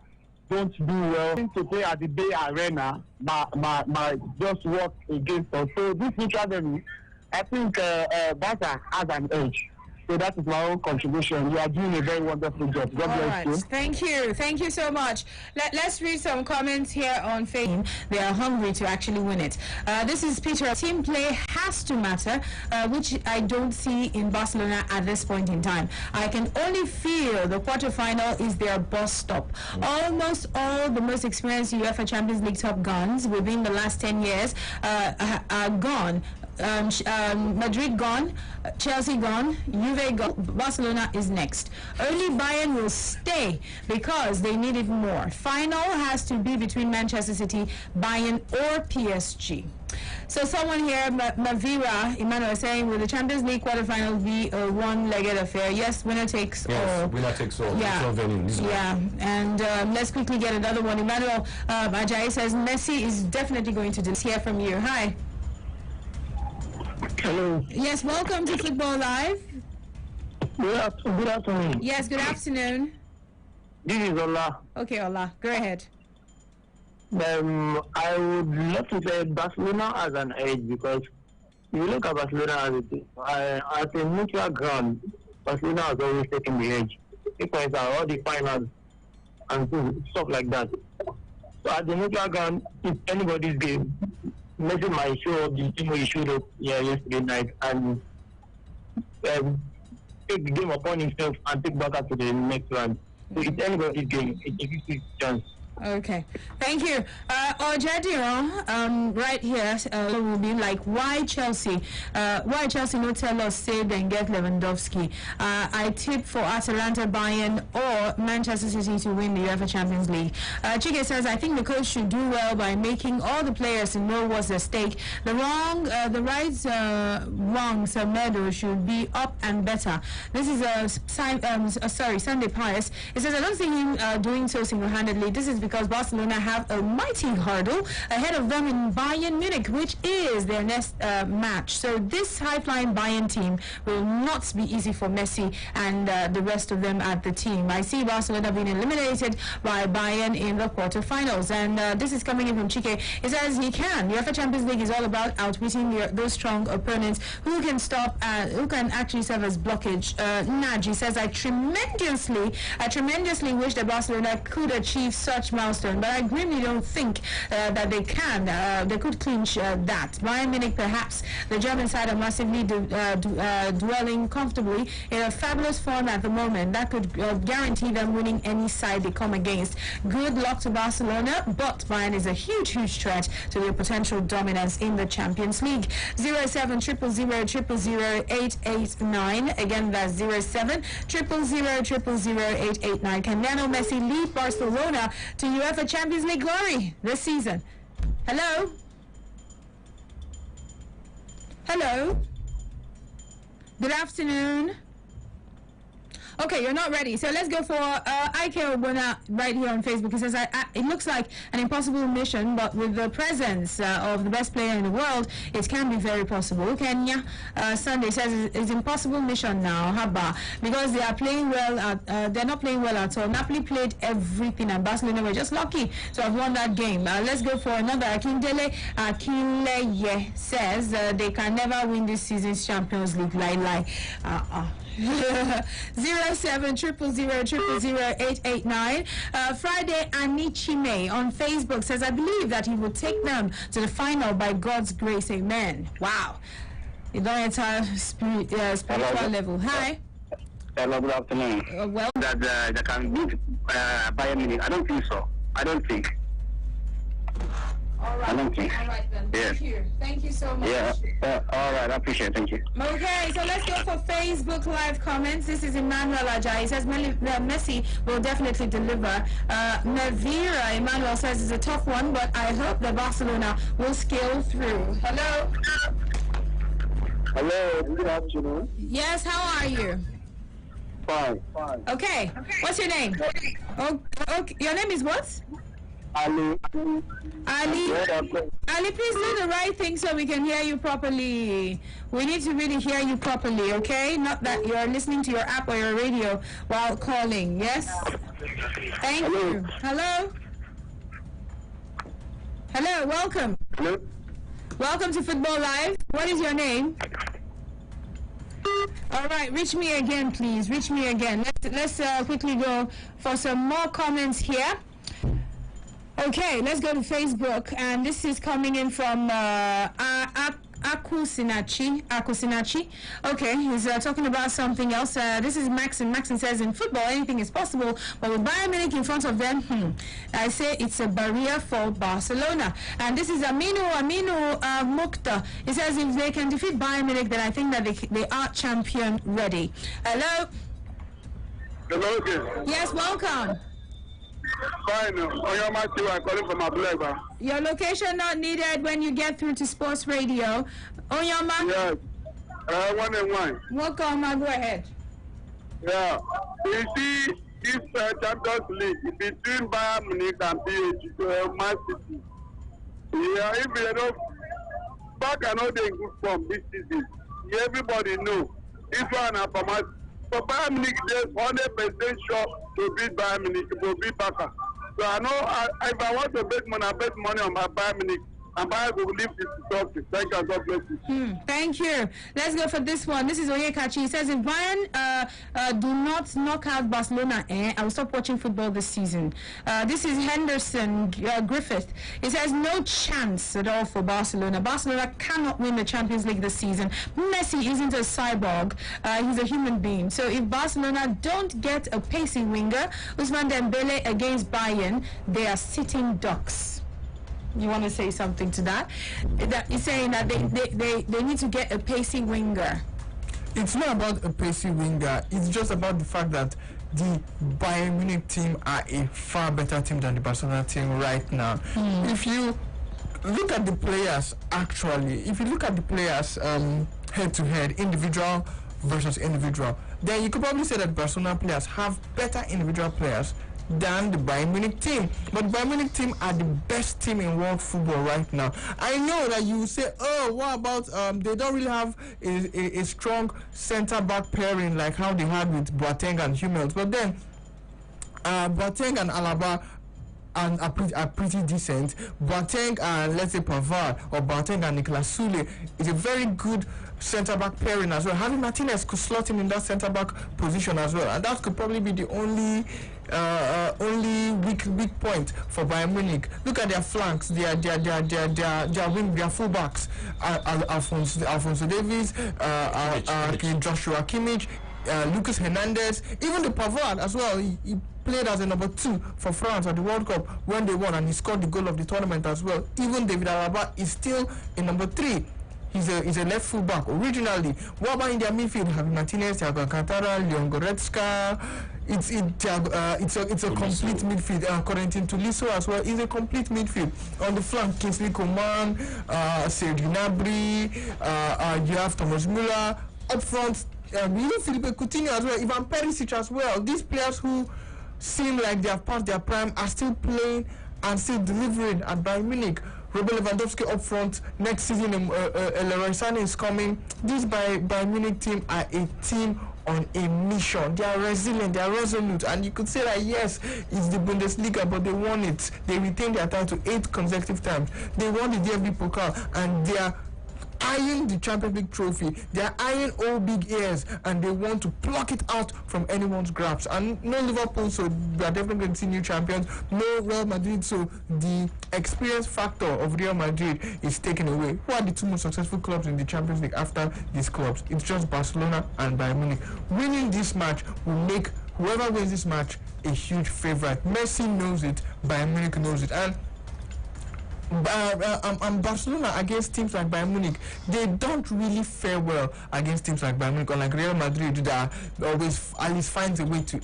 don't do well. To play at the Day Arena might just work against us. So this neutral venue, I think Barca has an edge. So that is my own contribution. You are doing a very wonderful job. God bless you. Thank you. Thank you so much. Let's read some comments here on Facebook. They are hungry to actually win it. This is Peter. Team play has to matter, which I don't see in Barcelona at this point in time. I can only feel the quarterfinal is their bus stop. Almost all the most experienced UEFA Champions League top guns within the last 10 years are gone. Madrid gone, Chelsea gone, Juve gone, Barcelona is next. Only Bayern will stay because they need it more. Final has to be between Manchester City, Bayern or PSG. So someone here, Mavira Emmanuel, saying, will the Champions League quarterfinal be a one-legged affair? Yes, winner takes all. Yes, winner takes all. Yeah, and let's quickly get another one. Emmanuel Ajayi says, Messi is definitely going to hear from you. Hi. Hello. Yes, welcome to Football Live. Good afternoon. Yes, good afternoon. This is Ola. Okay, Ola, go ahead. I would love to say Barcelona as an edge because if you look at Barcelona as a team, as a neutral ground, Barcelona has always taken the edge. Because all the finals and stuff like that. So at the neutral ground, it's anybody's game. Messi might show up the team he showed up yesterday night and take the game upon himself and take back up to the next round. So it's anybody's game. It's a chance. Okay, thank you. Ojadiran, right here will be like, why Chelsea? Why Chelsea no tell us say then get Lewandowski? I tip for Atalanta, Bayern or Manchester City to win the UEFA Champions League. Chike says, I think the coach should do well by making all the players to know what's at stake. The wrong Semedo should be up and better. This is Sunday Pius. It says, I don't see him doing so single-handedly. This is because Barcelona have a mighty hurdle ahead of them in Bayern Munich, which is their next match. So this high-flying Bayern team will not be easy for Messi and the rest of them at the team. I see Barcelona being eliminated by Bayern in the quarterfinals. And this is coming in from Chike. It says he can. The UEFA Champions League is all about outwitting those strong opponents who can stop, who can actually serve as blockage. Naji says, I tremendously wish that Barcelona could achieve such milestone, but I really don't think that they can. They could clinch that. Bayern Munich, perhaps. The German side are massively dwelling comfortably in a fabulous form at the moment. That could guarantee them winning any side they come against. Good luck to Barcelona, but Bayern is a huge threat to their potential dominance in the Champions League. 07000000889. Again, that's 07000000889. Can Lionel Messi lead Barcelona to UEFA Champions League glory this season? Hello? Hello? Good afternoon. Okay, you're not ready. So let's go for Ike Obona right here on Facebook. He says, it looks like an impossible mission, but with the presence of the best player in the world, it can be very possible. Kenya Sunday says, it's impossible mission now, Haba, because they are playing well. They're not playing well at all. Napoli played everything, and Barcelona were just lucky to have won that game. Let's go for another. Akinleye says, they can never win this season's Champions League. Lie. 07000000889. Friday Anichime on Facebook says, I believe that he will take them to the final by God's grace. Amen. Wow. You don't enter spiritual level. Hi. Hello, good afternoon. Well, that they can beat Bayern Munich. I don't think so. I don't think. All right. I don't think. All right then. Yeah. Thank you. Thank you so much. Yeah. All right. I appreciate it. Thank you. Okay, so let's go for Facebook Live comments. This is Emmanuel Ajayi. He says Messi will definitely deliver. Navira Emmanuel says it's a tough one, but I hope that Barcelona will scale through. Hello? Hello. Good afternoon. Yes, how are you? Fine. Okay. What's your name? Okay. Your name is what? Ali. Ali, please do the right thing so we can hear you properly. We need to really hear you properly, okay? Not that you're listening to your app or your radio while calling, yes? Thank you. Hello? Hello, welcome. Hello? Welcome to Football Live. What is your name? All right, reach me again, please. Reach me again. Let's quickly go for some more comments here. Okay, let's go to Facebook, and this is coming in from Akusinachi. Okay, he's talking about something else. This is Maxon. Maxon says, in football, anything is possible, but with Bayern Munich in front of them, I say it's a barrier for Barcelona. And this is Aminu Mukta. He says, if they can defeat Bayern Munich, then I think that they are champion ready. Hello? Hello, yes, welcome. Fine. Oyoma Tiwa, I'm calling from Abulegba. Your location not needed when you get through to Sports Radio. Oyoma? Yes. 1 and 1. Welcome, go ahead. Yeah. You see, this Champions League between Bayern Munich and PSG, Man City. Yeah, if you know, back and all they in good form this season. Everybody know. This one is for Man. So Bayern Munich is 100% sure to beat Bayern Munich, to beat Barca. So I know if I want to bet money, I bet money on my Bayern Munich. And Bayern will leave this topic. Thank you, God bless you. Thank you. Let's go for this one. This is Oyekachi. He says, if Bayern do not knock out Barcelona, I will stop watching football this season. This is Henderson Griffith. He says, no chance at all for Barcelona. Barcelona cannot win the Champions League this season. Messi isn't a cyborg. He's a human being. So if Barcelona don't get a pacey winger, Ousmane Dembele against Bayern, they are sitting ducks. You want to say something to that? He's saying that they need to get a pacey winger. It's not about a pacey winger. It's just about the fact that the Bayern Munich team are a far better team than the Barcelona team right now. If you look at the players, head to head, individual versus individual, then you could probably say that Barcelona players have better individual players than the Bayern Munich team. But the Bayern Munich team are the best team in world football right now. I know that you say, oh, what about they don't really have a strong centre-back pairing like how they had with Boateng and Hummels. But then Boateng and Alaba are pretty decent. Boateng and let's say Pavard, or Boateng and Nicolas Soule is a very good centre-back pairing as well. Javi Martinez could slot in that centre-back position as well, and that could probably be the only weak point for Bayern Munich. Look at their flanks, their fullbacks, Alphonso Davies, Joshua Kimmich, Lucas Hernandez, even the Pavard as well. He played as a number 2 for France at the World Cup when they won, and he scored the goal of the tournament as well. Even David Alaba is still in number 3. He's a left fullback originally. What about in their midfield? Javi Martinez, Thiago Alcantara, Leon Goretzka. It's a complete midfield. Corentin Tolisso as well is a complete midfield. On the flank, Kingsley Coman, Serge Gnabry, you have Thomas Müller. Up front, even Felipe Coutinho as well, Ivan Perisic as well. These players who seem like they have passed their prime are still playing and still delivering at Bayern Munich. Robert Lewandowski up front. Next season, Leroy Sané is coming. This Bayern Munich team are a team on a mission. They are resilient, they are resolute, and you could say that yes, it's the Bundesliga, but they won it. They retained their title 8 consecutive times. They won the DFB Pokal, and they are eyeing the Champions League trophy. They are eyeing all big ears, and they want to pluck it out from anyone's grasp. And no Liverpool, so we are definitely going to see new champions. No Real Madrid, so the experience factor of Real Madrid is taken away. Who are the 2 most successful clubs in the Champions League after these clubs? It's just Barcelona and Bayern Munich. Winning this match will make whoever wins this match a huge favorite. Messi knows it, Bayern Munich knows it, and Barcelona against teams like Bayern Munich, they don't really fare well against teams like Bayern Munich, unlike Real Madrid that always at least finds a way to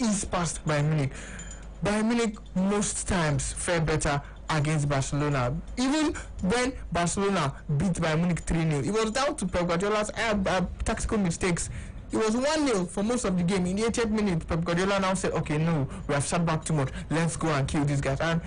ease past Bayern Munich. Bayern Munich most times fare better against Barcelona. Even when Barcelona beat Bayern Munich 3-0, it was down to Pep Guardiola's tactical mistakes. It was 1-0 for most of the game. In the 80th minute, Pep Guardiola now said, okay, no, we have sat back too much. Let's go and kill these guys. And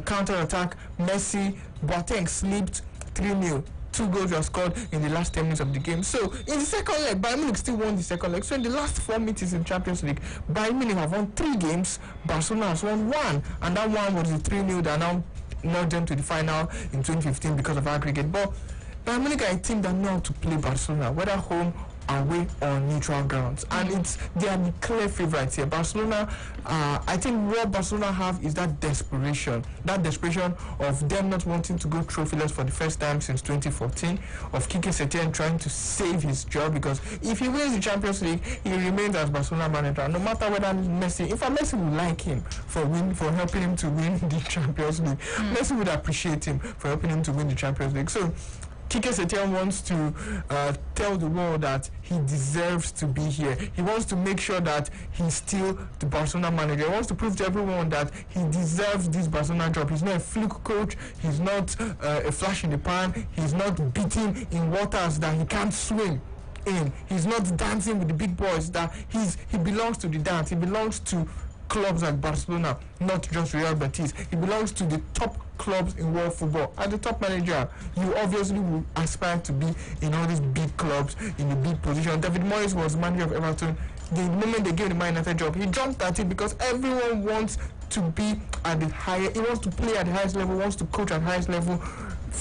counter-attack, Messi, Boateng slipped 3-0. 2 goals were scored in the last 10 minutes of the game. So in the second leg, Bayern Munich still won the second leg. So in the last 4 meetings in Champions League, Bayern Munich have won 3 games. Barcelona has won 1, and that one was the 3-0 that now knocked them to the final in 2015 because of aggregate. But Bayern Munich are a team that know how to play Barcelona, whether home, away, or neutral grounds, and they are the clear favourites here. Barcelona, I think what Barcelona have is that desperation of them not wanting to go trophyless for the first time since 2014, of Quique Setién trying to save his job, because if he wins the Champions League, he remains as Barcelona manager, no matter whether Messi, in fact Messi would like him for helping him to win the Champions League. Messi would appreciate him for helping him to win the Champions League. So Quique Setién wants to tell the world that he deserves to be here. He wants to make sure that he's still the Barcelona manager. He wants to prove to everyone that he deserves this Barcelona job. He's not a fluke coach. He's not a flash in the pan. He's not beating in waters that he can't swim in. He's not dancing with the big boys. That he belongs to the dance. He belongs to clubs like Barcelona, not just Real Betis. He belongs to the top clubs in world football. As the top manager, you obviously will aspire to be in all these big clubs, in the big position. David Moyes was manager of Everton. The moment they gave the Man United job, he jumped at it because everyone wants to be at the higher, he wants to play at the highest level, wants to coach at the highest level.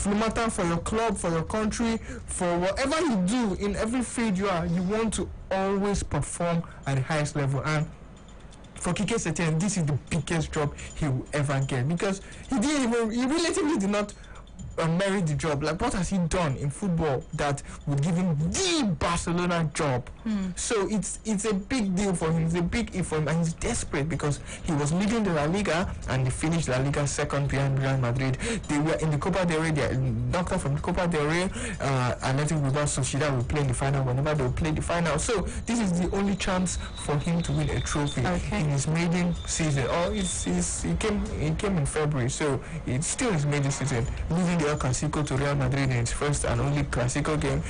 No matter for your club, for your country, for whatever you do, in every field you are, you want to always perform at the highest level. And for Quique Setién, this is the biggest job he will ever get, because he relatively did not merit the job. Like, what has he done in football that would give him the Barcelona job? So it's a big deal for him. It's a big if for him, and he's desperate because he was leading the La Liga and they finished La Liga second behind Real Madrid. They were in the Copa del Rey. They are knocked out from the Copa del Rey. Athletic Bilbao Sociedad will play in the final whenever they will play the final. So this is the only chance for him to win a trophy in his maiden season. He came in February, so it's still his maiden season. Losing the El Clasico to Real Madrid in his first and only Clasico game,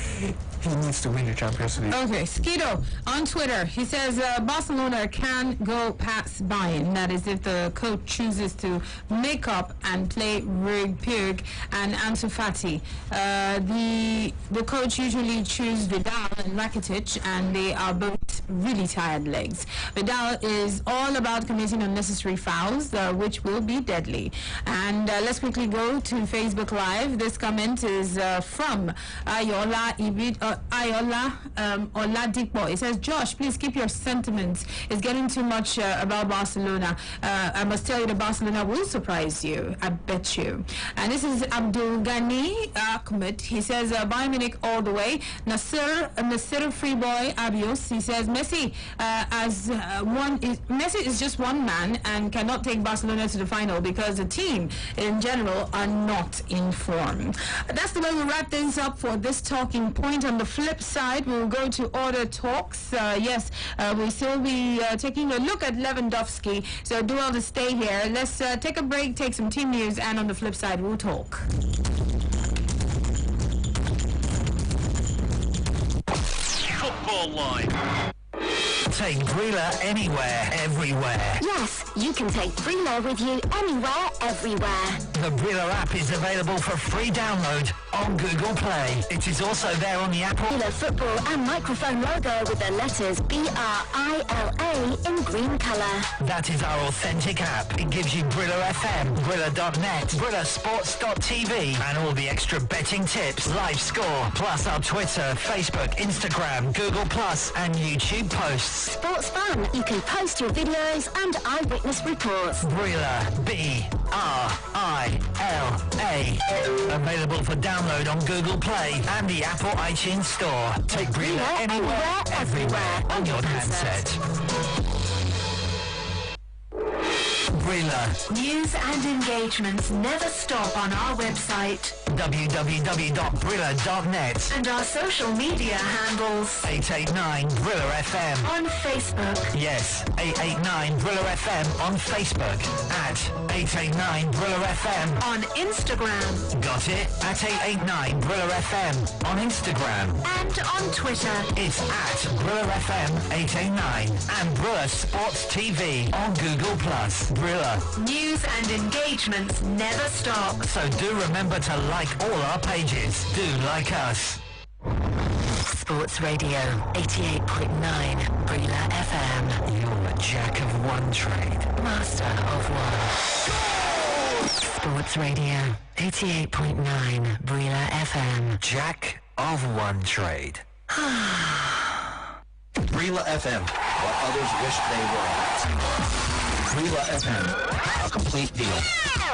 he needs to win the Champions League. Okay, Skido on Twitter, he says Barcelona can go past Bayern. That is if the coach chooses to make up and play Pug and Ansu Fati. The coach usually chooses Vidal and Rakitic, and they are both really tired legs. Vidal is all about committing unnecessary fouls, which will be deadly. And let's quickly go to Facebook Live. This comment is from Ayola Oladipo. It says, Josh, please keep your sentiments. It's getting too much about Barcelona. I must tell you that Barcelona will surprise you. I bet you. And this is Abdul Ghani Ahmed. He says, Bayern Munich all the way. Nasser Freeboy Abios. He says, Messi Messi is just one man and cannot take Barcelona to the final because the team in general are not in form. That's the way we wrap things up for this talking point. On the flip side, we'll go to Order Talks. We'll still be taking a look at Lewandowski, so do all to stay here. Let's take a break, take some team news, and on the flip side, we'll talk. Football Line. Take Brila anywhere, everywhere. Yes, you can take Brila with you anywhere, everywhere. The Brila app is available for free download on Google Play. It is also there on the Apple. Brila football and microphone logo with the letters BRILA in green colour. That is our authentic app. It gives you Brila FM, Brila.net, BrilaSports.tv, and all the extra betting tips, live score, plus our Twitter, Facebook, Instagram, Google Plus, and YouTube posts. Sports fun. You can post your videos and eyewitness reports. Brila, BRILA. Available for download on Google Play and the Apple iTunes Store. Take Brila anywhere, everywhere on your handset. Brilla. News and engagements never stop on our website www.brilla.net and our social media handles. 889 Brilla FM. On Facebook. Yes, 889 Brilla FM on Facebook. At 889 Brilla FM. On Instagram. Got it? At 889 Brilla FM on Instagram. And on Twitter. It's at Brilla FM 889 and Brilla Sports TV on Google+. Brilla. News and engagements never stop. So do remember to like all our pages. Do like us. Sports Radio 88.9 Brilla FM. You're a jack of one trade, master of one. Sports Radio 88.9 Brilla FM. Jack of one trade. Brilla FM, what others wish they were. Brilla FM, a complete deal.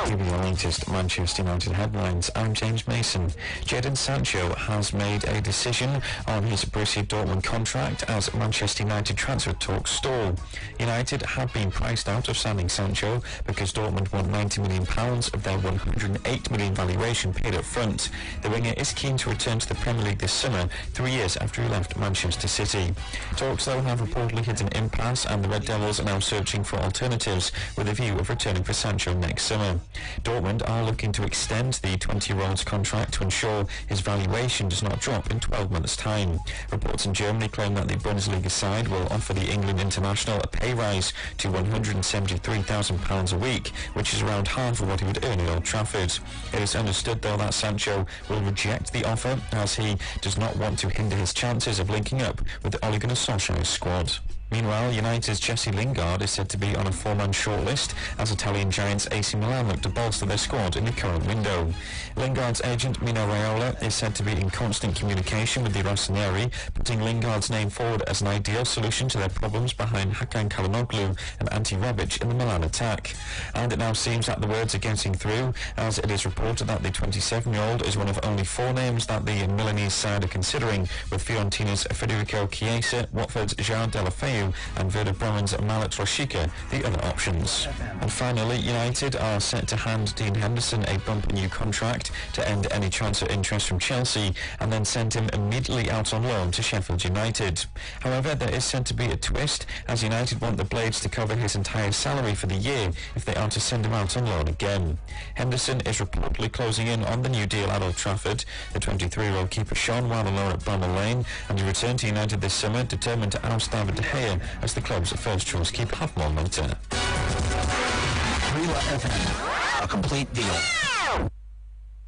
Here are the latest Manchester United headlines. I'm James Mason. Jadon Sancho has made a decision on his Borussia Dortmund contract as Manchester United transfer talks stall. United have been priced out of signing Sancho because Dortmund want £90 million of their £108 million valuation paid up front. The winger is keen to return to the Premier League this summer, 3 years after he left Manchester City. Talks, though, have reportedly hit an impasse, and the Red Devils are now searching for alternatives with a view of returning for Sancho next summer. Dortmund are looking to extend the 20-year-old's contract to ensure his valuation does not drop in 12 months' time. Reports in Germany claim that the Bundesliga side will offer the England international a pay rise to £173,000 a week, which is around half of what he would earn at Old Trafford. It is understood, though, that Sancho will reject the offer as he does not want to hinder his chances of linking up with the Ole Gunnar Solskjaer's squad. Meanwhile, United's Jesse Lingard is said to be on a four-man shortlist as Italian giants AC Milan look to bolster their squad in the current window. Lingard's agent Mino Raiola is said to be in constant communication with the Rossoneri, putting Lingard's name forward as an ideal solution to their problems behind Hakan Çalhanoğlu and Ante Rebic in the Milan attack. And it now seems that the words are getting through, as it is reported that the 27-year-old is one of only four names that the Milanese side are considering, with Fiorentina's Federico Chiesa, Watford's João Deulofeu and Werder Bremen's Malat Rashica the other options. And finally, United are set to hand Dean Henderson a bumper new contract to end any transfer interest from Chelsea and then send him immediately out on loan to Sheffield United. However, there is said to be a twist, as United want the Blades to cover his entire salary for the year if they are to send him out on loan again. Henderson is reportedly closing in on the new deal at Old Trafford. The 23-year-old keeper shone while alone at Bramall Lane, and he returned to United this summer determined to oust David De Gea as the club's first choice keeper. Have more later. Brilla FM, a complete deal.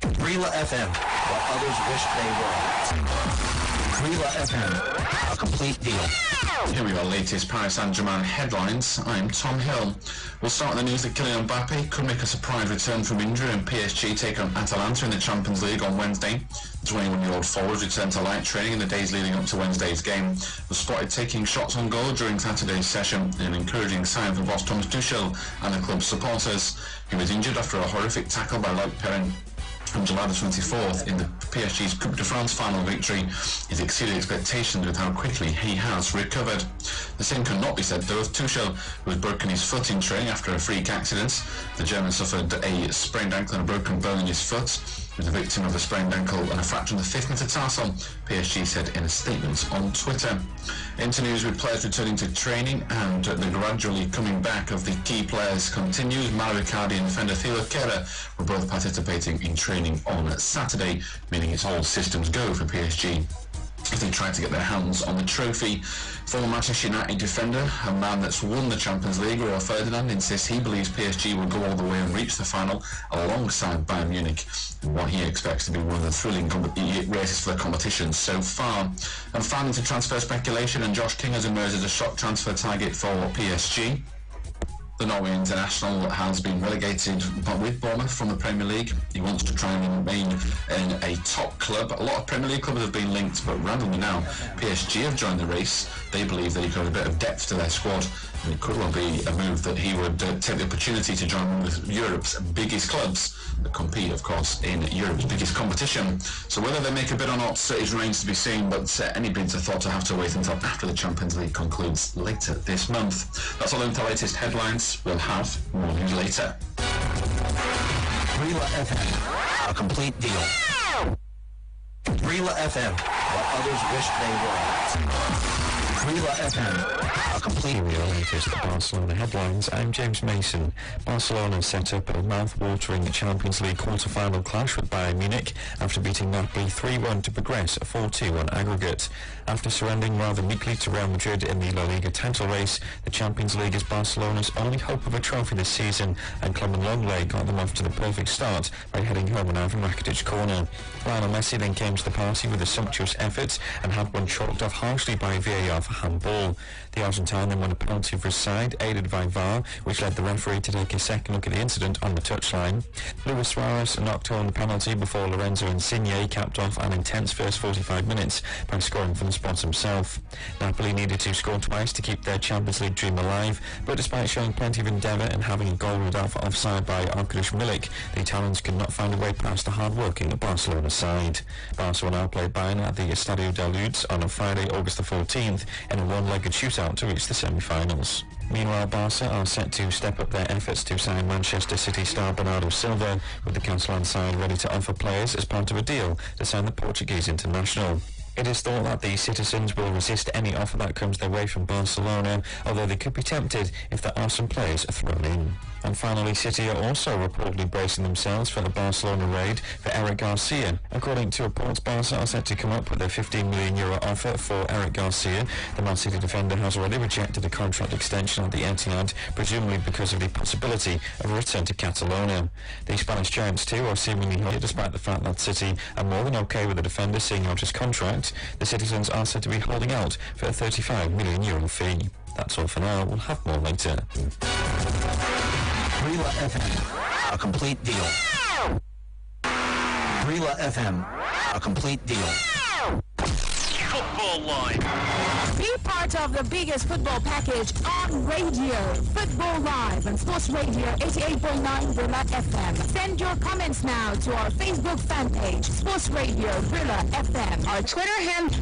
Brilla FM, what others wish they were. Brilla FM, a complete deal. Here we are, latest Paris Saint-Germain headlines. I'm Tom Hill. We'll start with the news that Kylian Mbappe could make a surprise return from injury and PSG take on Atalanta in the Champions League on Wednesday. The 21-year-old forward returned to light training in the days leading up to Wednesday's game. Was spotted taking shots on goal during Saturday's session, an encouraging sign for boss Thomas Tuchel and the club's supporters. He was injured after a horrific tackle by Loic Perrin on July the 24th in the PSG's Coupe de France final victory. He's exceeded expectations with how quickly he has recovered. The same could not be said, though, of Tuchel, who has broken his foot in training after a freak accident. The German suffered a sprained ankle and a broken bone in his foot. He was a victim of a sprained ankle and a fracture in the fifth metatarsal, PSG said in a statement on Twitter. Into news with players returning to training and the gradually coming back of the key players continues. Mauro Icardi and defender Thilo Kehrer were both participating in training on Saturday, meaning it's all systems go for PSG if they try to get their hands on the trophy. Former Manchester United defender, a man that's won the Champions League, Rio Ferdinand, insists he believes PSG will go all the way and reach the final alongside Bayern Munich in what he expects to be one of the thrilling races for the competition so far. And finally, into transfer speculation, and Josh King has emerged as a shock transfer target for PSG. The Norway international has been relegated with Bournemouth from the Premier League. He wants to try and remain in a top club. A lot of Premier League clubs have been linked, but randomly now, PSG have joined the race. They believe that he could have a bit of depth to their squad, and it could well be a move that he would take the opportunity to join one of Europe's biggest clubs that compete, of course, in Europe's biggest competition. So whether they make a bid or not, it remains to be seen, but any bids are thought to have to wait until after the Champions League concludes later this month. That's all into the latest headlines. that. We'll have more news later. Brila FM, a complete deal. Brila FM, what others wish they were. Brila FM, a complete Here we are, latest the Barcelona headlines. I'm James Mason. Barcelona set up a mouth-watering Champions League quarter-final clash with Bayern Munich after beating Napoli 3-1 to progress 4-2 on aggregate. After surrendering rather meekly to Real Madrid in the La Liga title race, the Champions League is Barcelona's only hope of a trophy this season, and Clement Lenglet got them off to the perfect start by heading home an Ivan Rakitic corner. Lionel Messi then came to the party with a sumptuous effort and had one chalked off harshly by VAR for handball. The Argentine then won a penalty for his side, aided by VAR, which led the referee to take a second look at the incident on the touchline. Luis Suarez knocked home the penalty before Lorenzo Insigne capped off an intense first 45 minutes by scoring from the spot himself. Napoli needed to score twice to keep their Champions League dream alive, but despite showing plenty of endeavour and having a goal ruled out for offside by Arkadiusz Milik, the Italians could not find a way past the hard-working Barcelona side. Barca will now play Bayern at the Estadio de Luz on Friday, August the 14th, in a one-legged shootout to reach the semi-finals. Meanwhile, Barca are set to step up their efforts to sign Manchester City star Bernardo Silva, with the Catalan side ready to offer players as part of a deal to sign the Portuguese international. It is thought that the citizens will resist any offer that comes their way from Barcelona, although they could be tempted if there are some players thrown in. And finally, City are also reportedly bracing themselves for the Barcelona raid for Eric Garcia. According to reports, Barca are set to come up with a €15 million offer for Eric Garcia. The Man City defender has already rejected a contract extension at the Etihad, presumably because of the possibility of a return to Catalonia. The Spanish giants, too, are seemingly hurt despite the fact that City are more than okay with the defender seeing out his contract. The citizens are said to be holding out for a €35 million fee. That's all for now. We'll have more later. Brila FM, a complete deal. Brila FM, a complete deal. Football Line. Be part of the biggest football package on radio. Football Live on Sports Radio 88.9 Brila FM. Send your comments now to our Facebook fan page, Sports Radio Brila FM. Our Twitter handle.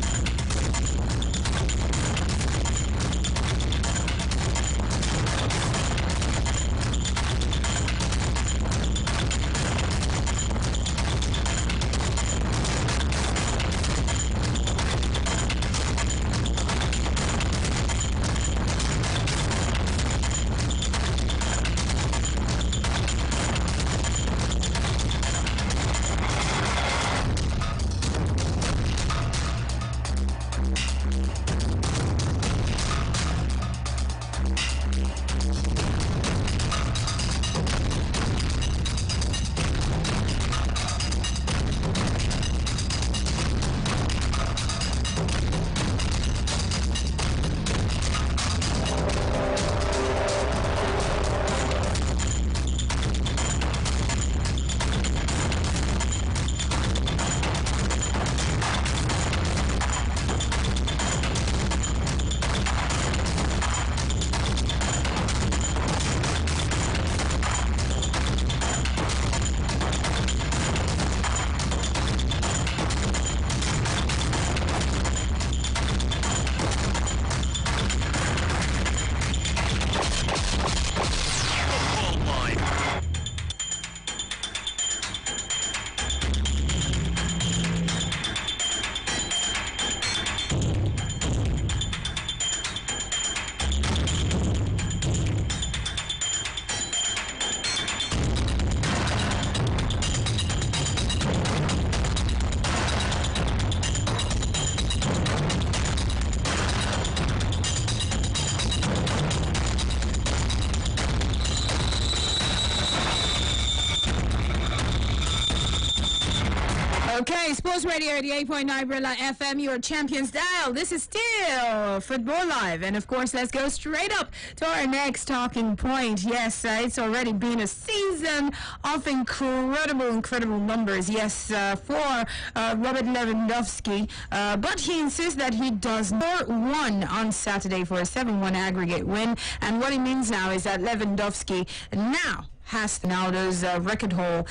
Okay, Sports Radio 88.9 Brila FM, your champions dial. This is still Football Live. And of course, let's go straight up to our next talking point. Yes, it's already been a season of incredible numbers. Yes, for Robert Lewandowski. But he insists that he does not won on Saturday for a 7-1 aggregate win. And what it means now is that Lewandowski now has Ronaldo's record haul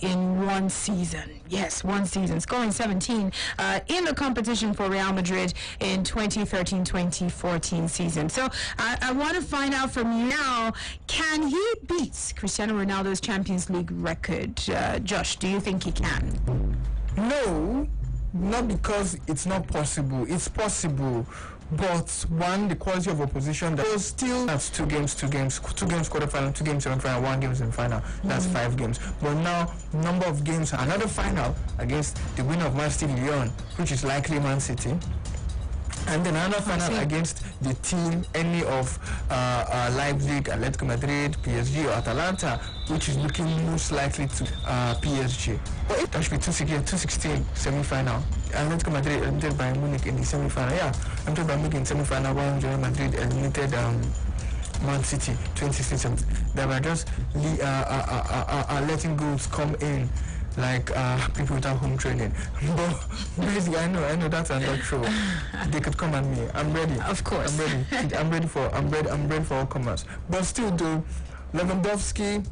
in one season. Yes, one season, scoring 17 in the competition for Real Madrid in 2013-2014 season. So I want to find out from you now, can he beat Cristiano Ronaldo's Champions League record? Josh, do you think he can? No, not because it's not possible. It's possible. But one, the quality of opposition, that was still that's two games quarterfinal, 2 games semi-final, 1 game semi-final. That's 5 games. But now, number of games, another final against the winner of Man City Lyon, which is likely Man City. And then another final against the team, any of Leipzig, Atletico Madrid, PSG or Atalanta, which is looking most likely to PSG. But it should be 216 semi-final. Atletico Madrid eliminated Bayern Munich in the semi-final. Yeah, eliminated Bayern Munich in semi-final, while Real Madrid eliminated Man City 2016. They were just letting goals come in like people without home training. But basically, I know that's not true. They could come at me. I'm ready. Of course. I'm ready for all comers. But still, though, Lewandowski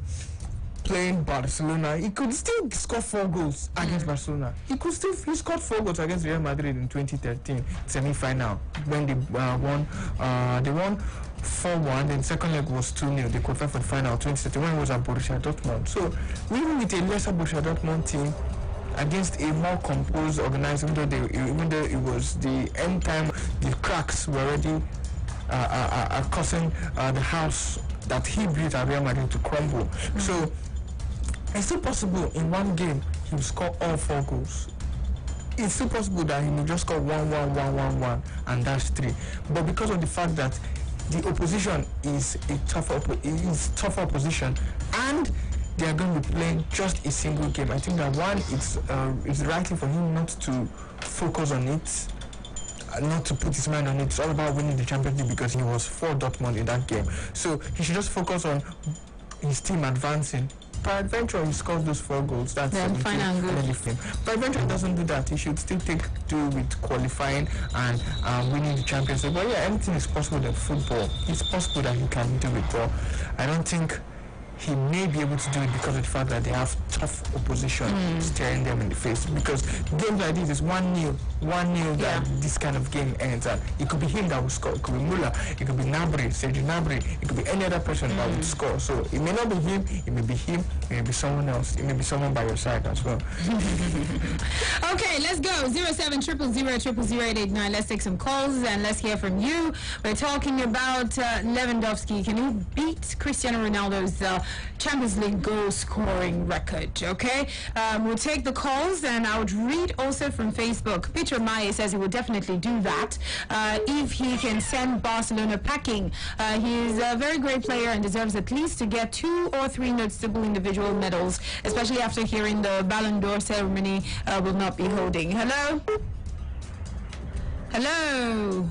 playing Barcelona, he could still score 4 goals against Barcelona. He scored 4 goals against Real Madrid in 2013 semi-final when they won. They won 4-1. Then second leg was 2-0. They qualified for the final 2013 when it was at Borussia Dortmund. So even with a lesser Borussia Dortmund team against a more composed, organized, even though it was the end time, the cracks were already causing the house that he built at Real Madrid to crumble. So it's still possible in one game he will score all 4 goals. It's still possible that he may just score 1-1, and that's 3. But because of the fact that the opposition is a tougher opposition, and they are going to be playing just a single game, I think that one, it's likely for him not to focus on it, not to put his mind on it. It's all about winning the Champions League because he was for Dortmund in that game. So he should just focus on his team advancing. Peradventure, he scores those 4 goals. That's fine and good. Peradventure, he doesn't do that. He should still do with qualifying and winning the Champions League. But yeah, anything is possible in football. It's possible that he can do it. But I don't think he may be able to do it because of the fact that they have tough opposition staring them in the face. Because games like this is 1-0 that this kind of game ends. And it could be him that will score. It could be Müller. It could be Sergio Gnabry. It could be any other person that would score. So it may not be him. It may be him. It may be someone else. It may be someone by your side as well. Okay, let's go. 07000000889. Let's take some calls and let's hear from you. We're talking about Lewandowski. Can you beat Cristiano Ronaldo's Champions League goal scoring record? Okay, we'll take the calls, and I would read also from Facebook. Peter Maye says he will definitely do that if he can send Barcelona packing. He's a very great player and deserves at least to get 2 or 3 noticeable individual medals, especially after hearing the Ballon d'Or ceremony will not be holding. Hello? Hello,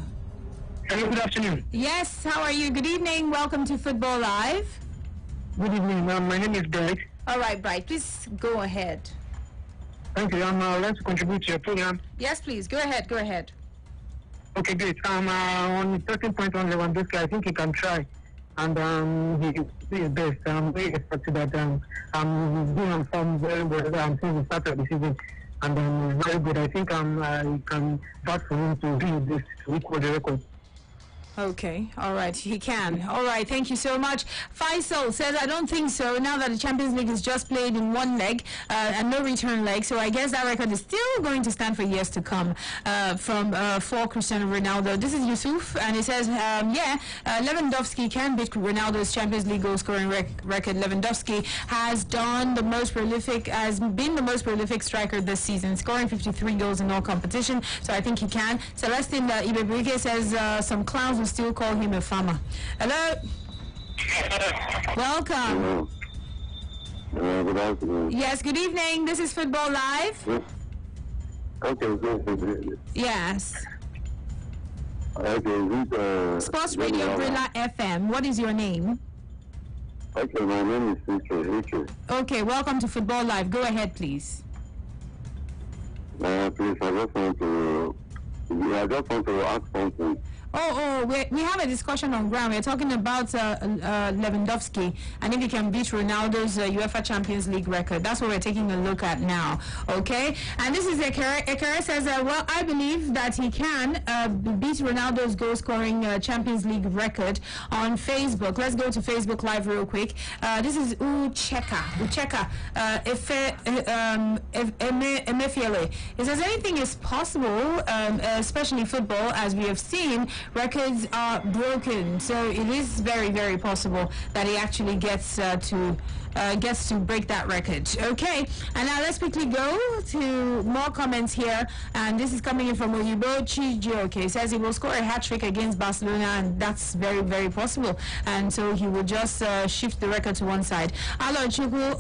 good afternoon. Yes, how are you? Good evening. Welcome to Football Live. Good evening. My name is Bright. All right, Bright. Please go ahead. Thank you. I'd like to contribute to your program. Yes, please. Go ahead. Okay, great. On the second point on Lewandowski, I think he can try. And he is his best. I'm very expected that he's been on form very well since the start of the season. And he's very good. I think I can bat for him to do this to equal the record. Okay, all right, he can. All right, thank you so much. Faisal says, I don't think so, now that the Champions League is just played in 1 leg and no return leg, so I guess that record is still going to stand for years to come for Cristiano Ronaldo. This is Yusuf, and he says, Lewandowski can beat Ronaldo's Champions League goal scoring record. Lewandowski has been the most prolific striker this season, scoring 53 goals in all competition, so I think he can. Celestin Ibebrike says some clowns will still call him a farmer. Hello? Welcome. Good afternoon. Yes, good evening. This is Football Live. Yes. Okay, good. Yes. Okay, Sports Radio Brilla FM. What is your name? Okay, my name is Richard. Okay, welcome to Football Live. Go ahead, please. Please, I just want to ask something. We have a discussion on ground. We're talking about Lewandowski and if he can beat Ronaldo's UEFA Champions League record. That's what we're taking a look at now. Okay, and this is Ekere says, well, I believe that he can beat Ronaldo's goal-scoring Champions League record on Facebook. Let's go to Facebook Live real quick. This is Ucheka Emefiele. It says anything is possible, especially football, as we have seen. Records are broken, so it is very, very possible that he actually gets to break that record. Okay, and now let's quickly go to more comments here, and this is coming in from Oyibo Chijioke. He says he will score a hat-trick against Barcelona, and that's very, very possible, and so he will just shift the record to one side. Alo Chukwu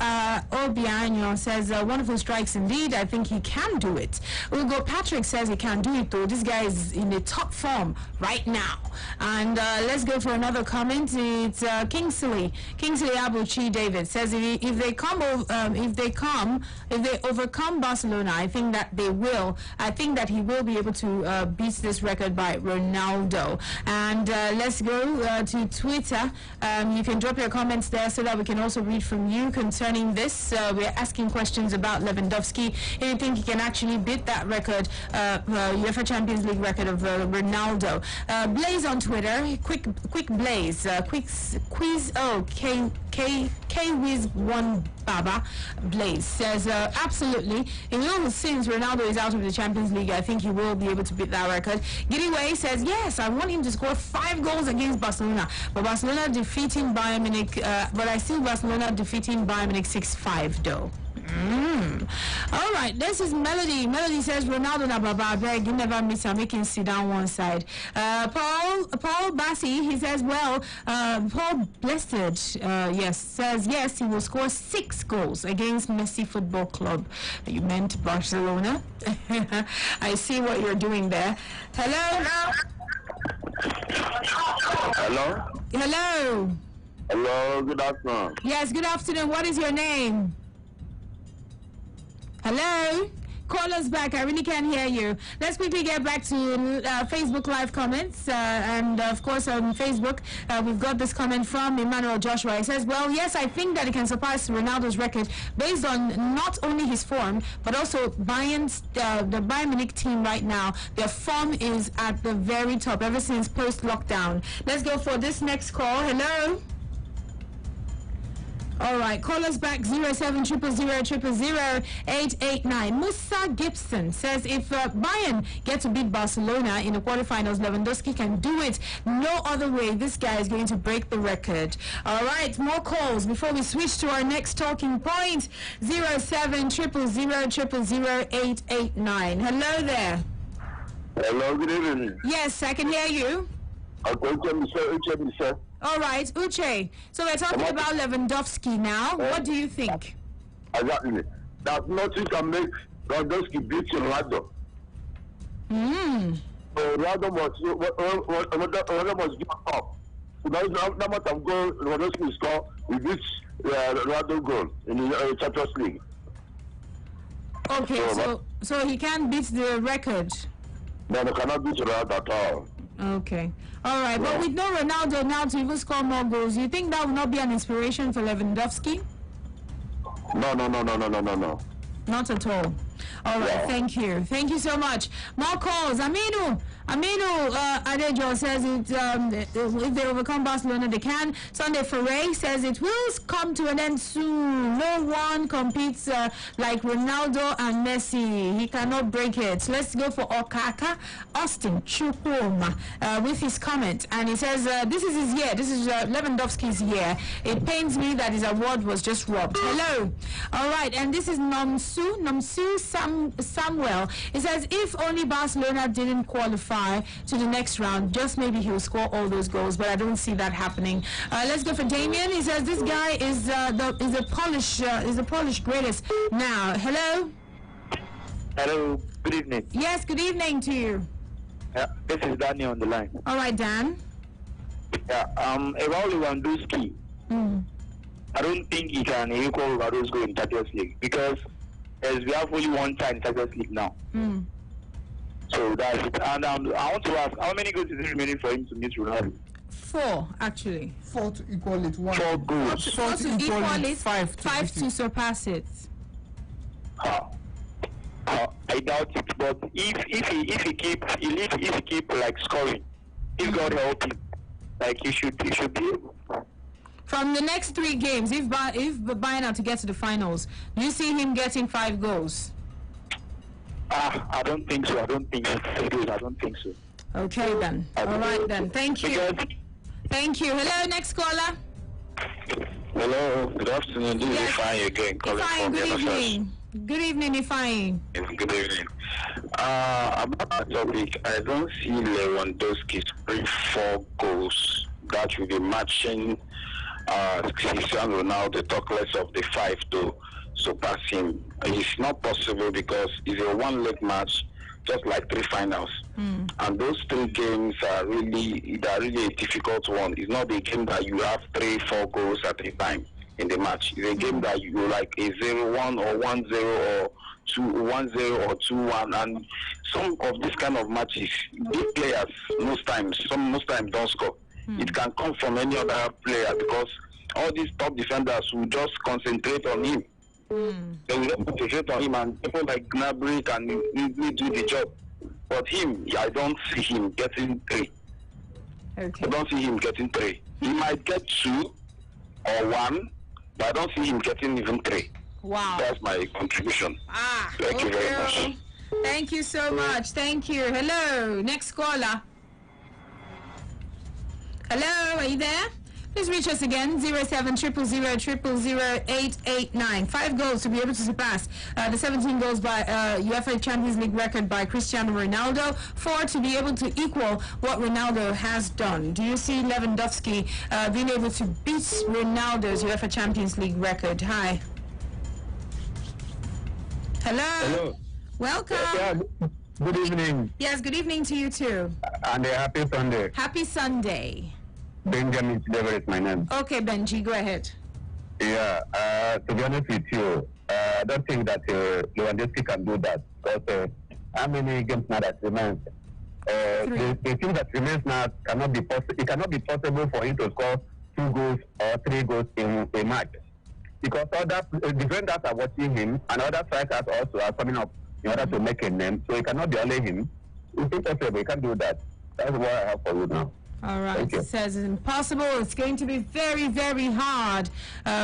Obianyo says wonderful strikes indeed. I think he can do it. Ugo Patrick says he can do it though. This guy is in the top form right now. And let's go for another comment. It's Kingsley Abuchi David says if they overcome Barcelona, I think that they will. I think that he will be able to beat this record by Ronaldo. And let's go to Twitter. You can drop your comments there so that we can also read from you concerning this. We're asking questions about Lewandowski. If you think he can actually beat that record, UEFA Champions League record of Ronaldo. Blaze on Twitter, quick Blaze, quiz. Oh, K Wiz One Baba Blaze says absolutely. Since Ronaldo is out of the Champions League, I think he will be able to beat that record. Gideaway says yes, I want him to score 5 goals against Barcelona, but Barcelona defeating Bayern Munich. But I see Barcelona defeating Bayern Munich 6-5 though. All right, this is Melody. Melody says Ronaldo na baba beg, you never miss her, making sit down one side. Paul Bassi, he says, well, Paul Blessed, says yes, he will score 6 goals against Messi Football Club. You meant Barcelona. I see what you're doing there. Hello. Hello, good afternoon. Yes, good afternoon. What is your name? Hello? Call us back. I really can't hear you. Let's quickly get back to Facebook Live comments. And of course, on Facebook, we've got this comment from Emmanuel Joshua. He says, well, yes, I think that he can surpass Ronaldo's record based on not only his form, but also the Bayern Munich team right now. Their form is at the very top ever since post-lockdown. Let's go for this next call. Hello? All right, call us back 0700000889. Musa Gibson says if Bayern get to beat Barcelona in the quarterfinals, Lewandowski can do it. No other way. This guy is going to break the record. All right, more calls before we switch to our next talking point. 0700000889. Hello there. Hello, good evening. Yes, I can hear you. Okay, all right, Uche. So we're talking about Lewandowski now. What do you think? Exactly. That nothing can make Lewandowski beat Ronaldo. Ronaldo must give up. No matter of goal Lewandowski score, he beats Ronaldo goal in the Champions League. Okay, so he can't beat the record. No, he cannot beat Ronaldo at all. Okay. All right. But with no Ronaldo now to even score more goals, you think that will not be an inspiration for Lewandowski? No. Not at all. All right. Thank you. Thank you so much. More calls. Aminu Adejo says if they overcome Barcelona, they can. Sunday Foray says it will come to an end soon. No one competes like Ronaldo and Messi. He cannot break it. Let's go for Okaka Austin Chukwuma with his comment. And he says this is his year. This is Lewandowski's year. It pains me that his award was just robbed. Hello. All right. And this is Namsu Samuel. He says if only Barcelona didn't qualify to the next round, just maybe he will score all those goals, but I don't see that happening. Let's go for Damien. He says this guy is the Polish greatest now. Hello. Hello. Good evening. Yes. Good evening to you. This is Danny on the line. All right, Dan. About Lewandowski, I don't think he can equal Ronaldo's in Champions League because as we have only one time in Champions League now. So that's it. And I want to ask, how many goals is it remaining for him to meet Ronaldo? 4, actually. 4 to equal it. 1. 4 goals. 4 to equal it. 5 to surpass it. I doubt it. But if he keep like scoring, if God help him, like he should be able. From the next 3 games, if Bayern are to get to the finals, do you see him getting 5 goals? I don't think so. I don't think so. Okay then. All right then. Thank you. Thank you. Hello, next caller. Hello, good afternoon. This is Ifeanyi again, calling from good evening. Good evening, Ifeanyi. Good evening. About the topic, I don't see Lewandowski scoring 4 goals. That will be matching Cristiano Ronaldo, talk less of the 5 to surpass him. It's not possible because it's a one-leg match, just like 3 finals. And those 3 games are really a difficult one. It's not a game that you have 3-4 goals at a time in the match. It's a game that you like a 0-1 or 1-0 or 1-0 or 2-1. And some of these kind of matches, big players most times don't score. It can come from any other player because all these top defenders will just concentrate on him. They will concentrate on him, and people like Gnabry can easily do the job. But him, I don't see him getting 3. Okay. I don't see him getting 3. He might get 2 or 1, but I don't see him getting even 3. Wow. That's my contribution. Thank you very much. Thank you so much. Thank you. Hello, next caller. Hello, are you there? Please reach us again, 07000000889. 5 goals to be able to surpass the 17 goals by UEFA Champions League record by Cristiano Ronaldo. 4 to be able to equal what Ronaldo has done. Do you see Lewandowski being able to beat Ronaldo's UEFA Champions League record? Hi. Hello. Hello. Welcome. Yeah, good evening. Yes, good evening to you too. And a happy Sunday. Happy Sunday. Benjamin Chidever is my name. Okay, Benji, go ahead. Yeah, to be honest with you, I don't think that Lewandowski can do that because how many games now that remains? The thing that remains now cannot be possible. It cannot be possible for him to score 2 goals or 3 goals in a match because other defenders are watching him and other strikers also are coming up in order to make a name. So it cannot be only him. It's impossible. He can't do that. That's what I have for you now. All right, it says it's impossible. It's going to be very, very hard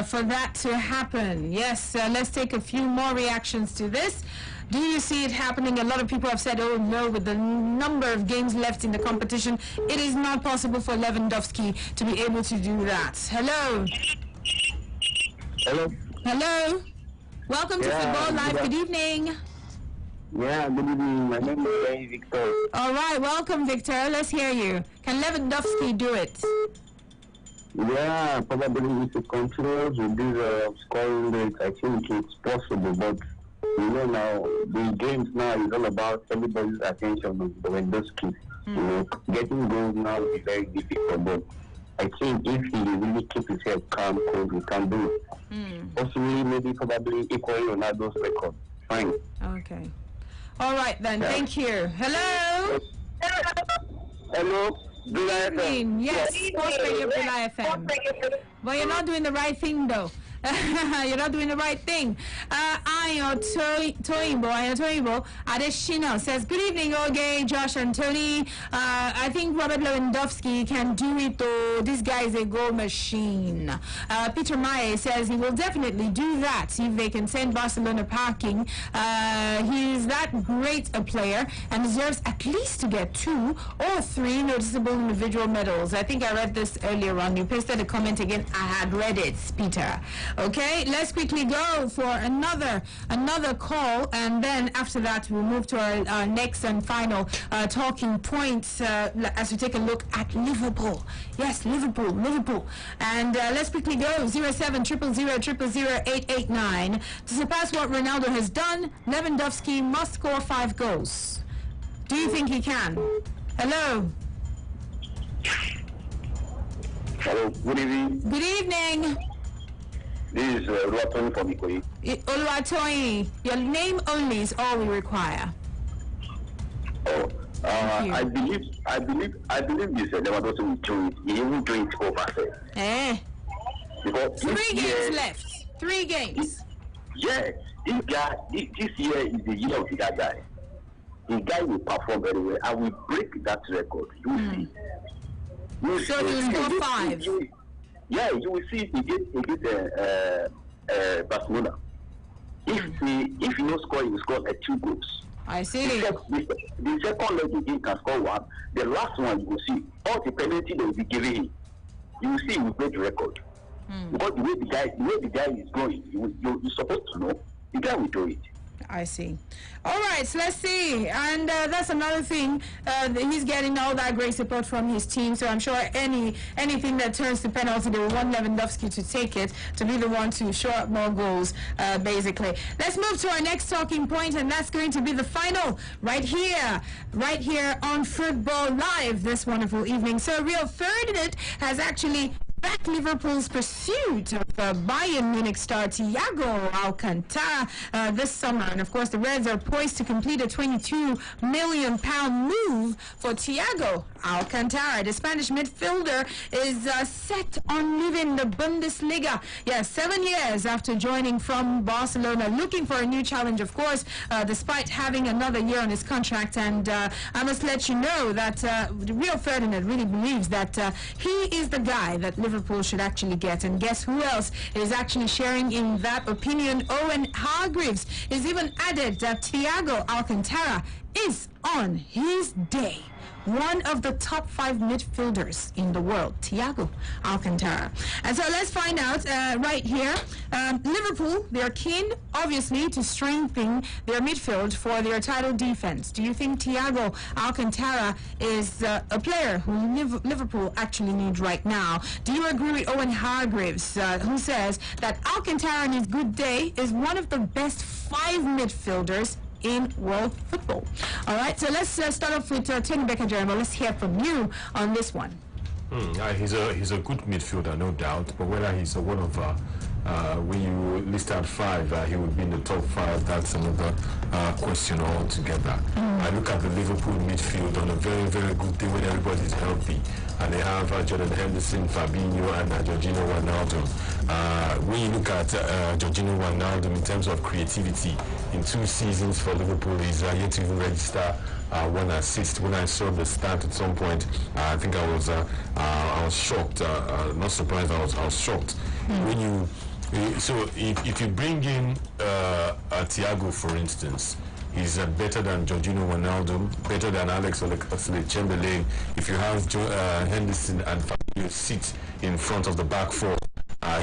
for that to happen. Yes, let's take a few more reactions to this. Do you see it happening? A lot of people have said, oh no, with the number of games left in the competition, it is not possible for Lewandowski to be able to do that. Hello. Hello. Hello. Welcome to Football Live. Good evening. Yeah, good evening. My name is Victor. All right, welcome, Victor. Let's hear you. Can Lewandowski do it? Yeah, probably with the controls with this scoring rate, I think it's possible. But you know now, the games now is all about everybody's attention on Lewandowski. You know, getting goals now is very difficult. But I think if he really keeps his head calm, cool, he can do it. Possibly, maybe, probably equaling Ronaldo's record. Fine. Okay. All right then. Thank you. Hello. Hello. Good evening. Yes, Sports Radio Bula FM. But you're not doing the right thing though. You're not doing the right thing. Ayo Toyibo Adeshina says, good evening, Oge, Josh and Tony. I think Robert Lewandowski can do it though. This guy is a goal machine. Peter Maye says he will definitely do that if they can send Barcelona packing. He is that great a player and deserves at least to get 2 or 3 noticeable individual medals. I think I read this earlier on. You pasted a comment again. I had read it, Peter. Okay, let's quickly go for another call, and then after that we'll move to our next and final talking points as we take a look at Liverpool. Yes, Liverpool. And let's quickly go 07000000889. To surpass what Ronaldo has done, Lewandowski must score 5 goals. Do you think he can? Hello. Hello, good evening. Good evening. This is Oluwatoyin from Ikoyi. Oluwatoyin, your name only is all we require. I believe this Lewandowski will do it. He will do it over there. Because 3 games left. 3 games. This year is the year of that guy. The guy will perform very well and will break that record. You will see. So he will score 5. You will see against Barcelona. If he no score, he will score 2 goals. I see. The second leg he can score 1. The last one you will see all the penalty they will be giving him. You will see he will break the record. Because the way the guy is going, you're supposed to know the guy will do it. I see. All right, so let's see. And that's another thing. He's getting all that great support from his team. So I'm sure anything that turns to penalty, they will want Lewandowski to take it, to be the one to show up more goals, basically. Let's move to our next talking point, and that's going to be the final right here on Football Live this wonderful evening. So Rio Ferdinand has actually back Liverpool's pursuit of Bayern Munich star Thiago Alcantara this summer. And of course, the Reds are poised to complete a £22 million move for Thiago Alcantara. The Spanish midfielder is set on leaving the Bundesliga. 7 years after joining from Barcelona, looking for a new challenge, of course, despite having another year on his contract. And I must let you know that Rio Ferdinand really believes that he is the guy that Liverpool should actually get. And guess who else is actually sharing in that opinion? Owen Hargreaves is even added that Thiago Alcantara is on his day. One of the top 5 midfielders in the world, Thiago Alcantara. And so let's find out right here. Liverpool, they're keen, obviously, to strengthen their midfield for their title defense. Do you think Thiago Alcantara is a player who Liverpool actually need right now? Do you agree with Owen Hargreaves, who says that Alcantara on his good day is one of the best 5 midfielders in world football? All right, so let's start off with Tony Becker-Jeremy. Let's hear from you on this one. He's a good midfielder, no doubt, but whether he's one of when you list out 5, he would be in the top 5. That's another question altogether. I look at the Liverpool midfield on a very, very good day when everybody's healthy, and they have Jordan Henderson, Fabinho, and Jorginho Wijnaldum. When you look at Jorginho Wijnaldum in terms of creativity, in 2 seasons for Liverpool, he's yet to even register 1 assist. When I saw the stat at some point, I think I was shocked. Not surprised, I was shocked. When you if you bring in Thiago, for instance, he's better than Jorginho Wijnaldum, better than Alex Oxlade-Chamberlain. If you have Henderson and Fabinho sit in front of the back 4,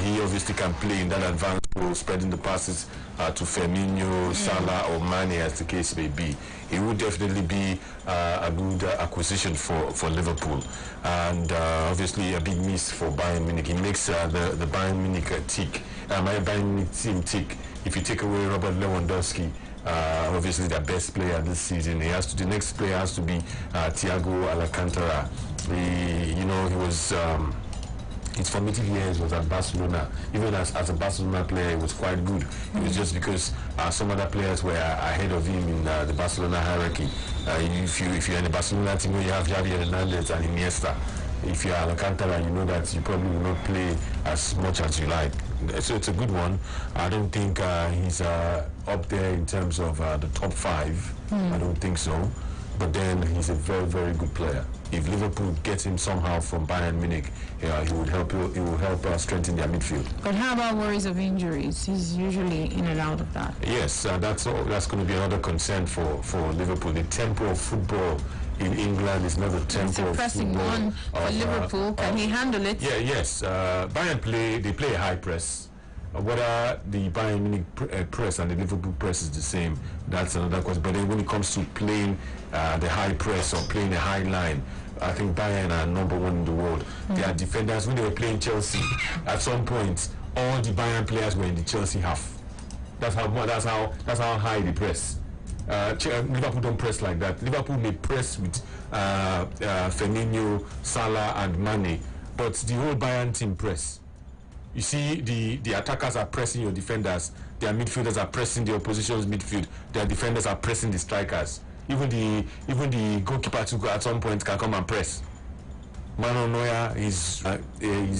he obviously can play in that advanced role, spreading the passes to Firmino, Salah, or Mane, as the case may be. He would definitely be a good acquisition for Liverpool, and obviously a big miss for Bayern Munich. He makes the Bayern Munich tick. My Bayern Munich team tick. If you take away Robert Lewandowski, obviously their best player this season, the next player has to be Thiago Alcantara. He was. His formative years was at Barcelona. Even as a Barcelona player, he was quite good. It was just because some other players were ahead of him in the Barcelona hierarchy. If you're in the Barcelona team, you have Xavi Hernandez and Iniesta. If you're Alcantara, you know that you probably will not play as much as you like. So it's a good one. I don't think he's up there in terms of the top 5. I don't think so. But then he's a very, very good player. If Liverpool gets him somehow from Bayern Munich, he will help strengthen their midfield. But how about worries of injuries? He's usually in and out of that. Yes, that's going to be another concern for Liverpool. The tempo of football in England is not the tempo of football. One for Liverpool. Can he handle it? Yes. Bayern play a high press. Whether the Bayern Munich press and the Liverpool press is the same, that's another question. But then when it comes to playing the high press or playing a high line, I think Bayern are number 1 in the world. Their defenders, when they were playing Chelsea, at some point, all the Bayern players were in the Chelsea half. That's how high they press. Liverpool don't press like that. Liverpool may press with Firmino, Salah, and Mane, but the whole Bayern team press. You see, the attackers are pressing your defenders. Their midfielders are pressing the opposition's midfield. Their defenders are pressing the strikers. even the goalkeeper to go at some point can come and press. Manuel Neuer is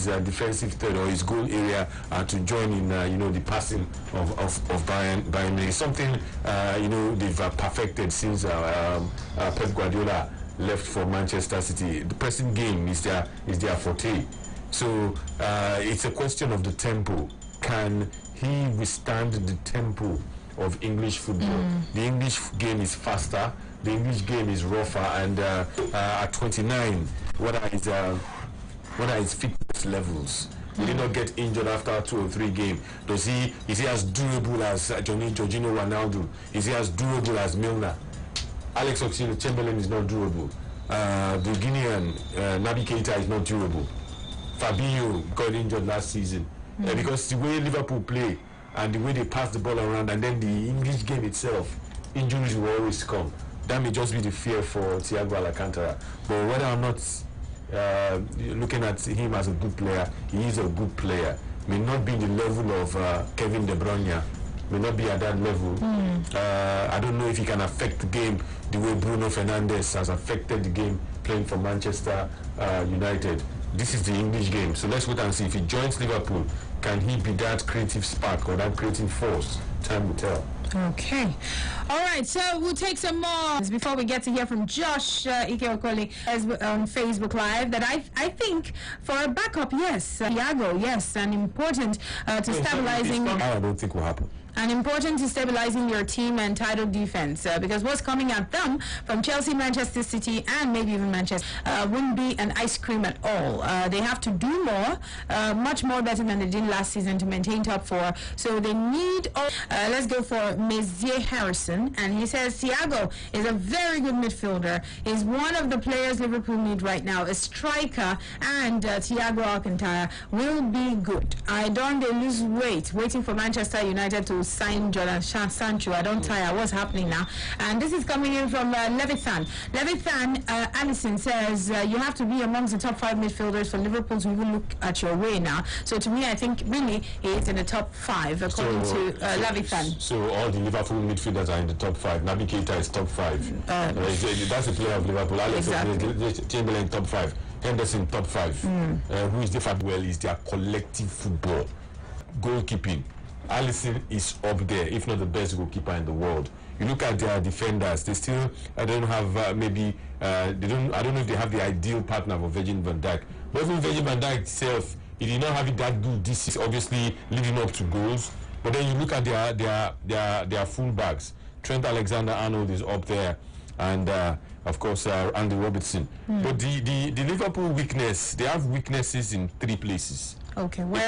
a defensive third, or his goal area to join in the passing of Bayern Munich. Something they've perfected since Pep Guardiola left for Manchester City. The pressing game is their forte. So it's a question of the tempo. Can he withstand the tempo of English football? The English game is faster. The English game is rougher, and at 29, what are his fitness levels? Will he not get injured after 2 or 3 games? Is he as durable as Jorginho Ronaldo? Is he as durable as Milner? Alex Oxlade-Chamberlain is not durable. The Guinean Naby Keita is not durable. Fabinho got injured last season because the way Liverpool play and the way they pass the ball around, and then the English game itself, injuries will always come. That may just be the fear for Thiago Alcantara. But whether or not looking at him as a good player, he is a good player. May not be the level of Kevin De Bruyne. May not be at that level. I don't know if he can affect the game the way Bruno Fernandes has affected the game playing for Manchester United. This is the English game, so let's wait and see. If he joins Liverpool, can he be that creative spark or that creative force? Time will tell. Okay. All right, so we'll take some more before we get to hear from Josh Ike Okoli on Facebook Live. That I think for a backup, yes, Thiago, yes, and important to stabilizing. I don't think will happen. And important to stabilizing your team and title defense, because what's coming at them from Chelsea, Manchester City, and maybe even Manchester wouldn't be an ice cream at all. They have to do more, much more better than they did last season to maintain top 4. So they need. Let's go for Messier Harrison, and he says Thiago is a very good midfielder. He's one of the players Liverpool need right now, a striker, and Thiago Alcantara will be good. I don't lose weight waiting for Manchester United to sign Jordan Sancho. I don't tire. What's happening now? And this is coming in from Levithan. Levithan, Allison says you have to be amongst the top 5 midfielders for Liverpool to even look at your way now. So to me, I think really he's in the top 5 according to Levithan. So all the Liverpool midfielders are in the top 5. Naby Keita is top 5. That's a player of Liverpool. Alex Chamberlain top 5. Henderson top 5. Who is the well is their collective football, goalkeeping. Alisson is up there, if not the best goalkeeper in the world. You look at their defenders; they still don't have I don't know if they have the ideal partner for Virgil van Dijk. But even Virgil van Dijk itself, he did not have it that good. This is obviously leading up to goals. But then you look at their fullbacks. Trent Alexander-Arnold is up there, and of course Andy Robertson. But the Liverpool weakness, they have weaknesses in 3 places. Okay, where